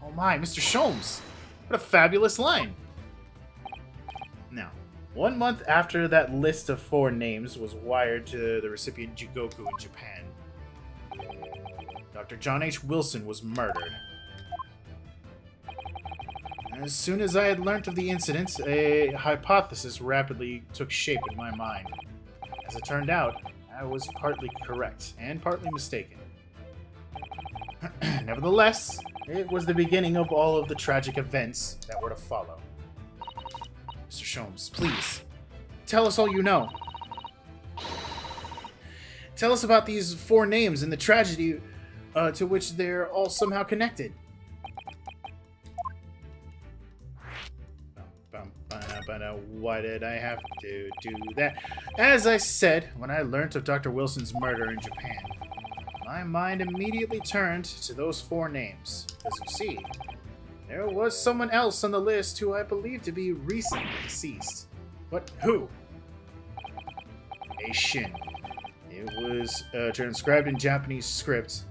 Oh my, Mr. Sholmes! What a fabulous line! Now, 1 month after that list of 4 names was wired to the recipient Jigoku in Japan, Dr. John H. Wilson was murdered. As soon as I had learnt of the incident, a hypothesis rapidly took shape in my mind. As it turned out, I was partly correct and partly mistaken. Nevertheless, it was the beginning of all of the tragic events that were to follow. Mr. Sholmes, please, tell us all you know. Tell us about these 4 names and the tragedy to which they're all somehow connected. Why did I have to do that? As I said, when I learnt of Dr. Wilson's murder in Japan, my mind immediately turned to those 4 names. As you see, there was someone else on the list who I believe to be recently deceased. But who? A Shin. It was transcribed in Japanese script.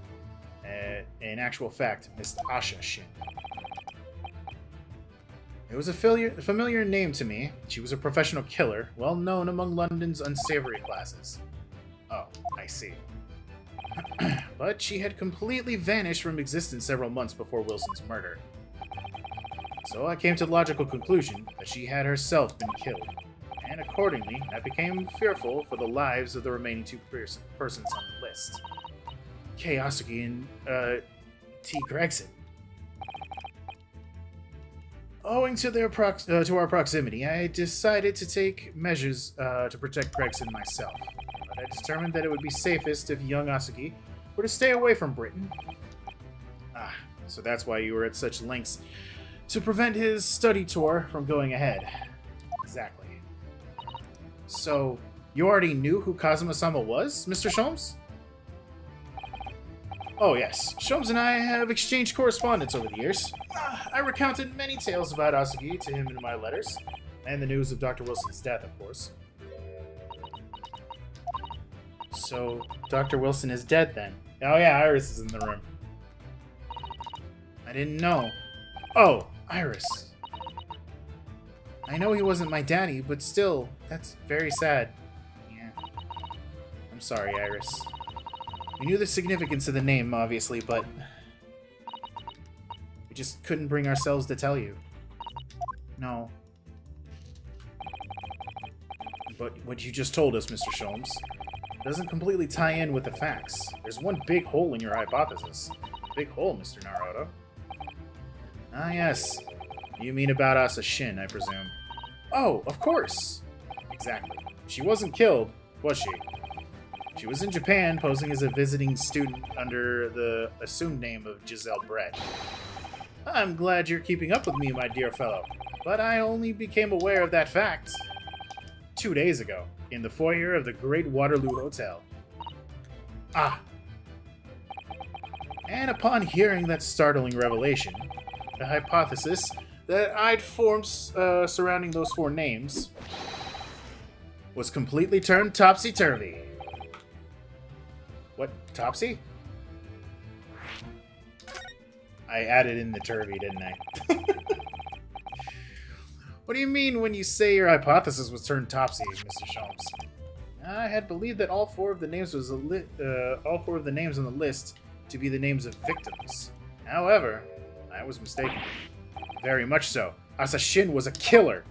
In actual fact, Miss Asha Shin. It was a familiar name to me. She was a professional killer, well known among London's unsavory classes. Oh, I see. But she had completely vanished from existence several months before Wilson's murder. So I came to the logical conclusion that she had herself been killed, and accordingly, I became fearful for the lives of the remaining 2 persons on the list. Kei Asugi and T. Gregson. Owing to to our proximity, I decided to take measures to protect Gregson myself. But I determined that it would be safest if young Asugi were to stay away from Britain. Ah, so that's why you were at such lengths to prevent his study tour from going ahead. Exactly. So, you already knew who Kazuma-sama was, Mr. Sholmes? Oh yes, Sholmes and I have exchanged correspondence over the years. I recounted many tales about Asugi to him in my letters, and the news of Dr. Wilson's death, of course. So, Dr. Wilson is dead then? Oh yeah, Iris is in the room. I didn't know. Oh, Iris. I know he wasn't my daddy, but still, that's very sad. Yeah. I'm sorry, Iris. We knew the significance of the name, obviously, but we just couldn't bring ourselves to tell you. No. But what you just told us, Mr. Sholmes, doesn't completely tie in with the facts. There's one big hole in your hypothesis. Big hole, Mr. Naruto. Ah, yes. You mean about Asa Shin, I presume. Oh, of course. Exactly. She wasn't killed, was she? She was in Japan, posing as a visiting student under the assumed name of Giselle Brett. I'm glad you're keeping up with me, my dear fellow, but I only became aware of that fact 2 days ago, in the foyer of the Great Waterloo Hotel. Ah. And upon hearing that startling revelation, the hypothesis that I'd formed surrounding those 4 names was completely turned topsy-turvy. What? Topsy? I added in the turvy, didn't I? What do you mean when you say your hypothesis was turned topsy, Mr. Sholmes? I had believed that all 4 of the names all 4 of the names on the list to be the names of victims. However, I was mistaken. Very much so. Assassin was a killer.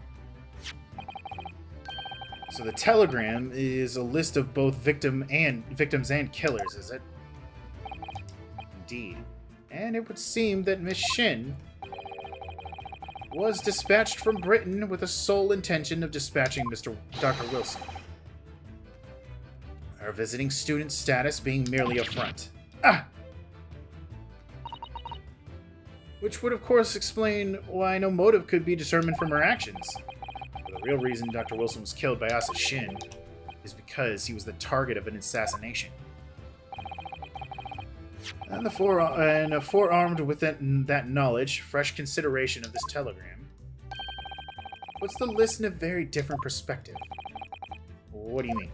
So the telegram is a list of both victims and killers, is it? Indeed. And it would seem that Miss Shin was dispatched from Britain with the sole intention of dispatching Dr. Wilson. Her visiting student status being merely a front. Ah! Which would of course explain why no motive could be determined from her actions. The real reason Dr. Wilson was killed by Asa Shin is because he was the target of an assassination. And forearmed with that knowledge, fresh consideration of this telegram puts the list in a very different perspective. What do you mean?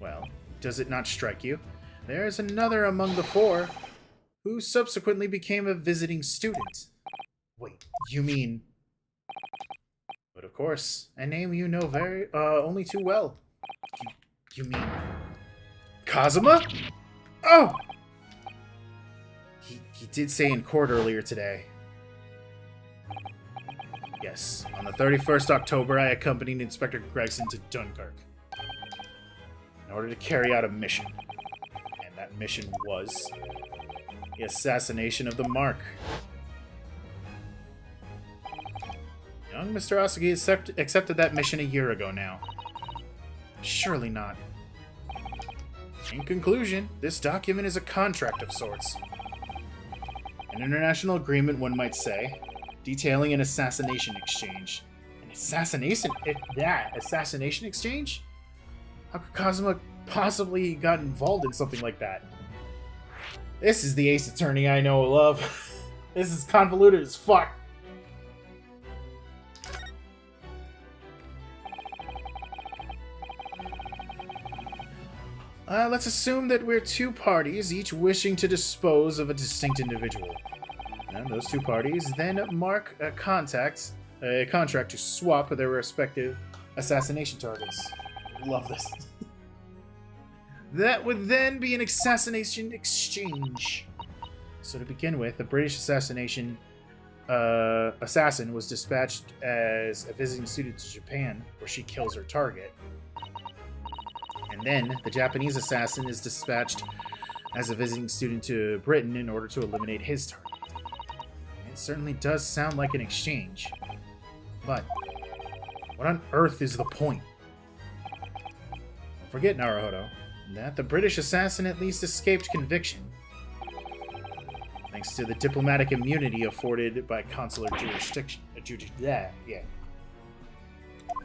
Well, does it not strike you? There is another among the 4 who subsequently became a visiting student. Wait, you mean... But of course, a name you know only too well. You mean... Kazuma? Oh! He did say in court earlier today. Yes, on the 31st October, I accompanied Inspector Gregson to Dunkirk in order to carry out a mission. And that mission was the assassination of the Mark. Young Mr. Asagi accepted that mission a year ago now. Surely not. In conclusion, this document is a contract of sorts. An international agreement, one might say, detailing an assassination exchange. An assassination? Assassination exchange? How could Kazuma possibly got involved in something like that? This is the Ace Attorney I know and love. This is convoluted as fuck. Let's assume that we're 2 parties, each wishing to dispose of a distinct individual. And those 2 parties then mark a contract to swap their respective assassination targets. Love this. That would then be an assassination exchange. So to begin with, the British assassin was dispatched as a visiting student to Japan, where she kills her target. And then, the Japanese assassin is dispatched as a visiting student to Britain in order to eliminate his target. It certainly does sound like an exchange. But, what on earth is the point? Don't forget, Naruhodo, that the British assassin at least escaped conviction, thanks to the diplomatic immunity afforded by consular jurisdiction.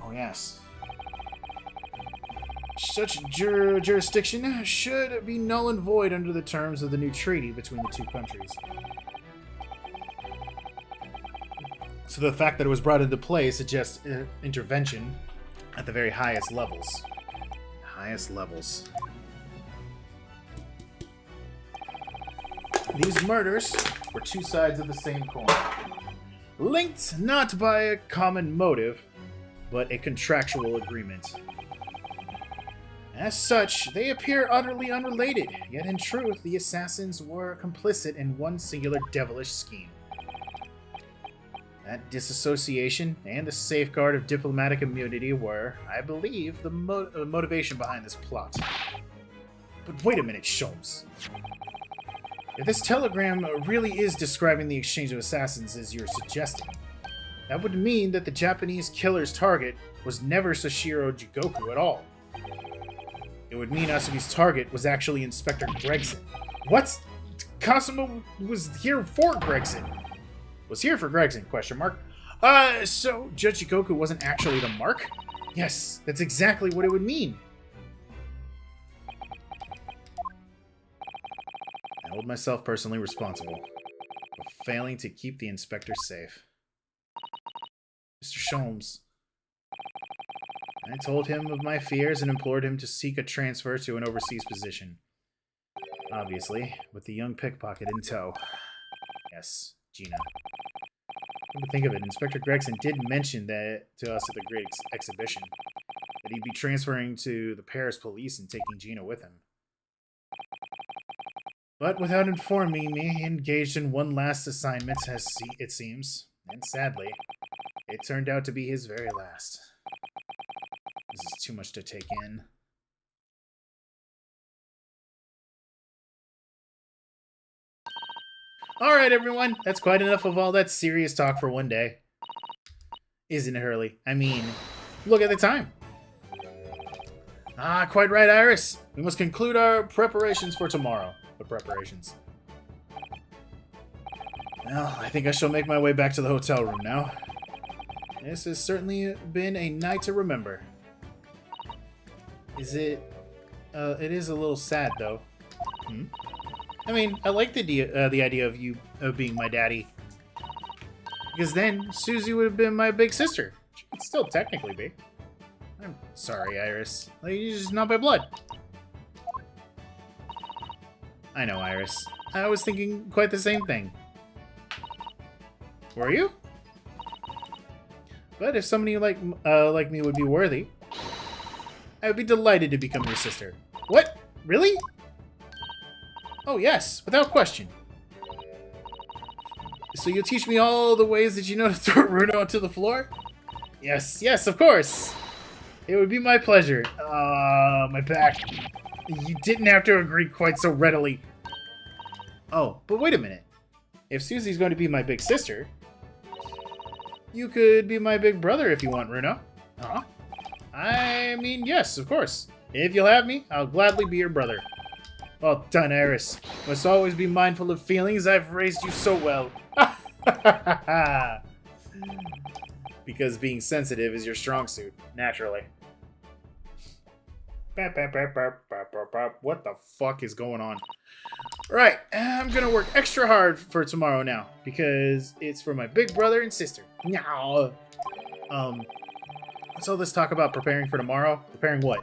Oh, yes. Such jurisdiction should be null and void under the terms of the new treaty between the 2 countries. So the fact that it was brought into play suggests intervention at the very highest levels. These murders were 2 sides of the same coin, linked not by a common motive, but a contractual agreement. As such, they appear utterly unrelated, yet in truth, the assassins were complicit in one singular devilish scheme. That disassociation and the safeguard of diplomatic immunity were, I believe, the motivation behind this plot. But wait a minute, Sholmes. If this telegram really is describing the exchange of assassins as you're suggesting, that would mean that the Japanese killer's target was never Sashiro Jigoku at all. It would mean Asagi's target was actually Inspector Gregson. What? Kazuma was here for Gregson. Was here for Gregson, question mark. So Judge Jigoku wasn't actually the mark? Yes, that's exactly what it would mean. I hold myself personally responsible for failing to keep the inspector safe. Mr. Sholmes. I told him of my fears and implored him to seek a transfer to an overseas position. Obviously, with the young pickpocket in tow. Yes, Gina. Come to think of it, Inspector Gregson did mention that to us at the Great Exhibition, that he'd be transferring to the Paris police and taking Gina with him. But without informing me, he engaged in one last assignment, it seems, and sadly, it turned out to be his very last. This is too much to take in. Alright, everyone. That's quite enough of all that serious talk for one day. Isn't it, Hurley? I mean, look at the time. Ah, quite right, Iris. We must conclude our preparations for tomorrow. What preparations? Well, I think I shall make my way back to the hotel room now. This has certainly been a night to remember. Is it... it is a little sad, though. Hmm? I mean, I like the idea of you being my daddy. Because then, Susie would have been my big sister. She could still technically be. I'm sorry, Iris. Like, you're just not by blood. I know, Iris. I was thinking quite the same thing. Were you? But if somebody like me would be worthy, I would be delighted to become your sister. What? Really? Oh, yes, without question. So you'll teach me all the ways that you know to throw Runo onto the floor? Yes, yes, of course. It would be my pleasure. My back. You didn't have to agree quite so readily. Oh, but wait a minute. If Susie's going to be my big sister, you could be my big brother if you want, Runo. Huh? I mean, yes, of course. If you'll have me, I'll gladly be your brother. Well done, Eris. Must always be mindful of feelings. I've raised you so well. Because being sensitive is your strong suit, naturally. What the fuck is going on? Right, I'm gonna work extra hard for tomorrow now, because it's for my big brother and sister. Now, let's all this talk about preparing for tomorrow. Preparing what?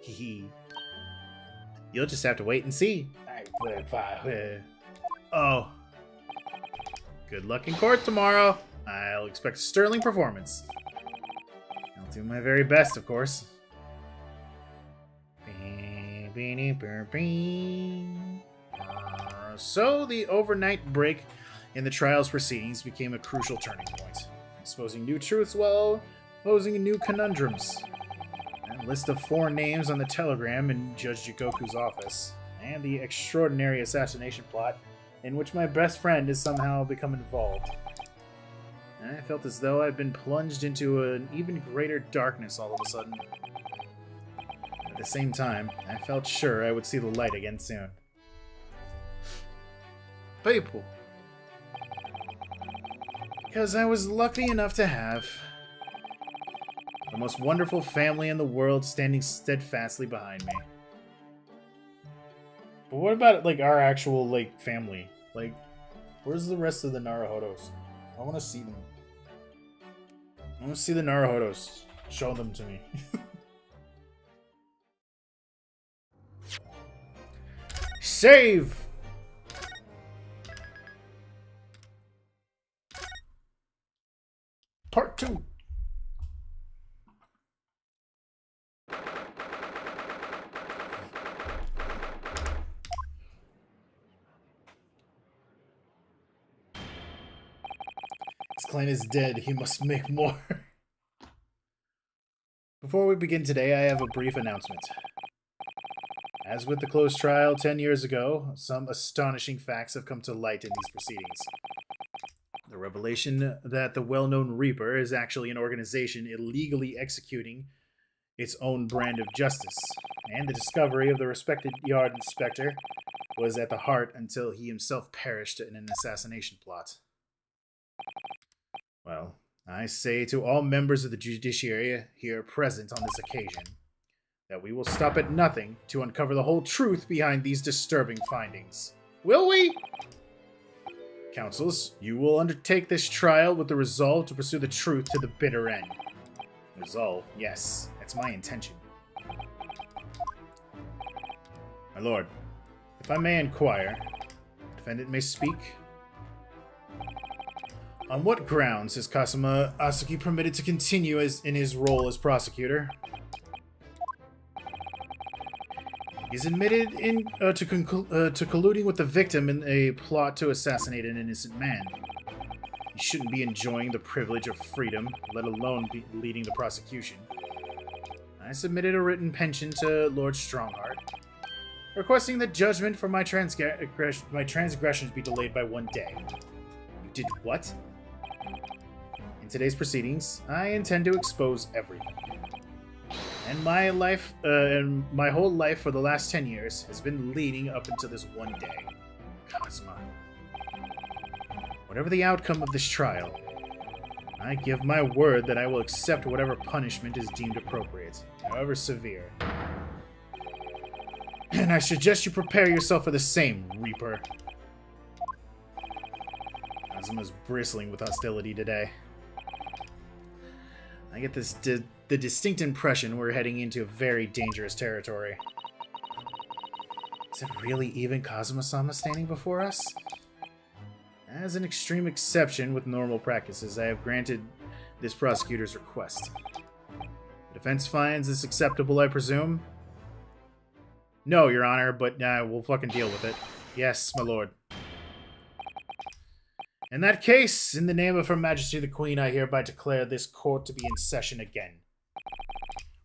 Hee. You'll just have to wait and see. Oh. Good luck in court tomorrow. I'll expect a sterling performance. I'll do my very best, of course. So the overnight break in the trial's proceedings became a crucial turning point, exposing new truths while posing new conundrums. A list of 4 names on the telegram in Judge Jikoku's office, and the extraordinary assassination plot in which my best friend has somehow become involved. I felt as though I'd been plunged into an even greater darkness all of a sudden. At the same time, I felt sure I would see the light again soon. People. Because I was lucky enough to have the most wonderful family in the world standing steadfastly behind me. But what about, like, our actual, like, family? Like, where's the rest of the Naruhodos? I want to see them. I want to see the Naruhodos. Show them to me. Save! Part 2. His clan is dead. He must make more. Before we begin today, I have a brief announcement. As with the closed trial 10 years ago, some astonishing facts have come to light in these proceedings. The revelation that the well-known Reaper is actually an organization illegally executing its own brand of justice, and the discovery of the respected yard inspector was at the heart until he himself perished in an assassination plot. Well, I say to all members of the judiciary here present on this occasion that we will stop at nothing to uncover the whole truth behind these disturbing findings. Will we? Counsels, you will undertake this trial with the resolve to pursue the truth to the bitter end. Resolve? Yes, that's my intention. My lord, if I may inquire, defendant may speak. On what grounds is Kazuma Asaki permitted to continue in his role as prosecutor? He's admitted to colluding with the victim in a plot to assassinate an innocent man. He shouldn't be enjoying the privilege of freedom, let alone be leading the prosecution. I submitted a written pension to Lord Strongheart, requesting that judgment for my transgressions be delayed by 1 day. You did what? In today's proceedings, I intend to expose everything. And my life, my whole life for the last 10 years has been leading up until this one day. Kazuma. Whatever the outcome of this trial, I give my word that I will accept whatever punishment is deemed appropriate, however severe. And I suggest you prepare yourself for the same, Reaper. Kazuma's bristling with hostility today. I get the distinct impression we're heading into very dangerous territory. Is it really even Kazuma-sama standing before us? As an extreme exception with normal practices, I have granted this prosecutor's request. The defense finds this acceptable, I presume? No, Your Honor, but we'll fucking deal with it. Yes, my lord. In that case, in the name of Her Majesty the Queen, I hereby declare this court to be in session again.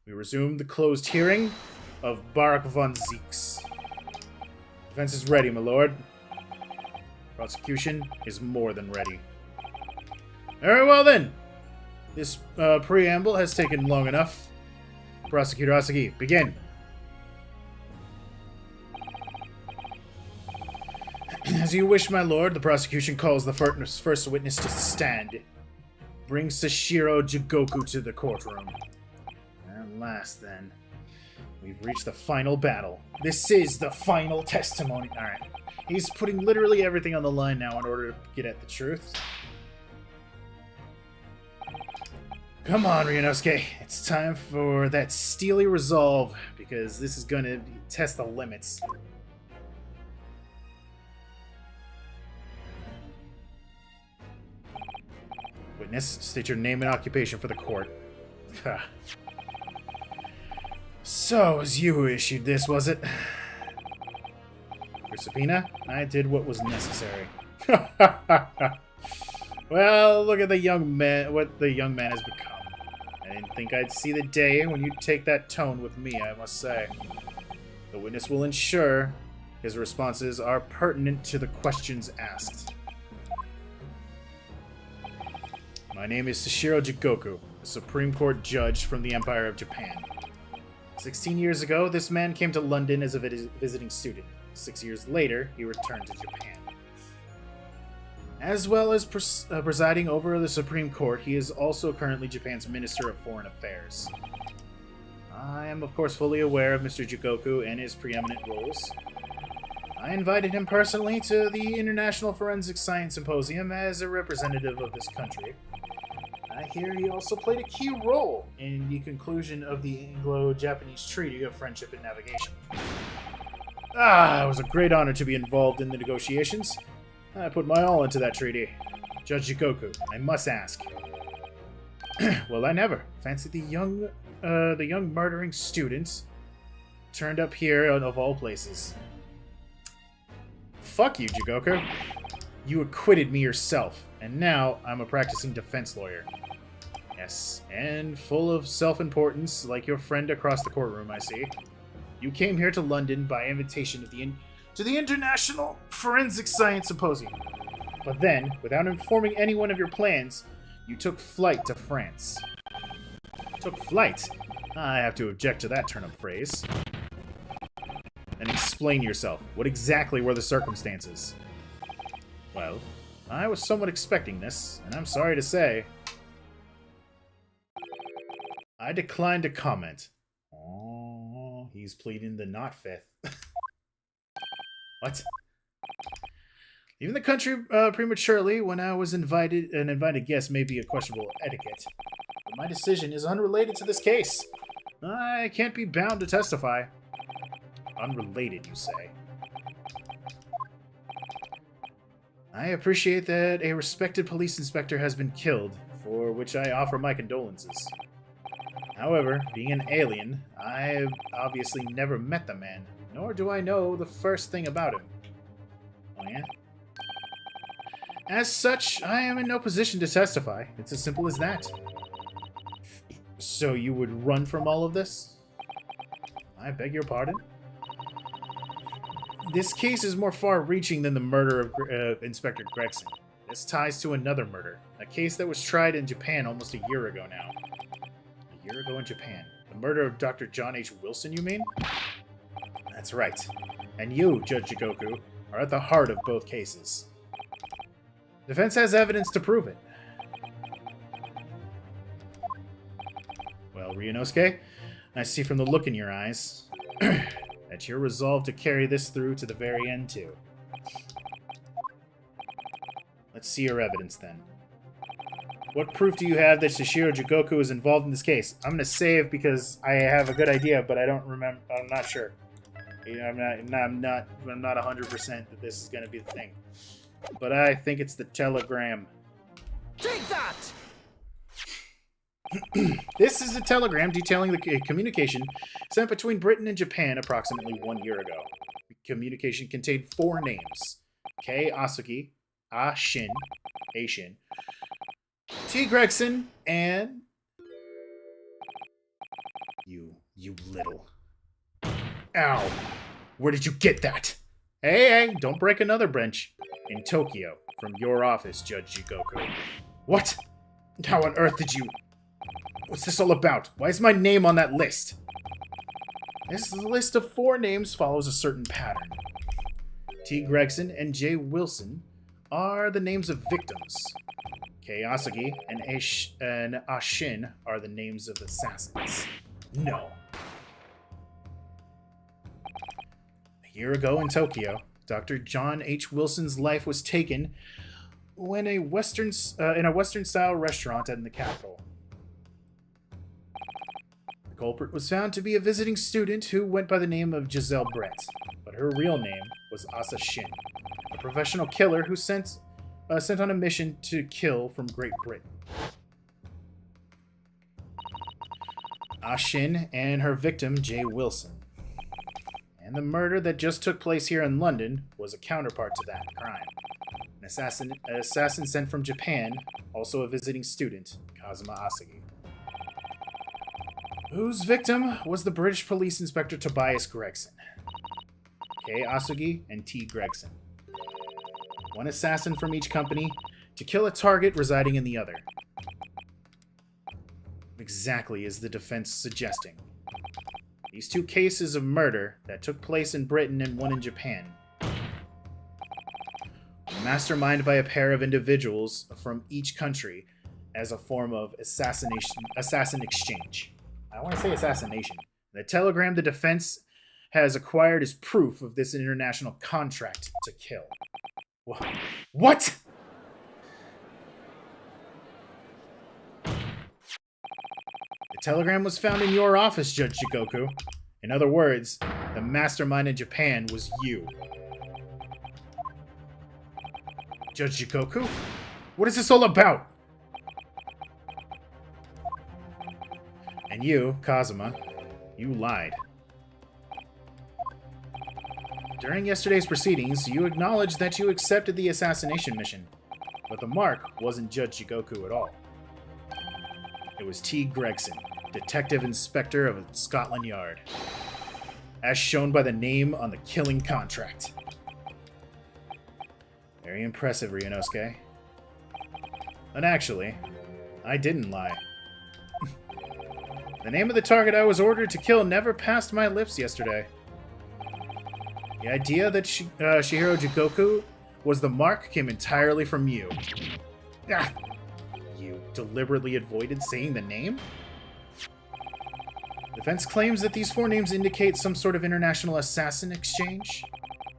We resume the closed hearing of Barak von Zeeks. Defense is ready, my lord. Prosecution is more than ready. Very well then. This preamble has taken long enough. Prosecutor Asagi, begin. As you wish, my lord, the prosecution calls the first witness to stand. Bring Sashiro Jigoku to the courtroom. At last, then. We've reached the final battle. This is the final testimony. Alright. He's putting literally everything on the line now in order to get at the truth. Come on, Ryunosuke. It's time for that steely resolve, because this is going to test the limits. Witness, state your name and occupation for the court. So, it was you who issued this, was it? Your subpoena? I did what was necessary. Well, look at the young man, what the young man has become. I didn't think I'd see the day when you'd take that tone with me, I must say. The witness will ensure his responses are pertinent to the questions asked. My name is Sashiro Jigoku, a Supreme Court judge from the Empire of Japan. 16 years ago, this man came to London as a visiting student. 6 years later, he returned to Japan. As well as presiding over the Supreme Court, he is also currently Japan's Minister of Foreign Affairs. I am, of course, fully aware of Mr. Jigoku and his preeminent roles. I invited him personally to the International Forensic Science Symposium as a representative of this country. I hear he also played a key role in the conclusion of the Anglo-Japanese Treaty of Friendship and Navigation. It was a great honor to be involved in the negotiations. I put my all into that treaty. Judge Jigoku, I must ask. Well, I never fancied the young murdering students turned up here of all places. Fuck you, Jigoku. You acquitted me yourself, and now I'm a practicing defense lawyer. Yes, and full of self-importance, like your friend across the courtroom, I see. You came here to London by invitation to the International Forensic Science Symposium. But then, without informing anyone of your plans, you took flight to France. Took flight? I have to object to that turn of phrase. And explain yourself. What exactly were the circumstances? Well, I was somewhat expecting this, and I'm sorry to say, I decline to comment. Oh, he's pleading the not fifth. What? Leaving the country prematurely when I was an invited guest may be a questionable etiquette. But my decision is unrelated to this case. I can't be bound to testify. Unrelated, you say? I appreciate that a respected police inspector has been killed, for which I offer my condolences. However, being an alien, I've obviously never met the man, nor do I know the first thing about him. Oh yeah? As such, I am in no position to testify. It's as simple as that. So you would run from all of this? I beg your pardon? This case is more far-reaching than the murder of Inspector Gregson. This ties to another murder, a case that was tried in Japan almost a year ago now. A year ago in Japan? The murder of Dr. John H. Wilson, you mean? That's right. And you, Judge Jigoku, are at the heart of both cases. Defense has evidence to prove it. Well, Ryunosuke, I see from the look in your eyes that you're resolved to carry this through to the very end, too. Let's see your evidence, then. What proof do you have that Shishiro Jigoku is involved in this case? I'm going to save because I have a good idea, but I don't remember. I'm not sure. You know, I'm not 100% that this is going to be the thing. But I think it's the telegram. Take that! This is a telegram detailing the communication sent between Britain and Japan approximately 1 year ago. The communication contained 4 names. Kei Asuki, A Shin, T. Gregson, and... You little... Ow! Where did you get that? Hey, don't break another bench. In Tokyo, from your office, Judge Jigoku. What? How on earth did you... What's this all about? Why is my name on that list? This list of 4 names follows a certain pattern. T. Gregson and J. Wilson are the names of victims. Kei Asugi and Ashin are the names of assassins. No. A year ago in Tokyo, Dr. John H. Wilson's life was taken when in a Western-style restaurant in the capital. The culprit was found to be a visiting student who went by the name of Giselle Brett, but her real name was Asa Shin, a professional killer who sent on a mission to kill from Great Britain. Ashin and her victim, Jay Wilson. And the murder that just took place here in London was a counterpart to that crime. An assassin sent from Japan, also a visiting student, Kazuma Asagi. Whose victim was the British police inspector Tobias Gregson. Kei Asagi and T. Gregson. One assassin from each company to kill a target residing in the other. Exactly as the defense suggesting. These 2 cases of murder that took place in Britain and one in Japan. Masterminded by a pair of individuals from each country as a form of assassin exchange. I want to say assassination. The telegram the defense has acquired is proof of this international contract to kill. What? The telegram was found in your office, Judge Jigoku. In other words, the mastermind in Japan was you. Judge Jigoku? What is this all about? And you, Kazuma, you lied. During yesterday's proceedings, you acknowledged that you accepted the assassination mission, but the mark wasn't Judge Jigoku at all. It was T. Gregson, Detective Inspector of Scotland Yard, as shown by the name on the killing contract. Very impressive, Ryunosuke. And actually, I didn't lie. The name of the target I was ordered to kill never passed my lips yesterday. The idea that Shihiro Jigoku was the mark came entirely from you. Ah! You deliberately avoided saying the name? Defense claims that these four names indicate some sort of international assassin exchange.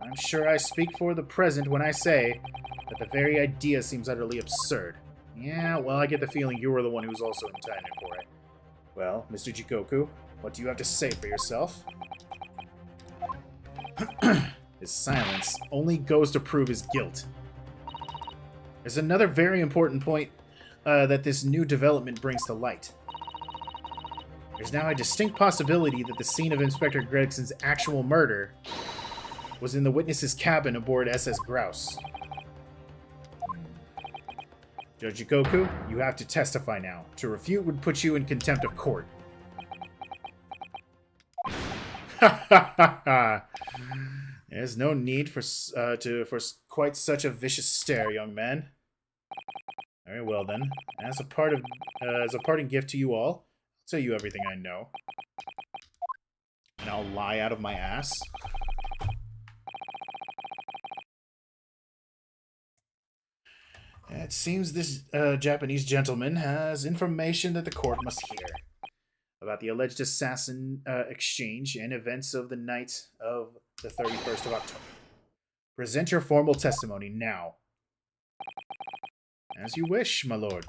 I'm sure I speak for the present when I say that the very idea seems utterly absurd. Yeah, well, I get the feeling you were the one who was also intended for it. Well, Mr. Jikoku, what do you have to say for yourself? His silence only goes to prove his guilt. There's another very important point that this new development brings to light. There's now a distinct possibility that the scene of Inspector Gregson's actual murder was in the witness's cabin aboard SS Grouse. Judge Jikoku, you have to testify now. To refute would put you in contempt of court. There's no need for quite such a vicious stare, young man. Very well then. As a parting gift to you all, I'll tell you everything I know. And I'll lie out of my ass. It seems this Japanese gentleman has information that the court must hear about the alleged assassin exchange and events of the night of the 31st of October. Present your formal testimony now. As you wish, my lord.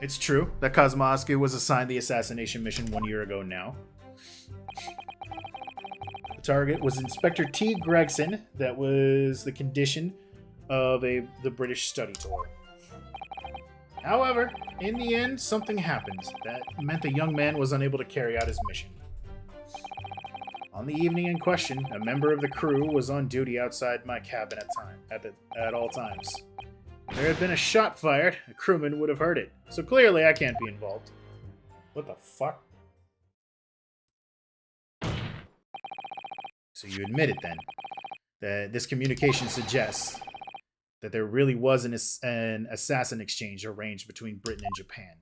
It's true that Kazuma was assigned the assassination mission 1 year ago now. The target was Inspector T. Gregson. That was the condition of the British study tour. However, in the end, something happened that meant the young man was unable to carry out his mission. On the evening in question, a member of the crew was on duty outside my cabin at all times. If there had been a shot fired, a crewman would have heard it. So clearly I can't be involved. What the fuck? So you admit it then, that this communication suggests that there really was an assassin exchange arranged between Britain and Japan.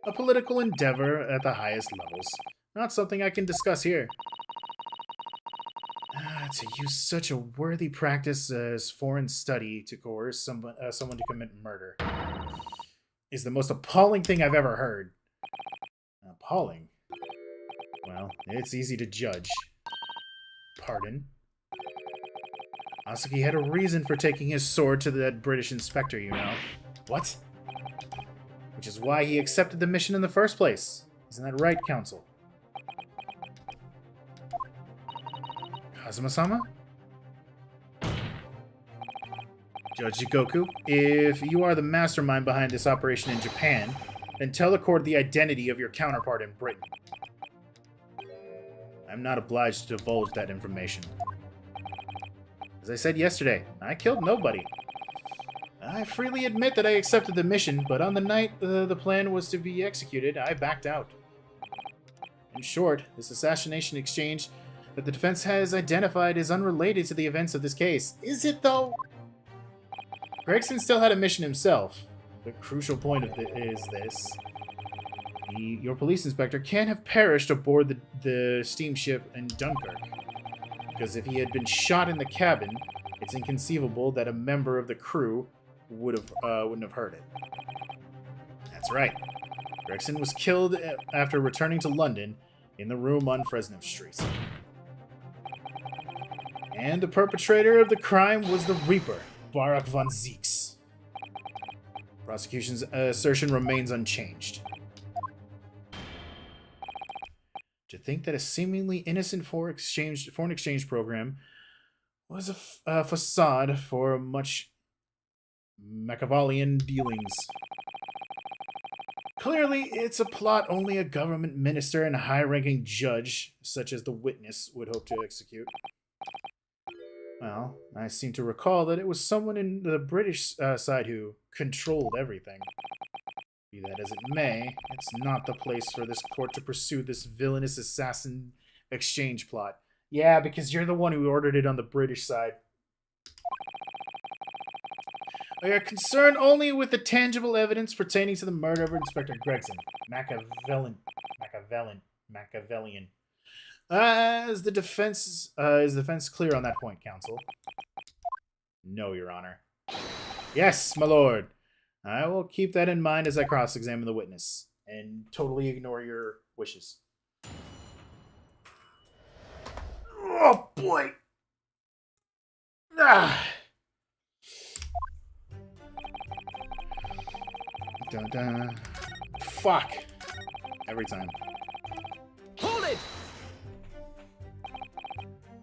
A political endeavor at the highest levels. Not something I can discuss here. To use such a worthy practice as foreign study to coerce someone to commit murder is the most appalling thing I've ever heard. Appalling? Well, it's easy to judge. Pardon? Asaki had a reason for taking his sword to that British inspector, you know. What? Which is why he accepted the mission in the first place. Isn't that right, Counsel? Kazuma-sama? Judge Jikoku, if you are the mastermind behind this operation in Japan, then tell the court the identity of your counterpart in Britain. I'm not obliged to divulge that information. As I said yesterday, I killed nobody. I freely admit that I accepted the mission, but on the night the plan was to be executed, I backed out. In short, this assassination exchange that the defense has identified is unrelated to the events of this case. Is it, though? Gregson still had a mission himself. The crucial point of it is this. Your police inspector can't have perished aboard the steamship in Dunkirk. Because if he had been shot in the cabin, it's inconceivable that a member of the crew wouldn't have heard it. That's right. Gregson was killed after returning to London in the room on Fresno Street. And the perpetrator of the crime was the Reaper, Barak von Zeeks. Prosecution's assertion remains unchanged. To think that a seemingly innocent foreign exchange program was a facade for much Machiavellian dealings. Clearly, it's a plot only a government minister and a high-ranking judge, such as the witness, would hope to execute. Well, I seem to recall that it was someone in the British side who controlled everything. Be that as it may, it's not the place for this court to pursue this villainous assassin exchange plot. Yeah, because you're the one who ordered it on the British side. We are concerned only with the tangible evidence pertaining to the murder of Inspector Gregson. Machiavellian. Is the defense clear on that point, counsel? No, Your Honor. Yes, my lord. I will keep that in mind as I cross-examine the witness and totally ignore your wishes. Oh boy. Ah. Dun, dun. Fuck. Every time. Hold it!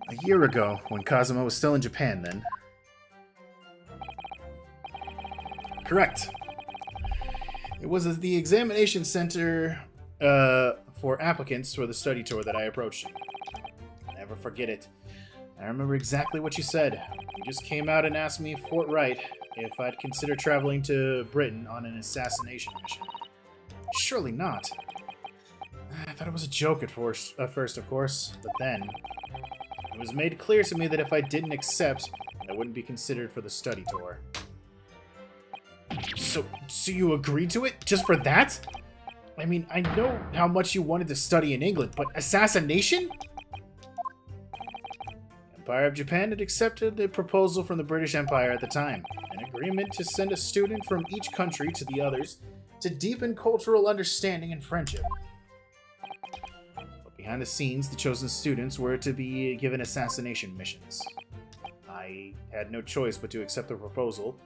A year ago, when Kazuma was still in Japan then. Correct. It was at the examination center for applicants for the study tour that I approached. I'll never forget it. I remember exactly what you said. You just came out and asked me forthright if I'd consider traveling to Britain on an assassination mission. Surely not. I thought it was a joke at first, of course, but then it was made clear to me that if I didn't accept, I wouldn't be considered for the study tour. So you agreed to it just for that? I mean, I know how much you wanted to study in England, but assassination? Empire of Japan had accepted a proposal from the British Empire at the time, an agreement to send a student from each country to the others to deepen cultural understanding and friendship. But behind the scenes, the chosen students were to be given assassination missions. I had no choice but to accept the proposal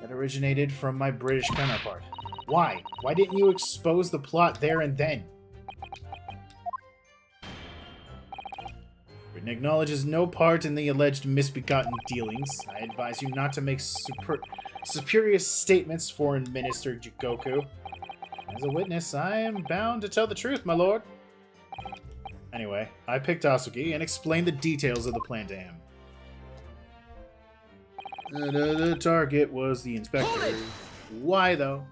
that originated from my British counterpart. Why? Why didn't you expose the plot there and then? Britain acknowledges no part in the alleged misbegotten dealings. I advise you not to make superious statements, Foreign Minister Jikoku. As a witness, I am bound to tell the truth, my lord. Anyway, I picked Asuki and explained the details of the plan to him. The target was the inspector. Why, though?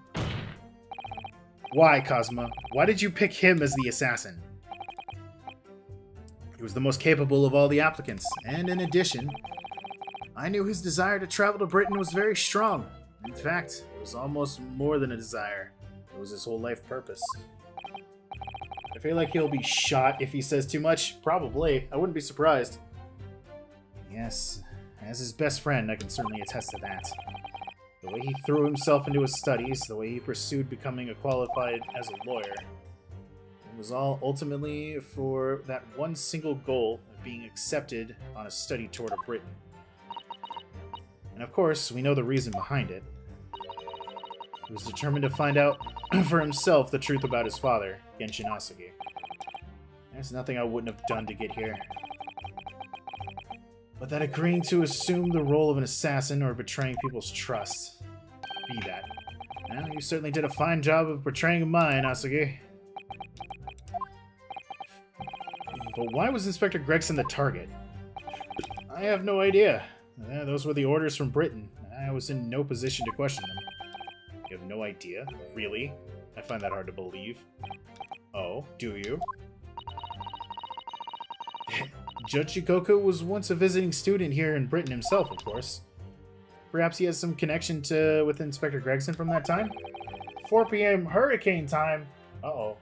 Why, Kazuma? Why did you pick him as the assassin? He was the most capable of all the applicants, and in addition, I knew his desire to travel to Britain was very strong. In fact, it was almost more than a desire. It was his whole life purpose. I feel like he'll be shot if he says too much. Probably. I wouldn't be surprised. Yes. As his best friend, I can certainly attest to that. The way he threw himself into his studies, the way he pursued becoming qualified as a lawyer, it was all ultimately for that one single goal of being accepted on a study tour to Britain. And of course, we know the reason behind it. He was determined to find out for himself the truth about his father, Genshin Asugi. There's nothing I wouldn't have done to get here. But that agreeing to assume the role of an assassin or betraying people's trust. Be that. Well, you certainly did a fine job of betraying mine, Asugi. But why was Inspector Gregson the target? I have no idea. Those were the orders from Britain. I was in no position to question them. You have no idea? Really? I find that hard to believe. Oh, do you? Judge Shikoku was once a visiting student here in Britain himself, of course. Perhaps he has some connection with Inspector Gregson from that time? 4 p.m. hurricane time! Uh-oh.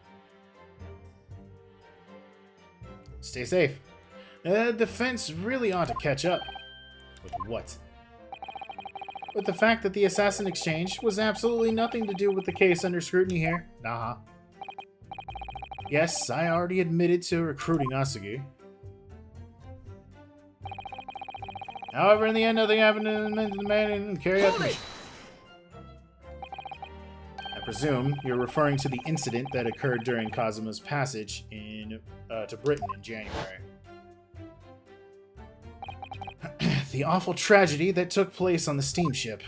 Stay safe. The defense really ought to catch up. With what? With the fact that the assassin exchange was absolutely nothing to do with the case under scrutiny here. Nah. Yes, I already admitted to recruiting Asugi. However, in the end, nothing happened to the man and carry out the mission. I presume you're referring to the incident that occurred during Kazuma's passage to Britain in January. The awful tragedy that took place on the steamship.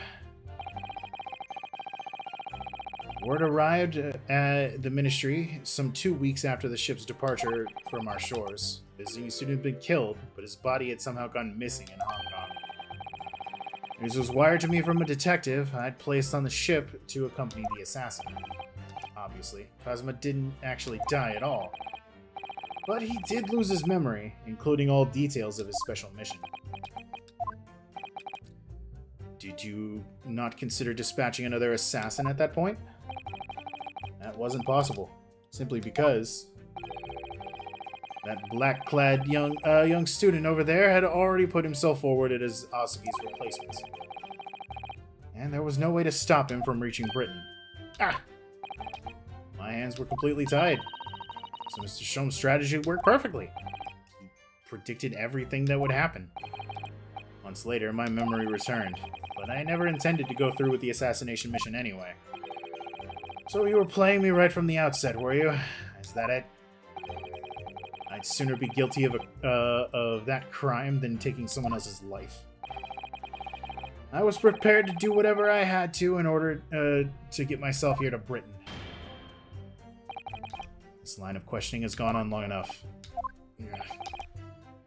Word arrived at the ministry some 2 weeks after the ship's departure from our shores. The visiting student had been killed, but his body had somehow gone missing in Hong Kong. News was wired to me from a detective I'd placed on the ship to accompany the assassin. Obviously, Kazuma didn't actually die at all. But he did lose his memory, including all details of his special mission. Did you not consider dispatching another assassin at that point? That wasn't possible, simply because That black-clad young student over there had already put himself forward as Asugi's replacement. And there was no way to stop him from reaching Britain. Ah! My hands were completely tied. So Mr. Shom's strategy worked perfectly. He predicted everything that would happen. Months later, my memory returned, but I never intended to go through with the assassination mission anyway. So you were playing me right from the outset, were you? Is that it? I'd sooner be guilty of that crime than taking someone else's life. I was prepared to do whatever I had to in order to get myself here to Britain. This line of questioning has gone on long enough.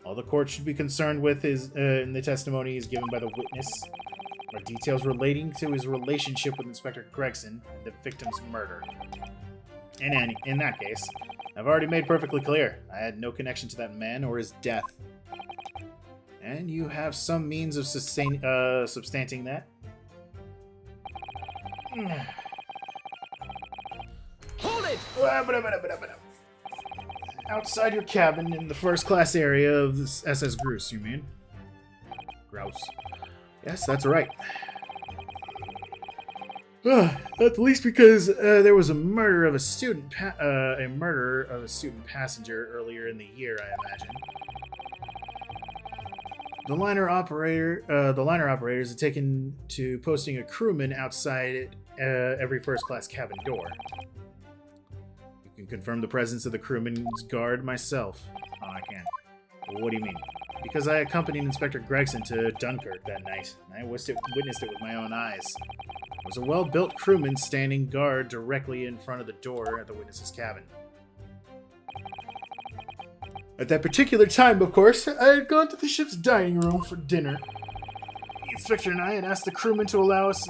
All the court should be concerned with is in the testimony he's given by the witness are details relating to his relationship with Inspector Gregson and the victim's murder. In that case, I've already made perfectly clear I had no connection to that man or his death. And you have some means of substanting that? Hold it! Outside your cabin in the first-class area of this SS Grouse, you mean? Grouse. Yes, that's right. At least because there was a murder of a student passenger earlier in the year, I imagine. The liner operators had taken to posting a crewman outside every first-class cabin door. You can confirm the presence of the crewman's guard myself. Oh, I can. Well, what do you mean? Because I accompanied Inspector Gregson to Dunkirk that night, and I witnessed it with my own eyes. There was a well-built crewman standing guard directly in front of the door at the witness's cabin. At that particular time, of course, I had gone to the ship's dining room for dinner. The inspector and I had asked the crewman to allow us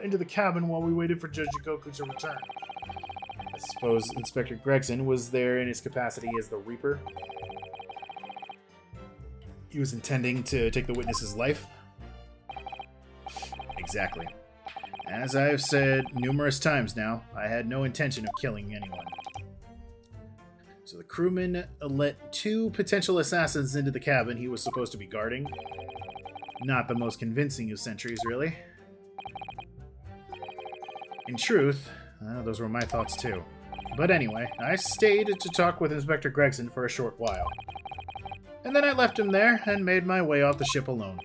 into the cabin while we waited for Judge Goku to return. I suppose Inspector Gregson was there in his capacity as the Reaper. He was intending to take the witness's life. Exactly. As I have said numerous times now, I had no intention of killing anyone. So the crewman let two potential assassins into the cabin he was supposed to be guarding. Not the most convincing of sentries, really. In truth, those were my thoughts too. But anyway, I stayed to talk with Inspector Gregson for a short while. And then I left him there and made my way off the ship alone.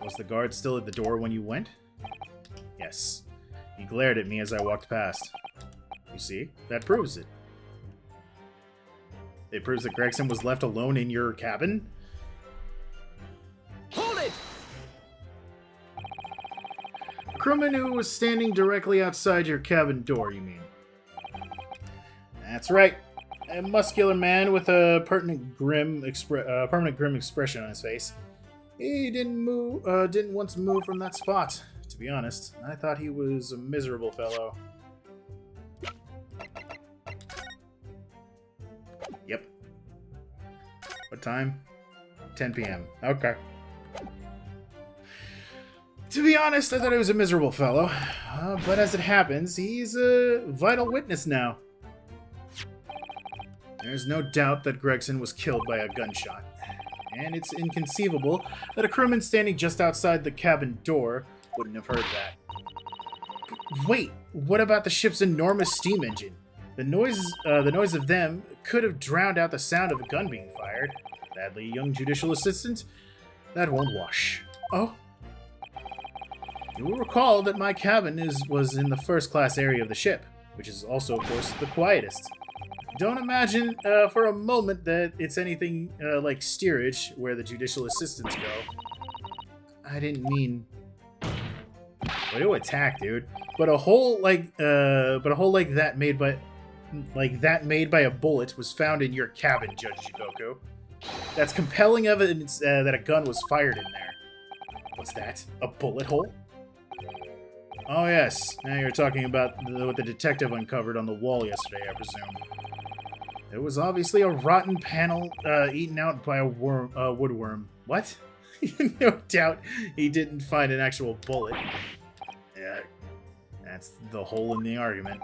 Was the guard still at the door when you went? Yes. He glared at me as I walked past. You see, that proves it. It proves that Gregson was left alone in your cabin? Hold it! A crewman who was standing directly outside your cabin door, you mean? That's right. A muscular man with a permanent grim expression on his face. He didn't once move from that spot. To be honest, I thought he was a miserable fellow. Yep. What time? 10 p.m. Okay. To be honest, I thought he was a miserable fellow. But as it happens, he's a vital witness now. There's no doubt that Gregson was killed by a gunshot. And it's inconceivable that a crewman standing just outside the cabin door wouldn't have heard that. But wait, what about the ship's enormous steam engine? The noise of them could have drowned out the sound of a gun being fired. Sadly, young judicial assistant, that won't wash. Oh? You will recall that my cabin was in the first-class area of the ship, which is also, of course, the quietest. Don't imagine for a moment that it's anything like steerage, where the judicial assistants go. I didn't mean... Way to attack, dude. But a hole like that made by a bullet was found in your cabin, Judge Jigoku. That's compelling evidence that a gun was fired in there. What's that? A bullet hole? Oh yes, now you're talking about what the detective uncovered on the wall yesterday, I presume. It was obviously a rotten panel eaten out by a woodworm. What? No doubt he didn't find an actual bullet. Yeah, that's the hole in the argument.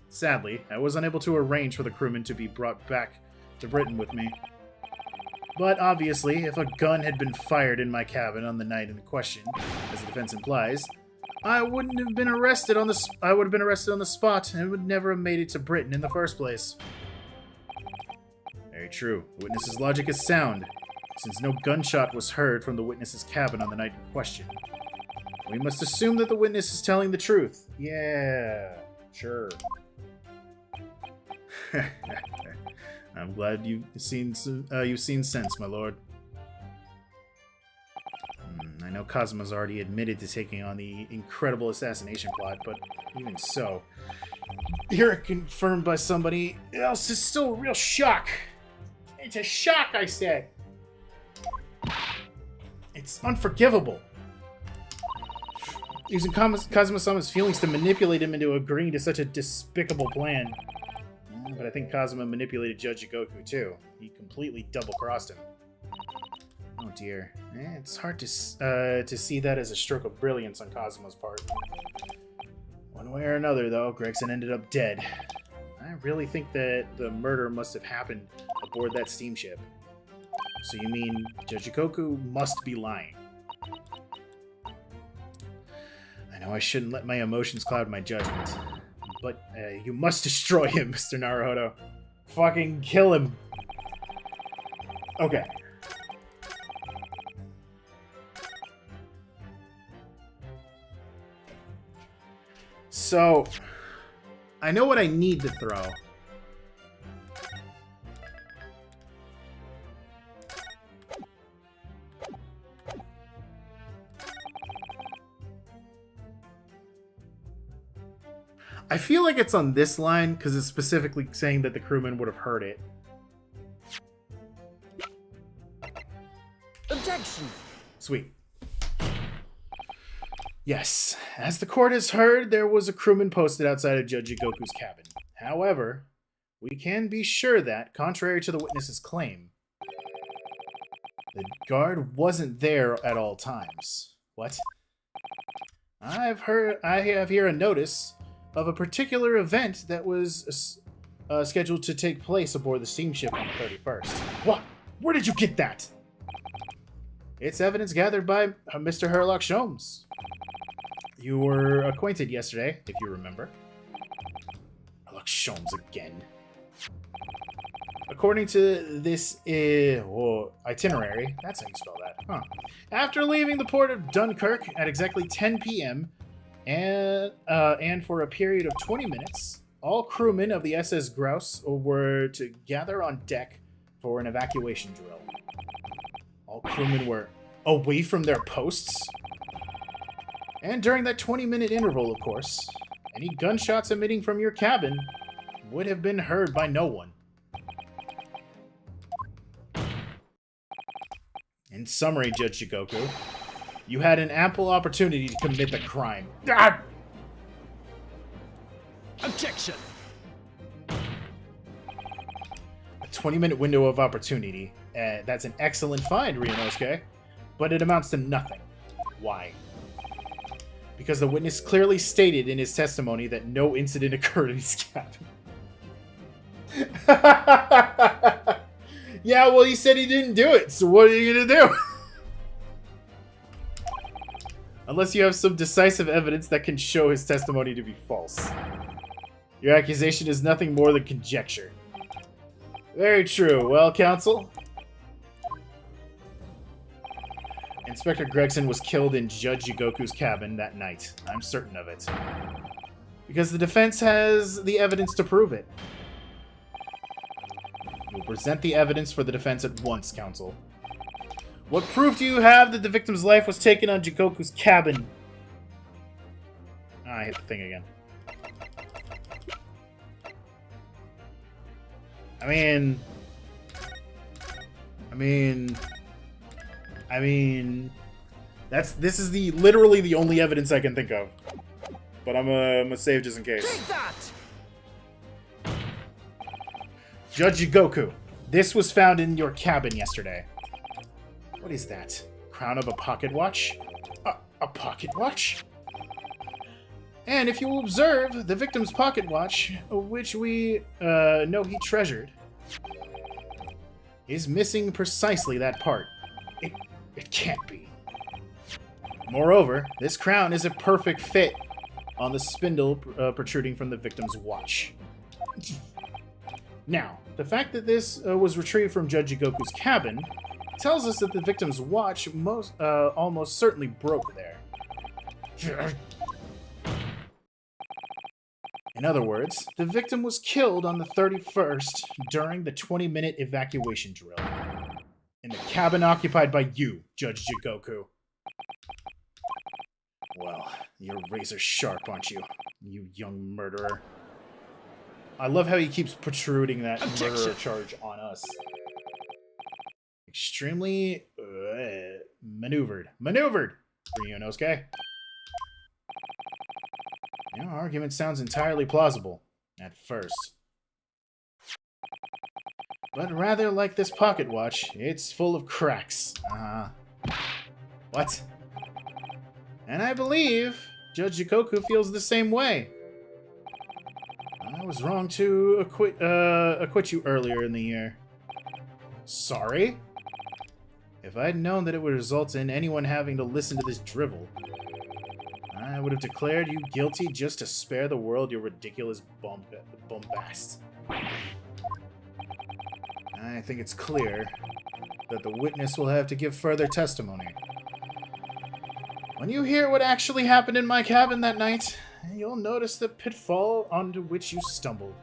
Sadly, I was unable to arrange for the crewman to be brought back to Britain with me. But obviously, if a gun had been fired in my cabin on the night in question, as the defense implies, I wouldn't have been arrested on the. I would have been arrested on the spot and would never have made it to Britain in the first place. Very true. The witness's logic is sound, since no gunshot was heard from the witness's cabin on the night in question. We must assume that the witness is telling the truth. Yeah, sure. I'm glad you've seen sense, my lord. I know Kazuma's already admitted to taking on the incredible assassination plot, but even so, hear it confirmed by somebody else is still a real shock. It's a shock, I said. It's unforgivable. Using Kazuma-sama's feelings to manipulate him into agreeing to such a despicable plan. But I think Kazuma manipulated Judge Jigoku too. He completely double-crossed him. Oh dear. It's hard to see that as a stroke of brilliance on Kazuma's part. One way or another, though, Gregson ended up dead. I really think that the murder must have happened aboard that steamship. So you mean Judge Jigoku must be lying? I know I shouldn't let my emotions cloud my judgment. But you must destroy him, Mr. Naruhodo. Fucking kill him. Okay. So, I know what I need to throw. I feel like it's on this line because it's specifically saying that the crewman would have heard it. Objection! Sweet. Yes, as the court has heard, there was a crewman posted outside of Judge Jigoku's cabin. However, we can be sure that, contrary to the witness's claim, the guard wasn't there at all times. What? I have here a notice of a particular event that was scheduled to take place aboard the steamship on the 31st. What? Where did you get that? It's evidence gathered by Mr. Herlock Sholmes. You were acquainted yesterday, if you remember. Herlock Sholmes again. According to this itinerary, that's how you spell that, huh? After leaving the port of Dunkirk at exactly 10 p.m., and for a period of 20 minutes, all crewmen of the SS Grouse were to gather on deck for an evacuation drill. All crewmen were away from their posts. And during that 20-minute interval, of course, any gunshots emitting from your cabin would have been heard by no one. In summary, Judge Jigoku, you had an ample opportunity to commit the crime. Ah! Objection! A 20-minute window of opportunity. That's an excellent find, Ryunosuke. But it amounts to nothing. Why? Because the witness clearly stated in his testimony that no incident occurred in his cabin. Yeah, well, he said he didn't do it, so what are you gonna do? Unless you have some decisive evidence that can show his testimony to be false. Your accusation is nothing more than conjecture. Very true. Well, counsel? Inspector Gregson was killed in Judge Jigoku's cabin that night. I'm certain of it. Because the defense has the evidence to prove it. We'll present the evidence for the defense at once, counsel. What proof do you have that the victim's life was taken on Jigoku's cabin? I hit the thing again. I mean, this is literally the only evidence I can think of. But I'm gonna save just in case. Take that! Judge Jigoku, this was found in your cabin yesterday. What is that? Crown of a pocket watch? A pocket watch? And if you will observe, the victim's pocket watch, which we know he treasured, is missing precisely that part. It can't be. Moreover, this crown is a perfect fit on the spindle protruding from the victim's watch. Now, the fact that this was retrieved from Judge Jigoku's cabin tells us that the victim's watch almost certainly broke there. In other words, the victim was killed on the 31st during the 20-minute evacuation drill. In the cabin occupied by you, Judge Jigoku. Well, you're razor sharp, aren't you? You young murderer. I love how he keeps protruding that murderer charge on us. Extremely maneuvered. Maneuvered! Ryunosuke. Your argument sounds entirely plausible, at first. But rather like this pocket watch, it's full of cracks. What? And I believe Judge Jigoku feels the same way. I was wrong to acquit you earlier in the year. Sorry? If I'd known that it would result in anyone having to listen to this drivel, I would have declared you guilty just to spare the world your ridiculous bombast. I think it's clear that the witness will have to give further testimony. When you hear what actually happened in my cabin that night, you'll notice the pitfall onto which you stumbled.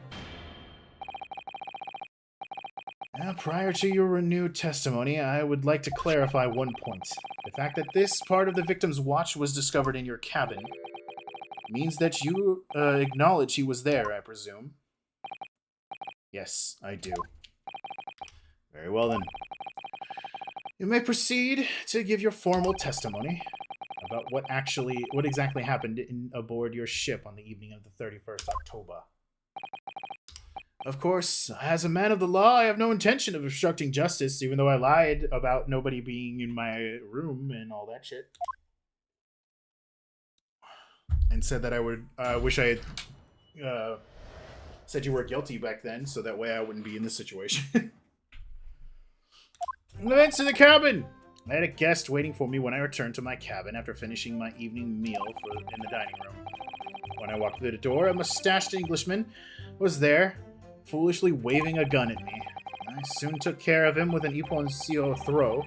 Now, prior to your renewed testimony, I would like to clarify one point. The fact that this part of the victim's watch was discovered in your cabin means that you acknowledge he was there, I presume. Yes, I do. Very well then. You may proceed to give your formal testimony about what exactly happened aboard your ship on the evening of the 31st October. Of course, as a man of the law, I have no intention of obstructing justice, even though I lied about nobody being in my room and all that shit. And said that I would wish I had said you were guilty back then, so that way I wouldn't be in this situation. Events in the cabin! I had a guest waiting for me when I returned to my cabin after finishing my evening meal in the dining room. When I walked through the door, a mustached Englishman was there, foolishly waving a gun at me. I soon took care of him with an Ippon throw.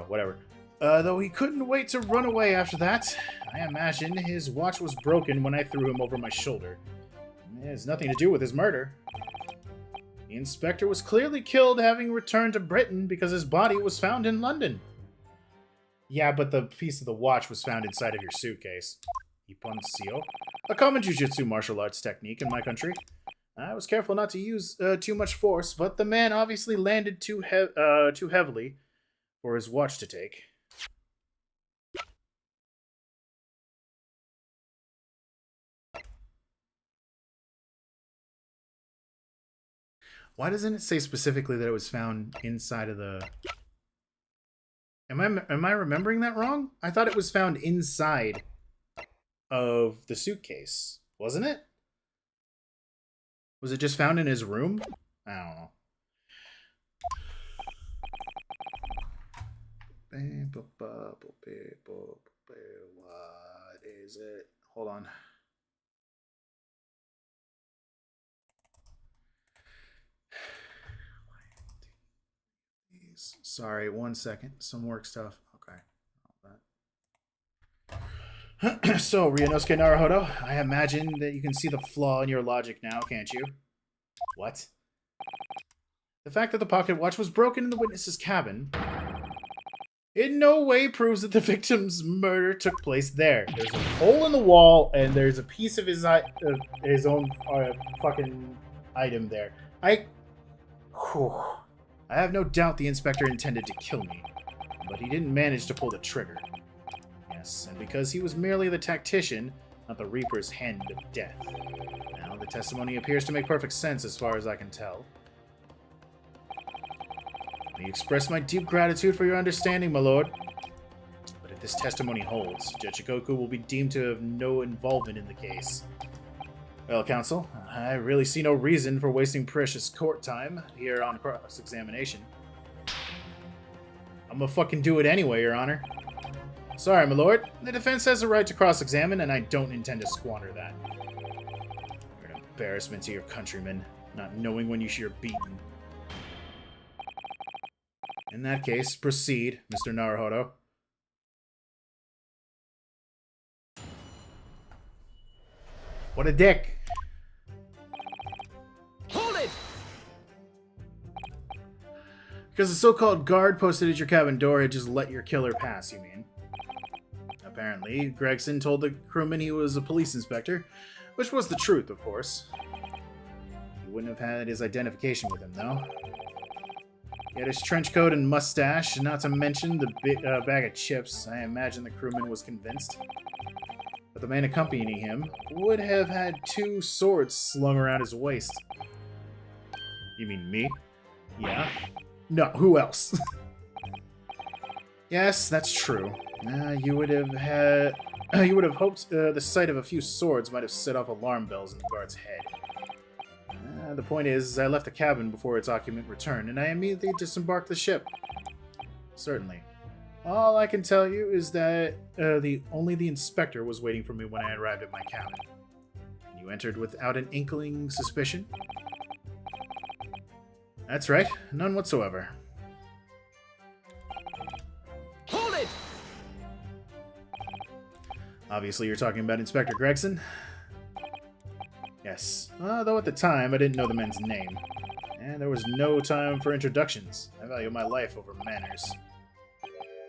Whatever. Though he couldn't wait to run away after that. I imagine his watch was broken when I threw him over my shoulder. It has nothing to do with his murder. The inspector was clearly killed having returned to Britain because his body was found in London. Yeah, but the piece of the watch was found inside of your suitcase. Ippon a common jujutsu martial arts technique in my country. I was careful not to use too much force, but the man obviously landed too heavily for his watch to take. Why doesn't it say specifically that it was found inside of the... Am I remembering that wrong? I thought it was found inside of the suitcase, wasn't it? Was it just found in his room? I don't know. What is it? Hold on. Sorry, 1 second. Some work stuff. Okay. So, Ryunosuke Naruhodo, I imagine that you can see the flaw in your logic now, can't you? What? The fact that the pocket watch was broken in the witness's cabin in no way proves that the victim's murder took place there. There's a hole in the wall, and there's a piece of his own fucking item there. I have no doubt the inspector intended to kill me, but he didn't manage to pull the trigger. Yes, and because he was merely the tactician, not the Reaper's hand of death. Now, the testimony appears to make perfect sense as far as I can tell. I express my deep gratitude for your understanding, my lord. But if this testimony holds, Judge Jigoku will be deemed to have no involvement in the case. Well, counsel, I really see no reason for wasting precious court time here on cross-examination. I'm gonna fucking do it anyway, Your Honor. Sorry, my lord. The defense has a right to cross-examine, and I don't intend to squander that. You're an embarrassment to your countrymen, not knowing when you're beaten. In that case, proceed, Mr. Naruhodo. What a dick. Hold it! Because the so-called guard posted at your cabin door had just let your killer pass, you mean? Apparently, Gregson told the crewman he was a police inspector, which was the truth, of course. He wouldn't have had his identification with him, though. He had his trench coat and mustache, not to mention the bag of chips. I imagine the crewman was convinced. But the man accompanying him would have had 2 swords slung around his waist. You mean me? Yeah. No, who else? Yes, that's true. You would have hoped the sight of a few swords might have set off alarm bells in the guard's head. The point is, I left the cabin before its occupant returned, and I immediately disembarked the ship. Certainly. All I can tell you is that only the inspector was waiting for me when I arrived at my cabin. And you entered without an inkling suspicion? That's right, none whatsoever. Hold it! Obviously you're talking about Inspector Gregson? Yes, though at the time I didn't know the man's name. And there was no time for introductions. I value my life over manners.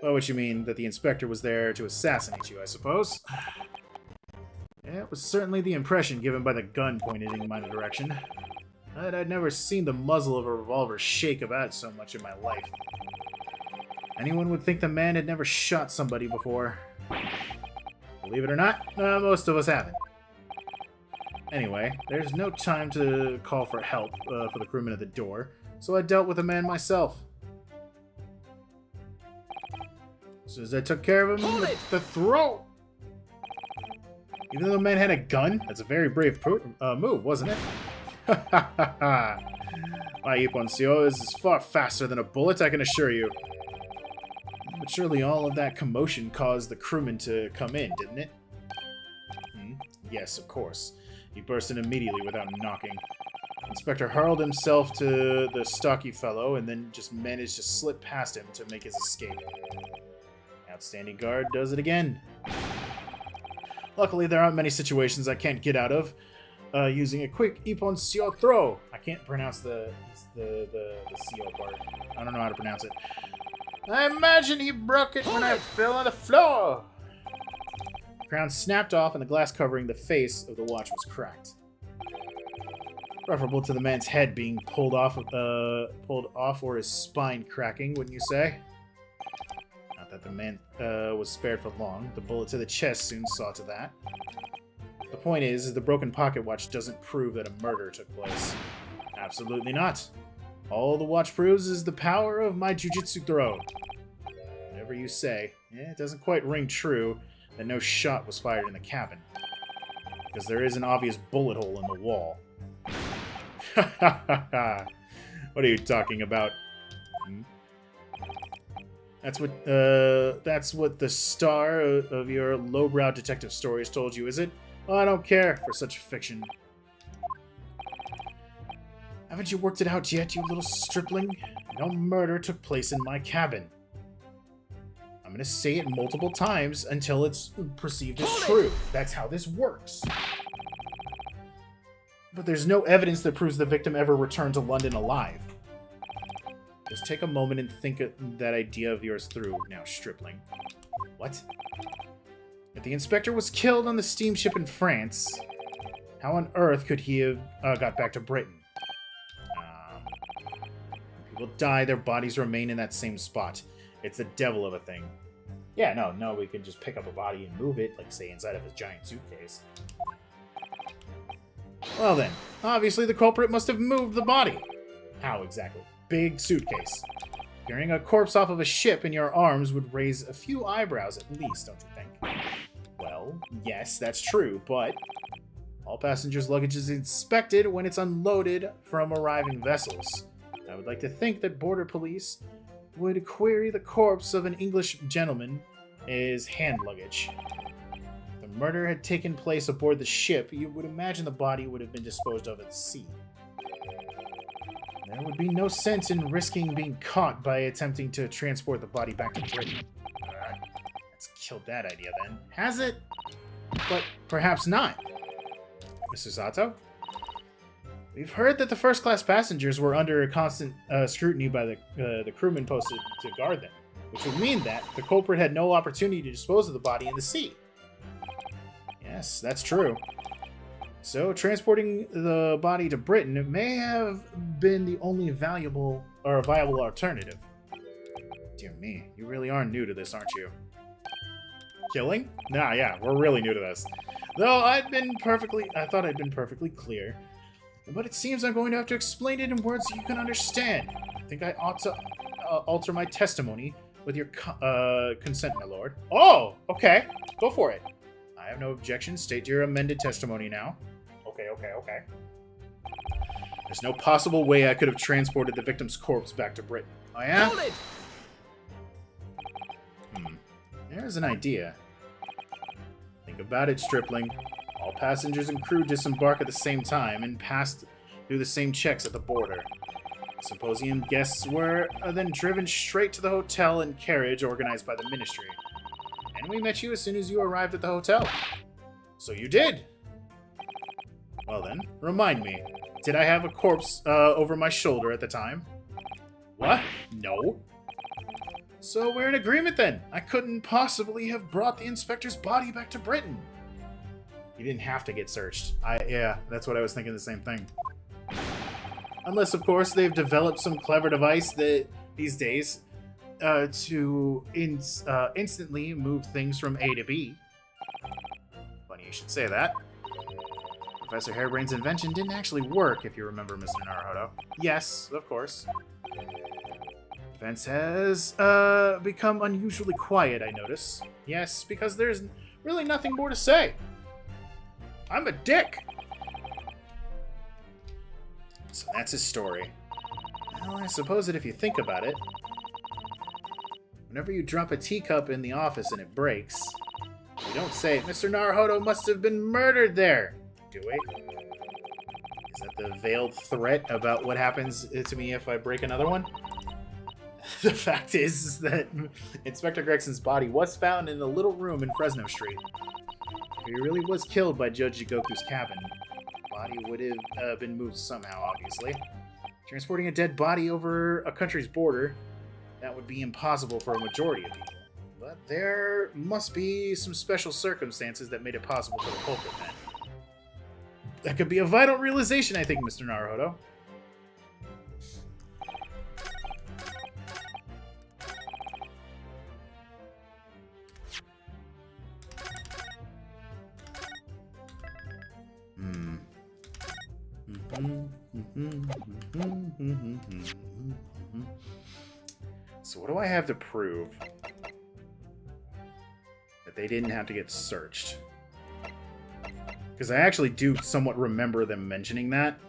By which you mean that the inspector was there to assassinate you, I suppose? Yeah, it was certainly the impression given by the gun pointed in my direction. But I'd never seen the muzzle of a revolver shake about so much in my life. Anyone would think the man had never shot somebody before. Believe it or not, most of us haven't. Anyway, there's no time to call for help for the crewman at the door, so I dealt with the man myself. As soon as I took care of him, the throat! Even though the man had a gun, that's a very brave move, wasn't it? My Iponcio is far faster than a bullet, I can assure you. But surely all of that commotion caused the crewman to come in, didn't it? Yes, of course. He burst in immediately without knocking. Inspector hurled himself to the stocky fellow and then just managed to slip past him to make his escape. Outstanding guard does it again. Luckily, there aren't many situations I can't get out of using a quick Iponcio throw. I can't pronounce the CO part. I don't know how to pronounce it. I imagine he broke it when I fell on the floor. The crown snapped off and the glass covering the face of the watch was cracked. Preferable to the man's head being pulled off or his spine cracking, wouldn't you say? Not that the man was spared for long. The bullet to the chest soon saw to that. The point is the broken pocket watch doesn't prove that a murder took place. Absolutely not. All the watch proves is the power of my jujitsu throw. Whatever you say, it doesn't quite ring true that no shot was fired in the cabin. Because there is an obvious bullet hole in the wall. What are you talking about? That's what the star of your lowbrow detective stories told you, is it? Oh, I don't care for such fiction. Haven't you worked it out yet, you little stripling? No murder took place in my cabin. I'm gonna say it multiple times until it's perceived as true. That's how this works. But there's no evidence that proves the victim ever returned to London alive. Just take a moment and think of that idea of yours through now, stripling. What? If the inspector was killed on the steamship in France, how on earth could he have got back to Britain? When people die, their bodies remain in that same spot. It's the devil of a thing. Yeah, no, we can just pick up a body and move it, like, say, inside of a giant suitcase. Well then, obviously the culprit must have moved the body. How exactly? Big suitcase. Carrying a corpse off of a ship in your arms would raise a few eyebrows at least, don't you think? Well, yes, that's true, but All passengers' luggage is inspected when it's unloaded from arriving vessels. I would like to think that border police would query the corpse of an English gentleman as hand luggage. If the murder had taken place aboard the ship, you would imagine the body would have been disposed of at sea. There would be no sense in risking being caught by attempting to transport the body back to Britain. Let's kill that idea then. Has it? But perhaps not. Mr. Sato? We've heard that the first-class passengers were under constant scrutiny by the crewmen posted to guard them, which would mean that the culprit had no opportunity to dispose of the body in the sea. Yes, that's true. So, transporting the body to Britain may have been the only viable alternative. Dear me, you really are new to this, aren't you? Killing? Nah, yeah, we're really new to this. Though I thought I'd been perfectly clear. But it seems I'm going to have to explain it in words you can understand. I think I ought to alter my testimony with your consent, my lord. Oh, okay. Go for it. I have no objection. State your amended testimony now. Okay. There's no possible way I could have transported the victim's corpse back to Britain. Oh, yeah? Hold it! There's an idea. Think about it, stripling. All passengers and crew disembark at the same time and pass through the same checks at the border. Symposium guests were then driven straight to the hotel in carriage organized by the ministry. And we met you as soon as you arrived at the hotel. So you did! Well then, remind me, did I have a corpse over my shoulder at the time? What? No. So we're in agreement then. I couldn't possibly have brought the inspector's body back to Britain. He didn't have to get searched. Yeah, that's what I was thinking, the same thing. Unless, of course, they've developed some clever device that these days to instantly move things from A to B. Funny you should say that. Professor Harebrain's invention didn't actually work, if you remember, Mr. Naruhodo. Yes, of course. Defense has become unusually quiet, I notice. Yes, because there's really nothing more to say. I'm a dick! So that's his story. Well, I suppose that if you think about it, whenever you drop a teacup in the office and it breaks, you don't say, Mr. Naruhodo must have been murdered there, do we? Is that the veiled threat about what happens to me if I break another one? The fact is that Inspector Gregson's body was found in a little room in Fresno Street. If he really was killed by Judge Jigoku's cabin, the body would have been moved somehow, obviously. Transporting a dead body over a country's border, that would be impossible for a majority of people. But there must be some special circumstances that made it possible for the culprit then. That could be a vital realization, I think, Mr. Naruhodo. So what do I have to prove that they didn't have to get searched? Because I actually do somewhat remember them mentioning that.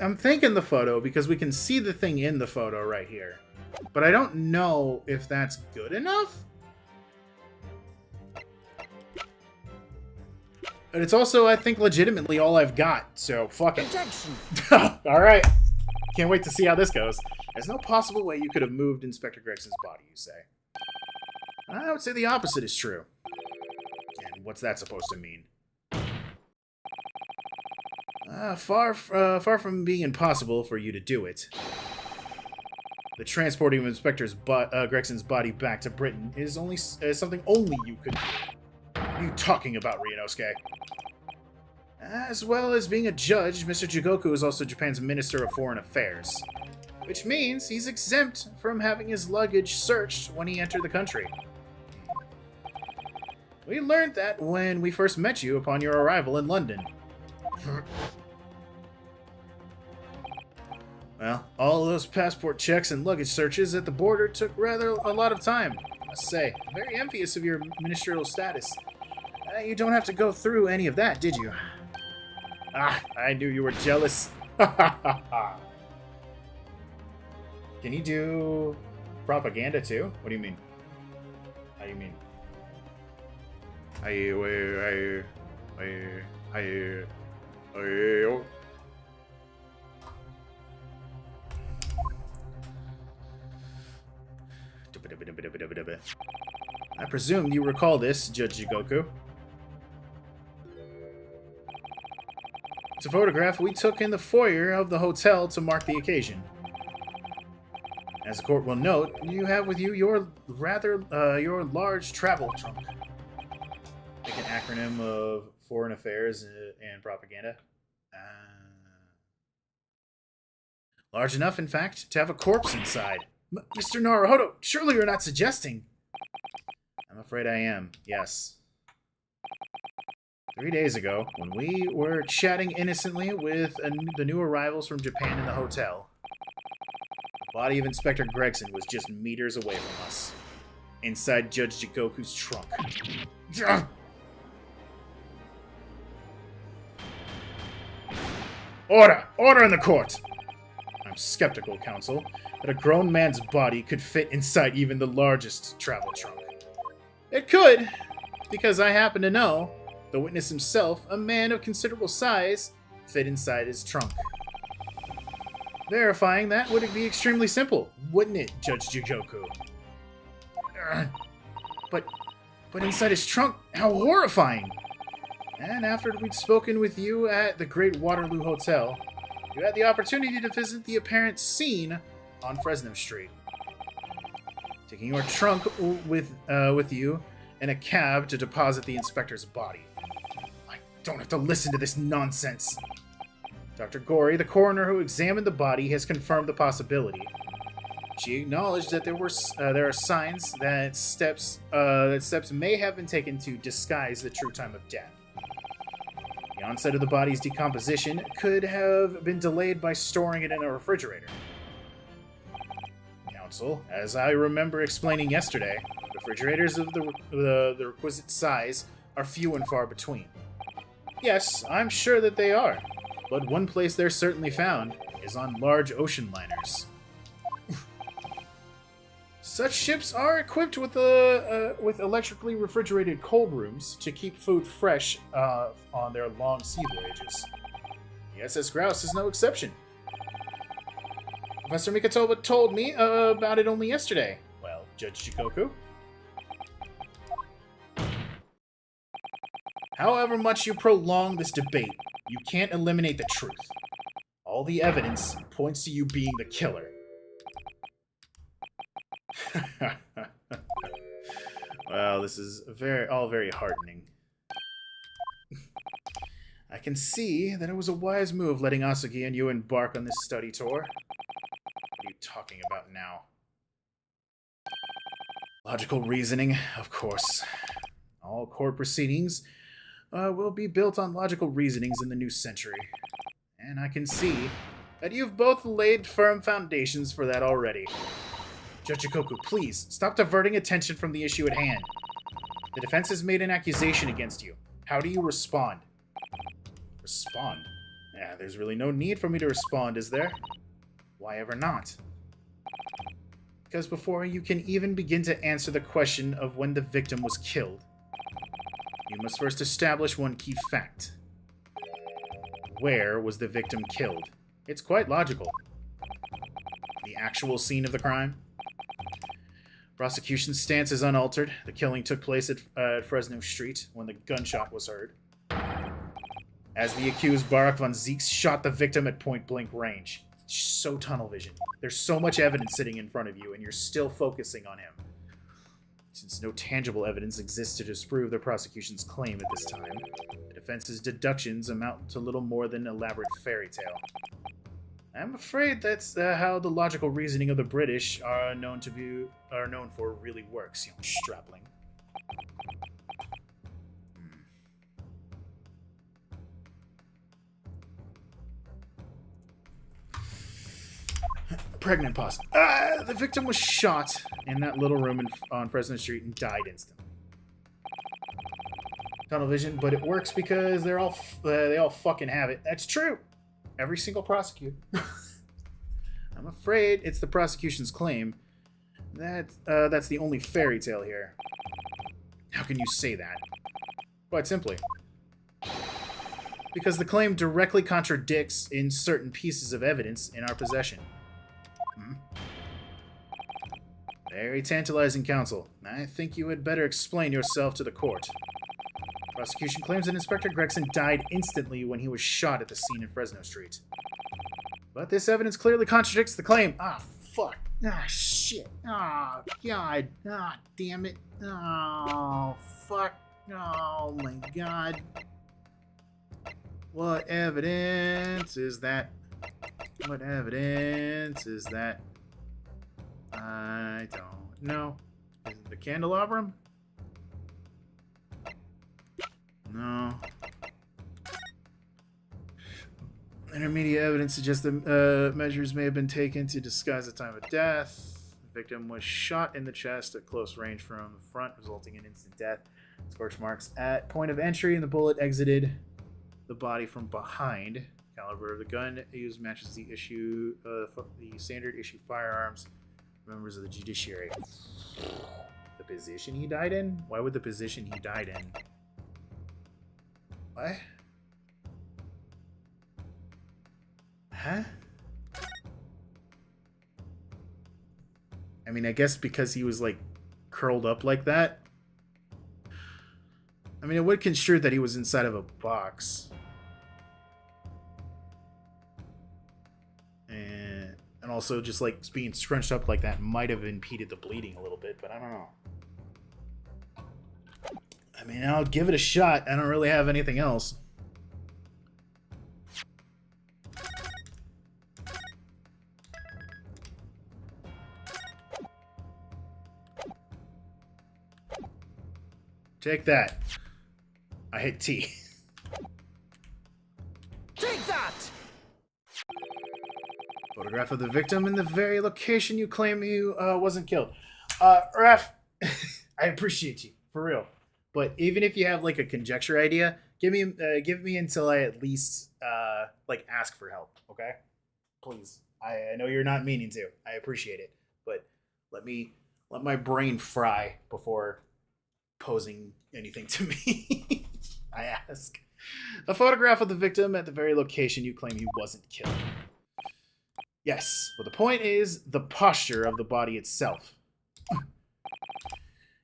I'm thinking the photo because we can see the thing in the photo right here. But I don't know if that's good enough. But it's also, I think, legitimately all I've got, so fuck it. Alright. Can't wait to see how this goes. There's no possible way you could have moved Inspector Gregson's body, you say. I would say the opposite is true. And what's that supposed to mean? Far from being impossible for you to do it. The transporting of Inspector Gregson's body back to Britain is something only you could do. What are you talking about, Ryunosuke? As well as being a judge, Mr. Jigoku is also Japan's Minister of Foreign Affairs. Which means he's exempt from having his luggage searched when he entered the country. We learned that when we first met you upon your arrival in London. Well, all those passport checks and luggage searches at the border took rather a lot of time, I must say. I'm very envious of your ministerial status. You don't have to go through any of that, did you? Ah, I knew you were jealous. Can you do propaganda too? What do you mean? How do you mean? I presume you recall this, Judge Jigoku. It's a photograph we took in the foyer of the hotel to mark the occasion. As the court will note, you have with you your your large travel trunk. Like an acronym of foreign affairs and propaganda. Large enough, in fact, to have a corpse inside. Mr. Naruhodo, surely you're not suggesting... I'm afraid I am, yes. 3 days ago, when we were chatting innocently with the new arrivals from Japan in the hotel, the body of Inspector Gregson was just meters away from us, inside Judge Jigoku's trunk. Order! Order in the court! I'm skeptical, counsel, that a grown man's body could fit inside even the largest travel trunk. It could, because I happen to know the witness himself, a man of considerable size, fit inside his trunk. Verifying that would be extremely simple, wouldn't it, Judge Jigoku? But inside his trunk, how horrifying! And after we'd spoken with you at the Great Waterloo Hotel, you had the opportunity to visit the apparent scene on Fresno Street. Taking your trunk with you in a cab to deposit the inspector's body. I don't have to listen to this nonsense. Dr. Gori, the coroner who examined the body, has confirmed the possibility. She acknowledged that there are signs that steps may have been taken to disguise the true time of death. The onset of the body's decomposition could have been delayed by storing it in a refrigerator. Counsel, as I remember explaining yesterday, refrigerators of the requisite size are few and far between. Yes, I'm sure that they are, but one place they're certainly found is on large ocean liners. Such ships are equipped with electrically refrigerated cold rooms to keep food fresh on their long sea voyages. The SS Grouse is no exception. Professor Mikatoba told me about it only yesterday. Well, Judge Jigoku. However much you prolong this debate, you can't eliminate the truth. All the evidence points to you being the killer. Well, this is all very heartening. I can see that it was a wise move letting Asugi and you embark on this study tour. What are you talking about now? Logical reasoning, of course. All court proceedings will be built on logical reasonings in the new century. And I can see that you've both laid firm foundations for that already. Judge Jigoku, please, stop diverting attention from the issue at hand. The defense has made an accusation against you. How do you respond? Respond? Yeah, there's really no need for me to respond, is there? Why ever not? Because before you can even begin to answer the question of when the victim was killed, you must first establish one key fact. Where was the victim killed? It's quite logical. The actual scene of the crime? Prosecution's stance is unaltered. The killing took place at Fresno Street when the gunshot was heard. As the accused, Barak von Zeeks shot the victim at point-blank range. It's so tunnel vision. There's so much evidence sitting in front of you, and you're still focusing on him. Since no tangible evidence exists to disprove the prosecution's claim at this time, the defense's deductions amount to little more than an elaborate fairy tale. I'm afraid that's how the logical reasoning of the British are known for really works, young strapling. Pregnant pause. The victim was shot in that little room on Fresno Street and died instantly. Tunnel vision, but it works because they all fucking have it. That's true. Every single prosecutor. I'm afraid it's the prosecution's claim that that's the only fairy tale here. How can you say that? Quite simply. Because the claim directly contradicts in certain pieces of evidence in our possession. Very tantalizing, counsel. I think you had better explain yourself to the court. Prosecution claims that Inspector Gregson died instantly when he was shot at the scene in Fresno Street. But this evidence clearly contradicts the claim. Ah, fuck. Ah, shit. Ah, God. Ah, damn it. Oh, fuck. Oh, my God. What evidence is that? What evidence is that? I don't know. Is it the candelabrum? No. Intermediate evidence suggests that measures may have been taken to disguise the time of death. The victim was shot in the chest at close range from the front, resulting in instant death. Scorch marks at point of entry, and the bullet exited the body from behind. Caliber of the gun used matches the standard issue firearms members of the judiciary. The position he died in? Why would the position he died in? What? Huh? I mean, I guess because he was, like, curled up like that. I mean, it would construe that he was inside of a box. And also just, like, being scrunched up like that might have impeded the bleeding a little bit, but I don't know. I mean, I'll give it a shot. I don't really have anything else. Take that. I hit T. Take that! Photograph of the victim in the very location you claim he wasn't killed. Ref, I appreciate you, for real. But even if you have like a conjecture idea, give me until I at least like ask for help, okay? Please. I know you're not meaning to. I appreciate it, but let my brain fry before posing anything to me. I ask. A photograph of the victim at the very location you claim he wasn't killed. Yes, but the point is the posture of the body itself.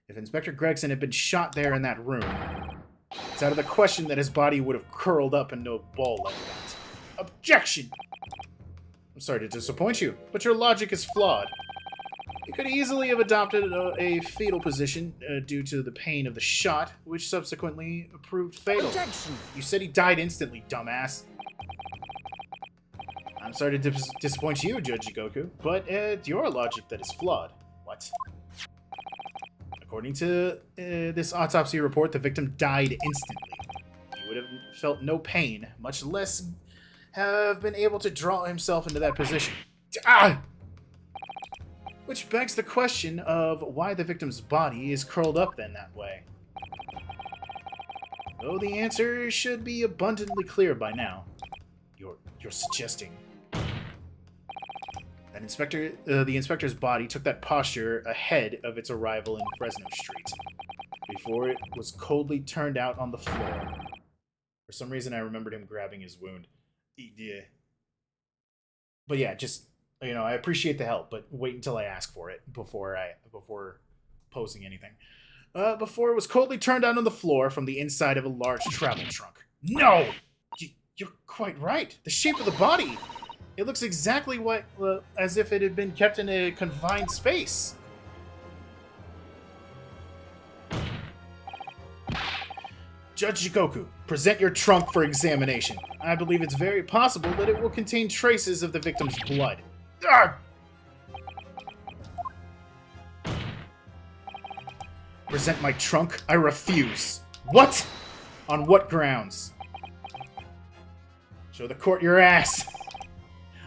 If Inspector Gregson had been shot there in that room, it's out of the question that his body would have curled up into a ball like that. Objection! I'm sorry to disappoint you, but your logic is flawed. You could easily have adopted a fetal position due to the pain of the shot, which subsequently proved fatal. Objection! You said he died instantly, dumbass. I'm sorry to disappoint you, Judge Goku, but it's your logic that is flawed. What? According to this autopsy report, the victim died instantly. He would have felt no pain, much less have been able to draw himself into that position. Ah! Which begs the question of why the victim's body is curled up then that way. Though the answer should be abundantly clear by now. You're suggesting that the inspector's body took that posture ahead of its arrival in Fresno Street, before it was coldly turned out on the floor. For some reason, I remembered him grabbing his wound. Yeah. But yeah, just, you know, I appreciate the help, but wait until I ask for it before posing anything. Before it was coldly turned out on the floor from the inside of a large travel trunk. No! You're quite right. The shape of the body. It looks exactly as if it had been kept in a confined space. Judge Goku, present your trunk for examination. I believe it's very possible that it will contain traces of the victim's blood. Arrgh! Present my trunk? I refuse. What? On what grounds? Show the court your ass.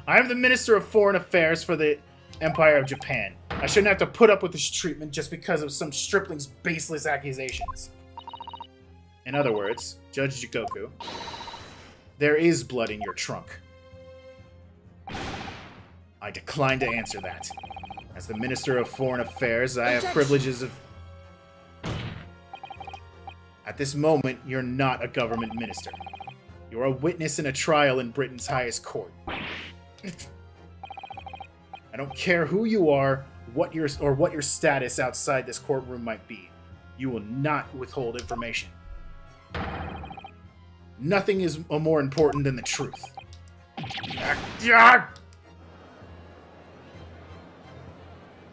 I am the Minister of Foreign Affairs for the Empire of Japan. I shouldn't have to put up with this treatment just because of some stripling's baseless accusations. In other words, Judge Jigoku, there is blood in your trunk. I decline to answer that. As the Minister of Foreign Affairs, I have privileges of... At this moment, you're not a government minister. You're a witness in a trial in Britain's highest court. I don't care who you are, what your status outside this courtroom might be. You will not withhold information. Nothing is more important than the truth. I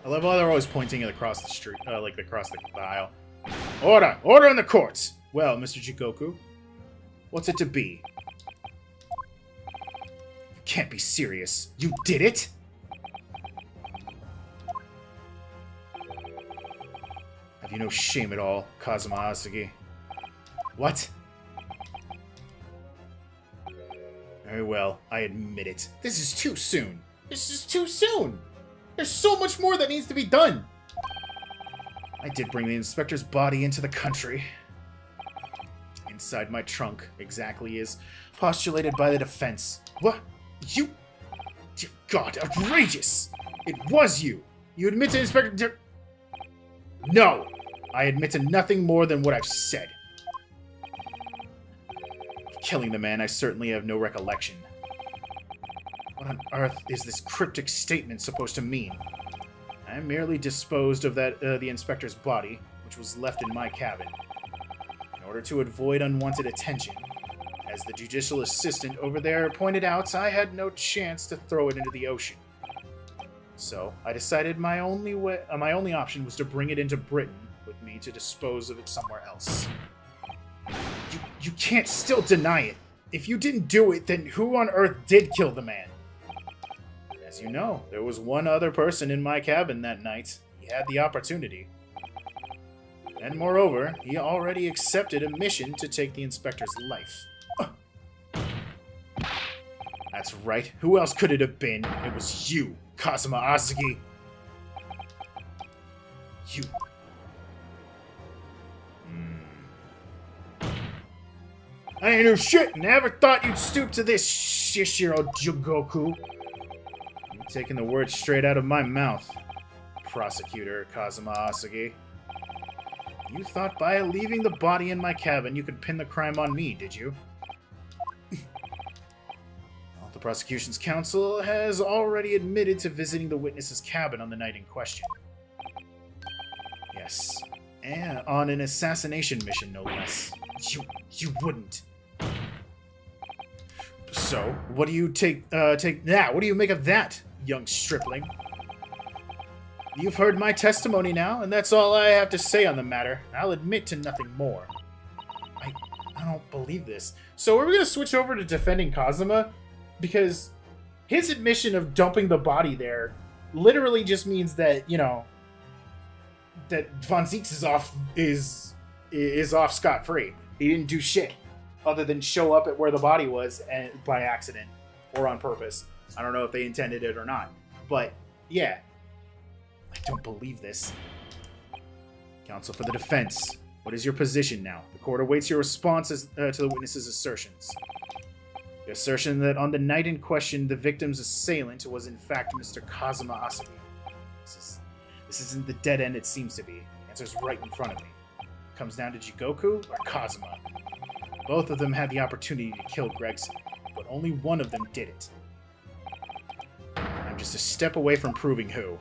love how they're always pointing it across the street, like across the aisle. Order! Order in the courts! Well, Mr. Jigoku, what's it to be? You can't be serious. You did it? Have you no shame at all, Kazuma Asagi? What? Very well, I admit it. This is too soon. This is too soon! There's so much more that needs to be done! I did bring the inspector's body into the country. Inside my trunk, exactly as postulated by the defense. What? You? Dear God, outrageous! It was you! You admit to Inspector... No! I admit to nothing more than what I've said. Of killing the man, I certainly have no recollection. What on earth is this cryptic statement supposed to mean? I merely disposed of the inspector's body, which was left in my cabin, in order to avoid unwanted attention. As the judicial assistant over there pointed out, I had no chance to throw it into the ocean. So I decided my only option was to bring it into Britain with me to dispose of it somewhere else. You can't still deny it. If you didn't do it, then who on earth did kill the man? As you know, there was one other person in my cabin that night. He had the opportunity. And moreover, he already accepted a mission to take the inspector's life. That's right. Who else could it have been? It was you, Kazuma Asagi. You. I ain't no shit. Never thought you'd stoop to this, Shishiro Jigoku. You're taking the words straight out of my mouth, Prosecutor Kazuma Asagi. You thought by leaving the body in my cabin you could pin the crime on me, did you? Well, the prosecution's counsel has already admitted to visiting the witness's cabin on the night in question. Yes, and on an assassination mission, no less. You wouldn't. So, what do you what do you make of that, young stripling? You've heard my testimony now, and that's all I have to say on the matter. I'll admit to nothing more. I don't believe this. So are we going to switch over to defending Kazuma? Because his admission of dumping the body there literally just means that, you know, that Von Zieks is off scot-free. He didn't do shit other than show up at where the body was and by accident or on purpose. I don't know if they intended it or not. But, yeah. I don't believe this. Counsel for the defense, what is your position now? The court awaits your responses to the witness's assertions. The assertion that on the night in question, the victim's assailant was in fact Mr. Kazuma Asagi. This isn't the dead end it seems to be. The answer's right in front of me. It comes down to Jigoku or Kazuma. Both of them had the opportunity to kill Gregson, but only one of them did it. I'm just a step away from proving who.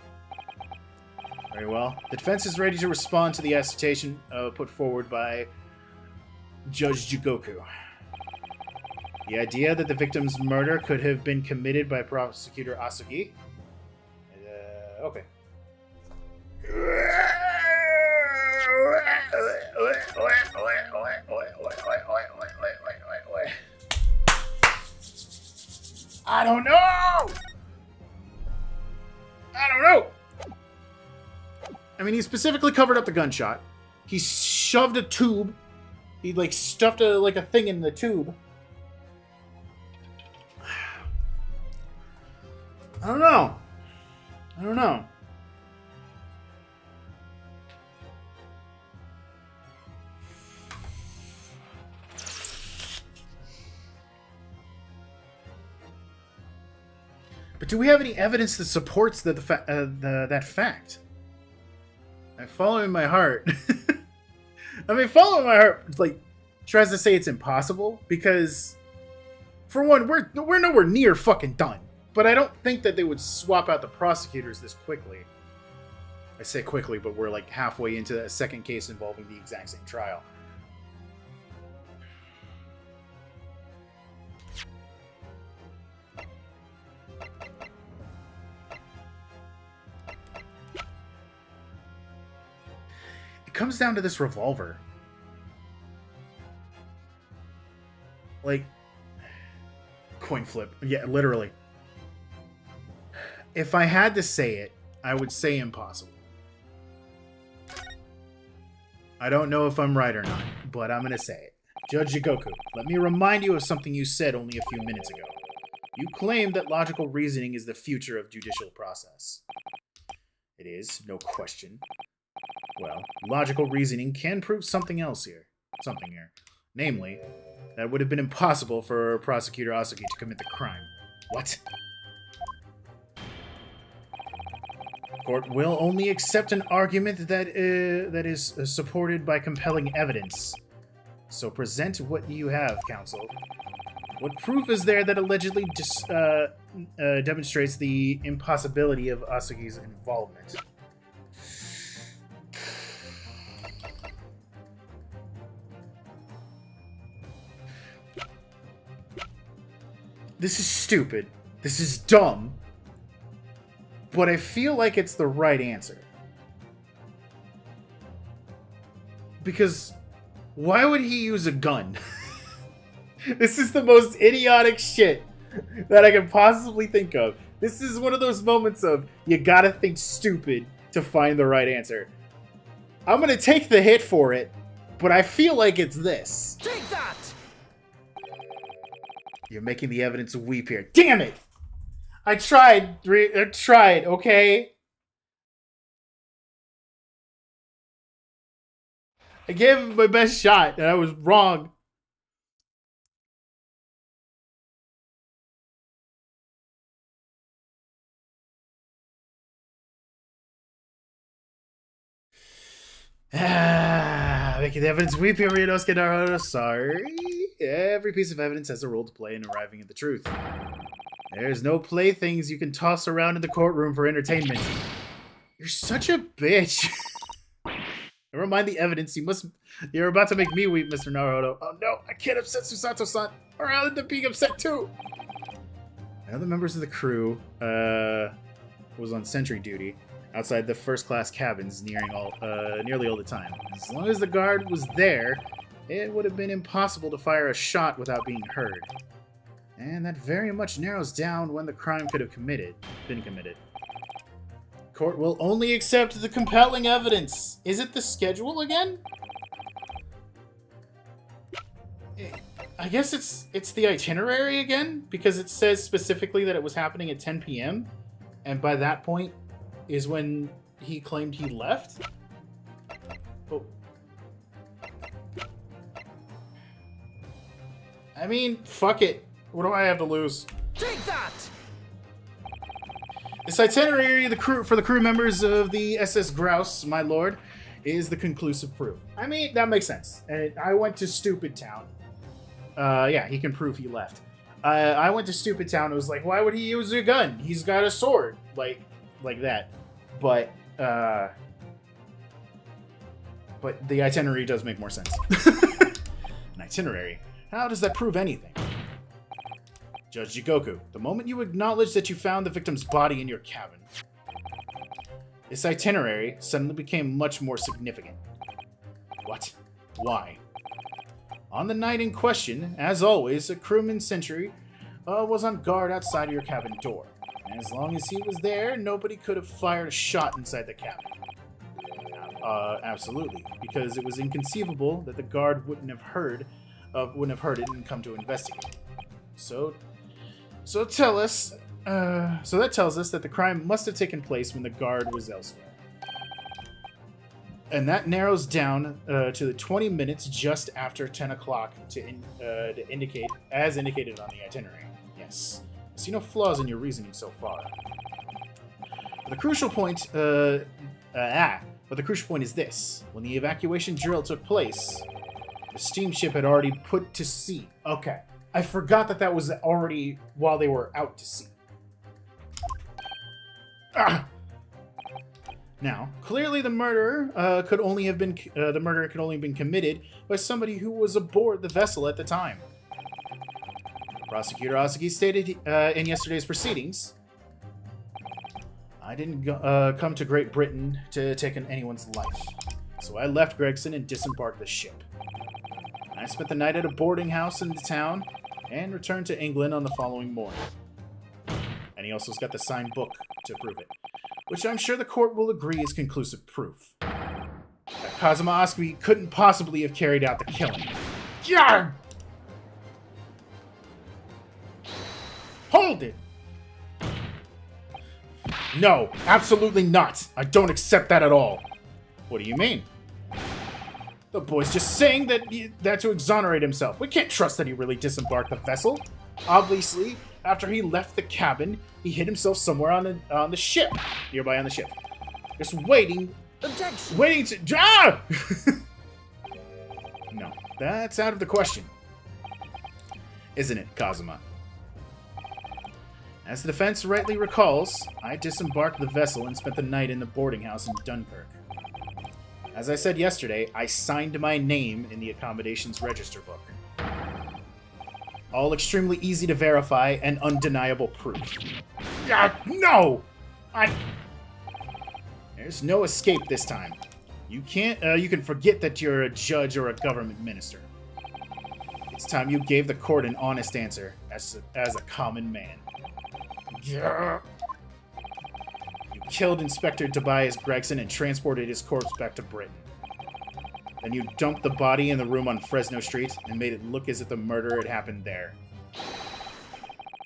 Very well. The defense is ready to respond to the assertion put forward by Judge Jigoku. The idea that the victim's murder could have been committed by Prosecutor Asagi? Okay. I don't know! I don't know! I mean, he specifically covered up the gunshot. He shoved a tube. He, like, stuffed a thing in the tube. I don't know. I don't know. But do we have any evidence that supports that fact? I'm following my heart. I mean, following my heart like tries to say it's impossible because, for one, we're nowhere near fucking done. But I don't think that they would swap out the prosecutors this quickly. I say quickly, but we're like halfway into a second case involving the exact same trial. It comes down to this revolver. Like, coin flip. Yeah, literally. If I had to say it, I would say impossible. I don't know if I'm right or not, but I'm going to say it. Judge Jigoku, let me remind you of something you said only a few minutes ago. You claimed that logical reasoning is the future of judicial process. It is, no question. Well, logical reasoning can prove something here. Namely, that it would have been impossible for Prosecutor Asuki to commit the crime. What? Court will only accept an argument that is supported by compelling evidence. So present what you have, counsel. What proof is there that allegedly demonstrates the impossibility of Asuki's involvement? This is stupid. This is dumb. But I feel like it's the right answer. Because why would he use a gun? This is the most idiotic shit that I can possibly think of. This is one of those moments of you gotta think stupid to find the right answer. I'm gonna take the hit for it, but I feel like it's this. Take that! You're making the evidence weep here. Damn it! I tried, okay? I gave it my best shot, and I was wrong. Making the evidence weep here, Ryunosuke Naruto. Sorry. Every piece of evidence has a role to play in arriving at the truth. There's no playthings you can toss around in the courtroom for entertainment. You're such a bitch. Never mind the evidence. You're about to make me weep, Mr. Naruto. Oh no, I can't upset Susato-san, or I'll end up being upset too. Other members of the crew was on sentry duty outside the first-class cabins nearly all the time. As long as the guard was there, it would have been impossible to fire a shot without being heard. And that very much narrows down when the crime could have been committed. Court will only accept the compelling evidence. Is it the schedule again? I guess it's the itinerary again, because it says specifically that it was happening at 10 p.m. And by that point is when he claimed he left? Oh. I mean, fuck it. What do I have to lose? Take that! This itinerary for the crew members of the SS Grouse, my lord, is the conclusive proof. I mean, that makes sense. And I went to Stupid Town. Yeah, he can prove he left. I went to Stupid Town. It was like, why would he use a gun? He's got a sword, like that. But the itinerary does make more sense. An itinerary. How does that prove anything? Judge Jigoku, the moment you acknowledged that you found the victim's body in your cabin, this itinerary suddenly became much more significant. What? Why? On the night in question, as always, a crewman sentry was on guard outside of your cabin door. And as long as he was there, nobody could have fired a shot inside the cabin. Absolutely, because it was inconceivable that the guard wouldn't have heard it and come to investigate. So tell us, So that tells us that the crime must have taken place when the guard was elsewhere. And that narrows down to the 20 minutes just after 10 o'clock to indicate, as indicated on the itinerary. Yes. I see no flaws in your reasoning so far. But the crucial point, but the crucial point is this. When the evacuation drill took place, the steamship had already put to sea. Okay. I forgot that was already while they were out to sea. Ah! Now, clearly the murder could only have been committed by somebody who was aboard the vessel at the time. Prosecutor Osugi stated in yesterday's proceedings, I didn't come to Great Britain to take anyone's life, so I left Gregson and disembarked the ship. I spent the night at a boarding house in the town and returned to England on the following morning. And he also's got the signed book to prove it, which I'm sure the court will agree is conclusive proof. That Kazuma Osugi couldn't possibly have carried out the killing. Yarg! Hold it! No, absolutely not. I don't accept that at all. What do you mean? The boy's just saying that to exonerate himself. We can't trust that he really disembarked the vessel. Obviously, after he left the cabin, he hid himself somewhere on the ship, nearby on the ship, just waiting to. Ah! No, that's out of the question, isn't it, Kazuma? As the defense rightly recalls, I disembarked the vessel and spent the night in the boarding house in Dunkirk. As I said yesterday, I signed my name in the accommodations register book. All extremely easy to verify and undeniable proof. No! There's no escape this time. You can forget that you're a judge or a government minister. It's time you gave the court an honest answer as a common man. You killed Inspector Tobias Gregson and transported his corpse back to Britain. Then you dumped the body in the room on Fresno Street and made it look as if the murder had happened there.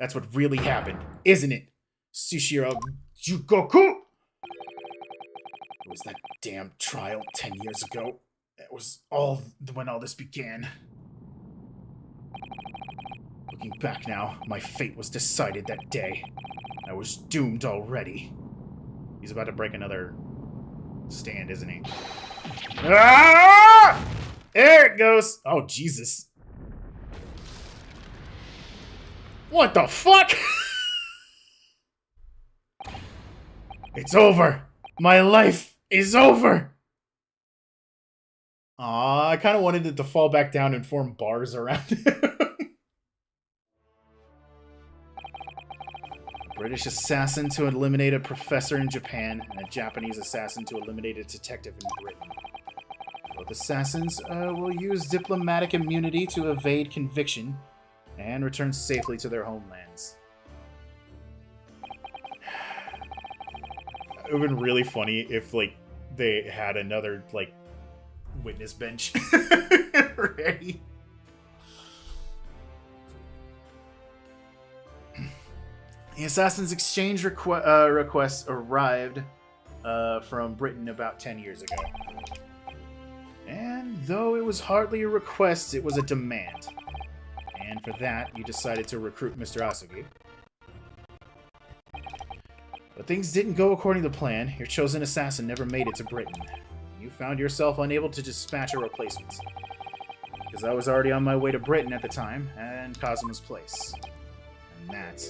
That's what really happened, isn't it, Sushiro Jugoku? It was that damn trial 10 years ago. That was when all this began. Looking back now, my fate was decided that day. I was doomed already. He's about to break another stand, isn't he? Ah! There it goes. Oh, Jesus. What the fuck? It's over. My life is over. Aw, I kind of wanted it to fall back down and form bars around him. British assassin to eliminate a professor in Japan, and a Japanese assassin to eliminate a detective in Britain. Both assassins will use diplomatic immunity to evade conviction and return safely to their homelands. It would have been really funny if, they had another, witness bench ready. The Assassin's Exchange request arrived from Britain about 10 years ago. And though it was hardly a request, it was a demand. And for that, you decided to recruit Mr. Osugi. But things didn't go according to plan. Your chosen assassin never made it to Britain. You found yourself unable to dispatch a replacement. Because I was already on my way to Britain at the time, and Kazuma's place. And that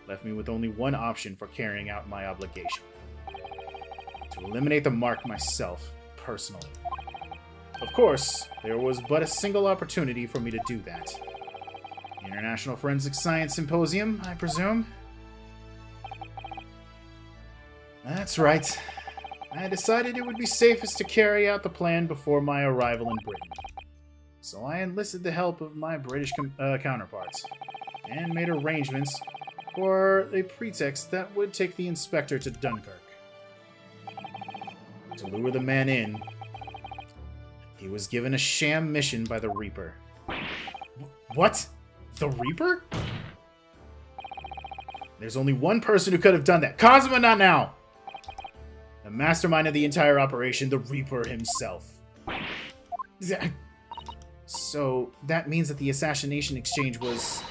left me with only one option for carrying out my obligation. To eliminate the mark myself, personally. Of course, there was but a single opportunity for me to do that. The International Forensic Science Symposium, I presume? That's right. I decided it would be safest to carry out the plan before my arrival in Britain. So I enlisted the help of my British counterparts, and made arrangements for a pretext that would take the inspector to Dunkirk. To lure the man in, he was given a sham mission by the Reaper. What? The Reaper? There's only one person who could have done that. Cosmo, not now! The mastermind of the entire operation, the Reaper himself. So, that means that the assassination exchange was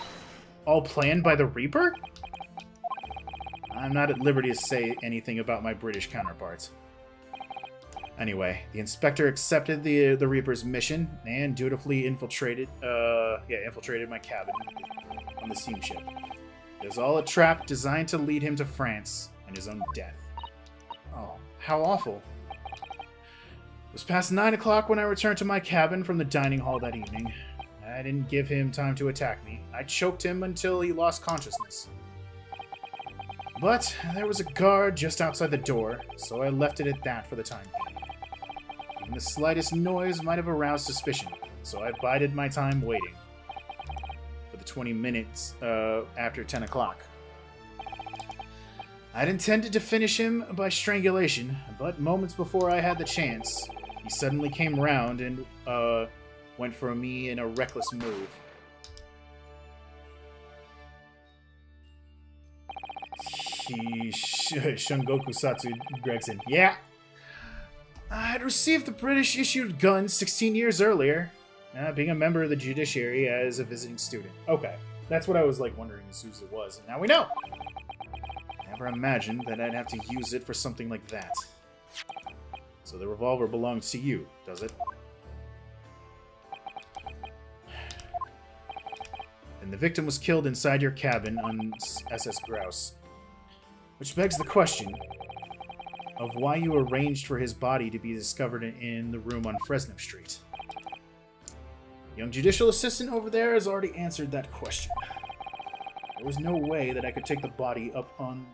all planned by the Reaper? I'm not at liberty to say anything about my British counterparts. Anyway, the inspector accepted the Reaper's mission and dutifully infiltrated my cabin on the steamship. It was all a trap designed to lead him to France and his own death. Oh, how awful. It was past 9 o'clock when I returned to my cabin from the dining hall that evening. I didn't give him time to attack me. I choked him until he lost consciousness. But there was a guard just outside the door, so I left it at that for the time being. Even the slightest noise might have aroused suspicion, so I bided my time waiting for the 20 minutes after 10 o'clock. I'd intended to finish him by strangulation, but moments before I had the chance, he suddenly came round and went for me in a reckless move. Shungoku Satsu Gregson. Yeah! I had received the British-issued gun 16 years earlier, being a member of the judiciary as a visiting student. Okay, that's what I was wondering as soon as it was, and now we know! Never imagined that I'd have to use it for something like that. So the revolver belongs to you, does it? And the victim was killed inside your cabin on SS Grouse. Which begs the question of why you arranged for his body to be discovered in the room on Fresno Street. Young judicial assistant over there has already answered that question. There was no way that I could take the body up on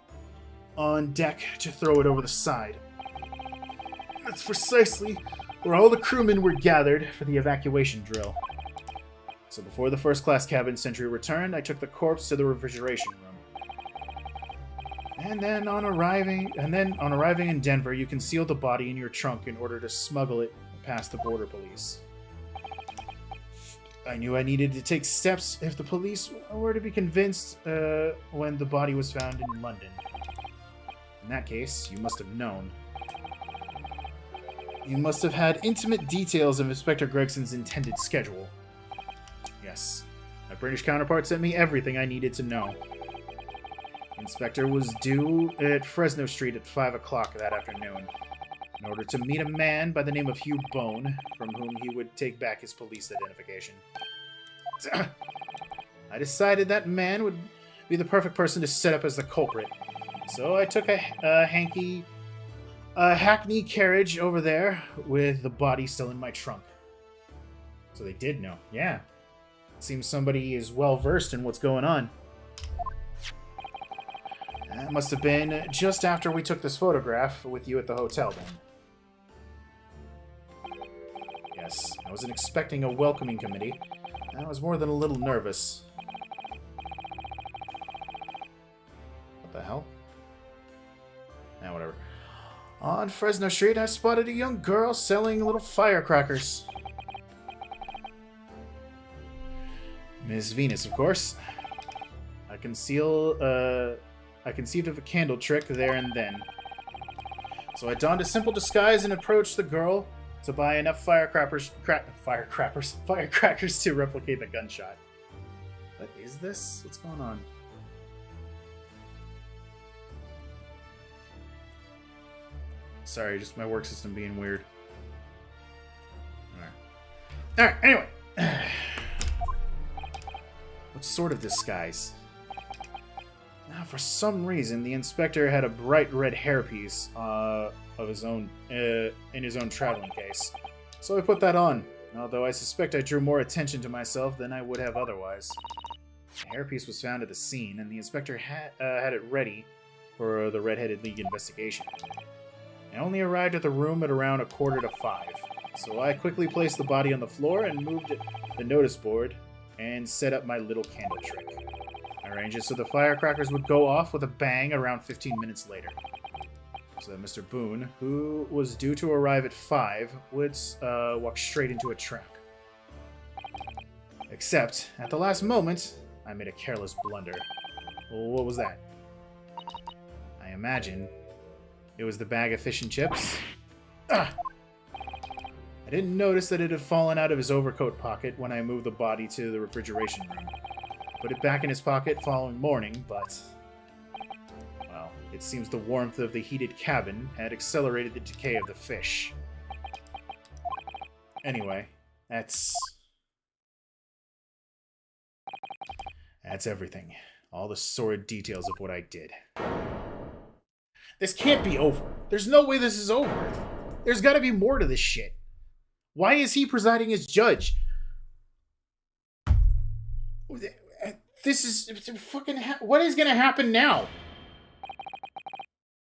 deck to throw it over the side. That's precisely where all the crewmen were gathered for the evacuation drill. So before the first-class cabin sentry returned, I took the corpse to the refrigeration room. And then on arriving in Denver, you concealed the body in your trunk in order to smuggle it past the border police. I knew I needed to take steps if the police were to be convinced when the body was found in London. In that case, you must have known. You must have had intimate details of Inspector Gregson's intended schedule. Yes, my British counterpart sent me everything I needed to know. Inspector was due at Fresno Street at 5 o'clock that afternoon in order to meet a man by the name of Hugh Bone, from whom he would take back his police identification. I decided that man would be the perfect person to set up as the culprit, so I took a hackney carriage over there with the body still in my trunk. So they did know. Yeah. Seems somebody is well versed in what's going on. That must have been just after we took this photograph with you at the hotel, then. Yes, I wasn't expecting a welcoming committee. I was more than a little nervous. What the hell? Nah, whatever. On Fresno Street, I spotted a young girl selling little firecrackers. Miss Venus, of course. I conceived of a candle trick there and then. So I donned a simple disguise and approached the girl to buy enough firecrackers to replicate the gunshot. What is this? What's going on? Sorry, just my work system being weird. Alright, anyway. What sort of disguise? Now, for some reason, the inspector had a bright red hairpiece of his own in his own traveling case, so I put that on. Although I suspect I drew more attention to myself than I would have otherwise. The hairpiece was found at the scene, and the inspector had it ready for the Red-Headed League investigation. I only arrived at the room at around 4:45, so I quickly placed the body on the floor and moved the notice board and set up my little candle trick. I arranged it so the firecrackers would go off with a bang around 15 minutes later. So that Mr. Boone, who was due to arrive at 5, would walk straight into a trap. Except, at the last moment, I made a careless blunder. Well, what was that? I imagine it was the bag of fish and chips. Ah! I didn't notice that it had fallen out of his overcoat pocket when I moved the body to the refrigeration room. Put it back in his pocket following morning, but... well, it seems the warmth of the heated cabin had accelerated the decay of the fish. Anyway, that's everything. All the sordid details of what I did. This can't be over. There's no way this is over. There's got to be more to this shit. Why is he presiding as judge? This is fucking... what is going to happen now?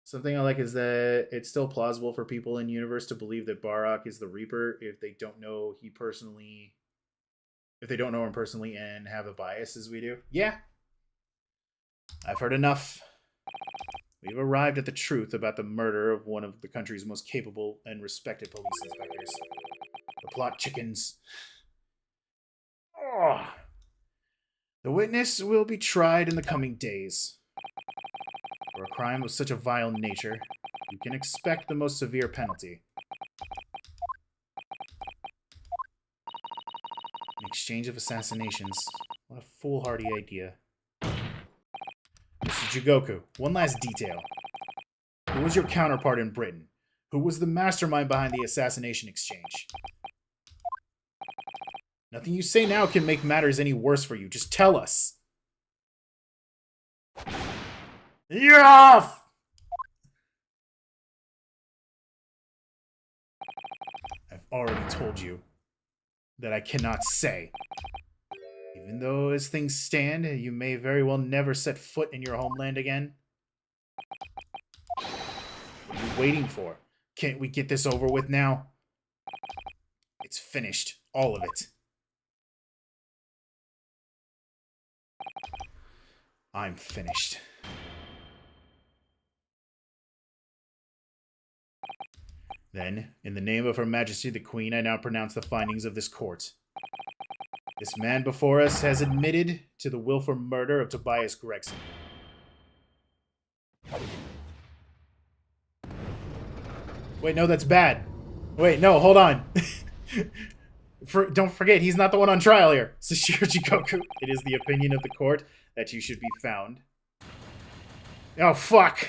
Something I like is that it's still plausible for people in universe to believe that Barok is the Reaper if they don't know him personally and have a bias as we do. Yeah. I've heard enough. We've arrived at the truth about the murder of one of the country's most capable and respected police inspectors. The plot chickens. Oh. The witness will be tried in the coming days. For a crime of such a vile nature, you can expect the most severe penalty. An exchange of assassinations. What a foolhardy idea. Mr. Jigoku, one last detail. Who was your counterpart in Britain? Who was the mastermind behind the assassination exchange? Nothing you say now can make matters any worse for you. Just tell us. You're off! I've already told you that I cannot say. Even though as things stand, you may very well never set foot in your homeland again. What are you waiting for? Can't we get this over with now? It's finished. All of it. I'm finished. Then, in the name of Her Majesty the Queen, I now pronounce the findings of this court. This man before us has admitted to the willful murder of Tobias Gregson. Wait, no, that's bad. Wait, no, hold on. Don't forget, he's not the one on trial here. Sashiro Jigoku, it is the opinion of the court that you should be found. Oh, fuck.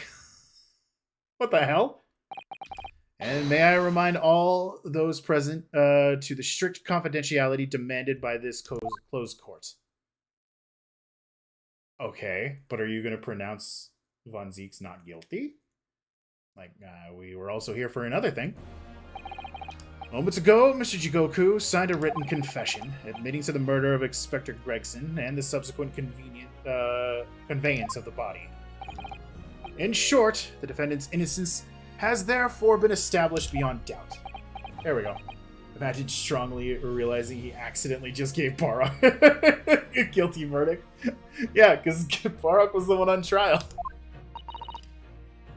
What the hell? And may I remind all those present to the strict confidentiality demanded by this closed court. Okay, but are you going to pronounce Von Zeke's not guilty? Like, we were also here for another thing. Moments ago, Mr. Jigoku signed a written confession admitting to the murder of Inspector Gregson and the subsequent conveyance of the body. In short, the defendant's innocence has therefore been established beyond doubt. There we go. Imagine strongly realizing he accidentally just gave Barok a guilty verdict. Yeah, because Barok was the one on trial.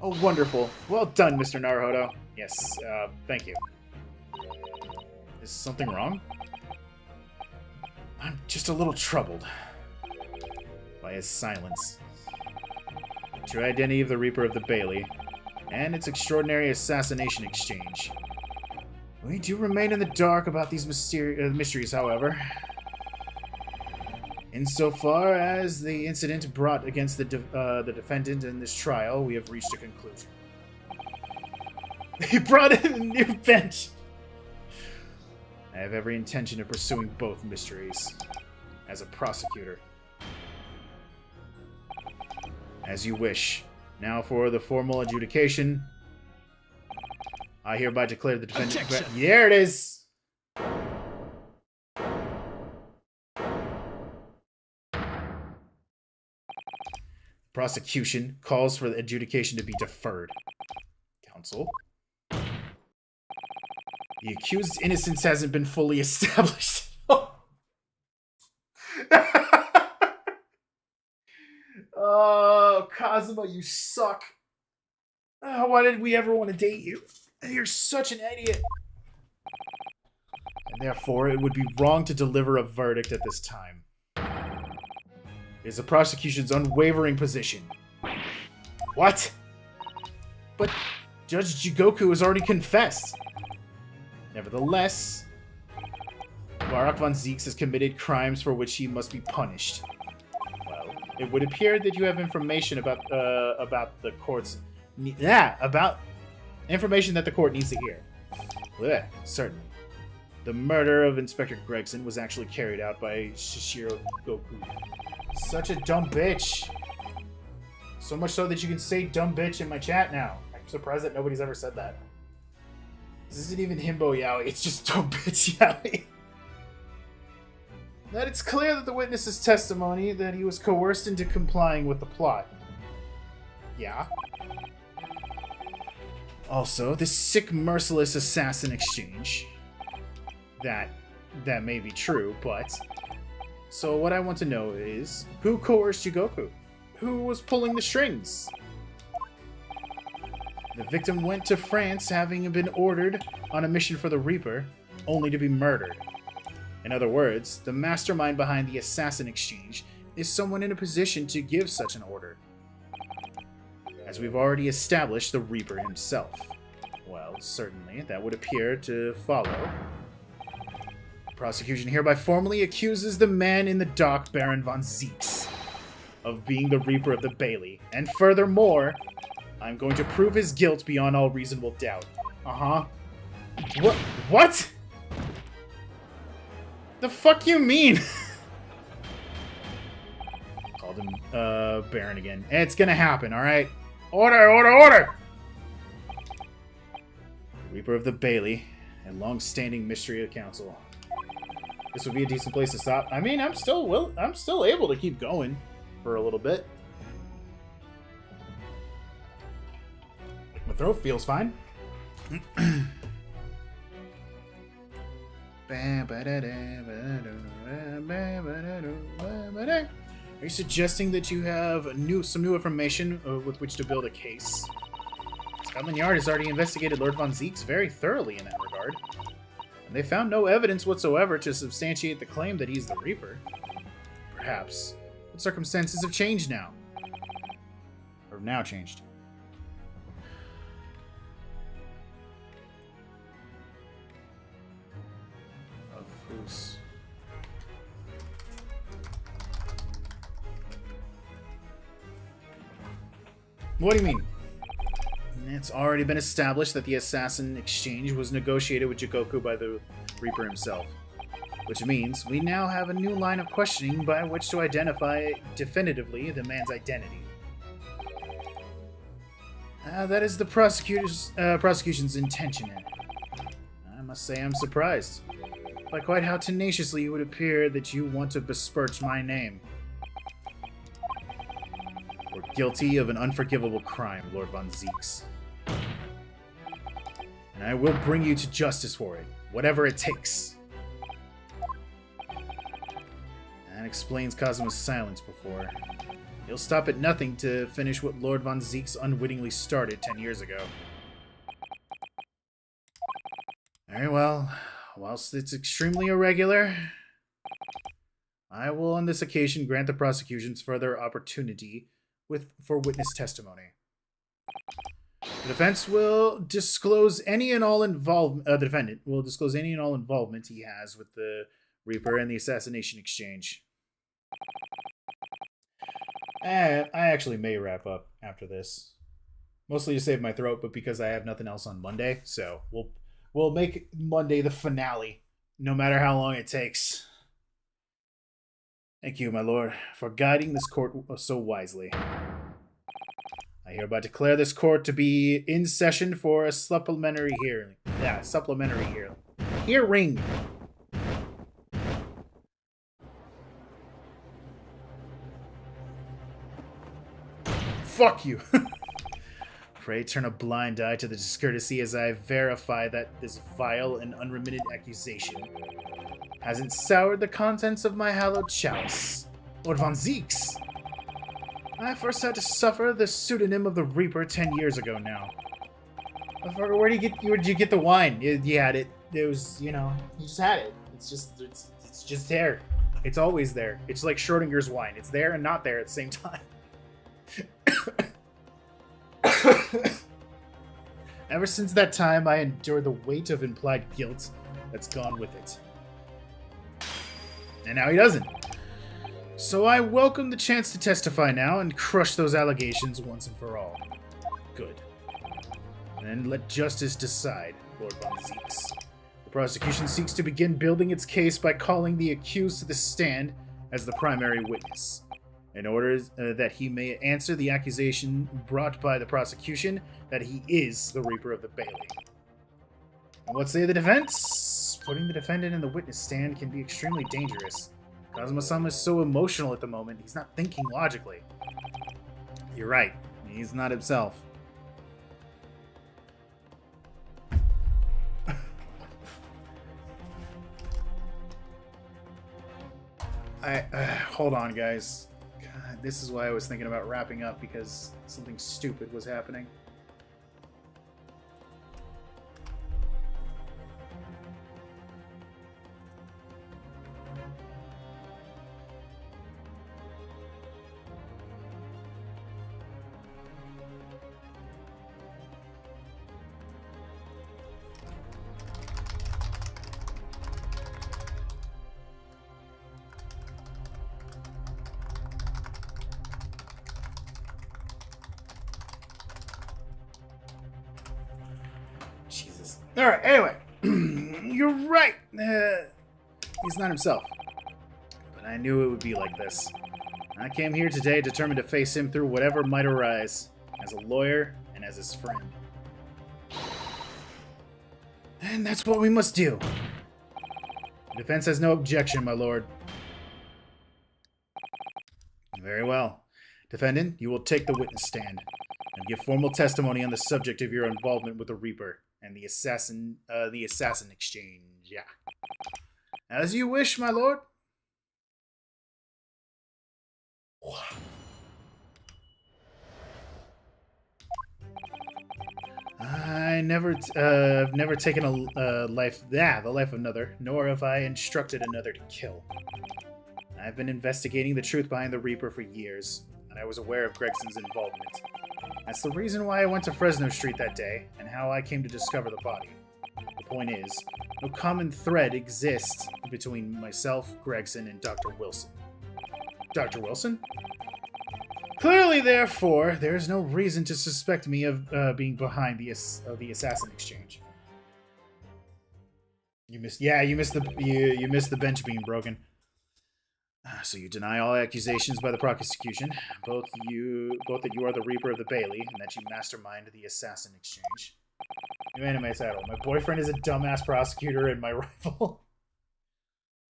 Oh, wonderful. Well done, Mr. Naruhodo. Yes, thank you. Is something wrong? I'm just a little troubled by his silence. The true identity of the Reaper of the Bailey, and its extraordinary assassination exchange. We do remain in the dark about these mysteries, however. Insofar as the incident brought against the defendant in this trial, we have reached a conclusion. He brought in a new bench! I have every intention of pursuing both mysteries as a prosecutor. As you wish. Now for the formal adjudication. I hereby declare the defendant... There it is! Prosecution calls for the adjudication to be deferred. Counsel? The accused's innocence hasn't been fully established. Oh, Kazuma, you suck. Oh, why did we ever want to date you? You're such an idiot. And therefore, it would be wrong to deliver a verdict at this time. It is the prosecution's unwavering position. What? But Judge Jigoku has already confessed. Nevertheless, Barak von Zieks has committed crimes for which he must be punished. Well, it would appear that you have information about the court's... about information that the court needs to hear. Blech, certainly. The murder of Inspector Gregson was actually carried out by Shishiro Goku. Such a dumb bitch. So much so that you can say dumb bitch in my chat now. I'm surprised that nobody's ever said that. This isn't even himbo yaoi, it's just dumb bitch yaoi. That it's clear that the witness's testimony that he was coerced into complying with the plot. Yeah. Also, this sick, merciless assassin exchange. That may be true, but... So what I want to know is, who coerced Jigoku? Who was pulling the strings? The victim went to France having been ordered on a mission for the Reaper, only to be murdered. In other words, the mastermind behind the assassin exchange is someone in a position to give such an order. As we've already established, the Reaper himself. Well, certainly, that would appear to follow. The prosecution hereby formally accuses the man in the dock, Baron von Zieks, of being the Reaper of the Bailey. And furthermore, I'm going to prove his guilt beyond all reasonable doubt. Uh-huh. What? The fuck you mean? Called him, Baron again. It's gonna happen, alright? Order! Reaper of the Bailey, a long-standing mystery of council. This would be a decent place to stop. I mean, I'm still able to keep going for a little bit. My throat feels fine. Are you suggesting that you have some new information with which to build a case? Scotland Yard has already investigated Lord von Zieks very thoroughly in that regard. And they found no evidence whatsoever to substantiate the claim that he's the Reaper. Perhaps. But circumstances have changed now. Or now changed. Of whose... What do you mean? It's already been established that the assassin exchange was negotiated with Jigoku by the Reaper himself. Which means we now have a new line of questioning by which to identify definitively the man's identity. That is the prosecution's intention. I must say I'm surprised by quite how tenaciously it would appear that you want to besmirch my name. We're guilty of an unforgivable crime, Lord von Zieks. And I will bring you to justice for it, whatever it takes. That explains Kazuma's silence before. He'll stop at nothing to finish what Lord von Zieks unwittingly started 10 years ago. Very well. Whilst it's extremely irregular, I will on this occasion grant the prosecution's further opportunity for witness testimony. The defense will disclose any and all involvement. The defendant will disclose any and all involvement he has with the Reaper and the assassination exchange. I actually may wrap up after this, mostly to save my throat, but because I have nothing else on Monday, so we'll make Monday the finale, no matter how long it takes. Thank you, my lord, for guiding this court so wisely. I hereby declare this court to be in session for a supplementary hearing. Yeah, supplementary hearing. Hearing! Fuck you! Pray turn a blind eye to the discourtesy as I verify that this vile and unremitted accusation hasn't soured the contents of my hallowed chalice. Lord von Zieks! I first had to suffer the pseudonym of the Reaper 10 years ago now. Where did you get the wine? You had it. It was, you know, you just had it. It's just there. It's always there. It's like Schrodinger's wine. It's there and not there at the same time. Ever since that time, I endured the weight of implied guilt that's gone with it. And now he doesn't. So I welcome the chance to testify now and crush those allegations once and for all. Good. Then let justice decide, Lord Von Zeeks. The prosecution seeks to begin building its case by calling the accused to the stand as the primary witness, in order that he may answer the accusation brought by the prosecution that he is the Reaper of the Bailey. And what say the defense? Putting the defendant in the witness stand can be extremely dangerous. Kazuma-sama is so emotional at the moment, he's not thinking logically. You're right, he's not himself. Hold on, guys. God, this is why I was thinking about wrapping up, because something stupid was happening. Jesus. Alright, anyway. You're right. He's not himself. But I knew it would be like this. I came here today determined to face him through whatever might arise, as a lawyer and as his friend. And that's what we must do. The defense has no objection, my lord. Very well. Defendant, you will take the witness stand and give formal testimony on the subject of your involvement with the Reaper and the assassin exchange. Yeah. As you wish, my lord. I've never taken a the life of another, nor have I instructed another to kill. I've been investigating the truth behind the Reaper for years, and I was aware of Gregson's involvement. That's the reason why I went to Fresno Street that day, and how I came to discover the body. The point is, no common thread exists between myself, Gregson, and Dr. Wilson. Dr. Wilson? Clearly, therefore, there is no reason to suspect me of being behind the assassin exchange. You missed the bench being broken. So you deny all accusations by the prosecution, both that you are the Reaper of the Bailey, and that you mastermind the assassin exchange. New anime title: My boyfriend is a dumbass prosecutor and my rival.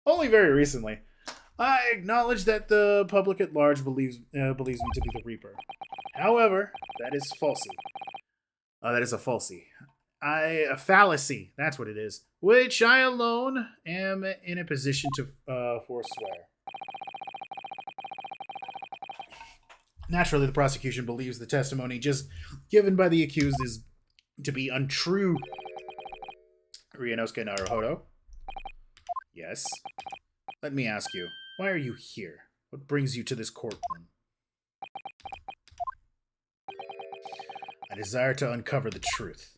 Only very recently. I acknowledge that the public at large believes me to be the Reaper. However, that is falsy. That is a falsy. A fallacy. That's what it is. Which I alone am in a position to forswear. Naturally, the prosecution believes the testimony just given by the accused is to be untrue. Ryunosuke Naruhodo? Yes. Let me ask you, why are you here? What brings you to this courtroom? I desire to uncover the truth.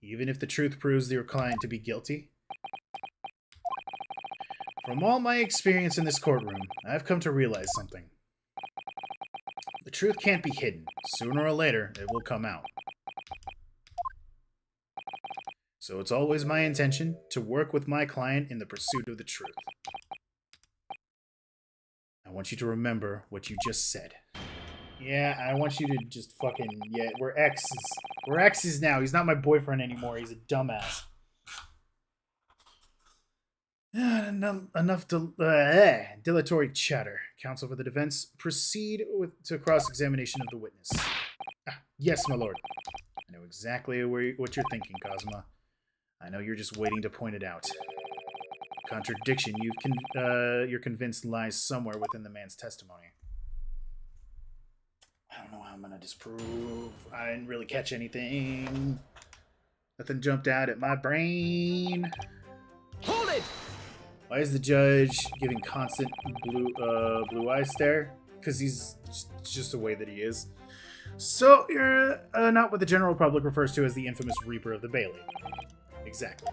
Even if the truth proves your client to be guilty. From all my experience in this courtroom, I've come to realize something. The truth can't be hidden. Sooner or later, it will come out. So it's always my intention to work with my client in the pursuit of the truth. I want you to remember what you just said. Yeah, I want you to just fucking... Yeah, we're exes. We're exes now. He's not my boyfriend anymore. He's a dumbass. Enough dilatory chatter. Counsel for the defense, proceed to cross-examination of the witness. Yes, my lord. I know exactly what you're thinking, Kazuma. I know you're just waiting to point it out. Contradiction you're convinced lies somewhere within the man's testimony. I don't know how I'm gonna disprove. I didn't really catch anything. Nothing jumped out at my brain. Hold it! Why is the judge giving constant blue eye stare? Because he's just the way that he is. So you're not what the general public refers to as the infamous Reaper of the Bailey. Exactly.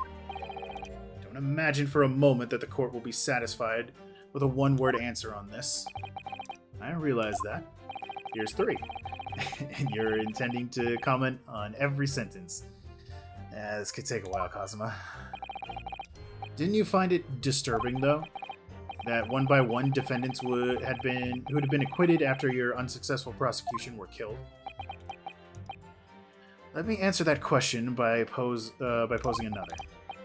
Don't imagine for a moment that the court will be satisfied with a one-word answer on this. I realize that. Here's 3. And you're intending to comment on every sentence. This could take a while, Kazuma. Didn't you find it disturbing, though, that one by one defendants who had been acquitted after your unsuccessful prosecution were killed? Let me answer that question by posing another.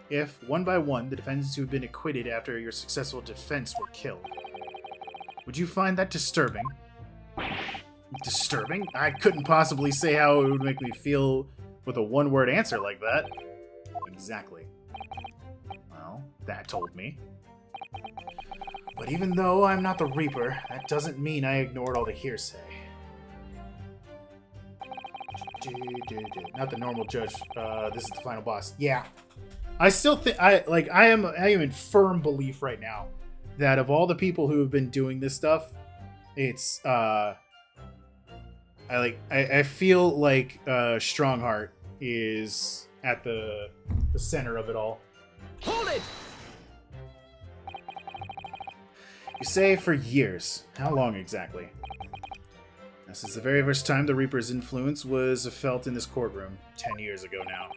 If, one by one, the defendants who had been acquitted after your successful defense were killed, would you find that disturbing? Disturbing? I couldn't possibly say how it would make me feel with a one-word answer like that. Exactly. Well, that told me. But even though I'm not the Reaper, that doesn't mean I ignored all the hearsay. Not the normal judge. This is the final boss. Yeah. I still think I am in firm belief right now that of all the people who have been doing this stuff, it's I feel like Strongheart is at the center of it all. Hold it! You say for years. How long exactly? This is the very first time the Reaper's influence was felt in this courtroom, 10 years ago now.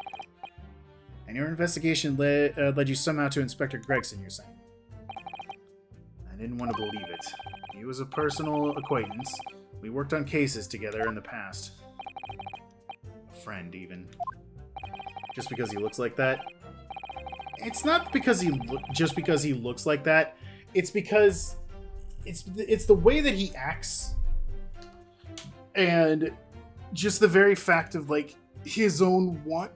And your investigation led you somehow to Inspector Gregson, you're saying? I didn't want to believe it. He was a personal acquaintance. We worked on cases together in the past. A friend, even. Just because he looks like that? It's not because just because he looks like that. It's because it's the way that he acts, and just the very fact of like his own want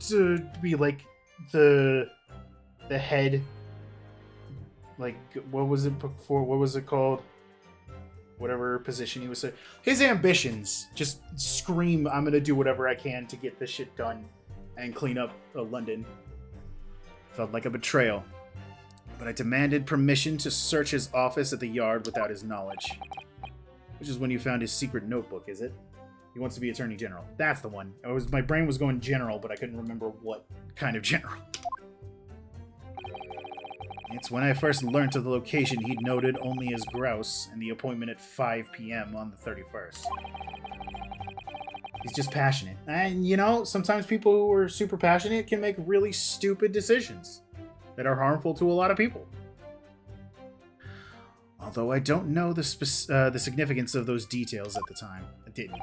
to be like the head. Like, what was it before? What was it called? Whatever position he was in. His ambitions just scream, I'm gonna do whatever I can to get this shit done and clean up London. Felt like a betrayal. But I demanded permission to search his office at the Yard without his knowledge. Which is when you found his secret notebook, is it? He wants to be Attorney General. That's the one. My brain was going general, but I couldn't remember what kind of general. It's when I first learned of the location he'd noted only as grouse and the appointment at 5 p.m. on the 31st. He's just passionate. And, you know, sometimes people who are super passionate can make really stupid decisions that are harmful to a lot of people. Although I don't know the significance of those details at the time. I didn't.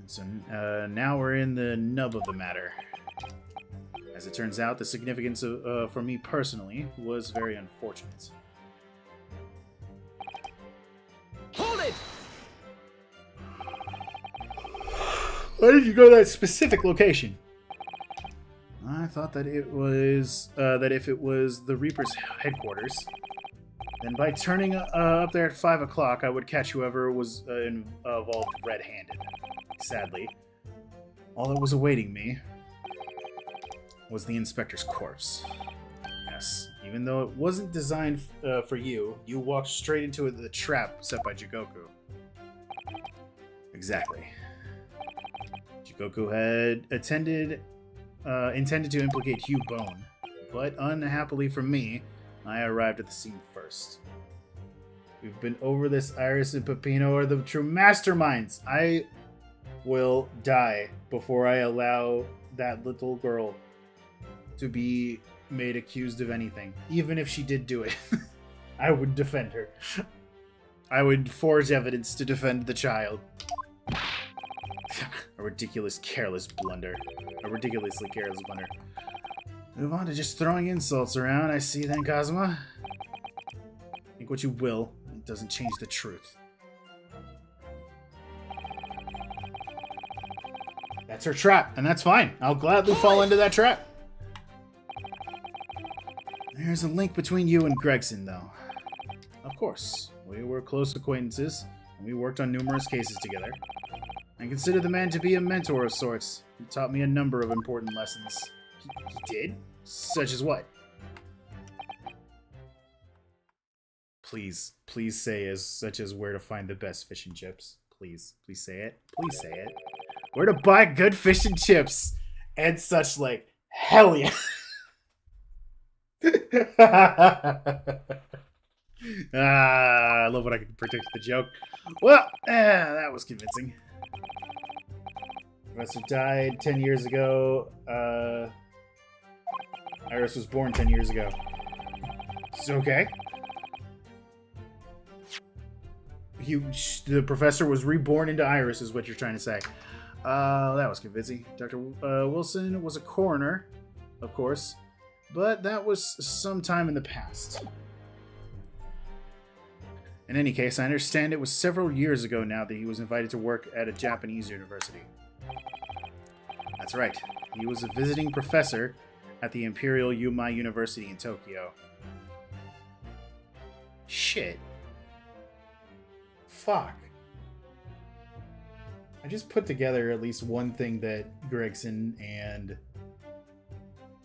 So now we're in the nub of the matter. As it turns out, the significance for me personally was very unfortunate. Hold it! Why did you go to that specific location? I thought that it was that if it was the Reaper's headquarters, then by turning up there at 5 o'clock, I would catch whoever was involved red-handed. Sadly, all that was awaiting me was the inspector's corpse. Yes, even though it wasn't designed for you, you walked straight into the trap set by Jigoku. Exactly. Jigoku had intended to implicate Hugh Bone, but unhappily for me, I arrived at the scene first. We've been over this. Iris and Peppino are the true masterminds. I will die before I allow that little girl to be made accused of anything. Even if she did do it, I would defend her. I would forge evidence to defend the child. A ridiculously careless blunder. Move on to just throwing insults around, I see then, Kazuma. Think what you will, it doesn't change the truth. That's her trap, and that's fine. I'll gladly fall into that trap. There's a link between you and Gregson, though. Of course, we were close acquaintances, and we worked on numerous cases together. I consider the man to be a mentor of sorts. He taught me a number of important lessons. He did? Such as what? Please say such as where to find the best fish and chips. Please. Please say it. Please say it. Where to buy good fish and chips and such like. Hell yeah. I love when I can predict the joke. Well, that was convincing. Professor died 10 years ago. Iris was born 10 years ago. It's okay. The professor was reborn into Iris, is what you're trying to say. That was convincing. Dr. Wilson was a coroner, of course, but that was some time in the past. In any case, I understand it was several years ago now that he was invited to work at a Japanese university. That's right. He was a visiting professor at the Imperial Yumai University in Tokyo. Shit. Fuck. I just put together at least one thing that Gregson and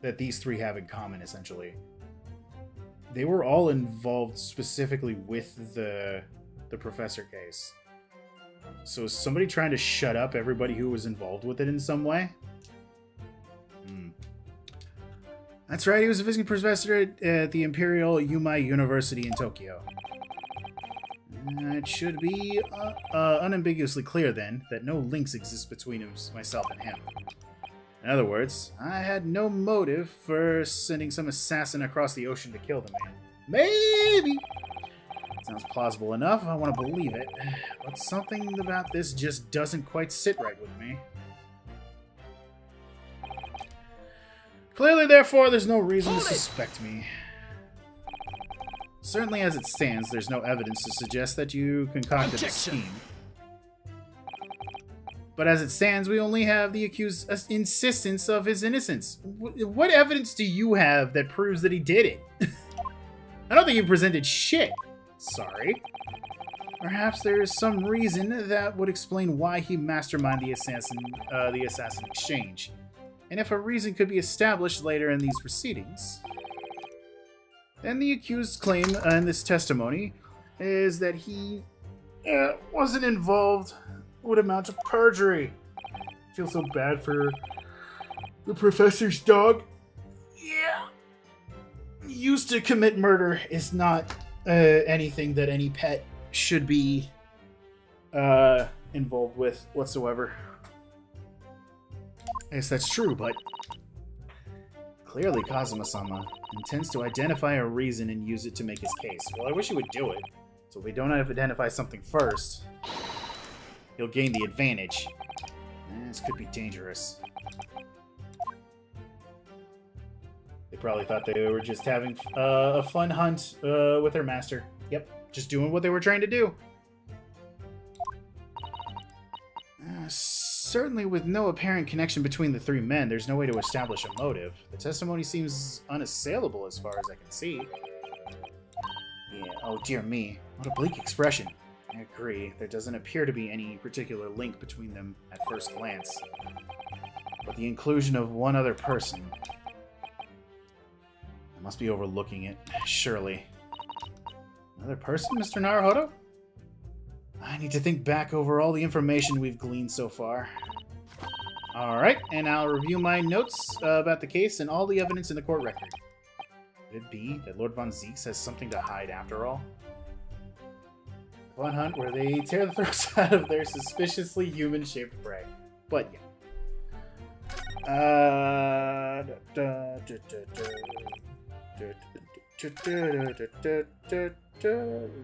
that these three have in common, essentially. They were all involved specifically with the professor case. So is somebody trying to shut up everybody who was involved with it in some way? That's right, he was a visiting professor at the Imperial Yumai University in Tokyo. It should be unambiguously clear, then, that no links exist between myself and him. In other words, I had no motive for sending some assassin across the ocean to kill the man. Maybe! Sounds plausible enough, I want to believe it. But something about this just doesn't quite sit right with me. Clearly, therefore, there's no reason to suspect me. Certainly, as it stands, there's no evidence to suggest that you concocted a scheme. But as it stands, we only have the accused's insistence of his innocence. What evidence do you have that proves that he did it? I don't think you presented shit. Sorry. Perhaps there is some reason that would explain why he masterminded the assassin exchange. And if a reason could be established later in these proceedings, then the accused's claim in this testimony is that he wasn't involved would amount to perjury. I feel so bad for the professor's dog. Yeah. Used to commit murder is not anything that any pet should be involved with whatsoever. Yes, that's true, but clearly Kazuma-sama intends to identify a reason and use it to make his case. Well, I wish he would do it. So if we don't identify something first, he'll gain the advantage. This could be dangerous. They probably thought they were just having a fun hunt with their master. Yep, just doing what they were trying to do. Certainly with no apparent connection between the three men, there's no way to establish a motive. The testimony seems unassailable as far as I can see. Yeah, oh dear me. What a bleak expression. I agree. There doesn't appear to be any particular link between them at first glance. But the inclusion of one other person... I must be overlooking it, surely. Another person, Mr. Naruhodo? I need to think back over all the information we've gleaned so far. Alright, and I'll review my notes about the case and all the evidence in the court record. Could it be that Lord Von Zeeks has something to hide after all? Fun hunt where they tear the throats out of their suspiciously human-shaped prey. But yeah.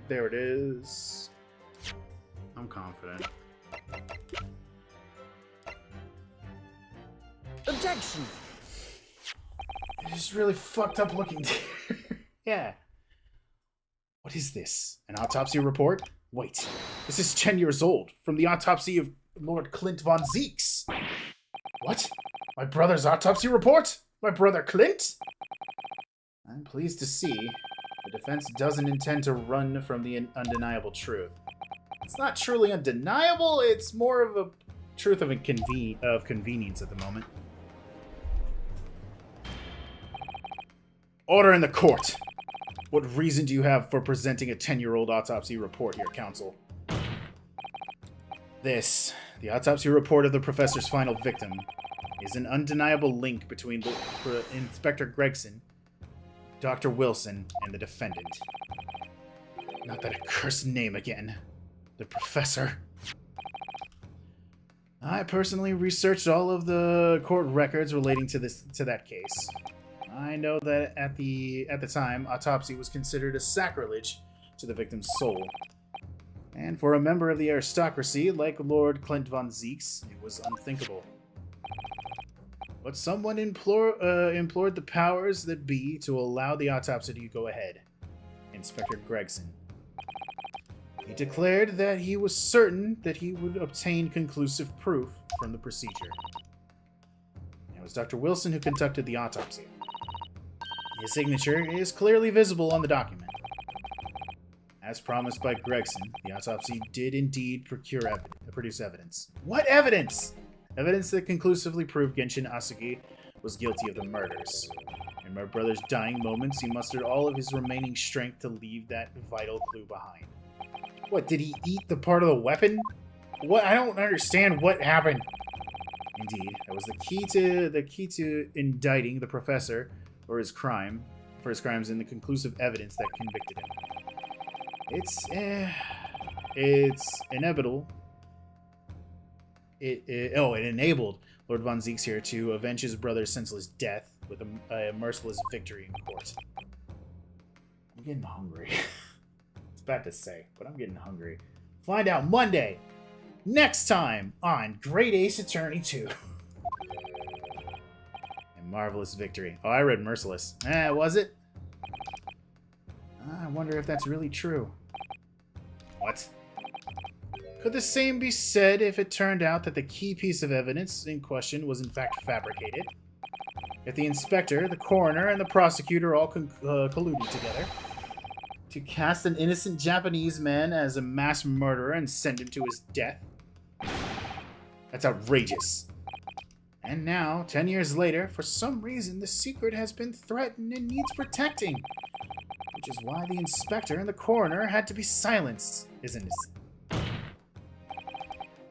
There it is. I'm confident. Objection! It's really fucked up looking. Yeah. What is this? An autopsy report? Wait, this is 10 years old, from the autopsy of Lord Clint von Zeeks. What? My brother's autopsy report? My brother Clint? I'm pleased to see the defense doesn't intend to run from the undeniable truth. It's not truly undeniable, it's more of a truth of convenience at the moment. Order in the court! What reason do you have for presenting a 10-year-old autopsy report here, counsel? The autopsy report of the professor's final victim, is an undeniable link between Inspector Gregson, Dr. Wilson, and the defendant. Not that accursed name again. The professor. I personally researched all of the court records relating to that case. I know that at the time, autopsy was considered a sacrilege to the victim's soul. And for a member of the aristocracy like Lord Clint von Zeeks, it was unthinkable. But someone implored the powers that be to allow the autopsy to go ahead. Inspector Gregson. He declared that he was certain that he would obtain conclusive proof from the procedure. It was Dr. Wilson who conducted the autopsy. His signature is clearly visible on the document. As promised by Gregson, the autopsy did indeed produce evidence. What evidence? Evidence that conclusively proved Genshin Asugi was guilty of the murders. In my brother's dying moments, he mustered all of his remaining strength to leave that vital clue behind. What, did he eat the part of the weapon? What? I don't understand what happened. Indeed, that was the key to indicting the professor for his crimes and the conclusive evidence that convicted him. It's inevitable. It enabled Lord von Zeeks here to avenge his brother's senseless death with a merciless victory in court. I'm getting hungry. It's bad to say, but I'm getting hungry. Find out Monday, next time on Great Ace Attorney 2. A marvelous victory. Oh, I read merciless. Was it? I wonder if that's really true. What? Could the same be said if it turned out that the key piece of evidence in question was in fact fabricated? If the inspector, the coroner, and the prosecutor all colluded together to cast an innocent Japanese man as a mass murderer and send him to his death? That's outrageous. And now, 10 years later, for some reason, the secret has been threatened and needs protecting. Which is why the inspector and the coroner had to be silenced, isn't it?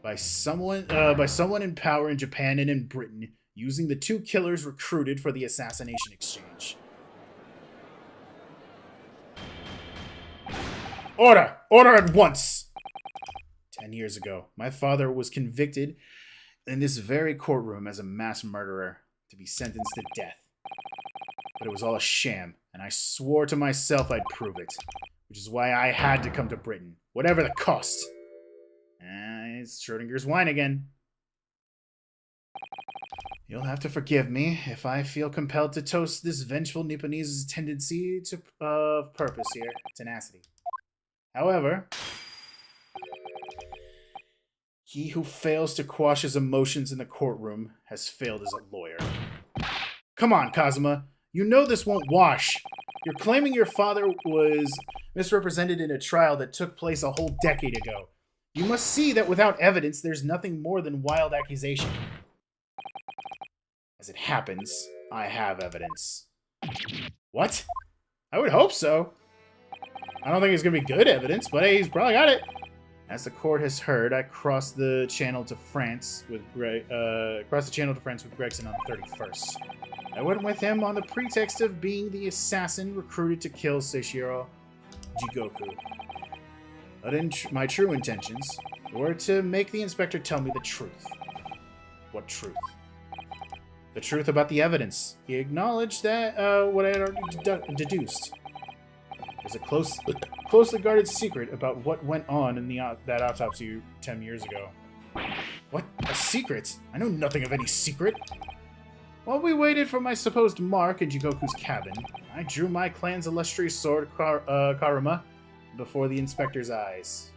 By someone in power in Japan and in Britain, using the two killers recruited for the assassination exchange. Order! Order at once! 10 years ago, my father was convicted in this very courtroom as a mass murderer to be sentenced to death. But it was all a sham, and I swore to myself I'd prove it, which is why I had to come to Britain, whatever the cost. It's Schrodinger's wine again. You'll have to forgive me if I feel compelled to toast this vengeful Nipponese's tendency of purpose here, tenacity. However, he who fails to quash his emotions in the courtroom has failed as a lawyer. Come on, Kazuma. You know this won't wash. You're claiming your father was misrepresented in a trial that took place a whole decade ago. You must see that without evidence, there's nothing more than wild accusation. As it happens, I have evidence. What? I would hope so. I don't think it's going to be good evidence, but hey, he's probably got it. As the court has heard, I crossed the channel to France with Gregson on the 31st. I went with him on the pretext of being the assassin recruited to kill Seishiro Jigoku. But my true intentions were to make the inspector tell me the truth. What truth? The truth about the evidence. He acknowledged that what I had already deduced. There's a closely guarded secret about what went on in that autopsy 10 years ago. What? A secret? I know nothing of any secret. While we waited for my supposed mark in Jigoku's cabin, I drew my clan's illustrious sword, Karuma, before the inspector's eyes.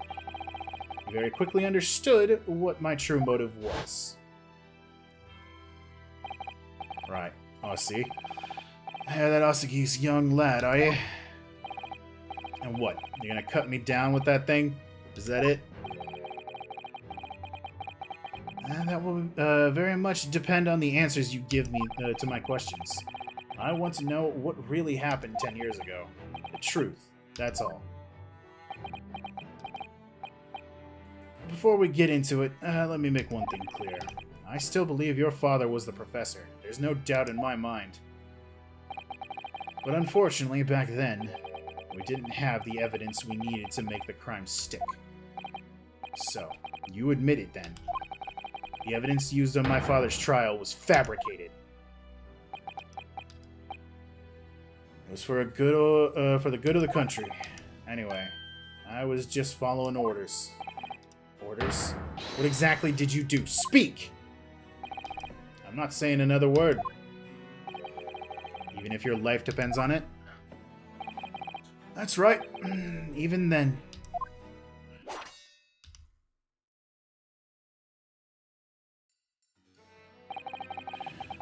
He very quickly understood what my true motive was. Right. Oh, see? Yeah, that Asugi's young lad, are you? And what? You're gonna cut me down with that thing? Is that it? That will very much depend on the answers you give me to my questions. I want to know what really happened 10 years ago. The truth. That's all. Before we get into it, let me make one thing clear. I still believe your father was the professor. There's no doubt in my mind. But unfortunately, back then, we didn't have the evidence we needed to make the crime stick. So, you admit it then. The evidence used on my father's trial was fabricated. It was for the good of the country. Anyway, I was just following orders. Orders? What exactly did you do? Speak! I'm not saying another word. Even if your life depends on it? That's right. Even then.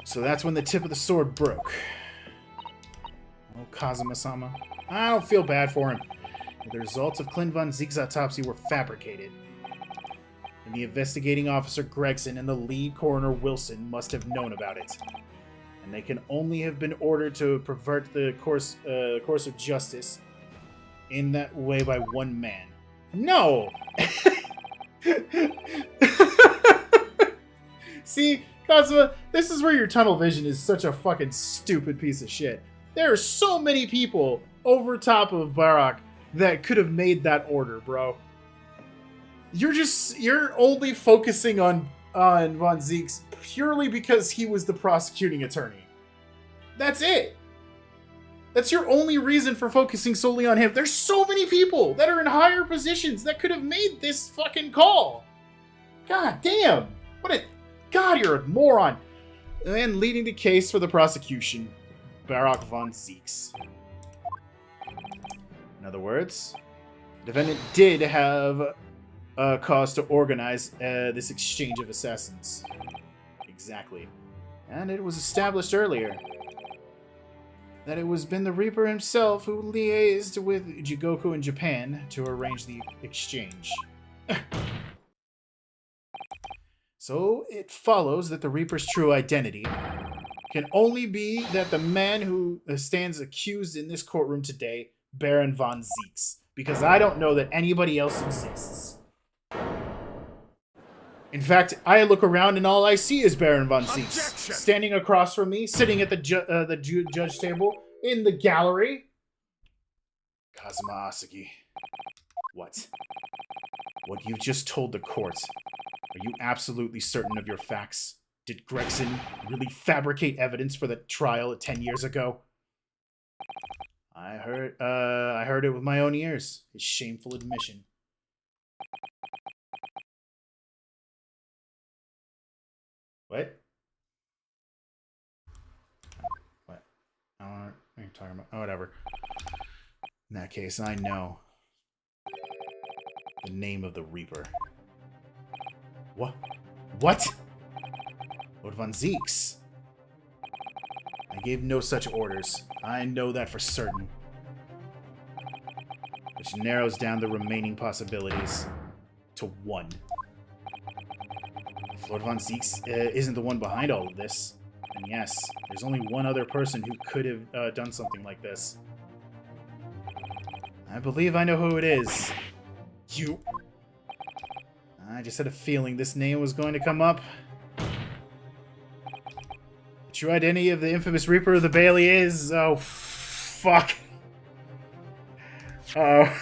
So that's when the tip of the sword broke. Oh, Kazuma-sama. I don't feel bad for him. The results of Clint von Zeke's autopsy were fabricated. And the investigating officer Gregson and the lead coroner Wilson must have known about it. And they can only have been ordered to pervert the course of justice in that way by one man. No! See, Kazuma, this is where your tunnel vision is such a fucking stupid piece of shit. There are so many people over top of Barak that could have made that order, bro. You're only focusing on Von Zeke's purely because he was the prosecuting attorney. That's it. That's your only reason for focusing solely on him. There's so many people that are in higher positions that could have made this fucking call. God damn. God, you're a moron. And leading the case for the prosecution, Barak von Zeeks. In other words, the defendant did have a cause to organize this exchange of assassins. Exactly. And it was established earlier that it was been the Reaper himself who liaised with Jigoku in Japan to arrange the exchange. So it follows that the Reaper's true identity can only be that the man who stands accused in this courtroom today, Baron von Zeeks, because I don't know that anybody else exists. In fact, I look around and all I see is Baron von Zeeks, standing across from me, sitting at the judge table, in the gallery. Kazuma Asagi. What? What you've just told the court, are you absolutely certain of your facts? Did Gregson really fabricate evidence for the trial 10 years ago? I heard it with my own ears. His shameful admission. What? What? I don't know what you're talking about. Oh, whatever. In that case, I know the name of the Reaper. What? What? Lord von Zeeks? I gave no such orders. I know that for certain. Which narrows down the remaining possibilities to one. If Lord von Zeeks isn't the one behind all of this, then yes, there's only one other person who could have done something like this. I believe I know who it is. You. I just had a feeling this name was going to come up. The true identity of the infamous Reaper of the Bailey is... Oh, fuck. Uh-oh.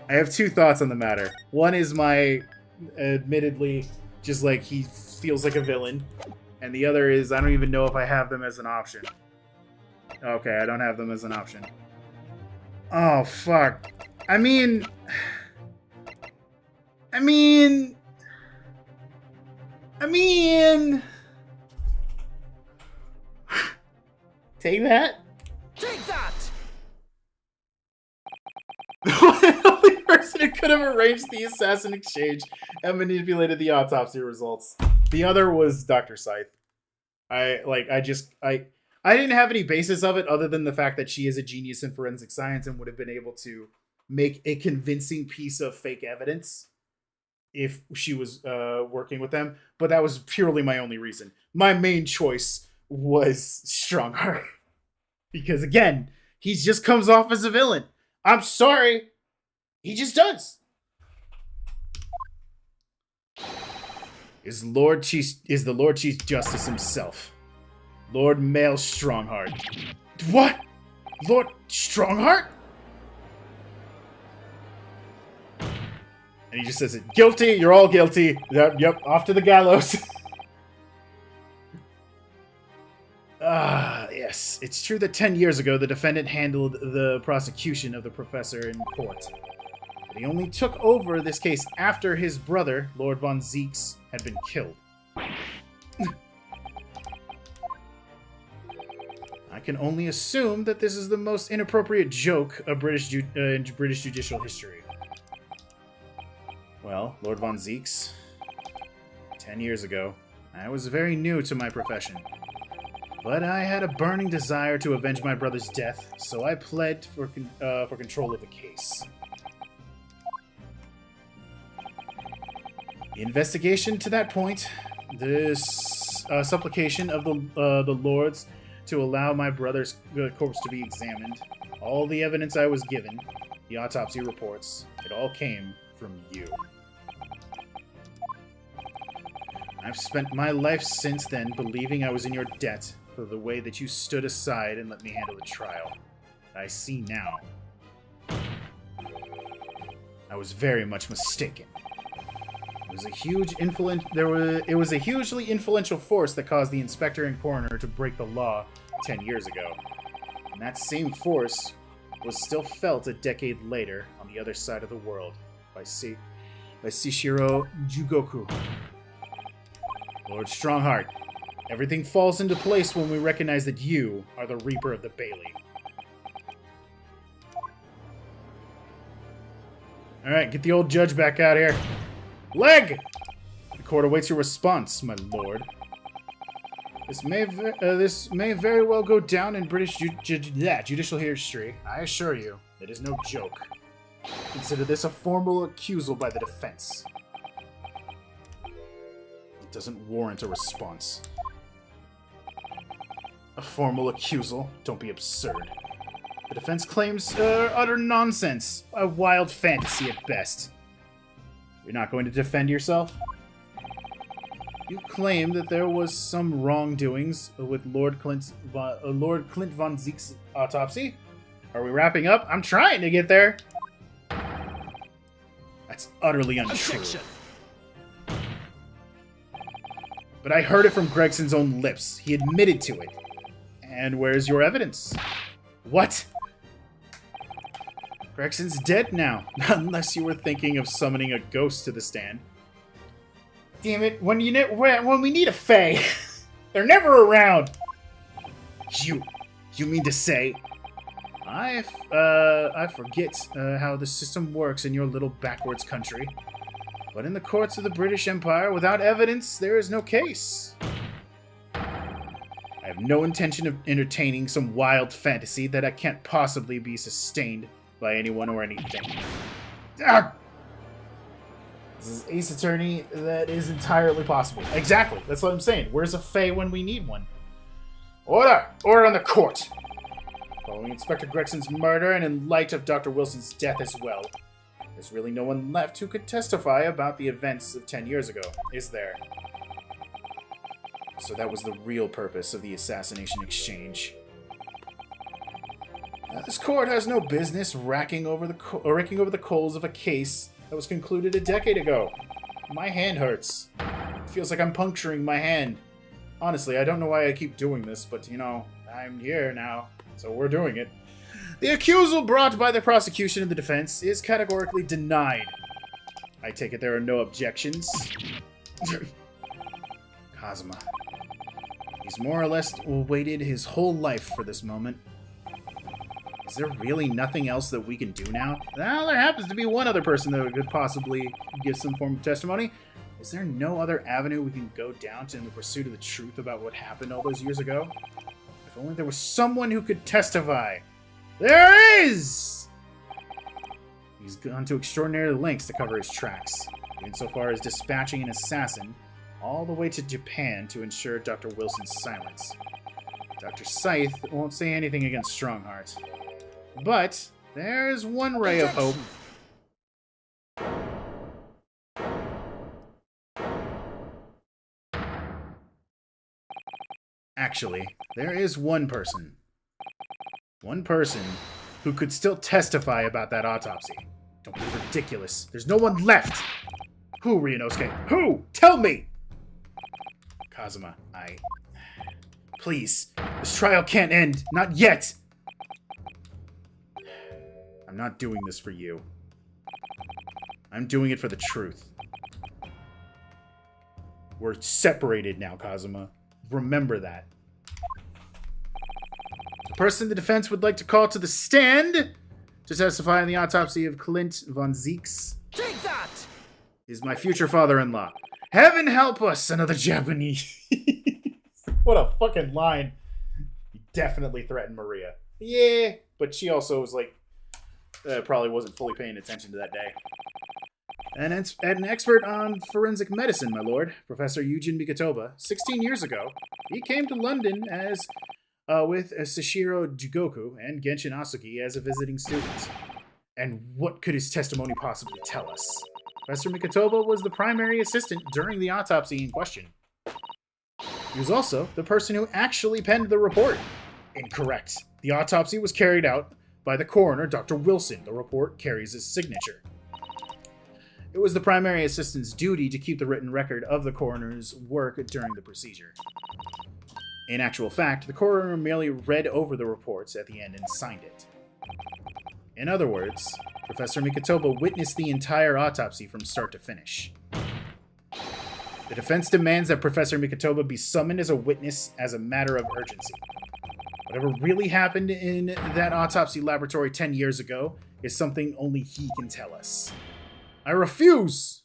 I have two thoughts on the matter. One is my, admittedly, just like he feels like a villain. And the other is I don't even know if I have them as an option. Okay, I don't have them as an option. Oh, fuck. I mean... Take that? Take that! The only person who could have arranged the assassin exchange and manipulated the autopsy results. The other was Dr. Scythe. I didn't have any basis of it other than the fact that she is a genius in forensic science and would have been able to make a convincing piece of fake evidence if she was working with them. But that was purely my only reason. My main choice was Strongheart. Because again, he just comes off as a villain. I'm sorry. He just does. is the Lord Chief Justice himself, Lord Male Strongheart. What? Lord Strongheart? And he just says it. Guilty. You're all guilty. Yep. Off to the gallows. Yes. It's true that 10 years ago, the defendant handled the prosecution of the professor in court. But he only took over this case after his brother, Lord von Zeeks, had been killed. I can only assume that this is the most inappropriate joke of British judicial history. Well, Lord von Zeeks, 10 years ago, I was very new to my profession. But I had a burning desire to avenge my brother's death, so I pled for control of the case. The investigation to that point, this supplication of the lords to allow my brother's corpse to be examined, all the evidence I was given, the autopsy reports, it all came from you. I've spent my life since then believing I was in your debt for the way that you stood aside and let me handle the trial. I see now. I was very much mistaken. It was a hugely influential force that caused the inspector and coroner to break the law 10 years ago. And that same force was still felt a decade later on the other side of the world by Seishiro Jugoku. Lord Strongheart, everything falls into place when we recognize that you are the Reaper of the Bailey. Alright, get the old judge back out here. Leg! The court awaits your response, my lord. This may very well go down in British judicial history. I assure you, it is no joke. Consider this a formal accusal by the defense. It doesn't warrant a response. A formal accusal? Don't be absurd. The defense claims utter nonsense. A wild fantasy at best. You're not going to defend yourself? You claim that there was some wrongdoings with Lord Clint von Zeek's autopsy? Are we wrapping up? I'm trying to get there. That's utterly untrue. Objection. But I heard it from Gregson's own lips. He admitted to it. And where's your evidence? What? Gregson's dead now, unless you were thinking of summoning a ghost to the stand. Damn it, when we need a fae, they're never around. You mean to say? I forget how the system works in your little backwards country. But in the courts of the British Empire, without evidence, there is no case. I have no intention of entertaining some wild fantasy that I can't possibly be sustained by anyone or anything. Ah! This is Ace Attorney. That is entirely possible. Exactly. That's what I'm saying. Where's a fae when we need one? Order! Order on the court! Following Inspector Gregson's murder and in light of Dr. Wilson's death as well, there's really no one left who could testify about the events of 10 years ago, is there? So that was the real purpose of the assassination exchange. This court has no business raking over the coals of a case that was concluded a decade ago. My hand hurts. It feels like I'm puncturing my hand. Honestly, I don't know why I keep doing this, but, you know, I'm here now, so we're doing it. The accusal brought by the prosecution and the defense is categorically denied. I take it there are no objections. Kazuma. He's more or less waited his whole life for this moment. Is there really nothing else that we can do now? Well, there happens to be one other person that could possibly give some form of testimony. Is there no other avenue we can go down to in the pursuit of the truth about what happened all those years ago? If only there was someone who could testify. There is! He's gone to extraordinary lengths to cover his tracks, insofar as dispatching an assassin all the way to Japan to ensure Dr. Wilson's silence. Dr. Scythe won't say anything against Strongheart. But there's one ray of hope. Actually, there is one person. One person who could still testify about that autopsy. Don't be ridiculous. There's no one left! Who, Ryunosuke? Who? Tell me! Kazuma, Please. This trial can't end. Not yet! I'm not doing this for you. I'm doing it for the truth. We're separated now, Kazuma. Remember that. The person the defense would like to call to the stand to testify on the autopsy of Clint von Zeeks Take that! is my future father-in-law. Heaven help us, another Japanese. What a fucking line. He definitely threatened Maria. Yeah, but she also was like, probably wasn't fully paying attention to that day. And an expert on forensic medicine, my lord, Professor Eugene Mikotoba, 16 years ago, he came to London as with Sashiro Jugoku and Genshin Asuki as a visiting student. And what could his testimony possibly tell us? Professor Mikotoba was the primary assistant during the autopsy in question. He was also the person who actually penned the report. Incorrect. The autopsy was carried out by the coroner, Dr. Wilson. The report carries his signature. It was the primary assistant's duty to keep the written record of the coroner's work during the procedure. In actual fact, the coroner merely read over the reports at the end and signed it. In other words, Professor Mikotoba witnessed the entire autopsy from start to finish. The defense demands that Professor Mikotoba be summoned as a witness as a matter of urgency. Whatever really happened in that autopsy laboratory 10 years ago is something only he can tell us. I refuse!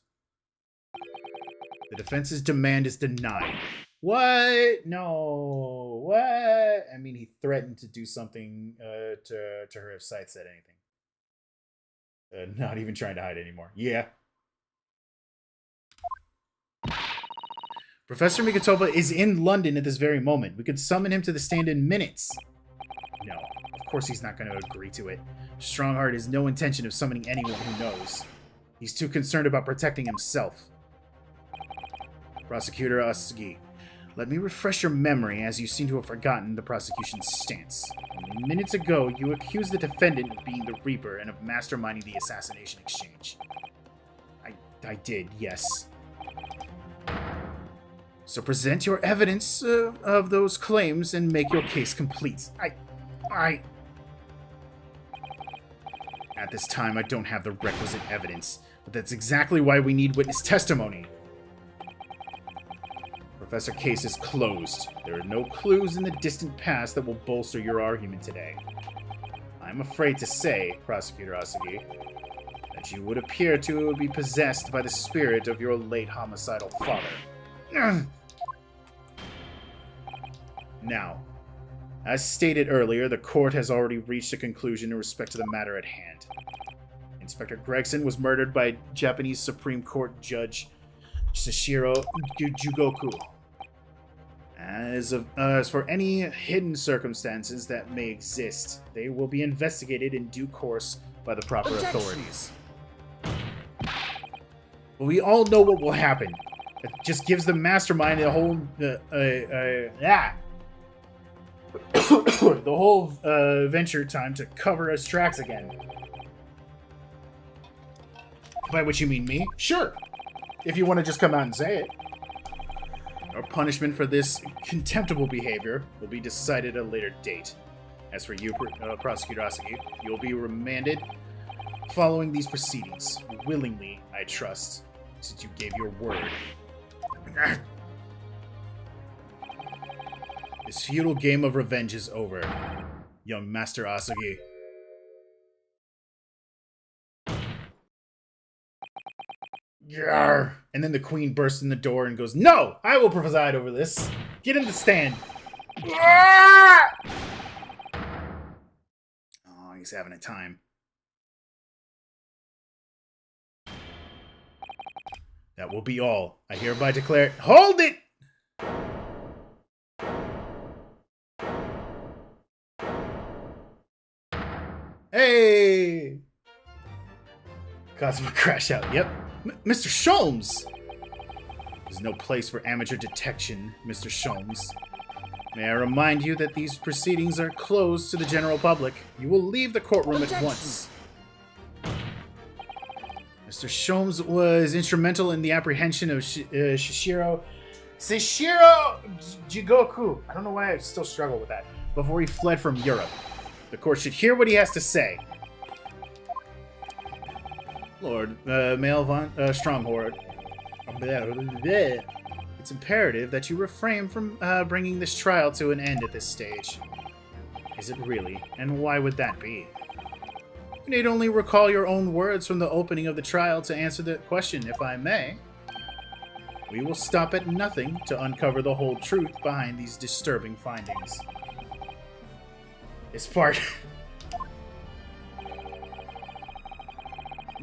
The defense's demand is denied. What? No. What? I mean, he threatened to do something to her if Scythe said anything. Not even trying to hide anymore. Yeah. Professor Mikotoba is in London at this very moment. We could summon him to the stand in minutes. No, of course he's not going to agree to it. Strongheart has no intention of summoning anyone who knows. He's too concerned about protecting himself. Prosecutor Asugi, let me refresh your memory, as you seem to have forgotten the prosecution's stance. Only minutes ago, you accused the defendant of being the Reaper and of masterminding the assassination exchange. I did, yes. So present your evidence of those claims and make your case complete. At this time, I don't have the requisite evidence, but that's exactly why we need witness testimony. Professor case is closed. There are no clues in the distant past that will bolster your argument today. I'm afraid to say, Prosecutor Asugi, that you would appear to be possessed by the spirit of your late homicidal father. Now, as stated earlier, the court has already reached a conclusion in respect to the matter at hand. Inspector Gregson was murdered by Japanese Supreme Court Judge Sashiro Jugoku. As for any hidden circumstances that may exist, they will be investigated in due course by the proper authorities. But we all know what will happen. It just gives the mastermind the whole the whole venture time to cover his tracks again. By which you mean me? Sure. If you want to just come out and say it. Our punishment for this contemptible behavior will be decided at a later date. As for you, Prosecutor Asugi, you will be remanded following these proceedings. Willingly, I trust, since you gave your word. This futile game of revenge is over, young Master Asugi. Yarr! And then the queen bursts in the door and goes, "No! I will preside over this! Get in the stand!" Yarr! Oh, he's having a time. That will be all. I hereby declare... Hold it! Hey! Cosmic crash out. Yep. Mr. Sholmes! There's no place for amateur detection, Mr. Sholmes. May I remind you that these proceedings are closed to the general public. You will leave the courtroom at once. Mr. Sholmes was instrumental in the apprehension of Seshiro Jigoku. I don't know why I still struggle with that. Before he fled from Europe. The court should hear what he has to say. Lord, Male von Stronghorn. It's imperative that you refrain from bringing this trial to an end at this stage. Is it really? And why would that be? You need only recall your own words from the opening of the trial to answer the question, if I may. We will stop at nothing to uncover the whole truth behind these disturbing findings. It's part...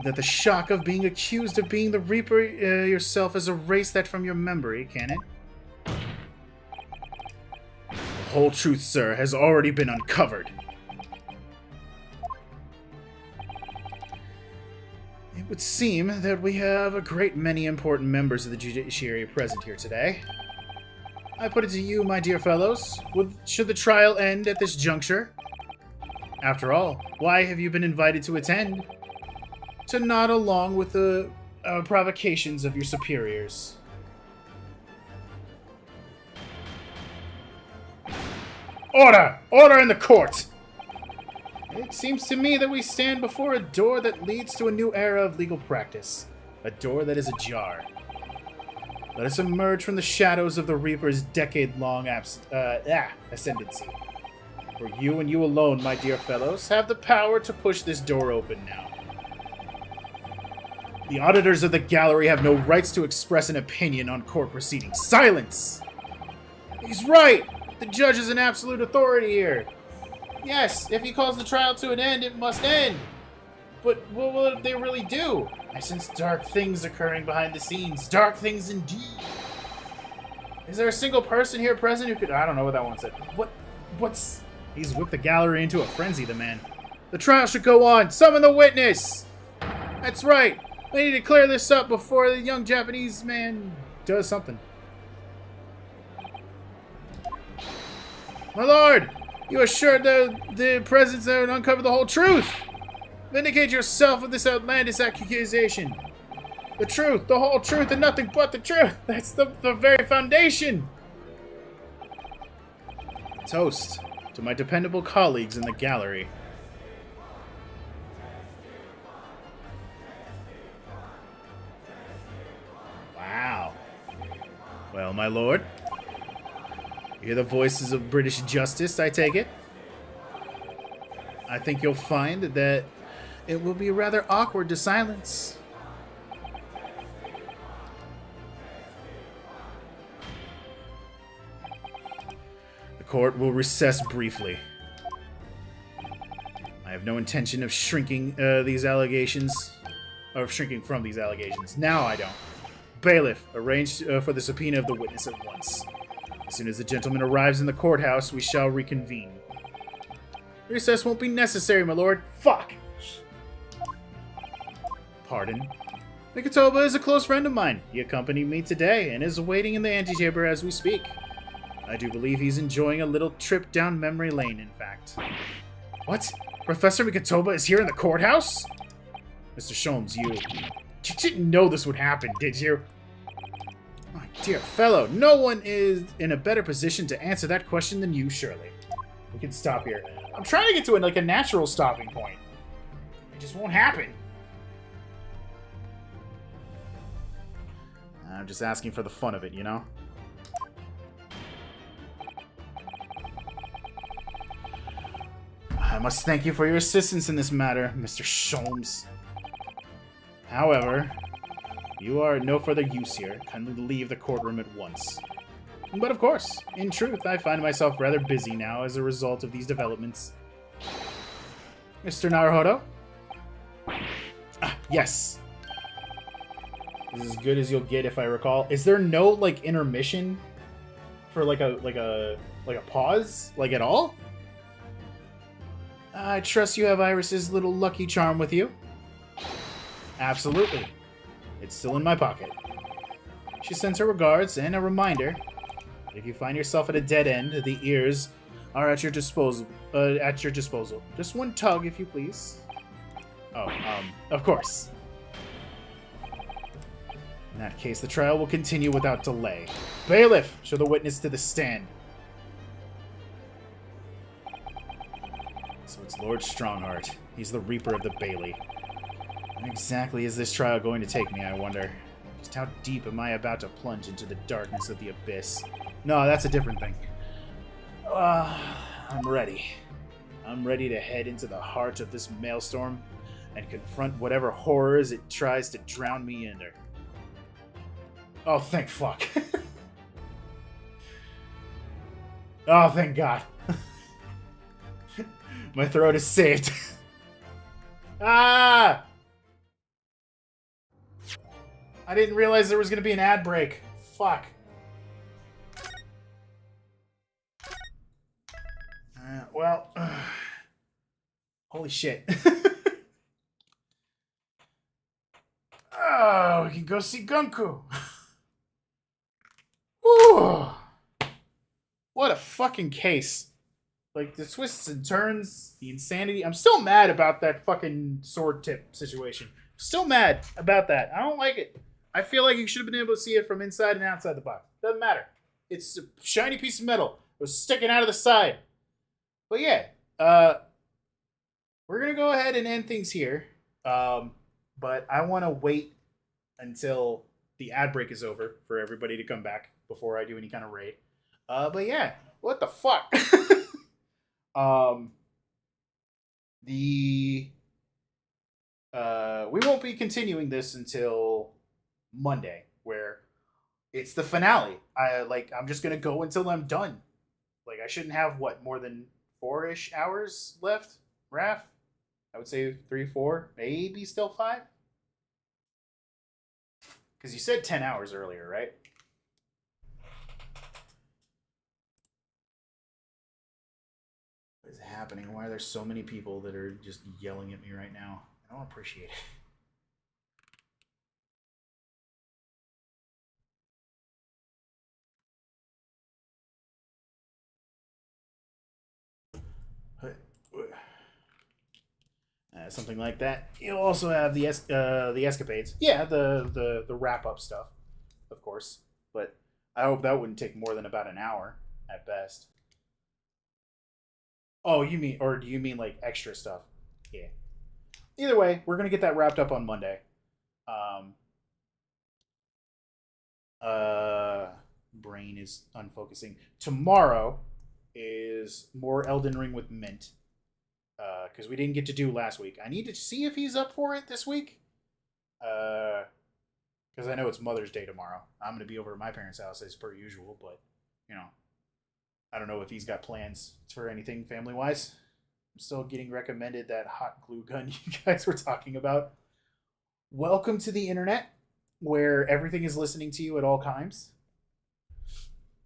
that the shock of being accused of being the Reaper yourself has erased that from your memory, can it? The whole truth, sir, has already been uncovered. It would seem that we have a great many important members of the judiciary present here today. I put it to you, my dear fellows, should the trial end at this juncture? After all, why have you been invited to attend? To nod along with the provocations of your superiors. Order! Order in the court! It seems to me that we stand before a door that leads to a new era of legal practice. A door that is ajar. Let us emerge from the shadows of the Reaper's decade-long ascendancy. For you and you alone, my dear fellows, have the power to push this door open now. The auditors of the gallery have no rights to express an opinion on court proceedings. Silence! He's right! The judge is an absolute authority here. Yes, if he calls the trial to an end, it must end. But what will they really do? I sense dark things occurring behind the scenes. Dark things indeed. Is there a single person here present who could... I don't know what that one said. What's... He's whipped the gallery into a frenzy, the man. The trial should go on. Summon the witness! That's right. I need to clear this up before the young Japanese man does something. My lord! You assured the presence that would uncover the whole truth! Vindicate yourself of this outlandish accusation. The truth, the whole truth, and nothing but the truth! That's the very foundation! Toast to my dependable colleagues in the gallery. Wow. Well, my lord, you hear the voices of British justice, I take it? I think you'll find that it will be rather awkward to silence. The court will recess briefly. I have no intention of shrinking these allegations, or shrinking from these allegations. Now I don't. Bailiff, arrange for the subpoena of the witness at once. As soon as the gentleman arrives in the courthouse, we shall reconvene. Recess won't be necessary, my lord. Fuck! Pardon? Mikatoba is a close friend of mine. He accompanied me today and is waiting in the antechamber as we speak. I do believe he's enjoying a little trip down memory lane, in fact. What? Professor Mikatoba is here in the courthouse? Mr. Sholmes, you didn't know this would happen, did you? My dear fellow, no one is in a better position to answer that question than you, surely. We can stop here. I'm trying to get to a natural stopping point. It just won't happen. I'm just asking for the fun of it, you know? I must thank you for your assistance in this matter, Mr. Sholmes. However, you are no further use here. Kindly leave the courtroom at once. But of course, in truth, I find myself rather busy now as a result of these developments. Mr. Naruhodo? Ah, yes. This is as good as you'll get if I recall. Is there no, intermission? For, a pause? At all? I trust you have Iris's little lucky charm with you. Absolutely. It's still in my pocket. She sends her regards and a reminder. If you find yourself at a dead end, the ears are at your disposal. Just one tug, if you please. Oh, of course. In that case, the trial will continue without delay. Bailiff, show the witness to the stand. So it's Lord Strongheart. He's the Reaper of the Bailey. Where exactly is this trial going to take me, I wonder? Just how deep am I about to plunge into the darkness of the abyss? No, that's a different thing. I'm ready. I'm ready to head into the heart of this maelstrom and confront whatever horrors it tries to drown me under. Oh, thank fuck. Oh, thank God. My throat is saved. Ah! I didn't realize there was going to be an ad break. Fuck. Well, holy shit. Oh, we can go see Gunku. Whew. What a fucking case. Like, the twists and turns, the insanity. I'm still mad about that fucking sword tip situation. Still mad about that. I don't like it. I feel like you should have been able to see it from inside and outside the box. Doesn't matter. It's a shiny piece of metal. It was sticking out of the side. But yeah, we're going to go ahead and end things here. But I want to wait until the ad break is over for everybody to come back before I do any kind of raid. But yeah, what the fuck? We won't be continuing this until Monday, where it's the finale. I'm just gonna go until I'm done. Like, I shouldn't have more than 4-ish hours left, Raph? I would say 3, 4, maybe still 5. Because you said 10 hours earlier, right? What is happening? Why are there so many people that are just yelling at me right now? I don't appreciate it. Something like that. You'll also have the escapades. Yeah, the wrap up stuff, of course. But I hope that wouldn't take more than about an hour at best. Oh, do you mean like extra stuff? Yeah. Either way, we're gonna get that wrapped up on Monday. Brain is unfocusing. Tomorrow is more Elden Ring with Mint. Because we didn't get to do last week. I need to see if he's up for it this week. Because I know it's Mother's Day tomorrow. I'm going to be over at my parents' house as per usual, but, I don't know if he's got plans for anything family-wise. I'm still getting recommended that hot glue gun you guys were talking about. Welcome to the internet, where everything is listening to you at all times.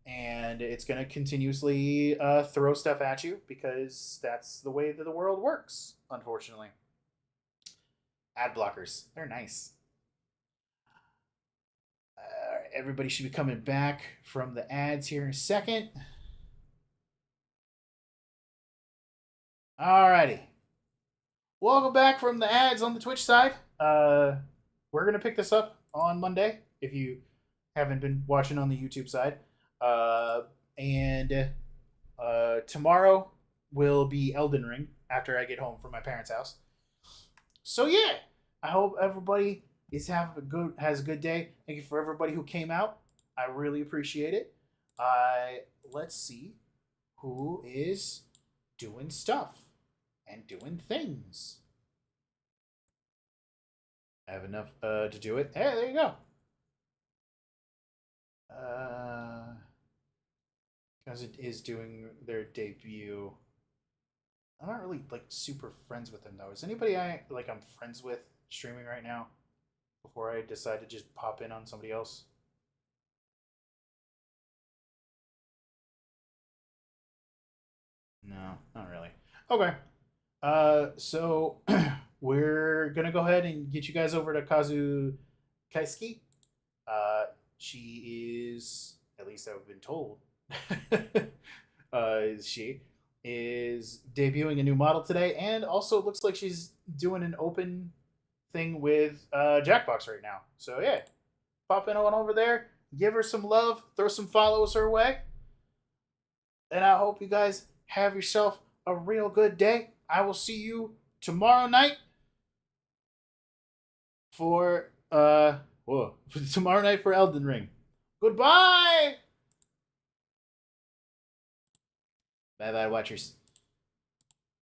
And it's going to continuously throw stuff at you because that's the way that the world works, unfortunately. Ad blockers. They're nice. Everybody should be coming back from the ads here in a second. Alrighty. Welcome back from the ads on the Twitch side. We're going to pick this up on Monday if you haven't been watching on the YouTube side. And tomorrow will be Elden Ring after I get home from my parents' house. So yeah, I hope everybody has a good day. Thank you for everybody who came out. I really appreciate it. Let's see who is doing stuff and doing things. I have enough to do it. Hey, there you go. Because it is doing their debut. I'm not really super friends with them though. Is anybody I'm friends with streaming right now before I decide to just pop in on somebody else? No, not really. Okay. So we're gonna go ahead and get you guys over to Kazu Kaisuke. She is, at least I've been told, She is debuting a new model today, and also it looks like she's doing an open thing with Jackbox right now. So yeah, pop in on over there, give her some love, throw some follows her way, and I hope you guys have yourself a real good day. I will see you tomorrow night for tomorrow night for Elden Ring. Goodbye. Bye bye, watchers.